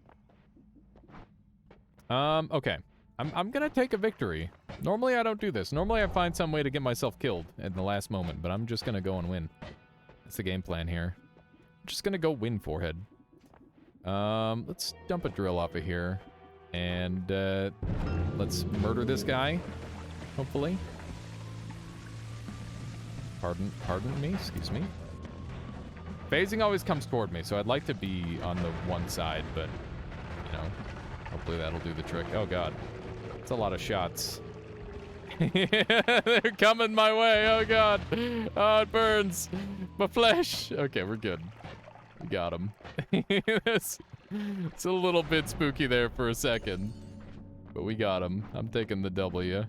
Okay. I'm gonna take a victory. Normally I don't do this. Normally I find some way to get myself killed at the last moment. But I'm just gonna go and win. That's the game plan here. I'm just gonna go win, forehead. Let's dump a drill off of here. And, let's murder this guy. Hopefully. Pardon me? Excuse me. Phasing always comes toward me, so I'd like to be on the one side, but, you know, hopefully that'll do the trick. Oh, God. It's a lot of shots. They're coming my way. Oh, God. Oh, it burns. My flesh. Okay, we're good. We got him. it's a little bit spooky there for a second. But we got him. I'm taking the W.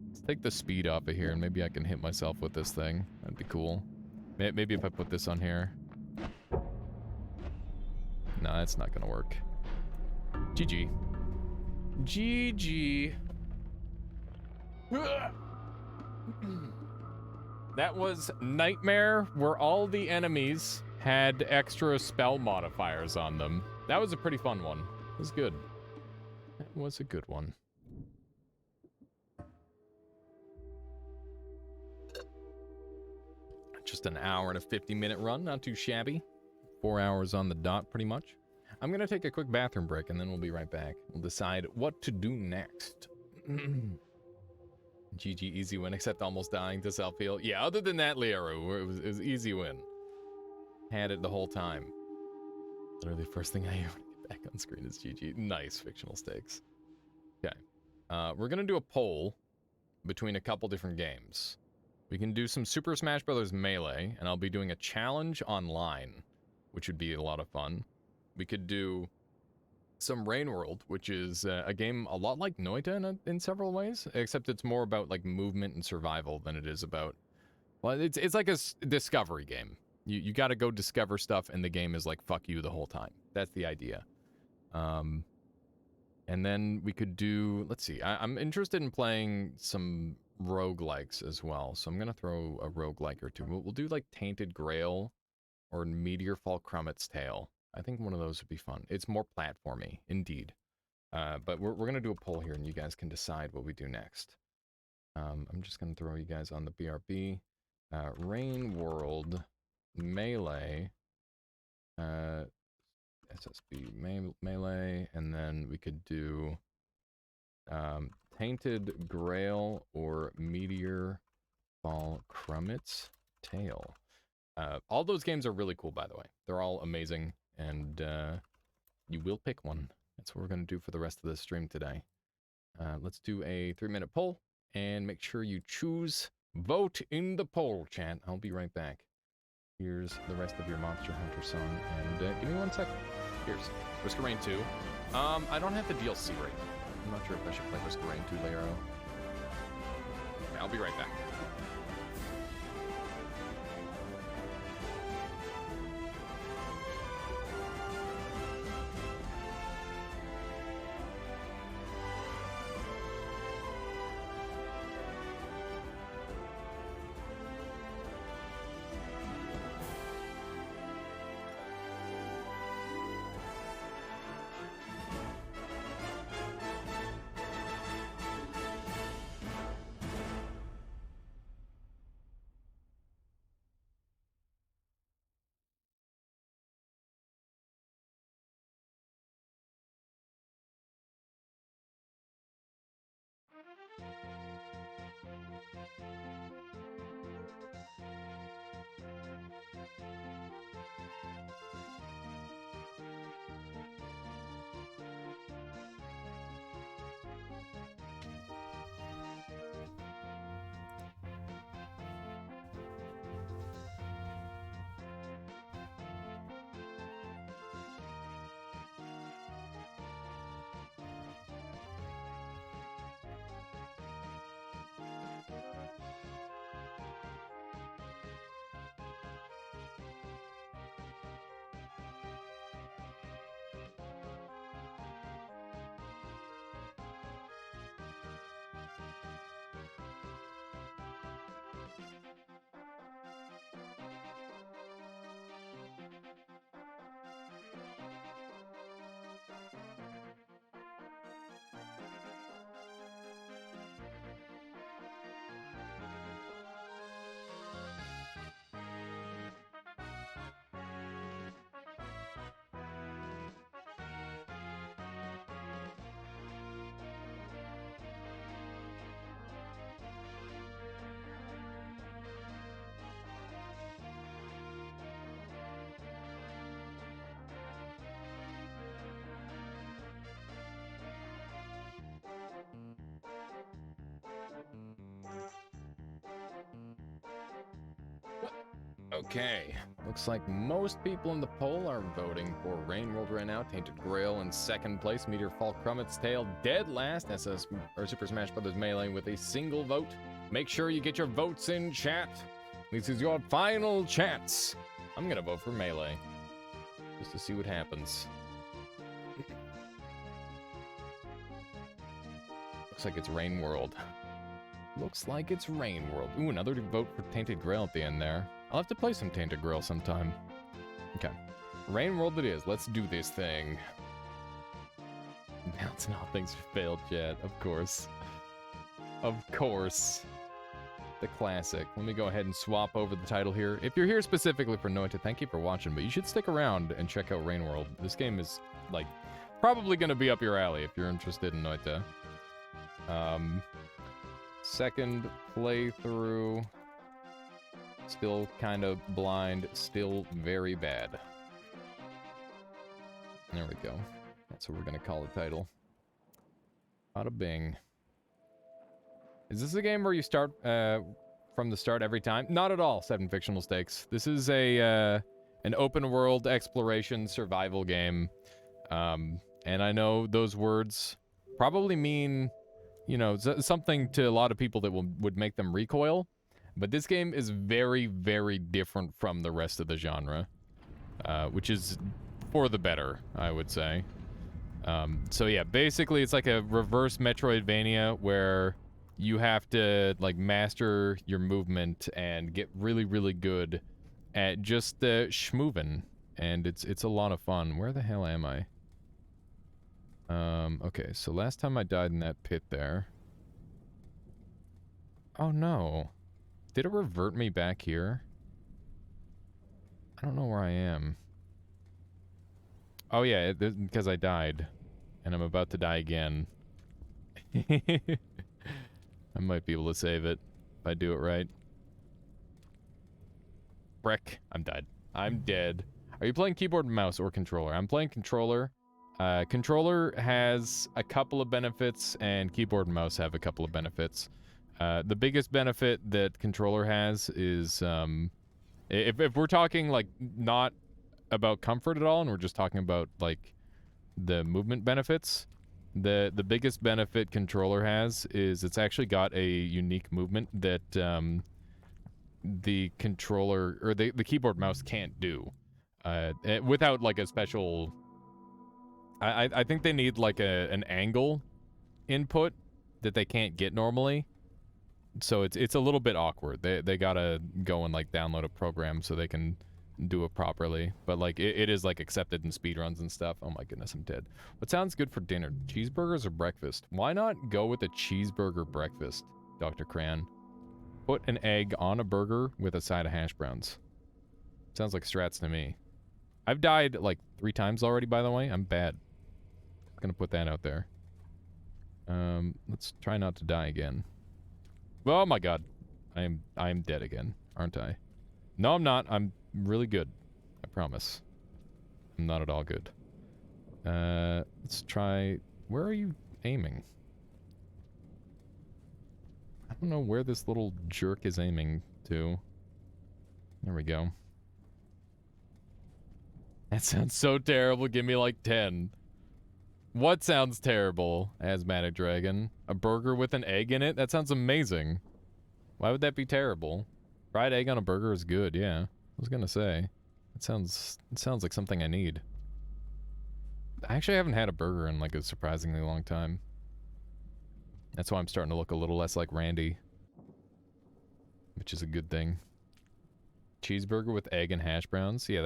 Let's take the speed off of here, and maybe I can hit myself with this thing. That'd be cool. Maybe if I put this on here. No, that's not gonna work. GG. GG. That was Nightmare, where all the enemies had extra spell modifiers on them. That was a pretty fun one. It was good. That was a good one. Just an hour and a 50-minute run, not too shabby. 4 hours on the dot, pretty much. I'm gonna take a quick bathroom break, and then we'll be right back. We'll decide what to do next. GG, easy win, except almost dying to self-heal. Yeah, other than that, Liaru, it was easy win. Had it the whole time. Literally, first thing I hear when I get back on screen is GG. Nice, fictional stakes. Okay. We're gonna do a poll between a couple different games. We can do some Super Smash Bros. Melee, and I'll be doing a challenge online, which would be a lot of fun. We could do some Rain World, which is a game a lot like Noita in several ways, except it's more about like movement and survival than it is about... Well, it's like a discovery game. You gotta go discover stuff, and the game is like, fuck you the whole time. That's the idea. And then we could do... Let's see. I'm interested in playing some roguelikes as well, so I'm gonna throw a roguelike or two. We'll do like Tainted Grail or Meteorfall Crummit's Tale. I think one of those would be fun. It's more platformy, indeed. But we're gonna do a poll here, and you guys can decide what we do next. I'm just gonna throw you guys on the BRB. Rain World, Melee, SSB melee, and then we could do Tainted Grail or Meteor Fall Crummets Tail. All those games are really cool, by the way. They're all amazing, and you will pick one. That's what we're going to do for the rest of the stream today. Let's do a 3-minute poll, and make sure you choose vote in the poll, chat. I'll be right back. Here's the rest of your Monster Hunter song, and give me 1 second. Here's Risk of Rain 2. I don't have the DLC right now. I'm not sure if I should play Risk of Rain 2 later on. Okay, I'll be right back. Okay, looks like most people in the poll are voting for Rain World right now. Tainted Grail in second place, Meteor Fall Crummet's Tail dead last, Super Smash Bros. Melee with a single vote. Make sure you get your votes in chat. This is your final chance. I'm gonna vote for Melee, just to see what happens. Looks like it's Rain World. Looks like it's Rain World. Ooh, another vote for Tainted Grail at the end there. I'll have to play some Tainted Grail sometime. Okay. Rain World it is. Let's do this thing. Bounce nothing's failed yet, of course. Of course. The classic. Let me go ahead and swap over the title here. If you're here specifically for Noita, thank you for watching, but you should stick around and check out Rain World. This game is, like, probably going to be up your alley if you're interested in Noita. Second playthrough. Still kind of blind. Still very bad. There we go. That's what we're going to call the title. Bada bing. Is this a game where you start from the start every time? Not at all, 7 Fictional Stakes. This is an open world exploration survival game. And I know those words probably mean, you know, something to a lot of people that would make them recoil. But this game is very, very different from the rest of the genre. Which is for the better, I would say. So yeah, basically it's like a reverse Metroidvania where you have to like master your movement and get really, really good at just schmoovin'. And it's a lot of fun. Where the hell am I? Okay, so last time I died in that pit there. Oh no. Did it revert me back here? I don't know where I am. Oh yeah, because I died. And I'm about to die again. I might be able to save it if I do it right. Frick. I'm dead. I'm dead. Are you playing keyboard and mouse or controller? I'm playing controller. Controller has a couple of benefits, and keyboard and mouse have a couple of benefits. The biggest benefit that controller has is, if we're talking, like, not about comfort at all, and we're just talking about, like, the movement benefits, the biggest benefit controller has is it's actually got a unique movement that, the controller, or the keyboard mouse can't do. Without, like, a special... I think they need, like, an angle input that they can't get normally. So it's a little bit awkward. They gotta go and, like, download a program so they can do it properly. But, like, it is, like, accepted in speedruns and stuff. Oh my goodness, I'm dead. What sounds good for dinner? Cheeseburgers or breakfast? Why not go with a cheeseburger breakfast, Dr. Cran? Put an egg on a burger with a side of hash browns. Sounds like strats to me. I've died, like, 3 times already, by the way. I'm bad. Gonna put that out there. Let's try not to die again. Oh my god. I am dead again, aren't I? No, I'm not. I'm really good. I promise. I'm not at all good. Let's try... Where are you aiming? I don't know where this little jerk is aiming to. There we go. That sounds so terrible. Give me like 10. What sounds terrible, Asthmatic Dragon? A burger with an egg in it? That sounds amazing. Why would that be terrible? Fried egg on a burger is good, yeah. I was gonna say. It sounds like something I need. I actually haven't had a burger in like a surprisingly long time. That's why I'm starting to look a little less like Randy. Which is a good thing. Cheeseburger with egg and hash browns. Yeah,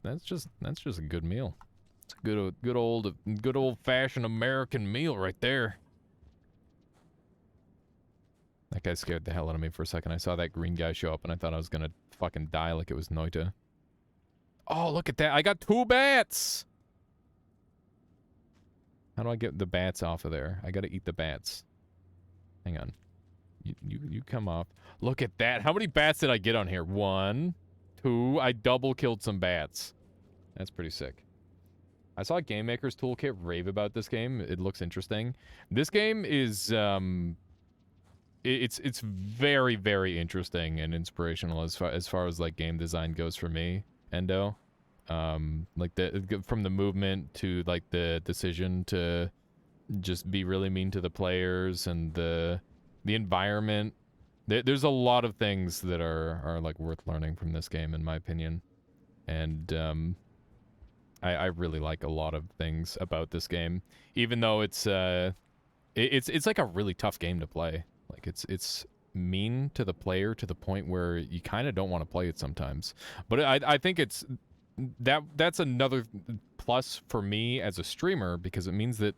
that's just a good meal. It's a good old fashioned American meal right there. That guy scared the hell out of me for a second. I saw that green guy show up and I thought I was gonna fucking die like it was Noita. Oh, look at that. I got 2 bats. How do I get the bats off of there? I gotta eat the bats. Hang on. You come off. Look at that. How many bats did I get on here? 1, 2. I double killed some bats. That's pretty sick. I saw Game Maker's Toolkit rave about this game. It looks interesting. This game is, it's very, very interesting and inspirational as far as like game design goes for me, Endo. Like from the movement to like the decision to just be really mean to the players and the environment. There's a lot of things that are like worth learning from this game, in my opinion. And I really like a lot of things about this game, even though it's like a really tough game to play. Like it's mean to the player to the point where you kind of don't want to play it sometimes. But I think it's that's another plus for me as a streamer, because it means that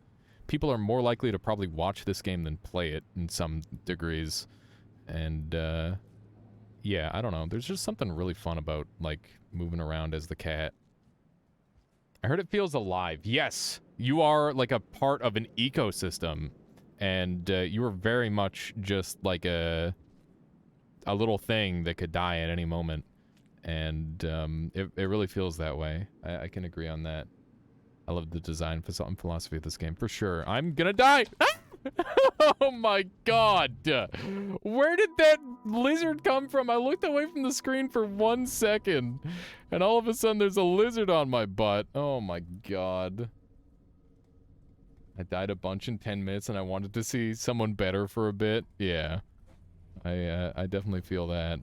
people are more likely to probably watch this game than play it in some degrees. And yeah, I don't know. There's just something really fun about like moving around as the cat. I heard it feels alive. Yes, you are like a part of an ecosystem, and you are very much just like a little thing that could die at any moment, and it really feels that way. I can agree on that. I love the design philosophy of this game for sure. I'm gonna die. Oh my god! Where did that lizard come from? I looked away from the screen for 1 second, and all of a sudden there's a lizard on my butt. Oh my god. I died a bunch in 10 minutes and I wanted to see someone better for a bit. Yeah. I definitely feel that.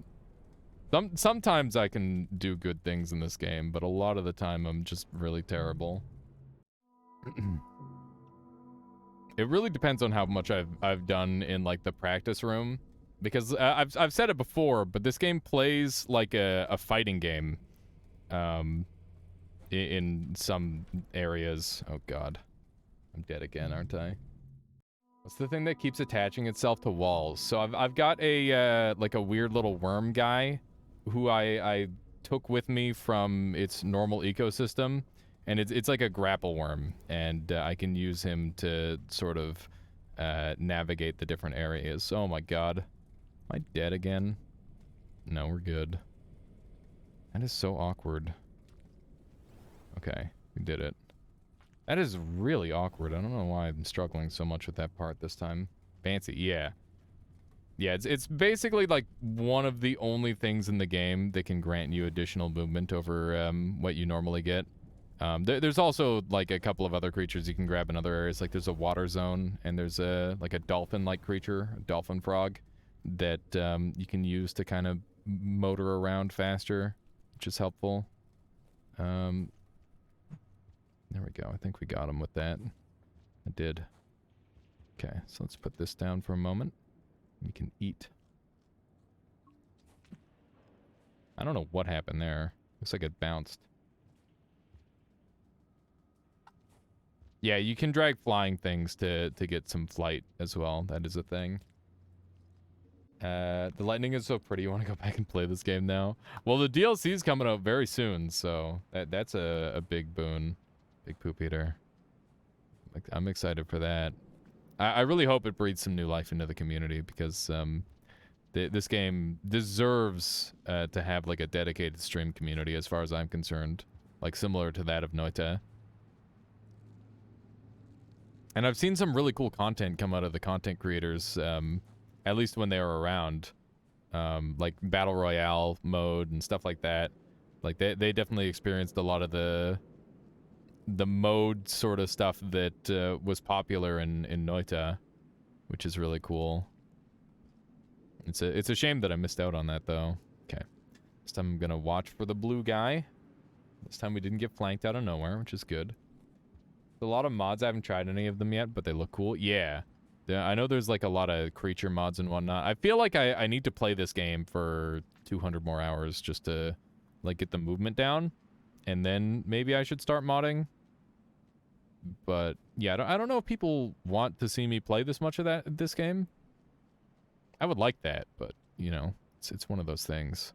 Sometimes I can do good things in this game, but a lot of the time I'm just really terrible. It really depends on how much I've done in like the practice room, because I've said it before, but this game plays like a fighting game, in some areas. Oh god, I'm dead again, aren't I? What's the thing that keeps attaching itself to walls? So I've got a like a weird little worm guy, who I took with me from its normal ecosystem, and it's like a grapple worm, and I can use him to sort of navigate the different areas. Oh my god. Am I dead again? No, we're good. That is so awkward. Okay, we did it. That is really awkward. I don't know why I'm struggling so much with that part this time. Fancy, yeah. Yeah, it's basically like one of the only things in the game that can grant you additional movement over what you normally get. There's also like a couple of other creatures you can grab in other areas. Like there's a water zone, and there's like a dolphin-like creature, a dolphin frog, that you can use to kind of motor around faster, which is helpful. There we go. I think we got him with that. I did. Okay, so let's put this down for a moment. We can eat. I don't know what happened there. Looks like it bounced. Yeah, you can drag flying things to get some flight as well. That is a thing. The lightning is so pretty. You want to go back and play this game now? Well, the DLC is coming out very soon, so that's a big boon. Big poop eater. I'm excited for that. I really hope it breathes some new life into the community, because this game deserves to have like a dedicated stream community, as far as I'm concerned, like similar to that of Noita. And I've seen some really cool content come out of the content creators, at least when they were around, like Battle Royale mode and stuff like that. Like they definitely experienced a lot of the mode sort of stuff that was popular in Noita, which is really cool. It's a shame that I missed out on that, though. Okay. This time I'm gonna watch for the blue guy. This time we didn't get flanked out of nowhere, which is good. A lot of mods, I haven't tried any of them yet, but they look cool. Yeah. I know there's like a lot of creature mods and whatnot. I feel like I need to play this game for 200 more hours just to like get the movement down, and then maybe I should start modding. But yeah, I don't know if people want to see me play this much of this game. I would like that, but you know, it's one of those things.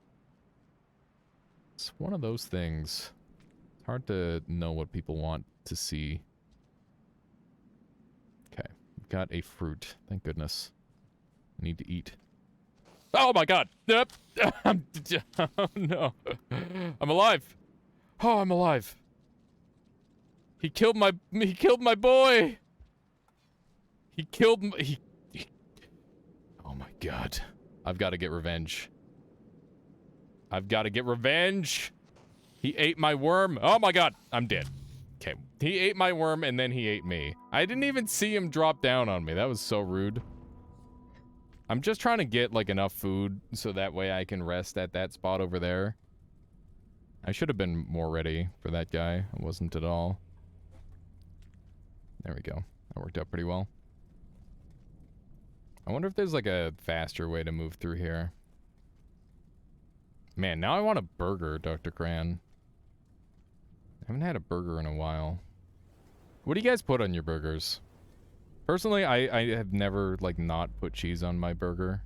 It's one of those things. It's hard to know what people want to see. Okay, we've got a fruit. Thank goodness. I need to eat. Oh my god! Yep. Oh no. I'm alive. Oh, I'm alive. He killed my boy. He killed my, oh my god. I've got to get revenge. I've got to get revenge. He ate my worm. Oh my god, I'm dead. Okay, he ate my worm and then he ate me. I didn't even see him drop down on me. That was so rude. I'm just trying to get like enough food so that way I can rest at that spot over there. I should have been more ready for that guy. I wasn't at all. There we go. That worked out pretty well. I wonder if there's like a faster way to move through here. Man, now I want a burger, Dr. Cran. I haven't had a burger in a while. What do you guys put on your burgers? Personally, I have never, like, not put cheese on my burger.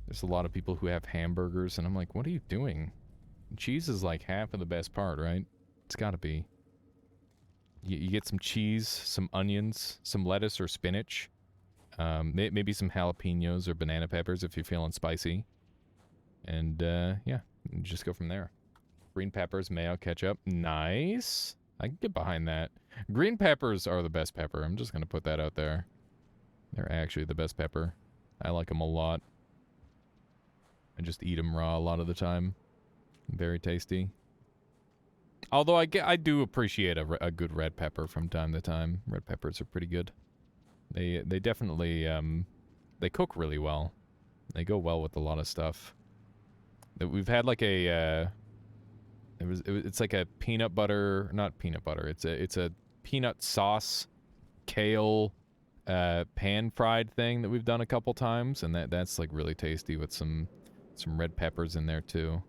There's a lot of people who have hamburgers, and I'm like, what are you doing? Cheese is, like, half of the best part, right? It's gotta be. You get some cheese, some onions, some lettuce or spinach. Maybe some jalapenos or banana peppers if you're feeling spicy. And, yeah, just go from there. Green peppers, mayo, ketchup. Nice. I can get behind that. Green peppers are the best pepper. I'm just going to put that out there. They're actually the best pepper. I like them a lot. I just eat them raw a lot of the time. Very tasty. Although I do appreciate a good red pepper from time to time. Red peppers are pretty good. They definitely, they cook really well. They go well with a lot of stuff. We've had like a, it's like a peanut butter, not peanut butter. It's a peanut sauce, kale, pan fried thing that we've done a couple times, and that's like really tasty with some red peppers in there too.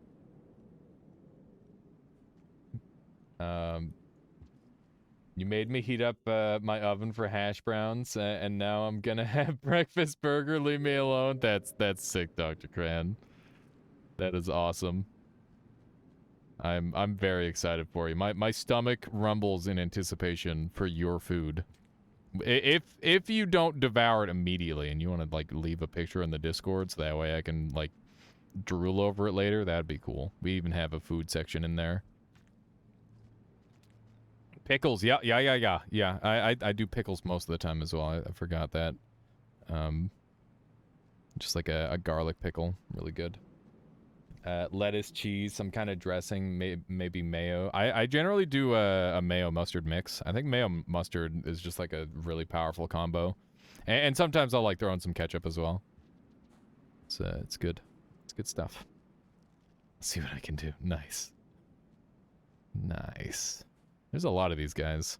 You made me heat up my oven for hash browns, and now I'm gonna have breakfast burger. Leave me alone. That's sick, Dr. Cran. That is awesome. I'm very excited for you. My stomach rumbles in anticipation for your food. If you don't devour it immediately and you want to like leave a picture in the Discord so that way I can like drool over it later, that'd be cool. We even have a food section in there. Pickles, yeah. I do pickles most of the time as well. I forgot that. Just like a garlic pickle, really good. Lettuce, cheese, some kind of dressing, maybe mayo. I generally do a mayo mustard mix. I think mayo mustard is just like a really powerful combo. And sometimes I'll like throw in some ketchup as well. It's good. It's good stuff. Let's see what I can do. Nice. Nice. There's a lot of these guys.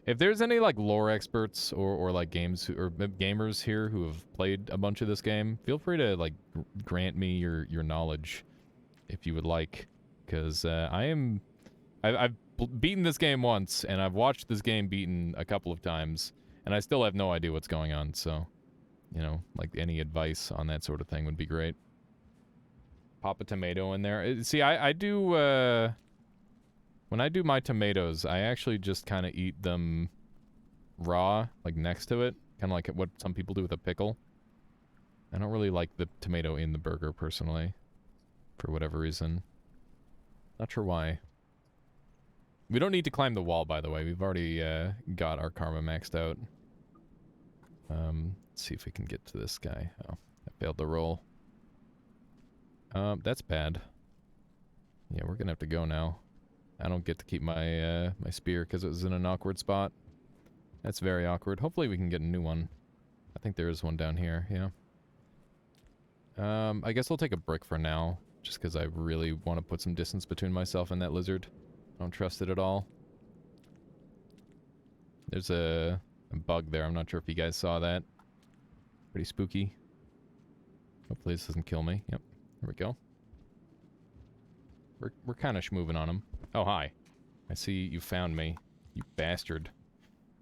If there's any like lore experts or like gamers here who have played a bunch of this game, feel free to like grant me your knowledge if you would like, because I've beaten this game once and I've watched this game beaten a couple of times and I still have no idea what's going on. So, you know, like any advice on that sort of thing would be great. Pop a tomato in there. See, I do. When I do my tomatoes, I actually just kind of eat them raw, like next to it. Kind of like what some people do with a pickle. I don't really like the tomato in the burger, personally. For whatever reason. Not sure why. We don't need to climb the wall, by the way. We've already got our karma maxed out. Let's see if we can get to this guy. Oh, I failed the roll. That's bad. Yeah, we're gonna have to go now. I don't get to keep my my spear because it was in an awkward spot. That's very awkward. Hopefully we can get a new one. I think there is one down here, yeah. I guess I'll take a brick for now, just because I really want to put some distance between myself and that lizard. I don't trust it at all. There's a bug there. I'm not sure if you guys saw that. Pretty spooky. Hopefully this doesn't kill me. Yep, there we go. We're kind of schmoving on him. Oh, hi. I see you found me. You bastard.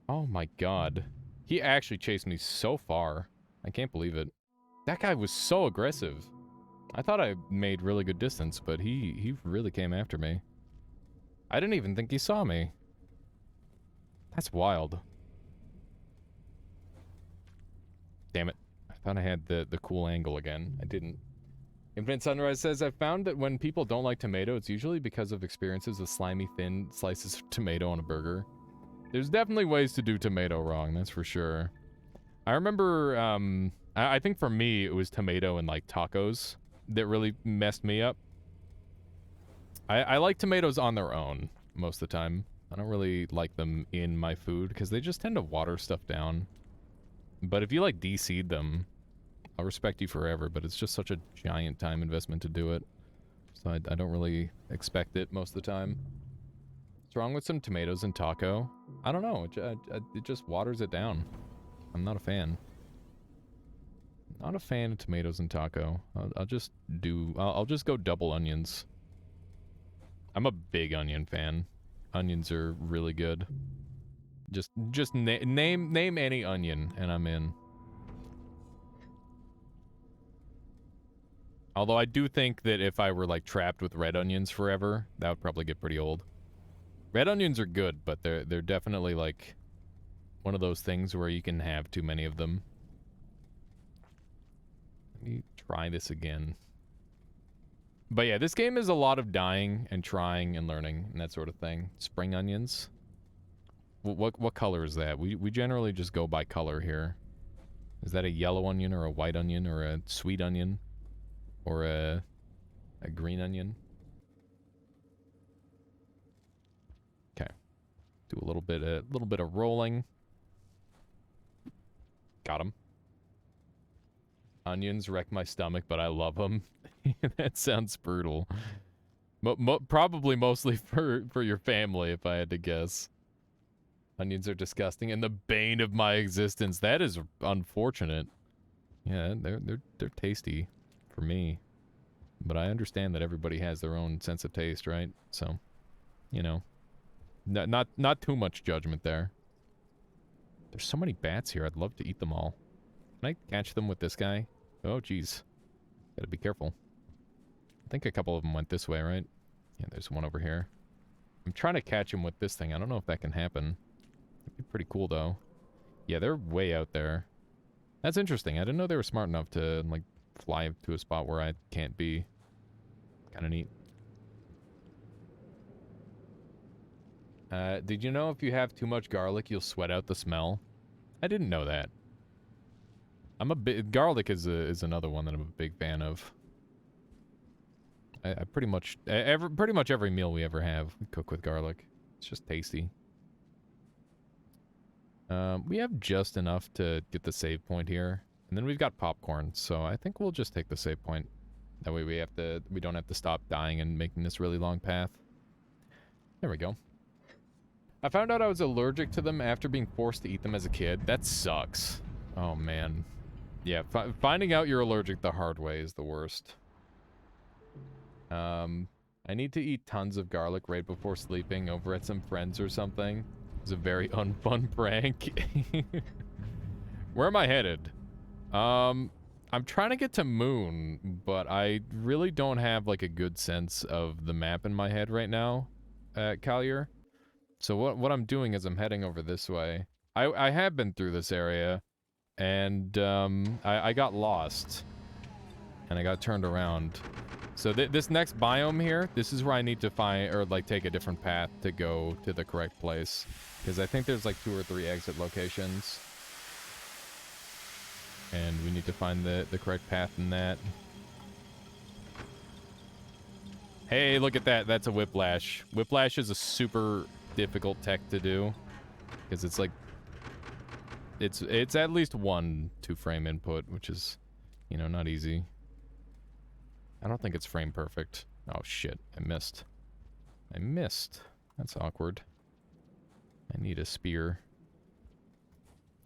Oh my god. He actually chased me so far. I can't believe it. That guy was so aggressive. I thought I made really good distance, but he really came after me. I didn't even think he saw me. That's wild. Damn it. I thought I had the cool angle again. I didn't. Infinite Sunrise says, I've found that when people don't like tomato, it's usually because of experiences with slimy, thin slices of tomato on a burger. There's definitely ways to do tomato wrong, that's for sure. I remember, I think for me, it was tomato and, like, tacos that really messed me up. I like tomatoes on their own most of the time. I don't really like them in my food, because they just tend to water stuff down. But if you, like, de-seed them, I'll respect you forever, but it's just such a giant time investment to do it. So I don't really expect it most of the time. What's wrong with some tomatoes and taco? I don't know. It just waters it down. I'm not a fan. Not a fan of tomatoes and taco. I'll just go double onions. I'm a big onion fan. Onions are really good. Just name any onion and I'm in. Although I do think that if I were, like, trapped with red onions forever, that would probably get pretty old. Red onions are good, but they're definitely, like, one of those things where you can have too many of them. Let me try this again. But yeah, this game is a lot of dying and trying and learning and that sort of thing. Spring onions. What color is that? We generally just go by color here. Is that a yellow onion or a white onion or a sweet onion? Or a green onion. Okay. Do a little bit of rolling. Got him. Onions wreck my stomach, but I love them. That sounds brutal. Probably mostly for your family, if I had to guess. Onions are disgusting and the bane of my existence. That is unfortunate. Yeah, they're tasty. For me. But I understand that everybody has their own sense of taste, right? So, you know. Not too much judgment there. There's so many bats here, I'd love to eat them all. Can I catch them with this guy? Oh, jeez. Gotta be careful. I think a couple of them went this way, right? Yeah, there's one over here. I'm trying to catch him with this thing. I don't know if that can happen. It'd be pretty cool, though. Yeah, they're way out there. That's interesting. I didn't know they were smart enough to, like, fly to a spot where I can't be. Kind of neat. Did you know if you have too much garlic, you'll sweat out the smell? I didn't know that. I'm a bit... Garlic is another one that I'm a big fan of. I pretty much... pretty much every meal we ever have, we cook with garlic. It's just tasty. We have just enough to get the save point here. And then we've got popcorn, so I think we'll just take the save point. That way we don't have to stop dying and making this really long path. There we go. I found out I was allergic to them after being forced to eat them as a kid. That sucks. Oh, man. Yeah, finding out you're allergic the hard way is the worst. I need to eat tons of garlic right before sleeping over at some friends or something. It was a very unfun prank. Where am I headed? I'm trying to get to Moon, but I really don't have, like, a good sense of the map in my head right now at Collier. So what I'm doing is I'm heading over this way. I have been through this area, and I got lost, and I got turned around. So this next biome here, this is where I need to find, or like take a different path to go to the correct place. Because I think there's like 2 or 3 exit locations. And we need to find the correct path in that. Hey, look at that. That's a whiplash. Whiplash is a super difficult tech to do. Because it's like... It's at least 1 2-frame input, which is, you know, not easy. I don't think it's frame perfect. Oh, shit. I missed. I missed. That's awkward. I need a spear.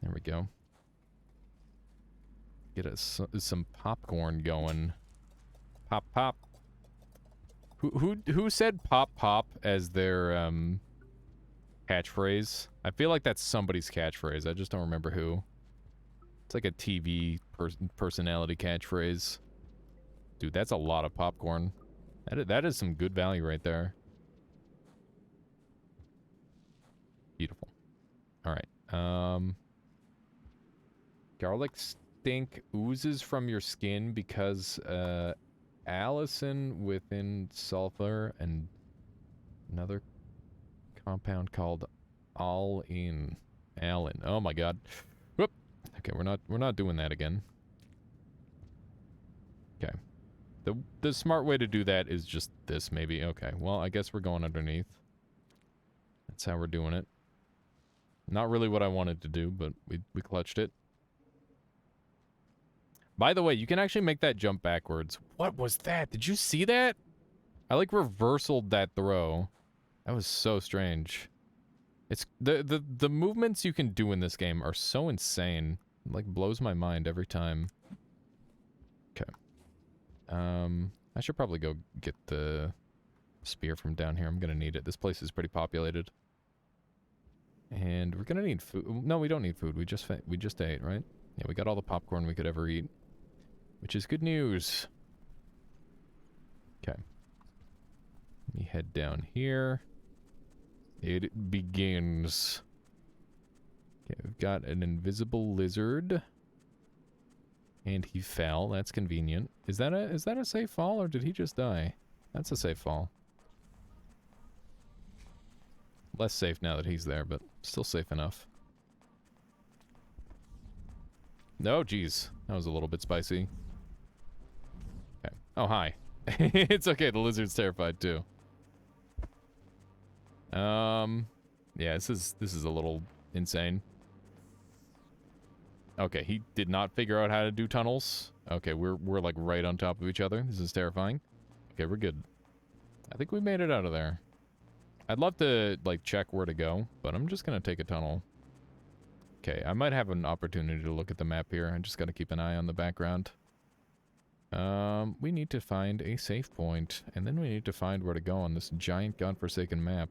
There we go. Get us some popcorn going. Pop, pop. Who said pop, pop as their, catchphrase? I feel like that's somebody's catchphrase. I just don't remember who. It's like a TV personality catchphrase. Dude, that's a lot of popcorn. That is some good value right there. Beautiful. All right. Garlic stink oozes from your skin because Allison within sulfur and another compound called all-in. Allen. Oh my god. Whoop. Okay, we're not doing that again. Okay. The smart way to do that is just this, maybe. Okay, well, I guess we're going underneath. That's how we're doing it. Not really what I wanted to do, but we clutched it. By the way, you can actually make that jump backwards. What was that? Did you see that? I, like, reversaled that throw. That was so strange. It's... The movements you can do in this game are so insane. It, like, blows my mind every time. Okay. I should probably go get the spear from down here. I'm gonna need it. This place is pretty populated. And we're gonna need food. No, we don't need food. We just ate, right? Yeah, we got all the popcorn we could ever eat. Which is good news. Okay. Let me head down here. It begins. Okay, we've got an invisible lizard. And he fell. That's convenient. Is that a safe fall, or did he just die? That's a safe fall. Less safe now that he's there, but still safe enough. No, geez. That was a little bit spicy. Okay. Oh, hi. It's okay. The lizard's terrified, too. Yeah, this is a little insane. Okay, he did not figure out how to do tunnels. Okay, we're like right on top of each other. This is terrifying. Okay, we're good. I think we made it out of there. I'd love to, like, check where to go, but I'm just gonna take a tunnel. Okay, I might have an opportunity to look at the map here. I just gotta keep an eye on the background. We need to find a save point, and then we need to find where to go on this giant godforsaken map.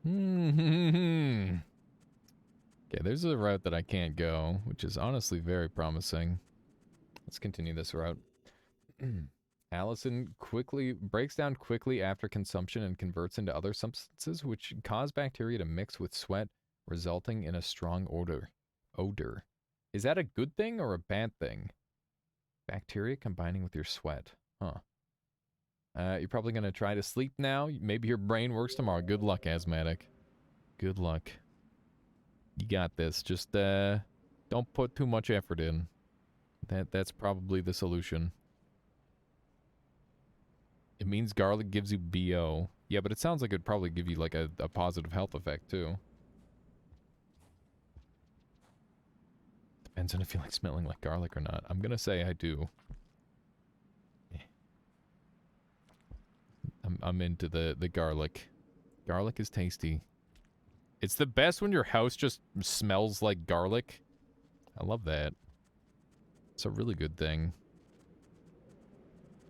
Okay, there's a route that I can't go, which is honestly very promising. Let's continue this route. Allison quickly breaks down quickly after consumption and converts into other substances, which cause bacteria to mix with sweat, resulting in a strong odor. Is that a good thing or a bad thing? Bacteria combining with your sweat. Huh. You're probably going to try to sleep now. Maybe your brain works tomorrow. Good luck, asthmatic. Good luck. You got this. Just don't put too much effort in. That's probably the solution. It means garlic gives you BO. Yeah, but it sounds like it'd probably give you like a positive health effect too. Depends on if you like smelling like garlic or not. I'm gonna say I do. I'm into the garlic. Garlic is tasty. It's the best when your house just smells like garlic. I love that. It's a really good thing.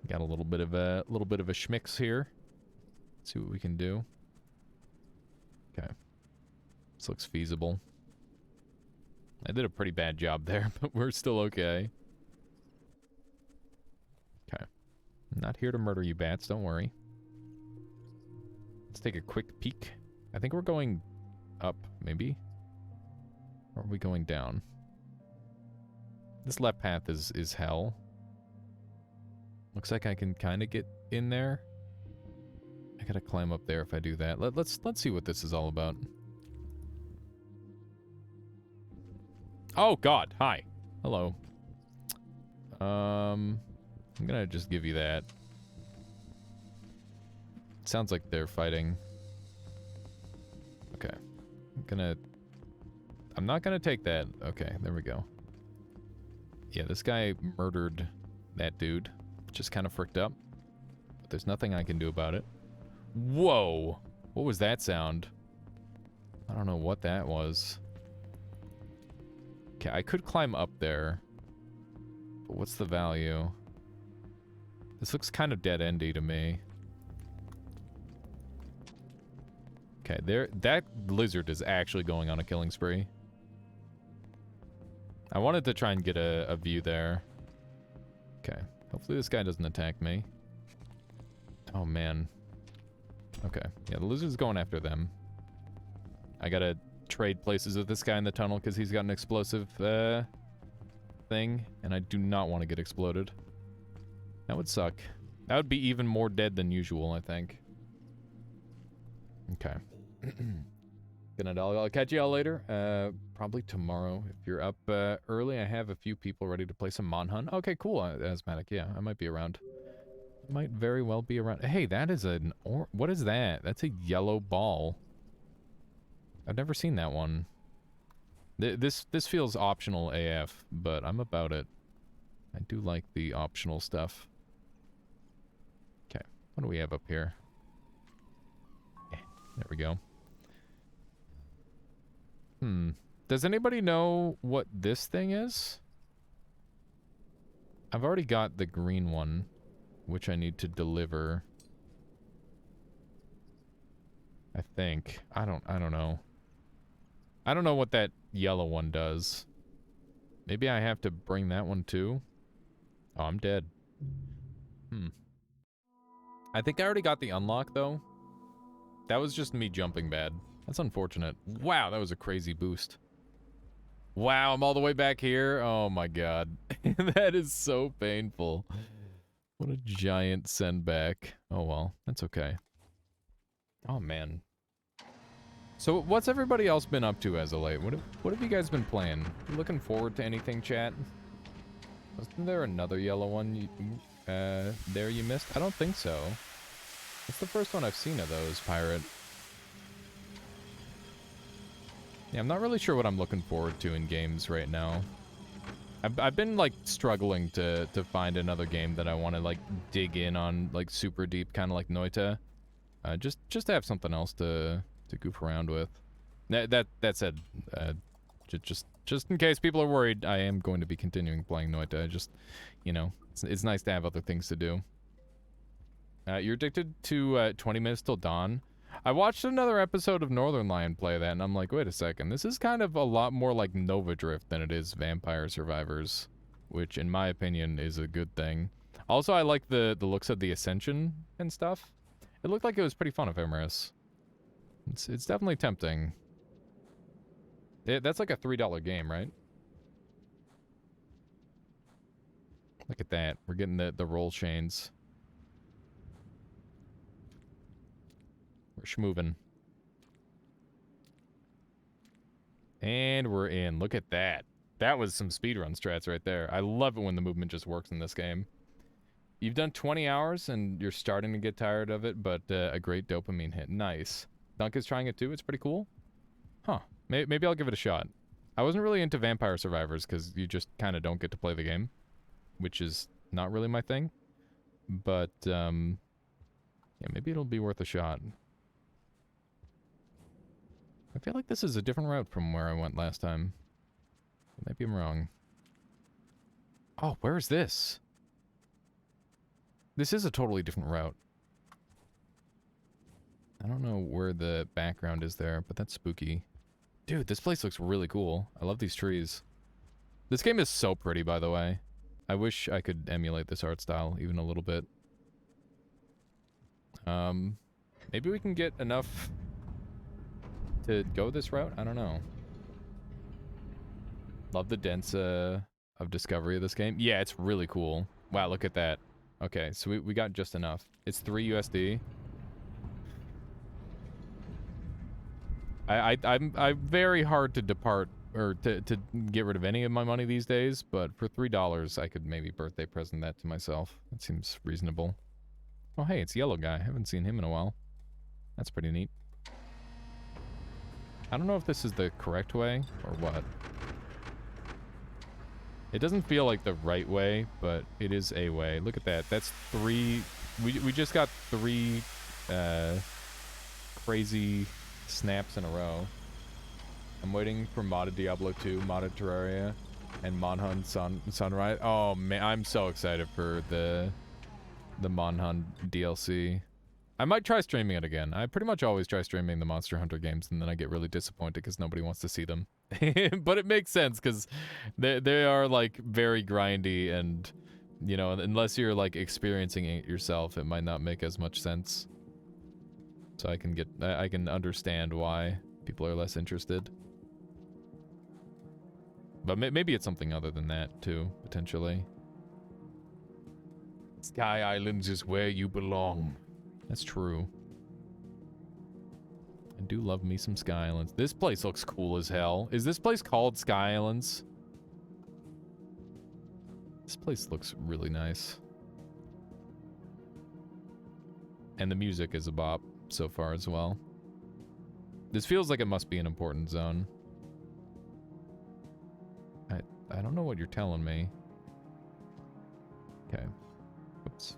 Got a little bit of a schmix here. Let's see what we can do. Okay. This looks feasible. I did a pretty bad job there, but we're still okay. Okay. I'm not here to murder you, bats, don't worry. Let's take a quick peek. I think we're going up, maybe? Or are we going down? This left path is hell. Looks like I can kind of get in there. I gotta climb up there if I do that. Let's see what this is all about. Oh God, hi. Hello. I'm gonna just give you that. Sounds like they're fighting. Okay. I'm not gonna take that. Okay, there we go. Yeah, this guy murdered that dude. Just kind of fricked up. But there's nothing I can do about it. Whoa! What was that sound? I don't know what that was. Okay, I could climb up there. But what's the value? This looks kind of dead-endy to me. Okay, that lizard is actually going on a killing spree. I wanted to try and get a view there. Okay. Hopefully this guy doesn't attack me. Oh, man. Okay. Yeah, the lizard's going after them. I gotta trade places with this guy in the tunnel because he's got an explosive thing, and I do not want to get exploded. That would suck. That would be even more dead than usual, I think. Okay. Good night, all. I'll catch you all later. Probably tomorrow. If you're up early, I have a few people ready to play some Mon Hunt. Okay, cool, Asthmatic. Yeah, I might be around. Might very well be around. Hey, that is an what is that? That's a yellow ball. I've never seen that one. This feels optional AF, but I'm about it. I do like the optional stuff. Okay, what do we have up here? Yeah, there we go. Does anybody know what this thing is? I've already got the green one, which I need to deliver. I think. I don't know. I don't know what that yellow one does. Maybe I have to bring that one too? Oh, I'm dead. I think I already got the unlock though. That was just me jumping bad. That's unfortunate. Wow, that was a crazy boost. Wow, I'm all the way back here. Oh my god. That is so painful. What a giant send back. Oh well, that's okay. Oh man. So what's everybody else been up to as of late? What have you guys been playing? You looking forward to anything, chat? Wasn't there another yellow one there you missed? I don't think so. That's the first one I've seen of those, Pirate. Yeah, I'm not really sure what I'm looking forward to in games right now. I've been like struggling to find another game that I want to like dig in on like super deep, kind of like Noita. Just to have something else to goof around with. That said, just in case people are worried, I am going to be continuing playing Noita. Just, you know, it's nice to have other things to do. You're addicted to 20 minutes till dawn. I watched another episode of Northern Lion play that, and I'm like, wait a second, this is kind of a lot more like Nova Drift than it is Vampire Survivors, which, in my opinion, is a good thing. Also, I like the looks of the Ascension and stuff. It looked like it was pretty fun, Ephemeris. It's definitely tempting. That's like a $3 game, right? Look at that. We're getting the roll chains. We're schmoovin'. And we're in. Look at that. That was some speedrun strats right there. I love it when the movement just works in this game. You've done 20 hours and you're starting to get tired of it, but a great dopamine hit. Nice. Dunk is trying it too. It's pretty cool. Huh. Maybe I'll give it a shot. I wasn't really into Vampire Survivors because you just kind of don't get to play the game, which is not really my thing. But, yeah, maybe it'll be worth a shot. I feel like this is a different route from where I went last time. Maybe I'm wrong. Oh, where is this? This is a totally different route. I don't know where the background is there, but that's spooky. Dude, this place looks really cool. I love these trees. This game is so pretty, by the way. I wish I could emulate this art style even a little bit. Maybe we can get enough to go this route? I don't know. Love the dense of discovery of this game. Yeah, it's really cool. Wow, look at that. Okay, so we got just enough. It's 3 USD. I'm very hard to depart or to get rid of any of my money these days, but for $3 I could maybe birthday present that to myself. That seems reasonable. Oh hey, it's Yellow Guy. I haven't seen him in a while. That's pretty neat. I don't know if this is the correct way or what. It doesn't feel like the right way, but it is a way. Look at that. That's 3... We just got 3 crazy snaps in a row. I'm waiting for modded Diablo 2, modded Terraria, and Monhun Sunrise. Oh man, I'm so excited for the Monhun DLC. I might try streaming it again. I pretty much always try streaming the Monster Hunter games, and then I get really disappointed because nobody wants to see them. But it makes sense because they are like very grindy, and you know, unless you're like experiencing it yourself, it might not make as much sense. So I can understand why people are less interested. But maybe it's something other than that too, potentially. Sky Islands is where you belong. That's true. I do love me some Sky Islands. This place looks cool as hell. Is this place called Sky Islands? This place looks really nice. And the music is a bop so far as well. This feels like it must be an important zone. I don't know what you're telling me. Okay. Oops.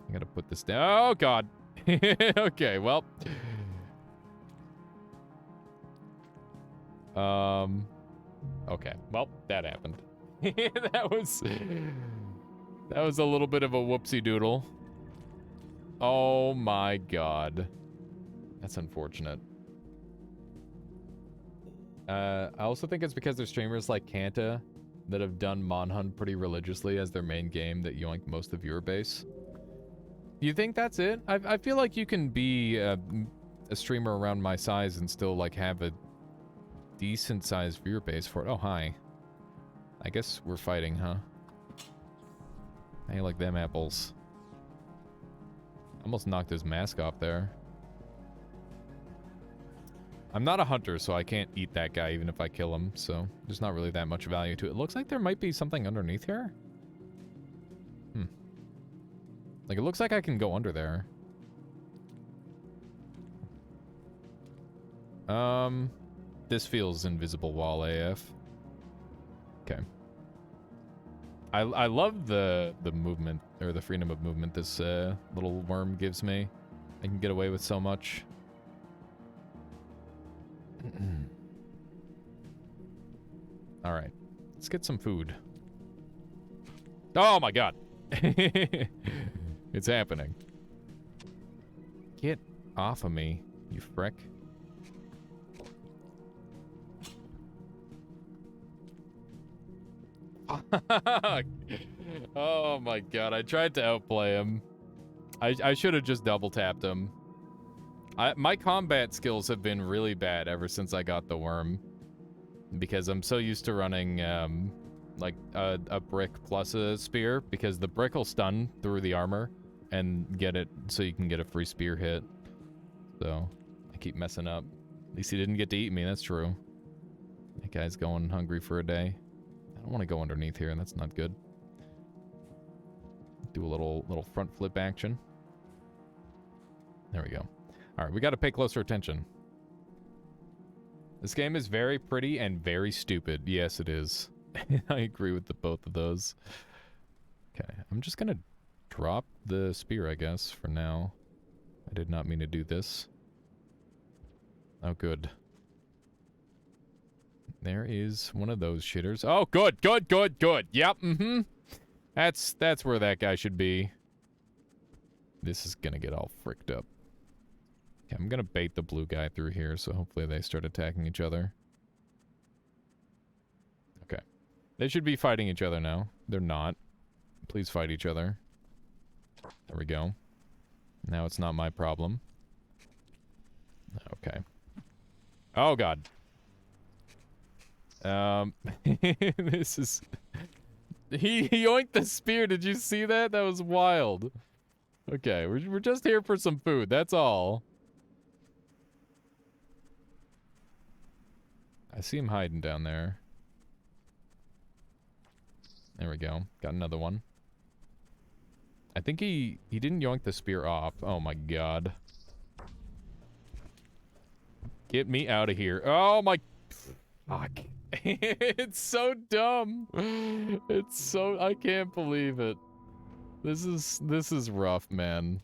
I gotta put this down. Oh, God. Okay, well. Okay. Well, that happened. That was a little bit of a whoopsie doodle. Oh my God. That's unfortunate. I also think it's because there's streamers like Kanta that have done Monhun pretty religiously as their main game that yoink most of the viewer base. You think that's it? I feel like you can be a streamer around my size and still like have a decent sized viewer base for it. Oh, hi. I guess we're fighting, huh? Hey, like them apples. Almost knocked his mask off there. I'm not a hunter, so I can't eat that guy even if I kill him, so there's not really that much value to it. It looks like there might be something underneath here. Like, it looks like I can go under there. This feels invisible wall AF. Okay. I love the movement, or the freedom of movement this little worm gives me. I can get away with so much. Alright. Let's get some food. Oh my God! It's happening. Get off of me, you frick. Oh my god, I tried to outplay him. I should have just double tapped him. My combat skills have been really bad ever since I got the worm. Because I'm so used to running, like, a brick plus a spear. Because the brick will stun through the armor and get it so you can get a free spear hit. So, I keep messing up. At least he didn't get to eat me, that's true. That guy's going hungry for a day. I don't want to go underneath here, that's not good. Do a little front flip action. There we go. Alright, we gotta pay closer attention. This game is very pretty and very stupid. Yes, it is. I agree with both of those. Okay, I'm just gonna drop the spear, I guess, for now. I did not mean to do this. Oh, good. There is one of those shitters. Oh, good, good, good, good. Yep, mm-hmm. That's where that guy should be. This is gonna get all fricked up. Okay, I'm gonna bait the blue guy through here, so hopefully they start attacking each other. Okay. They should be fighting each other now. They're not. Please fight each other. There we go. Now it's not my problem. Okay. Oh, God. This is... He yoinked the spear. Did you see that? That was wild. Okay, we're just here for some food. That's all. I see him hiding down there. There we go. Got another one. I think he didn't yoink the spear off. Oh my god. Get me out of here. Oh my... Fuck. It's so dumb. It's so... I can't believe it. This is rough, man.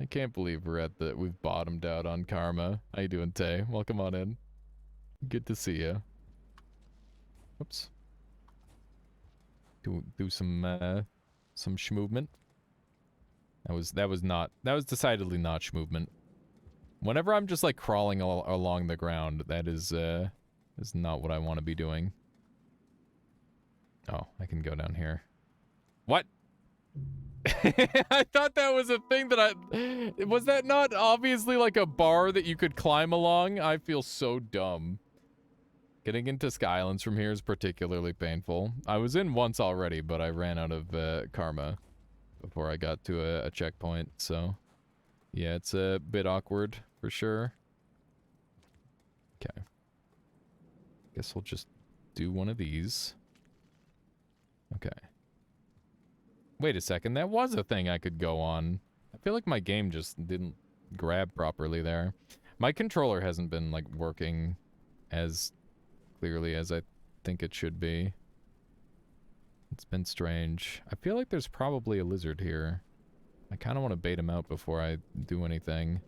I can't believe we've bottomed out on karma. How you doing, Tay? Welcome on in. Good to see you. Oops. Do some schmovement. That was decidedly not schmovement. Whenever I'm just like crawling along the ground, that is not what I want to be doing. Oh, I can go down here. What? I thought that was a thing that was that not obviously like a bar that you could climb along? I feel so dumb. Getting into Skylands from here is particularly painful. I was in once already, but I ran out of karma before I got to a checkpoint, so... Yeah, it's a bit awkward, for sure. Okay. Guess we'll just do one of these. Okay. Wait a second, that was a thing I could go on. I feel like my game just didn't grab properly there. My controller hasn't been, like, working as clearly as I think it should be. It's been strange. I feel like there's probably a lizard here. I kind of want to bait him out before I do anything.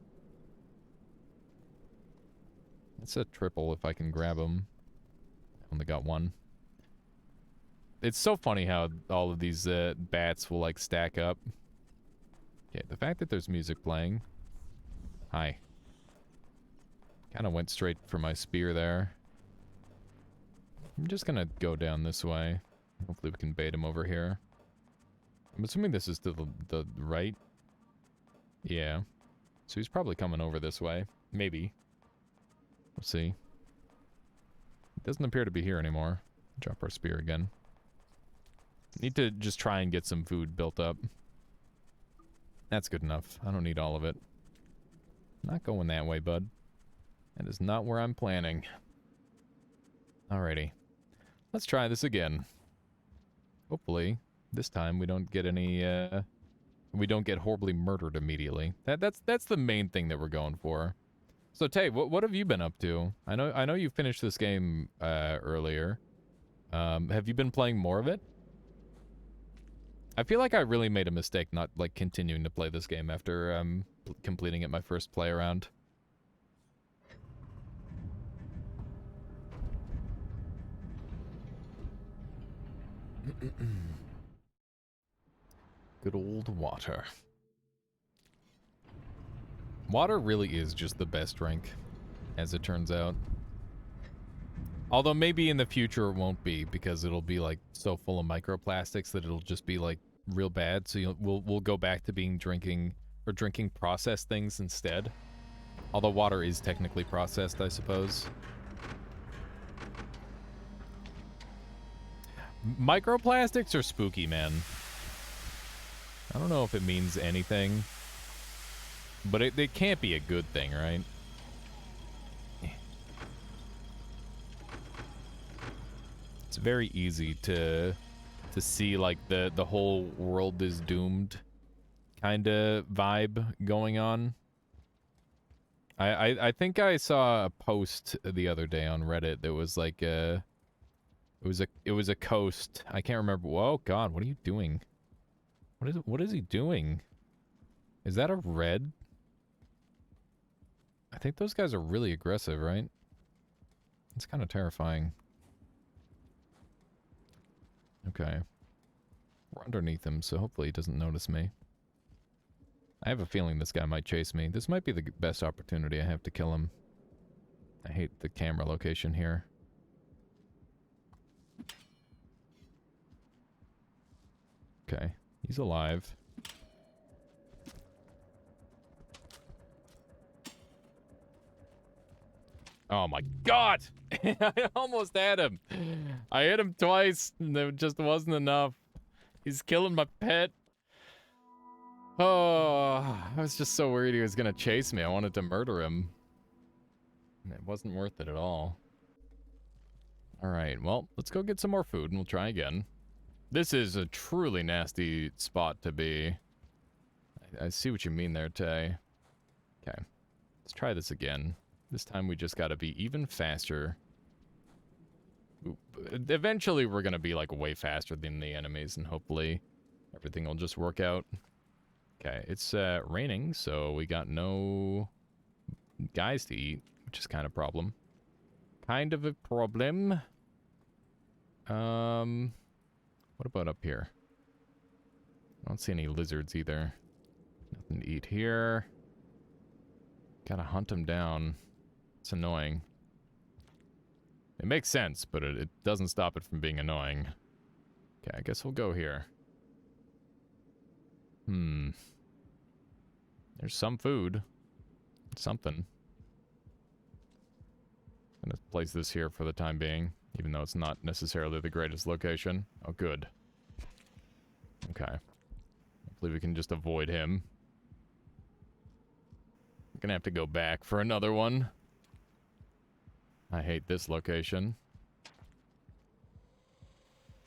It's a triple if I can grab him. Only got one. It's so funny how all of these bats will like stack up. Okay, the fact that there's music playing. Hi. Kind of went straight for my spear there. I'm just gonna go down this way. Hopefully we can bait him over here. I'm assuming this is to the right. Yeah. So he's probably coming over this way. Maybe. We'll see. It doesn't appear to be here anymore. Drop our spear again. Need to just try and get some food built up. That's good enough. I don't need all of it. Not going that way, bud. That is not where I'm planning. Alrighty. Let's try this again. Hopefully, this time we don't get any, we don't get horribly murdered immediately. That's the main thing that we're going for. So, Tay, what have you been up to? I know you finished this game, earlier. Have you been playing more of it? I feel like I really made a mistake not, like, continuing to play this game after, completing it my first play around. Good old water. Water really is just the best drink, as it turns out. Although maybe in the future it won't be, because it'll be like so full of microplastics that it'll just be like real bad. So we'll go back to drinking processed things instead. Although water is technically processed, I suppose. Microplastics are spooky, man. I don't know if it means anything, but it can't be a good thing, right? It's very easy to see like the whole world is doomed kind of vibe going on. I think I saw a post the other day on Reddit that was like it was a coast. I can't remember. Whoa, God, what are you doing? What is he doing? Is that a red? I think those guys are really aggressive, right? It's kind of terrifying. Okay. We're underneath him, so hopefully he doesn't notice me. I have a feeling this guy might chase me. This might be the best opportunity I have to kill him. I hate the camera location here. Okay. He's alive. Oh my God! I almost had him. I hit him twice, and it just wasn't enough. He's killing my pet. Oh, I was just so worried he was gonna chase me. I wanted to murder him. It wasn't worth it at all. Alright, well, let's go get some more food and we'll try again. This is a truly nasty spot to be. I see what you mean there, Tay. Okay, let's try this again. This time we just gotta be even faster. Eventually we're gonna be like way faster than the enemies and hopefully everything will just work out. Okay, it's raining, so we got no guys to eat, which is kind of a problem. Kind of a problem. What about up here? I don't see any lizards either. Nothing to eat here. Gotta hunt them down. It's annoying. It makes sense, but it doesn't stop it from being annoying. Okay, I guess we'll go here. There's some food. Something. I'm gonna place this here for the time being, even though it's not necessarily the greatest location. Oh, good. Okay. Hopefully we can just avoid him. I'm gonna have to go back for another one. I hate this location.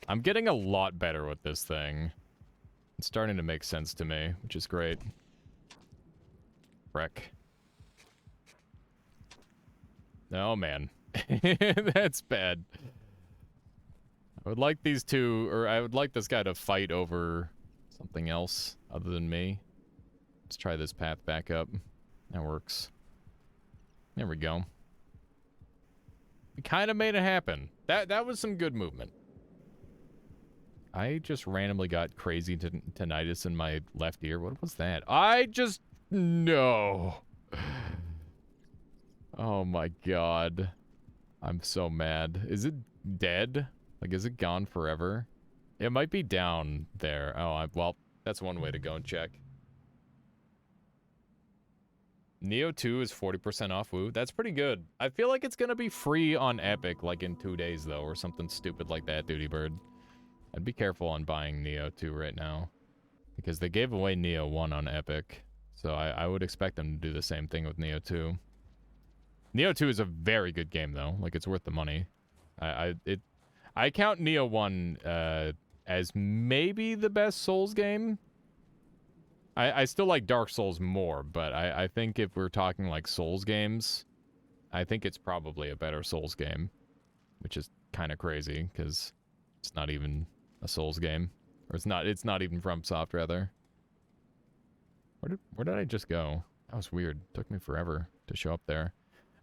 I'm getting a lot better with this thing. It's starting to make sense to me, which is great. Wreck. Oh, man. That's bad. I would like these two, or I would like this guy to fight over something else other than me. Let's try this path back up. That works. There we go. We kind of made it happen. That was some good movement. I just randomly got crazy tinnitus in my left ear. What was that? No. Oh my God. I'm so mad. Is it dead? Like, is it gone forever? It might be down there. Oh, well, that's one way to go and check. Neo 2 is 40% off. Woo, that's pretty good. I feel like it's gonna be free on Epic, like, in 2 days, though, or something stupid like that, Duty Bird. I'd be careful on buying Neo 2 right now, because they gave away Neo 1 on Epic, so I would expect them to do the same thing with Neo 2. Neo 2 is a very good game, though. Like, it's worth the money. I count Neo 1 as maybe the best Souls game. I still like Dark Souls more, but I think if we're talking like Souls games, I think it's probably a better Souls game, which is kind of crazy because it's not even a Souls game, or it's not even FromSoft rather. Where did I just go? That was weird. It took me forever to show up there.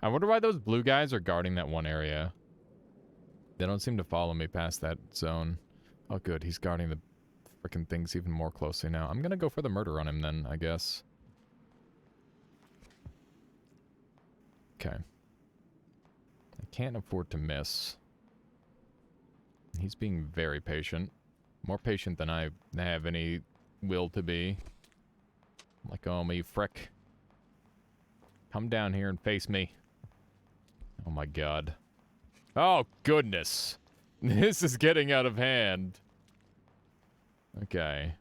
I wonder why those blue guys are guarding that one area. They don't seem to follow me past that zone. Oh, good. He's guarding the freaking things even more closely now. I'm gonna go for the murder on him then, I guess. Okay. I can't afford to miss. He's being very patient. More patient than I have any will to be. Like, oh, me frick. Come down here and face me. Oh my god. Oh, goodness. This is getting out of hand. Okay.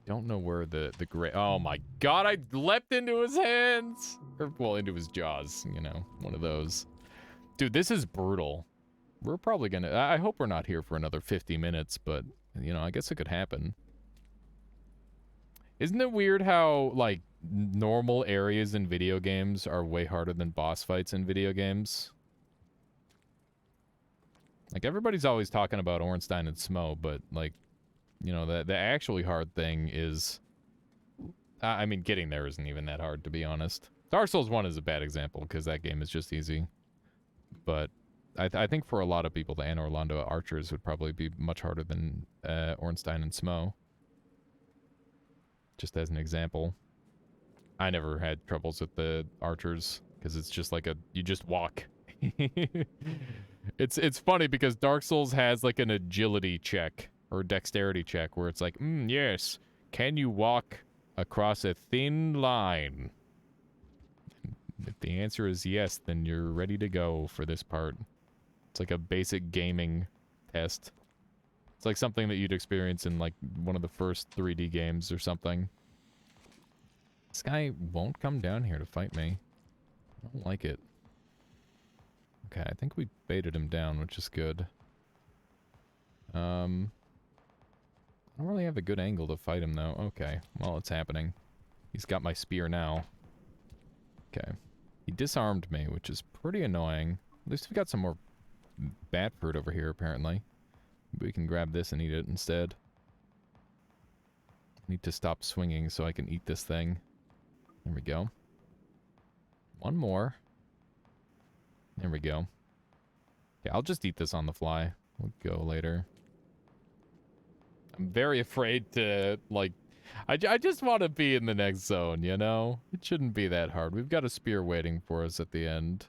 Don't know where the gray... Oh my god, I leapt into his hands! Or, well, into his jaws, you know. One of those. Dude, this is brutal. We're probably gonna... I hope we're not here for another 50 minutes, but, you know, I guess it could happen. Isn't it weird how, like, normal areas in video games are way harder than boss fights in video games? Like, everybody's always talking about Ornstein and Smo, but, like, you know, the actually hard thing is... I mean, getting there isn't even that hard, to be honest. Dark Souls 1 is a bad example, because that game is just easy. But I think for a lot of people, the Anne Orlando Archers would probably be much harder than Ornstein and Smo. Just as an example. I never had troubles with the Archers, because it's just like you just walk. It's funny, because Dark Souls has like an agility check, or dexterity check, where it's like, yes, can you walk across a thin line? If the answer is yes, then you're ready to go for this part. It's like a basic gaming test. It's like something that you'd experience in like one of the first 3D games or something. This guy won't come down here to fight me. I don't like it. Okay, I think we baited him down, which is good. I don't really have a good angle to fight him, though. Okay, well, it's happening. He's got my spear now. Okay. He disarmed me, which is pretty annoying. At least we've got some more bat fruit over here, apparently. We can grab this and eat it instead. Need to stop swinging so I can eat this thing. There we go. One more. There we go. Yeah, I'll just eat this on the fly. We'll go later. I'm very afraid to, like... I just want to be in the next zone, you know? It shouldn't be that hard. We've got a spear waiting for us at the end.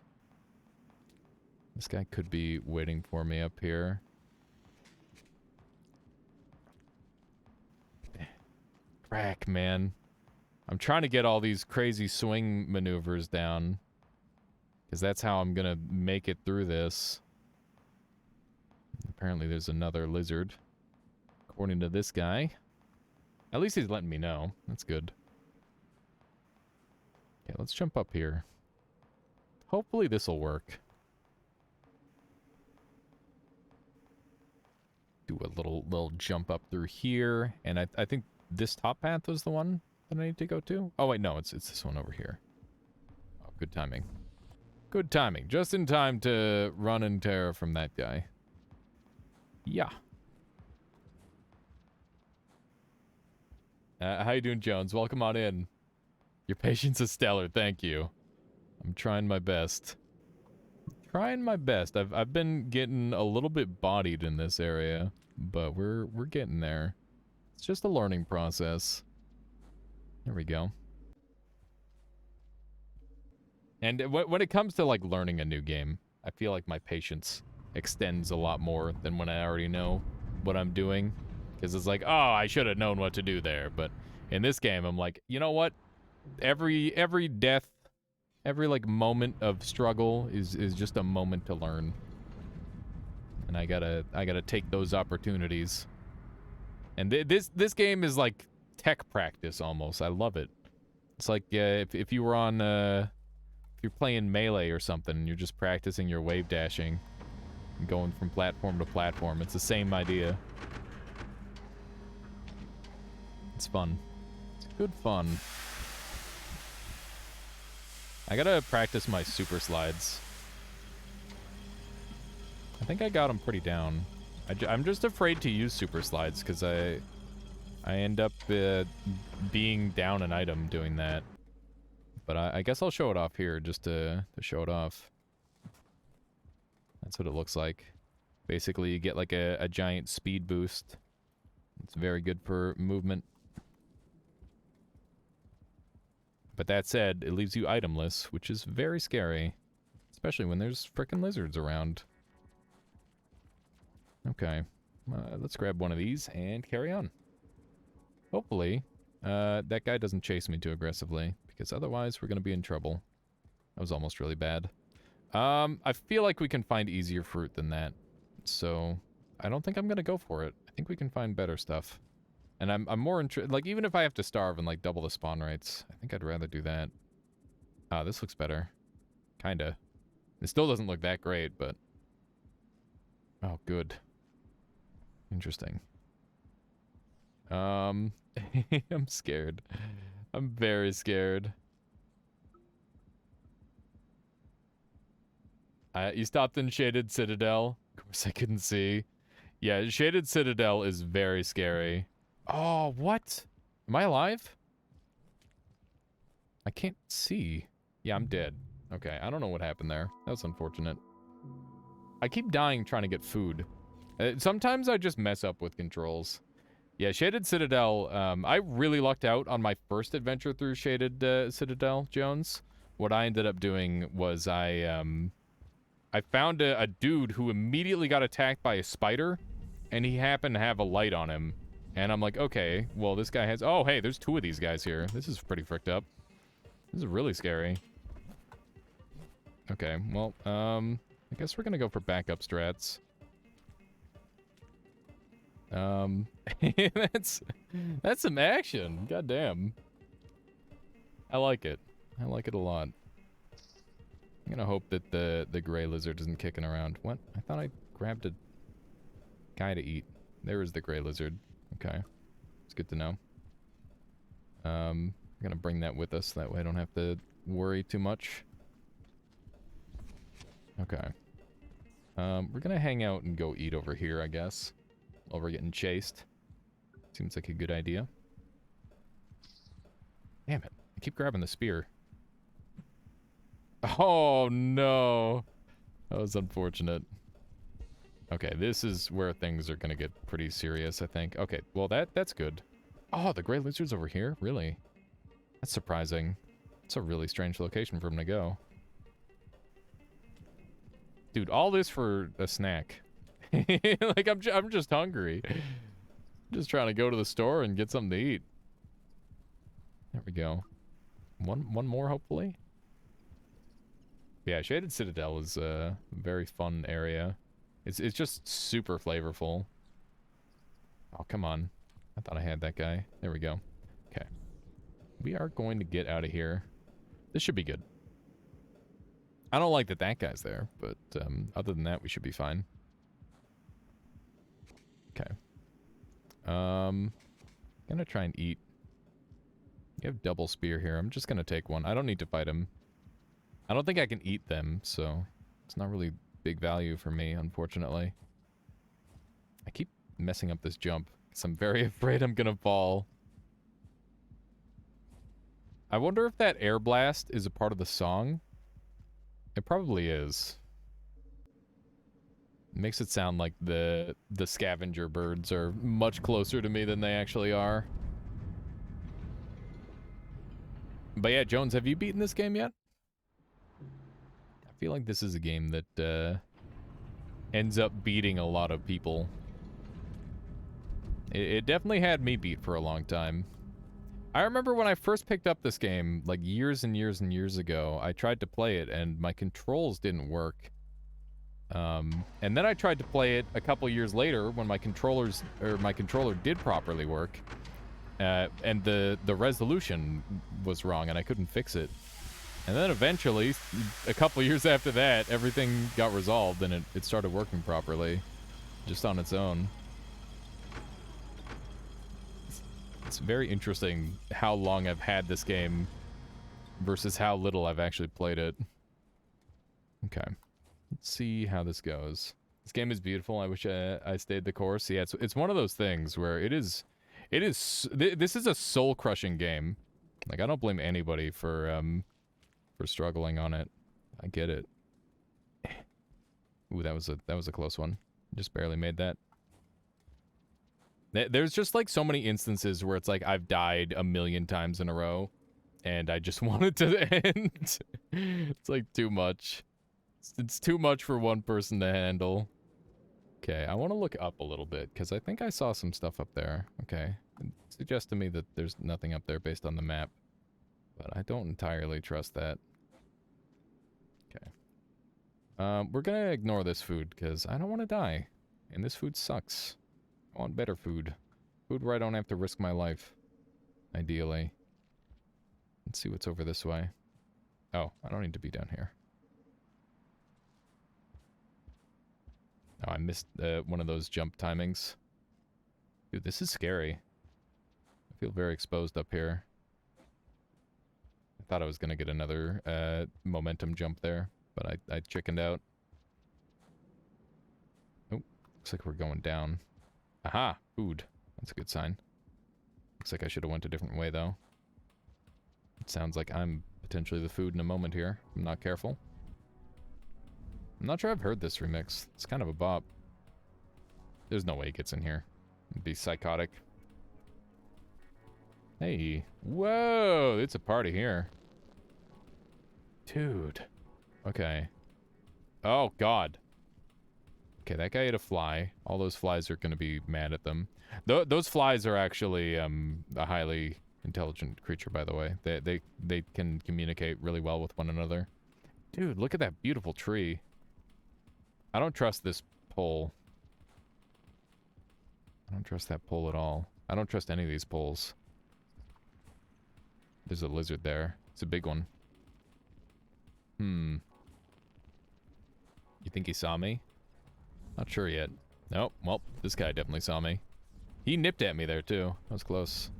This guy could be waiting for me up here. Crack, man. I'm trying to get all these crazy swing maneuvers down. Because that's how I'm going to make it through this. Apparently there's another lizard. According to this guy. At least he's letting me know. That's good. Okay, let's jump up here. Hopefully this will work. Do a little jump up through here. And I think this top path was the one that I need to go to. Oh, wait, no, it's this one over here. Oh, good timing. Good timing. Just in time to run in terror from that guy. Yeah. How you doing, Jones? Welcome on in. Your patience is stellar, thank you. I'm trying my best. Trying my best. I've been getting a little bit bodied in this area, but we're getting there. It's just a learning process. There we go. And when it comes to like learning a new game, I feel like my patience extends a lot more than when I already know what I'm doing. Because it's like, oh, I should have known what to do there. But in this game, I'm like, you know what? Every death, every like moment of struggle is just a moment to learn. And I gotta take those opportunities. And this game is like tech practice almost. I love it. It's like if you were on if you're playing Melee or something and you're just practicing your wave dashing and going from platform to platform. It's the same idea. It's fun. It's good fun. I gotta practice my super slides. I think I got them pretty down. I'm just afraid to use super slides because I end up being down an item doing that. But I guess I'll show it off here just to show it off. That's what it looks like. Basically, you get like a giant speed boost. It's very good for movement. But that said, it leaves you itemless, which is very scary. Especially when there's frickin' lizards around. Okay. Let's grab one of these and carry on. Hopefully, that guy doesn't chase me too aggressively, because otherwise we're going to be in trouble. That was almost really bad. I feel like we can find easier fruit than that. So, I don't think I'm going to go for it. I think we can find better stuff. And I'm more interested, like, even if I have to starve and, like, double the spawn rates, I think I'd rather do that. Ah, this looks better. Kinda. It still doesn't look that great, but... Oh, good. Interesting. I'm scared. I'm very scared. You stopped in Shaded Citadel. Of course I couldn't see. Yeah, Shaded Citadel is very scary. Oh, what? Am I alive? I can't see. Yeah, I'm dead. Okay, I don't know what happened there. That was unfortunate. I keep dying trying to get food. Sometimes I just mess up with controls. Yeah, Shaded Citadel, I really lucked out on my first adventure through Shaded Citadel, Jones. What I ended up doing was I found a dude who immediately got attacked by a spider, and he happened to have a light on him. And I'm like, okay, well, this guy has... Oh, hey, there's 2 of these guys here. This is pretty fricked up. This is really scary. Okay, well, I guess we're gonna go for backup strats. That's some action. God damn. I like it. I like it a lot. I'm gonna hope that the gray lizard isn't kicking around. What? I thought I grabbed a guy to eat. There is the gray lizard. Okay. It's good to know. I'm gonna bring that with us. That way I don't have to worry too much. Okay. We're gonna hang out and go eat over here, I guess. While we're getting chased. Seems like a good idea. Damn it. I keep grabbing the spear. Oh, no. That was unfortunate. Okay, this is where things are going to get pretty serious, I think. Okay, well, that's good. Oh, the gray lizard's over here? Really? That's surprising. It's a really strange location for him to go. Dude, all this for a snack. Like, I'm just hungry. I'm just trying to go to the store and get something to eat. There we go. One more, hopefully. Yeah, Shaded Citadel is a very fun area. It's just super flavorful. Oh, come on. I thought I had that guy. There we go. Okay. We are going to get out of here. This should be good. I don't like that that guy's there, but other than that, we should be fine. Okay. Gonna try and eat. You have double spear here. I'm just gonna take one. I don't need to fight him. I don't think I can eat them, so it's not really big value for me, unfortunately. I keep messing up this jump because I'm very afraid I'm gonna fall. I wonder if that air blast is a part of the song. It probably is. It makes it sound like the scavenger birds are much closer to me than they actually are. But yeah, Jones, have you beaten this game yet? I feel like this is a game that ends up beating a lot of people. It definitely had me beat for a long time. I remember when I first picked up this game, like years and years and years ago, I tried to play it and my controls didn't work. And then I tried to play it a couple years later when my controller did properly work. And the resolution was wrong and I couldn't fix it. And then eventually, a couple years after that, everything got resolved and it started working properly. Just on its own. It's very interesting how long I've had this game versus how little I've actually played it. Okay. Let's see how this goes. This game is beautiful. I wish I stayed the course. Yeah, it's one of those things where this is a soul-crushing game. Like, I don't blame anybody for struggling on it. I get it. Ooh, that was a close one. Just barely made that. There's just like so many instances where it's like I've died a million times in a row and I just want it to end. It's like too much. It's too much for one person to handle. Okay, I want to look up a little bit, because I think I saw some stuff up there. Okay, it suggests to me that there's nothing up there based on the map, but I don't entirely trust that. Okay. We're gonna ignore this food, because I don't want to die, and this food sucks. I want better food. Food where I don't have to risk my life, ideally. Let's see what's over this way. Oh, I don't need to be down here. Oh, I missed one of those jump timings. Dude, this is scary. I feel very exposed up here. I thought I was going to get another momentum jump there, but I chickened out. Oh, looks like we're going down. Aha, food. That's a good sign. Looks like I should have went a different way, though. It sounds like I'm potentially the food in a moment here. If I'm not careful. I'm not sure I've heard this remix. It's kind of a bop. There's no way he gets in here. It'd be psychotic. Hey. Whoa! It's a party here. Dude. Okay. Oh, God. Okay, that guy ate a fly. All those flies are going to be mad at them. Those flies are actually a highly intelligent creature, by the way. They can communicate really well with one another. Dude, look at that beautiful tree. I don't trust this pole. I don't trust that pole at all. I don't trust any of these poles. There's a lizard there. It's a big one. You think he saw me? Not sure yet. Nope. Well, this guy definitely saw me. He nipped at me there, too. That was close.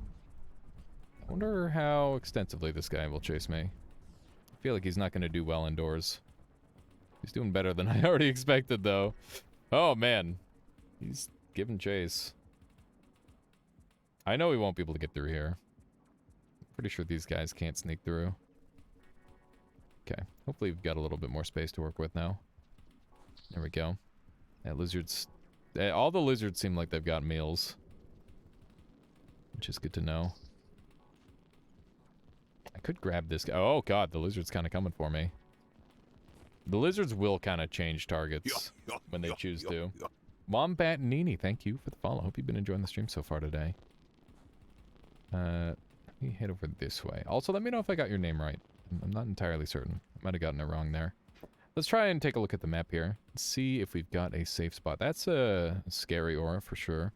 I wonder how extensively this guy will chase me. I feel like he's not going to do well indoors. He's doing better than I already expected, though. Oh, man. He's giving chase. I know he won't be able to get through here. Pretty sure these guys can't sneak through. Okay. Hopefully we've got a little bit more space to work with now. There we go. Yeah, lizards... all the lizards seem like they've got meals. Which is good to know. I could grab this guy. Oh, God. The lizard's kind of coming for me. The lizards will kind of change targets when they choose to. Wombat Nini, thank you for the follow. Hope you've been enjoying the stream so far today. Let me head over this way. Also, let me know if I got your name right. I'm not entirely certain. I might have gotten it wrong there. Let's try and take a look at the map here. See if we've got a safe spot. That's a scary aura for sure.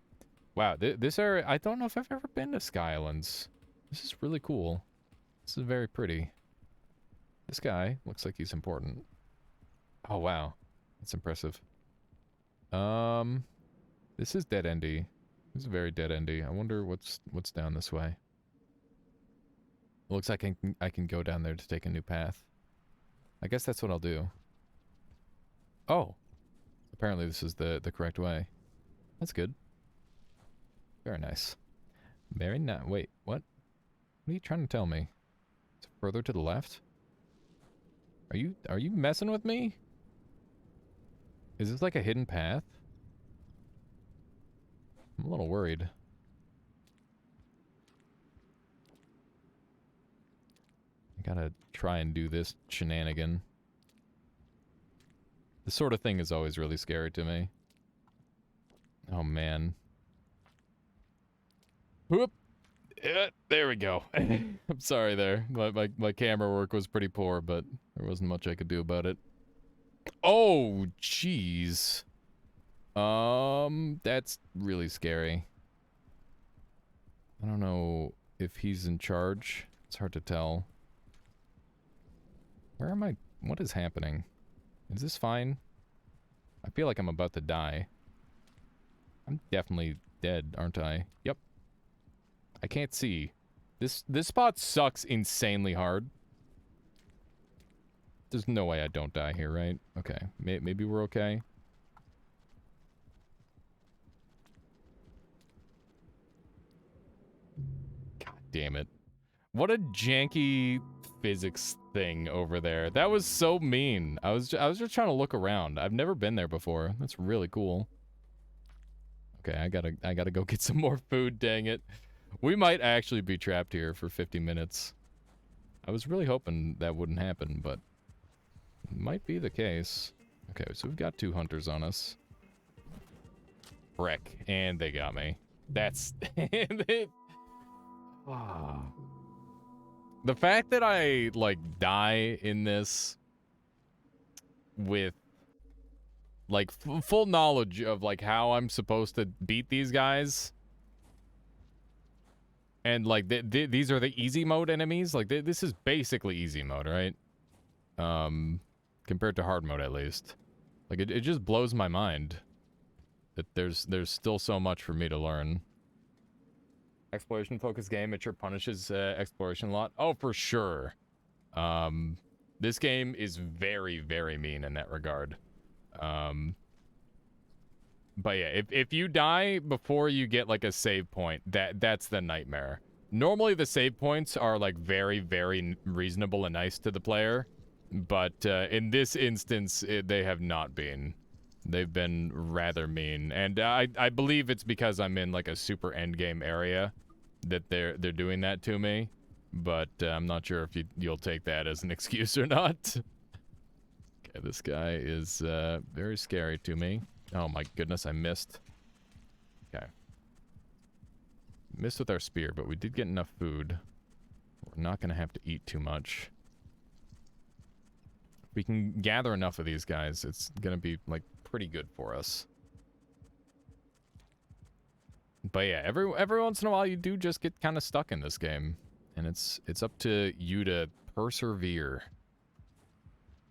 Wow, this area... I don't know if I've ever been to Sky Islands. This is really cool. This is very pretty. This guy looks like he's important. Oh, wow. That's impressive. This is dead-endy. This is very dead-endy. I wonder what's down this way. It looks like I can go down there to take a new path. I guess that's what I'll do. Oh. Apparently this is the correct way. That's good. Very nice. Very nice. Wait, what? What are you trying to tell me? It's further to the left? Are you messing with me? Is this like a hidden path? I'm a little worried. I gotta try and do this shenanigan. This sort of thing is always really scary to me. Oh, man. Whoop! Yeah, there we go. I'm sorry there. My camera work was pretty poor, but there wasn't much I could do about it. Oh, jeez. That's really scary. I don't know if he's in charge. It's hard to tell. Where am I? What is happening? Is this fine? I feel like I'm about to die. I'm definitely dead, aren't I? Yep. I can't see. This spot sucks insanely hard. There's no way I don't die here, right? Okay. Maybe we're okay. God damn it. What a janky physics thing over there. That was so mean. I was just trying to look around. I've never been there before. That's really cool. Okay, I gotta go get some more food, dang it. We might actually be trapped here for 50 minutes. I was really hoping that wouldn't happen, but it might be the case. Okay, so we've got 2 hunters on us. Frick, and they got me. That's... The fact that I, like, die in this with, like, full knowledge of, like, how I'm supposed to beat these guys... And, like, these are the easy mode enemies. Like, this is basically easy mode, right? Compared to hard mode, at least. Like, it just blows my mind that there's still so much for me to learn. Exploration-focused game, it sure punishes exploration a lot. Oh, for sure. This game is very, very mean in that regard. But yeah, if you die before you get like a save point, that's the nightmare. Normally the save points are like very, very reasonable and nice to the player, but in this instance, they have not been. They've been rather mean, and I believe it's because I'm in like a super endgame area that they're doing that to me. But I'm not sure if you'll take that as an excuse or not. Okay, this guy is very scary to me. Oh my goodness, I missed. Okay. Missed with our spear, but we did get enough food. We're not going to have to eat too much. If we can gather enough of these guys, it's going to be, like, pretty good for us. But yeah, every once in a while you do just get kind of stuck in this game. And it's up to you to persevere.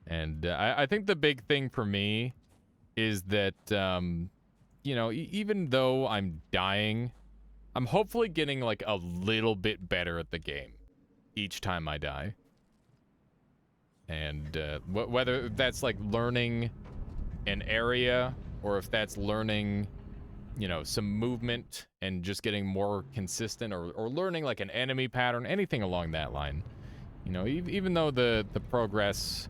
And I think the big thing for me is that, you know, even though I'm dying, I'm hopefully getting, like, a little bit better at the game each time I die. And whether that's, like, learning an area or if that's learning, you know, some movement and just getting more consistent or learning, like, an enemy pattern, anything along that line. You know, even though the progress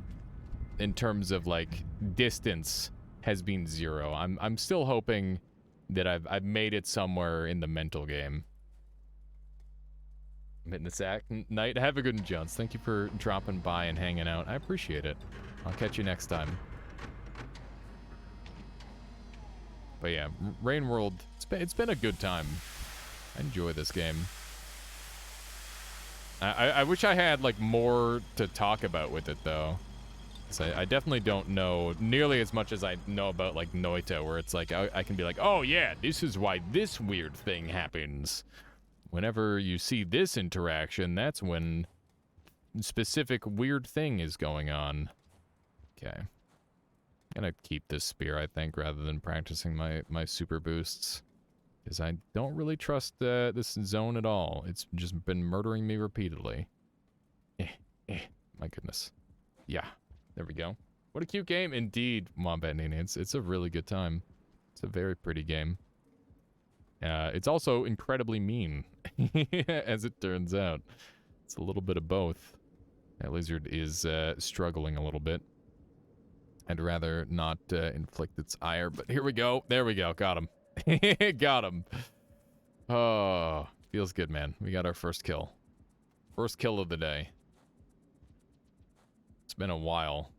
in terms of, like, distance has been 0. I'm still hoping that I've made it somewhere in the mental game. I'm hitting the sack. Night, have a good one, Jones. Thank you for dropping by and hanging out. I appreciate it. I'll catch you next time. But yeah, Rain World, it's been a good time. I enjoy this game. I wish I had, like, more to talk about with it, though. I definitely don't know nearly as much as I know about, like, Noita, where it's like, I can be like, oh yeah, this is why this weird thing happens. Whenever you see this interaction, that's when specific weird thing is going on. Okay. I'm gonna keep this spear, I think, rather than practicing my super boosts. Because I don't really trust this zone at all. It's just been murdering me repeatedly. My goodness. Yeah. There we go. What a cute game. Indeed, Wombat Nini. It's a really good time. It's a very pretty game. It's also incredibly mean, as it turns out. It's a little bit of both. That lizard is struggling a little bit. I'd rather not inflict its ire, but here we go. There we go. Got him. Got him. Oh, feels good, man. We got our first kill. First kill of the day. It's been a while.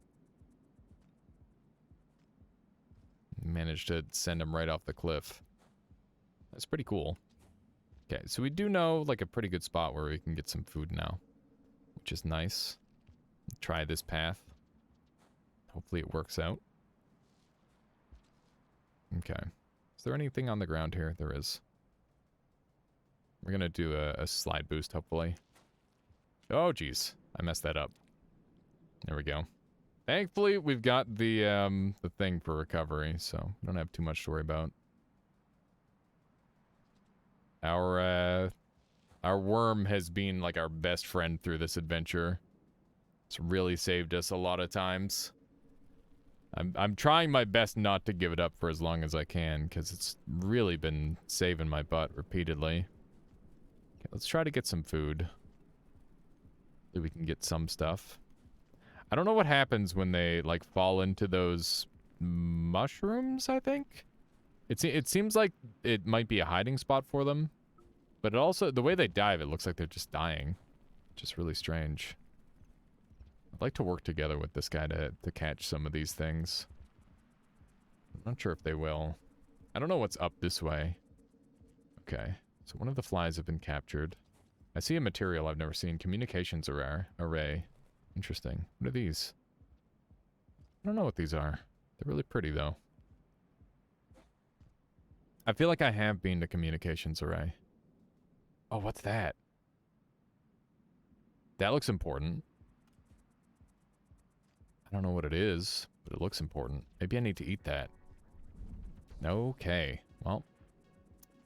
Managed to send him right off the cliff. That's pretty cool. Okay, so we do know, like, a pretty good spot where we can get some food now, which is nice. Try this path. Hopefully it works out. Okay. Is there anything on the ground here? There is. We're gonna do a slide boost, hopefully. Oh, jeez. I messed that up. There we go. Thankfully, we've got the thing for recovery, so we don't have too much to worry about. Our worm has been, like, our best friend through this adventure. It's really saved us a lot of times. I'm trying my best not to give it up for as long as I can, because it's really been saving my butt repeatedly. Okay, let's try to get some food. So we can get some stuff. I don't know what happens when they, like, fall into those mushrooms, I think? It seems like it might be a hiding spot for them. But it also, the way they dive, it looks like they're just dying. Just really strange. like to work together with this guy to catch some of these things. I'm not sure if they will. I don't know what's up this way. Okay, so one of the flies have been captured. I see a material I've never seen. Communications array. Interesting. What are these? I don't know what these are. They're really pretty, though. I feel like I have been to communications array. Oh, what's that? That looks important. I don't know what it is, but it looks important. Maybe I need to eat that. Okay. Well,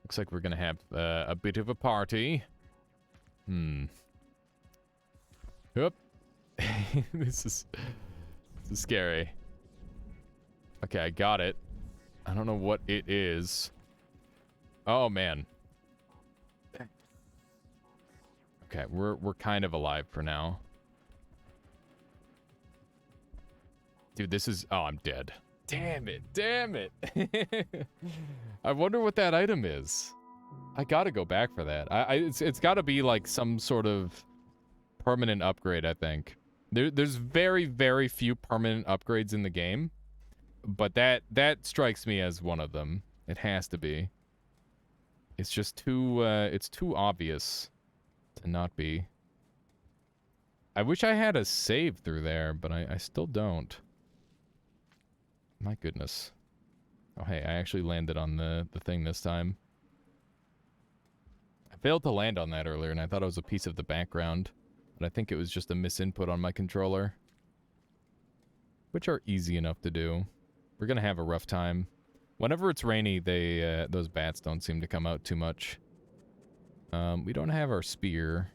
looks like we're going to have a bit of a party. Oop. This is scary. Okay, I got it. I don't know what it is. Oh, man. Okay, we're kind of alive for now. Dude, this is... Oh, I'm dead. Damn it. Damn it. I wonder what that item is. I gotta go back for that. It's gotta be like some sort of permanent upgrade, I think. There's very, very few permanent upgrades in the game. But that strikes me as one of them. It has to be. It's just too, it's too obvious to not be. I wish I had a save through there, but I still don't. My goodness. Oh, hey, I actually landed on the thing this time. I failed to land on that earlier, and I thought it was a piece of the background. But I think it was just a misinput on my controller. Which are easy enough to do. We're gonna have a rough time. Whenever it's rainy, those bats don't seem to come out too much. We don't have our spear.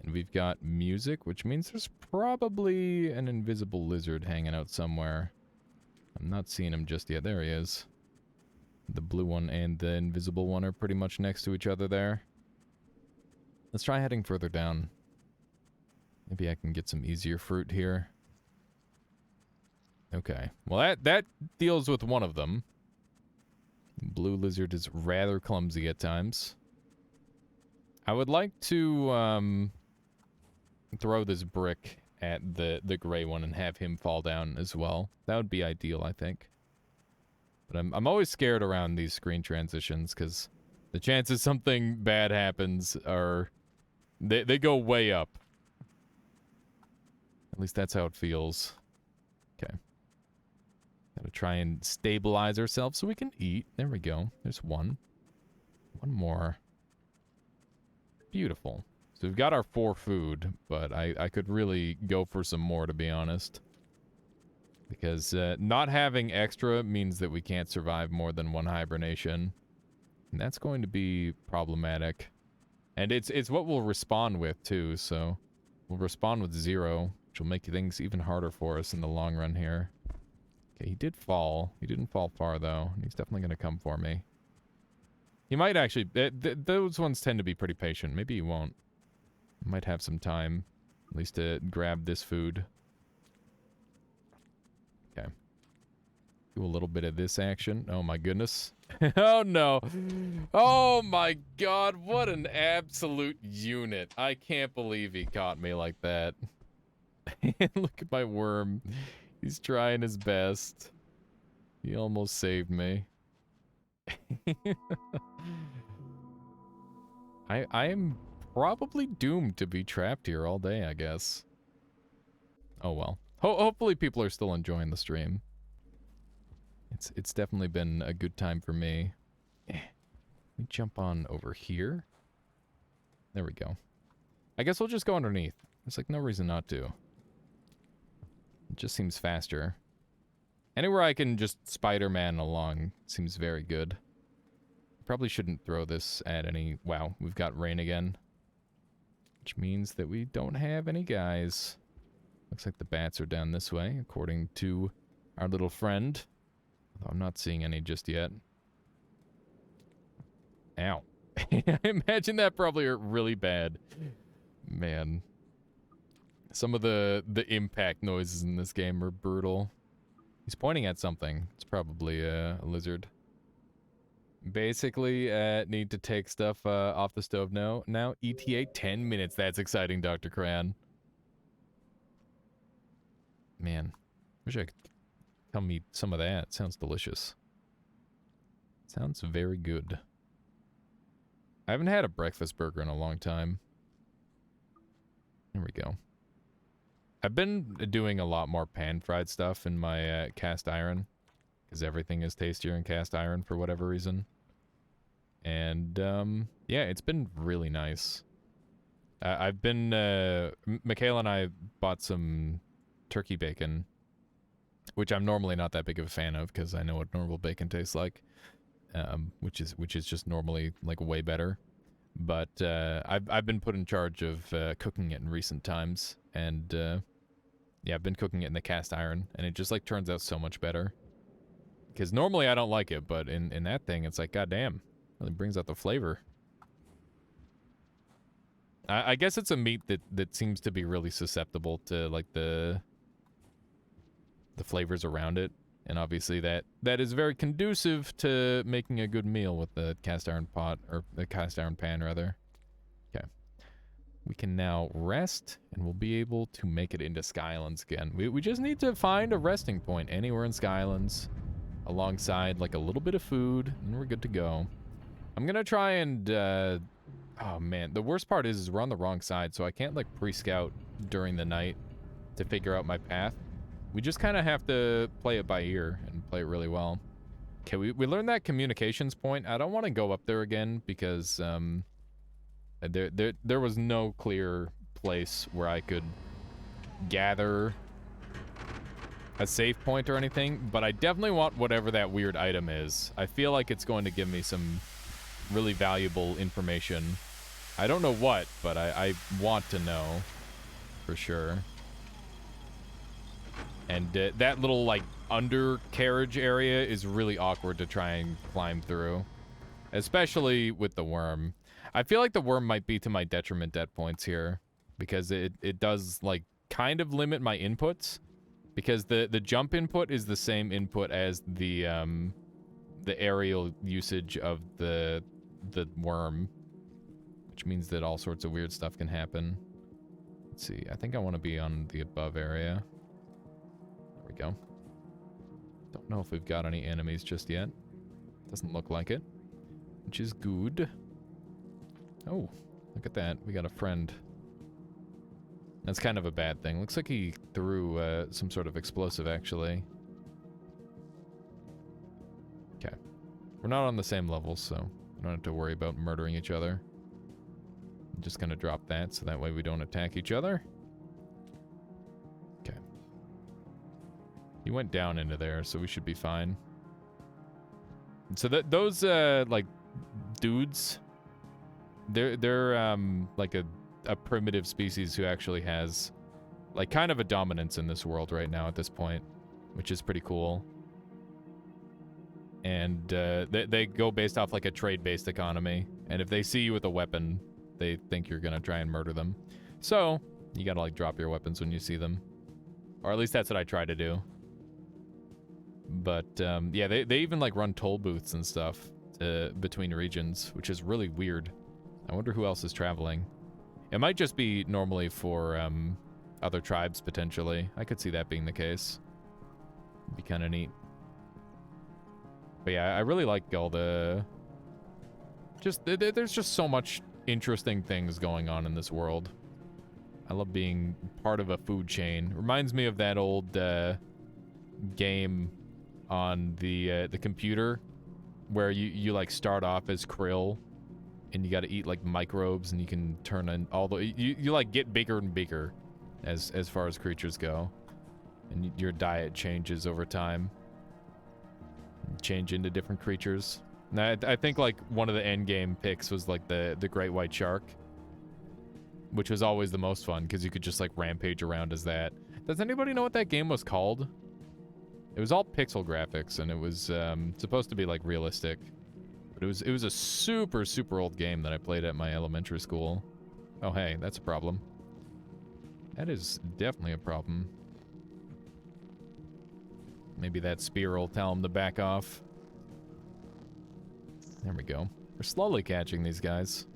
And we've got music, which means there's probably an invisible lizard hanging out somewhere. I'm not seeing him just yet. There he is. The blue one and the invisible one are pretty much next to each other there. Let's try heading further down. Maybe I can get some easier fruit here. Okay. Well, that deals with one of them. Blue lizard is rather clumsy at times. I would like to throw this brick at the gray one and have him fall down as well. That would be ideal, I think. But I'm always scared around these screen transitions because the chances something bad happens are they go way up. At least that's how it feels. Okay. Gotta try and stabilize ourselves so we can eat. There we go. There's one. One more. Beautiful. So we've got our 4 food, but I could really go for some more, to be honest. Because not having extra means that we can't survive more than 1 hibernation. And that's going to be problematic. And it's what we'll respawn with, too, so... We'll respawn with 0, which will make things even harder for us in the long run here. Okay, he did fall. He didn't fall far, though. He's definitely going to come for me. He might actually... those ones tend to be pretty patient. Maybe he won't. Might have some time, at least to grab this food. Okay. Do a little bit of this action. Oh my goodness. Oh no. Oh my god, what an absolute unit. I can't believe he caught me like that. Look at my worm. He's trying his best. He almost saved me. I am probably doomed to be trapped here all day, I guess. Oh well. Hopefully people are still enjoying the stream. It's definitely been a good time for me. Let me jump on over here. There we go. I guess we'll just go underneath. There's like no reason not to. It just seems faster. Anywhere I can just Spider-Man along seems very good. Probably shouldn't throw this at any... Wow, we've got rain again. Which means that we don't have any guys. Looks like the bats are down this way, according to our little friend. Although I'm not seeing any just yet. Ow. I imagine that probably hurt really bad. Man. Some of the impact noises in this game are brutal. He's pointing at something. It's probably a lizard. Basically, need to take stuff off the stove now. ETA 10 minutes. That's exciting, Dr. Crayon. Man, wish I could tell me some of that. Sounds delicious. Sounds very good. I haven't had a breakfast burger in a long time. There we go. I've been doing a lot more pan-fried stuff in my cast iron, because everything is tastier in cast iron for whatever reason. And, yeah, it's been really nice. I've been, Michaela and I bought some turkey bacon, which I'm normally not that big of a fan of, because I know what normal bacon tastes like, which is just normally, like, way better. But, I've been put in charge of, cooking it in recent times, and, yeah, I've been cooking it in the cast iron, and it just, like, turns out so much better. Because normally I don't like it, but in that thing, it's like, goddamn, really brings out the flavor. I guess it's a meat that seems to be really susceptible to, like, the flavors around it. And obviously that is very conducive to making a good meal with the cast iron pot, or the cast iron pan, rather. Okay. We can now rest, and we'll be able to make it into Skylands again. We just need to find a resting point anywhere in Skylands, alongside, like, a little bit of food, and we're good to go. I'm gonna try and, oh man, the worst part is we're on the wrong side, so I can't, like, pre-scout during the night to figure out my path. We just kind of have to play it by ear and play it really well. Okay, we learned that communications point. I don't want to go up there again because there was no clear place where I could gather a save point or anything, but I definitely want whatever that weird item is. I feel like it's going to give me some really valuable information. I don't know what, but I want to know for sure. And that little, like, undercarriage area is really awkward to try and climb through, especially with the worm. I feel like the worm might be to my detriment at points here, because it does, like, kind of limit my inputs, because the jump input is the same input as the aerial usage of the worm, which means that all sorts of weird stuff can happen. Let's see, I think I want to be on the above area. There we go. Don't know if we've got any enemies just yet. Doesn't look like it, which is good. Oh, look at that. We got a friend. That's kind of a bad thing. Looks like he threw some sort of explosive, actually. Okay. We're not on the same level, so we don't have to worry about murdering each other. I'm just going to drop that, so that way we don't attack each other. Okay. He went down into there, so we should be fine. So those, like, dudes, they're like a primitive species who actually has, like, kind of a dominance in this world right now at this point, which is pretty cool. And they go based off, like, a trade-based economy, and if they see you with a weapon, they think you're gonna try and murder them. So you gotta, like, drop your weapons when you see them, or at least that's what I try to do. But yeah, they even, like, run toll booths and stuff between regions, which is really weird. I wonder who else is traveling. It might just be normally for other tribes, potentially. I could see that being the case. It'd be kind of neat. But yeah, I really like all the... there's just so much interesting things going on in this world. I love being part of a food chain. Reminds me of that old game on the computer where you like start off as krill and you got to eat like microbes, and you can turn in all the you like get bigger and bigger as far as creatures go, and your diet changes over time. Change into different creatures. Now, I think like one of the end game picks was like the great white shark, which was always the most fun because you could just like rampage around as that. Does anybody know what that game was called? It was all pixel graphics, and it was supposed to be like realistic, but it was a super old game that I played at my elementary school. Oh hey, that's a problem. That is definitely a problem. Maybe that spear will tell him to back off. There we go. We're slowly catching these guys.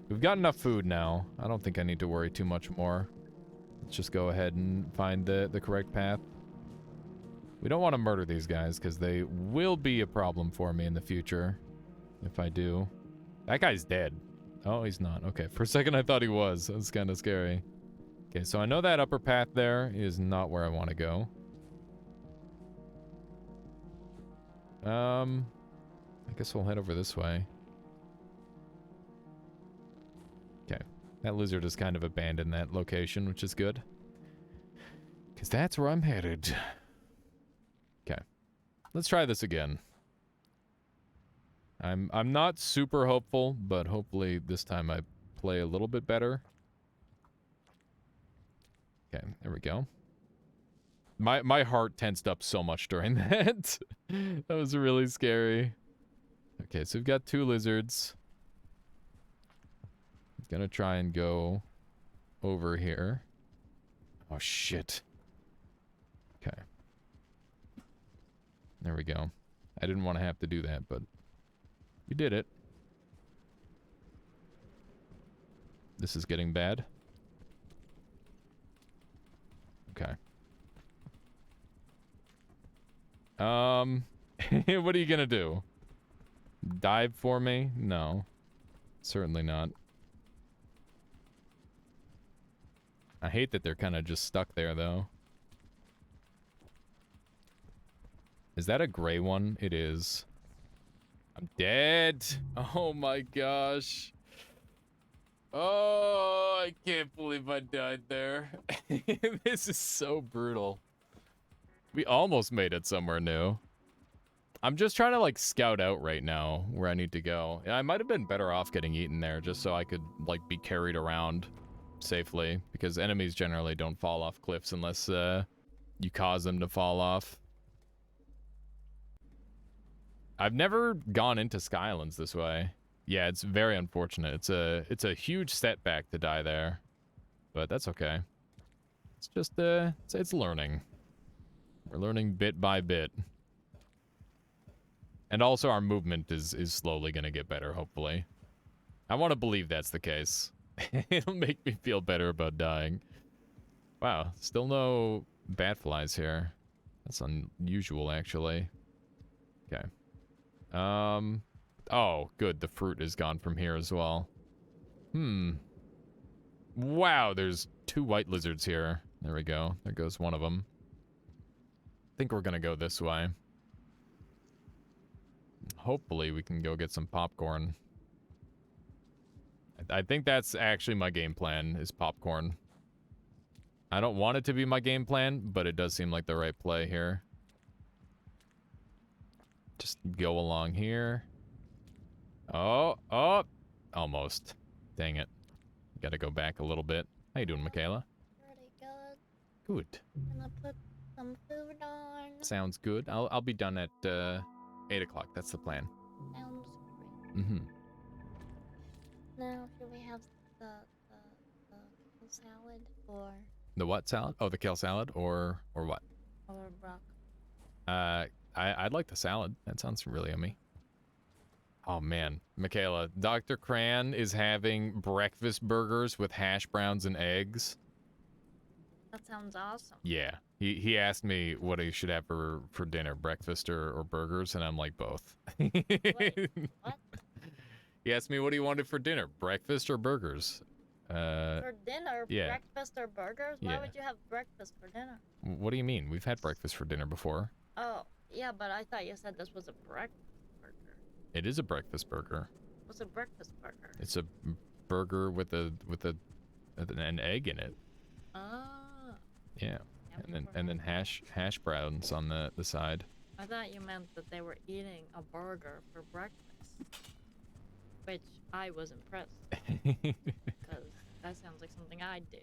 We've got enough food now. I don't think I need to worry too much more. Let's just go ahead and find the correct path. We don't want to murder these guys because they will be a problem for me in the future if I do. That guy's dead. Oh, he's not. Okay, for a second I thought he was. That was kind of scary. Okay, so I know that upper path there is not where I want to go. I guess we'll head over this way. Okay, that lizard has kind of abandoned that location, which is good. Because that's where I'm headed. Okay, let's try this again. I'm not super hopeful, but hopefully this time I play a little bit better. Okay, there we go. My heart tensed up so much during that. That was really scary. Okay, so we've got 2 lizards. Gonna try and go over here. Oh, shit. Okay. There we go. I didn't want to have to do that, but we did it. This is getting bad. Okay. What are you gonna do? Dive for me? No. Certainly not. I hate that they're kind of just stuck there, though. Is that a gray one? It is. I'm dead. Oh my gosh. Oh, I can't believe I died there. This is so brutal. We almost made it somewhere new. I'm just trying to, like, scout out right now where I need to go. I might have been better off getting eaten there just so I could, like, be carried around safely. Because enemies generally don't fall off cliffs unless you cause them to fall off. I've never gone into Skylands this way. Yeah, it's very unfortunate. It's a huge setback to die there. But that's okay. It's just, it's learning. We're learning bit by bit. And also our movement is slowly going to get better, hopefully. I want to believe that's the case. It'll make me feel better about dying. Wow, still no bat flies here. That's unusual, actually. Okay. Oh, good. The fruit is gone from here as well. Wow, there's 2 white lizards here. There we go. There goes one of them. I think we're gonna go this way. Hopefully we can go get some popcorn. I think that's actually my game plan, is popcorn. I don't want it to be my game plan, but it does seem like the right play here. Just go along here. Oh, almost. Dang it. Gotta go back a little bit. How you doing, Michaela? Pretty good. Good. Gonna put some food on. Sounds good. I'll be done at 8 o'clock. That's the plan. Sounds great. Mm-hmm. Now, should we have the salad or The what salad? Oh, the kale salad or what? broccoli? I'd like the salad. That sounds really yummy. Oh man, Michaela, Dr. Cran is having breakfast burgers with hash browns and eggs. That sounds awesome. Yeah, he asked me what I should have for dinner, breakfast or burgers, and I'm like both. Wait, what? He asked me what he wanted for dinner, breakfast or burgers. For dinner, yeah. breakfast or burgers? Why Yeah. would you have breakfast for dinner? What do you mean? We've had breakfast for dinner before. Oh, yeah, but I thought you said this was a breakfast burger. It is a breakfast burger. What's a breakfast burger? It's a burger with an egg in it. Ah. Yeah. And then hash browns on the side. I thought you meant that they were eating a burger for breakfast. Which I was impressed. Because that sounds like something I'd do.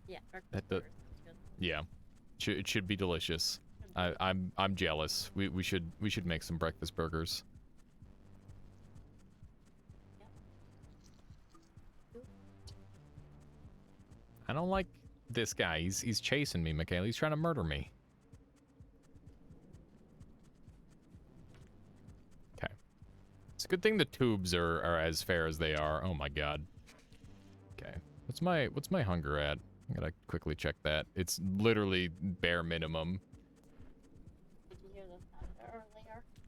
Yeah, breakfast burger sounds good. Yeah. It should be delicious. I'm jealous. We should make some breakfast burgers. I don't like this guy. He's chasing me, Michaela. He's trying to murder me. Okay. It's a good thing the tubes are as fair as they are. Oh my god. Okay. What's my hunger at? I gotta quickly check that. It's literally bare minimum. Did you hear the thunder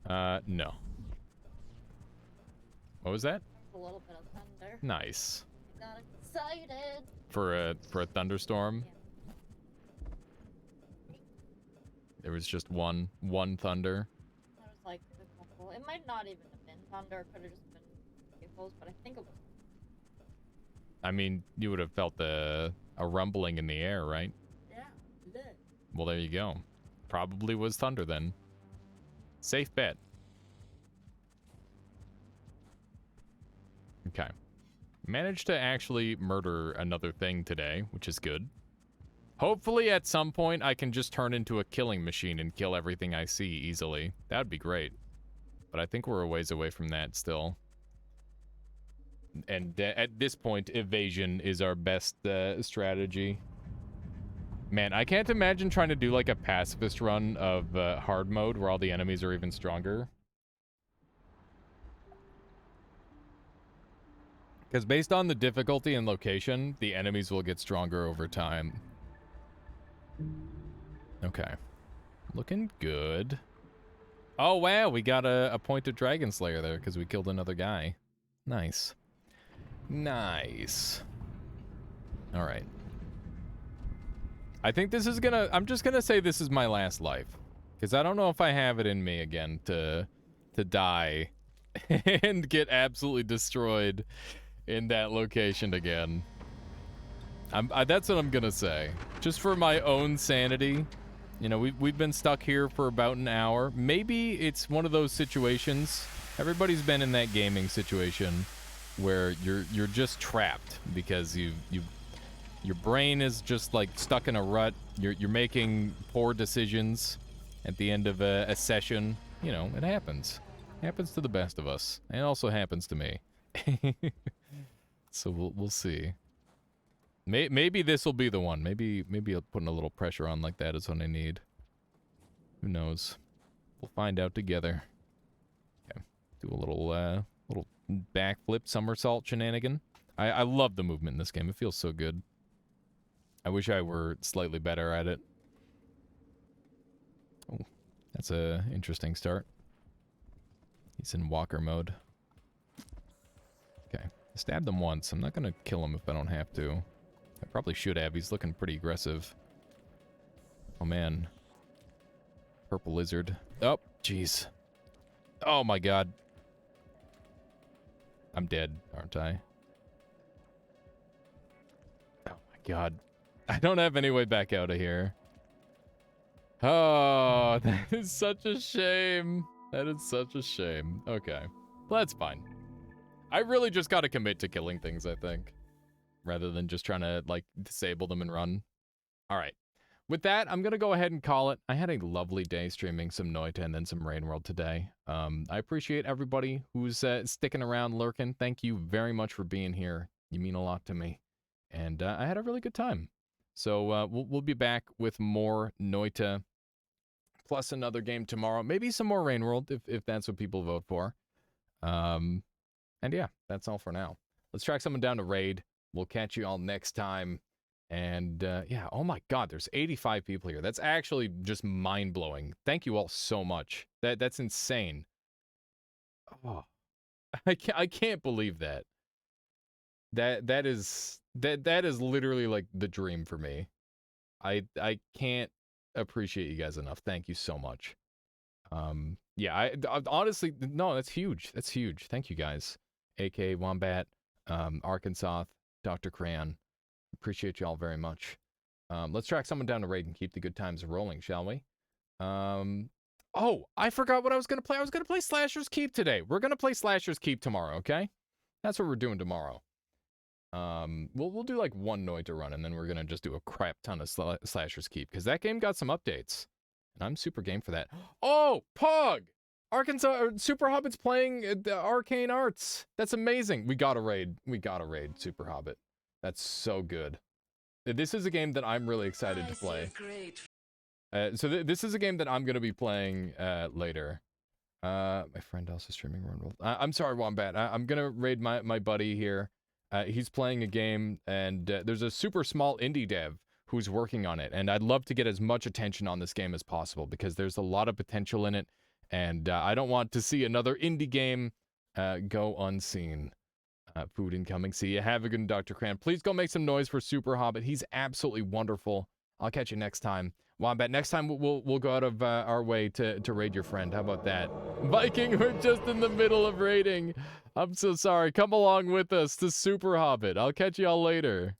earlier? No. What was that? A little bit of thunder. Nice. I got excited. For a thunderstorm? Yeah. There was just one thunder. There was like a couple. It might not even have been thunder. It could have just been vehicles, but I think it was. I mean, you would have felt a rumbling in the air, right? Yeah. Well, there you go. Probably was thunder then. Safe bet. Okay. Managed to actually murder another thing today, which is good. Hopefully at some point I can just turn into a killing machine and kill everything I see easily. That would be great. But I think we're a ways away from that still. And at this point, evasion is our best strategy. Man, I can't imagine trying to do like a pacifist run of hard mode where all the enemies are even stronger. Because based on the difficulty and location, the enemies will get stronger over time. Okay. Looking good. Oh, wow, we got a pointed Dragon Slayer there because we killed another guy. Nice. Nice. All right. I think this is gonna... I'm just gonna say this is my last life. Because I don't know if I have it in me again to die and get absolutely destroyed in that location again. That's what I'm gonna say. Just for my own sanity. You know, we've been stuck here for about an hour. Maybe it's one of those situations. Everybody's been in that gaming situation where you're just trapped because your brain is just like stuck in a rut. You're making poor decisions at the end of a session. You know, it happens. It happens to the best of us. And it also happens to me. So we'll see. Maybe this will be the one. Maybe putting a little pressure on like that is what I need. Who knows? We'll find out together. Okay. Do a little backflip somersault shenanigan. I love the movement in this game. It feels so good. I wish I were slightly better at it. Oh, that's a interesting start. He's in walker mode. Okay. I stabbed him once. I'm not gonna kill him if I don't have to. I probably should have. He's looking pretty aggressive. Oh, man. Purple lizard. Oh, jeez. Oh, my God. I'm dead, aren't I? Oh, my God. I don't have any way back out of here. Oh, that is such a shame. That is such a shame. Okay. Well, that's fine. I really just got to commit to killing things, I think. Rather than just trying to, like, disable them and run. All right. With that, I'm going to go ahead and call it. I had a lovely day streaming some Noita and then some Rain World today. I appreciate everybody who's sticking around, lurking. Thank you very much for being here. You mean a lot to me. And I had a really good time. So we'll be back with more Noita, plus another game tomorrow. Maybe some more Rain World if that's what people vote for. And yeah, that's all for now. Let's track someone down to raid. We'll catch you all next time. And yeah, oh my God, there's 85 people here. That's actually just mind-blowing. Thank you all so much. That's insane. Oh, I can't believe that. That is literally like the dream for me. I can't appreciate you guys enough. Thank you so much. Yeah, I honestly, no, that's huge. That's huge. Thank you guys. AK Wombat, Arkansas, Dr. Crayon. Appreciate you all very much. Let's track someone down to raid and keep the good times rolling, shall we? Oh, I forgot what I was going to play. I was going to play Slasher's Keep today. We're going to play Slasher's Keep tomorrow, okay? That's what we're doing tomorrow. We'll do like one Noita run, and then we're going to just do a crap ton of Slasher's Keep, because that game got some updates. And I'm super game for that. Oh, Pog! Arkansas Super Hobbit's playing the Arcane Arts. That's amazing. We got to raid. We got to raid Super Hobbit. That's so good. This is a game that I'm really excited to play. So this is a game that I'm going to be playing later. My friend also streaming World. I'm sorry, Wombat. I'm going to raid my buddy here. He's playing a game, and there's a super small indie dev who's working on it. And I'd love to get as much attention on this game as possible because there's a lot of potential in it. And I don't want to see another indie game go unseen. Food incoming. See you. Have a good one, Dr. Cran. Please go make some noise for Super Hobbit. He's absolutely wonderful. I'll catch you next time. Wombat, next time we'll go out of our way to raid your friend. How about that? Viking, we're just in the middle of raiding. I'm so sorry. Come along with us to Super Hobbit. I'll catch y'all later.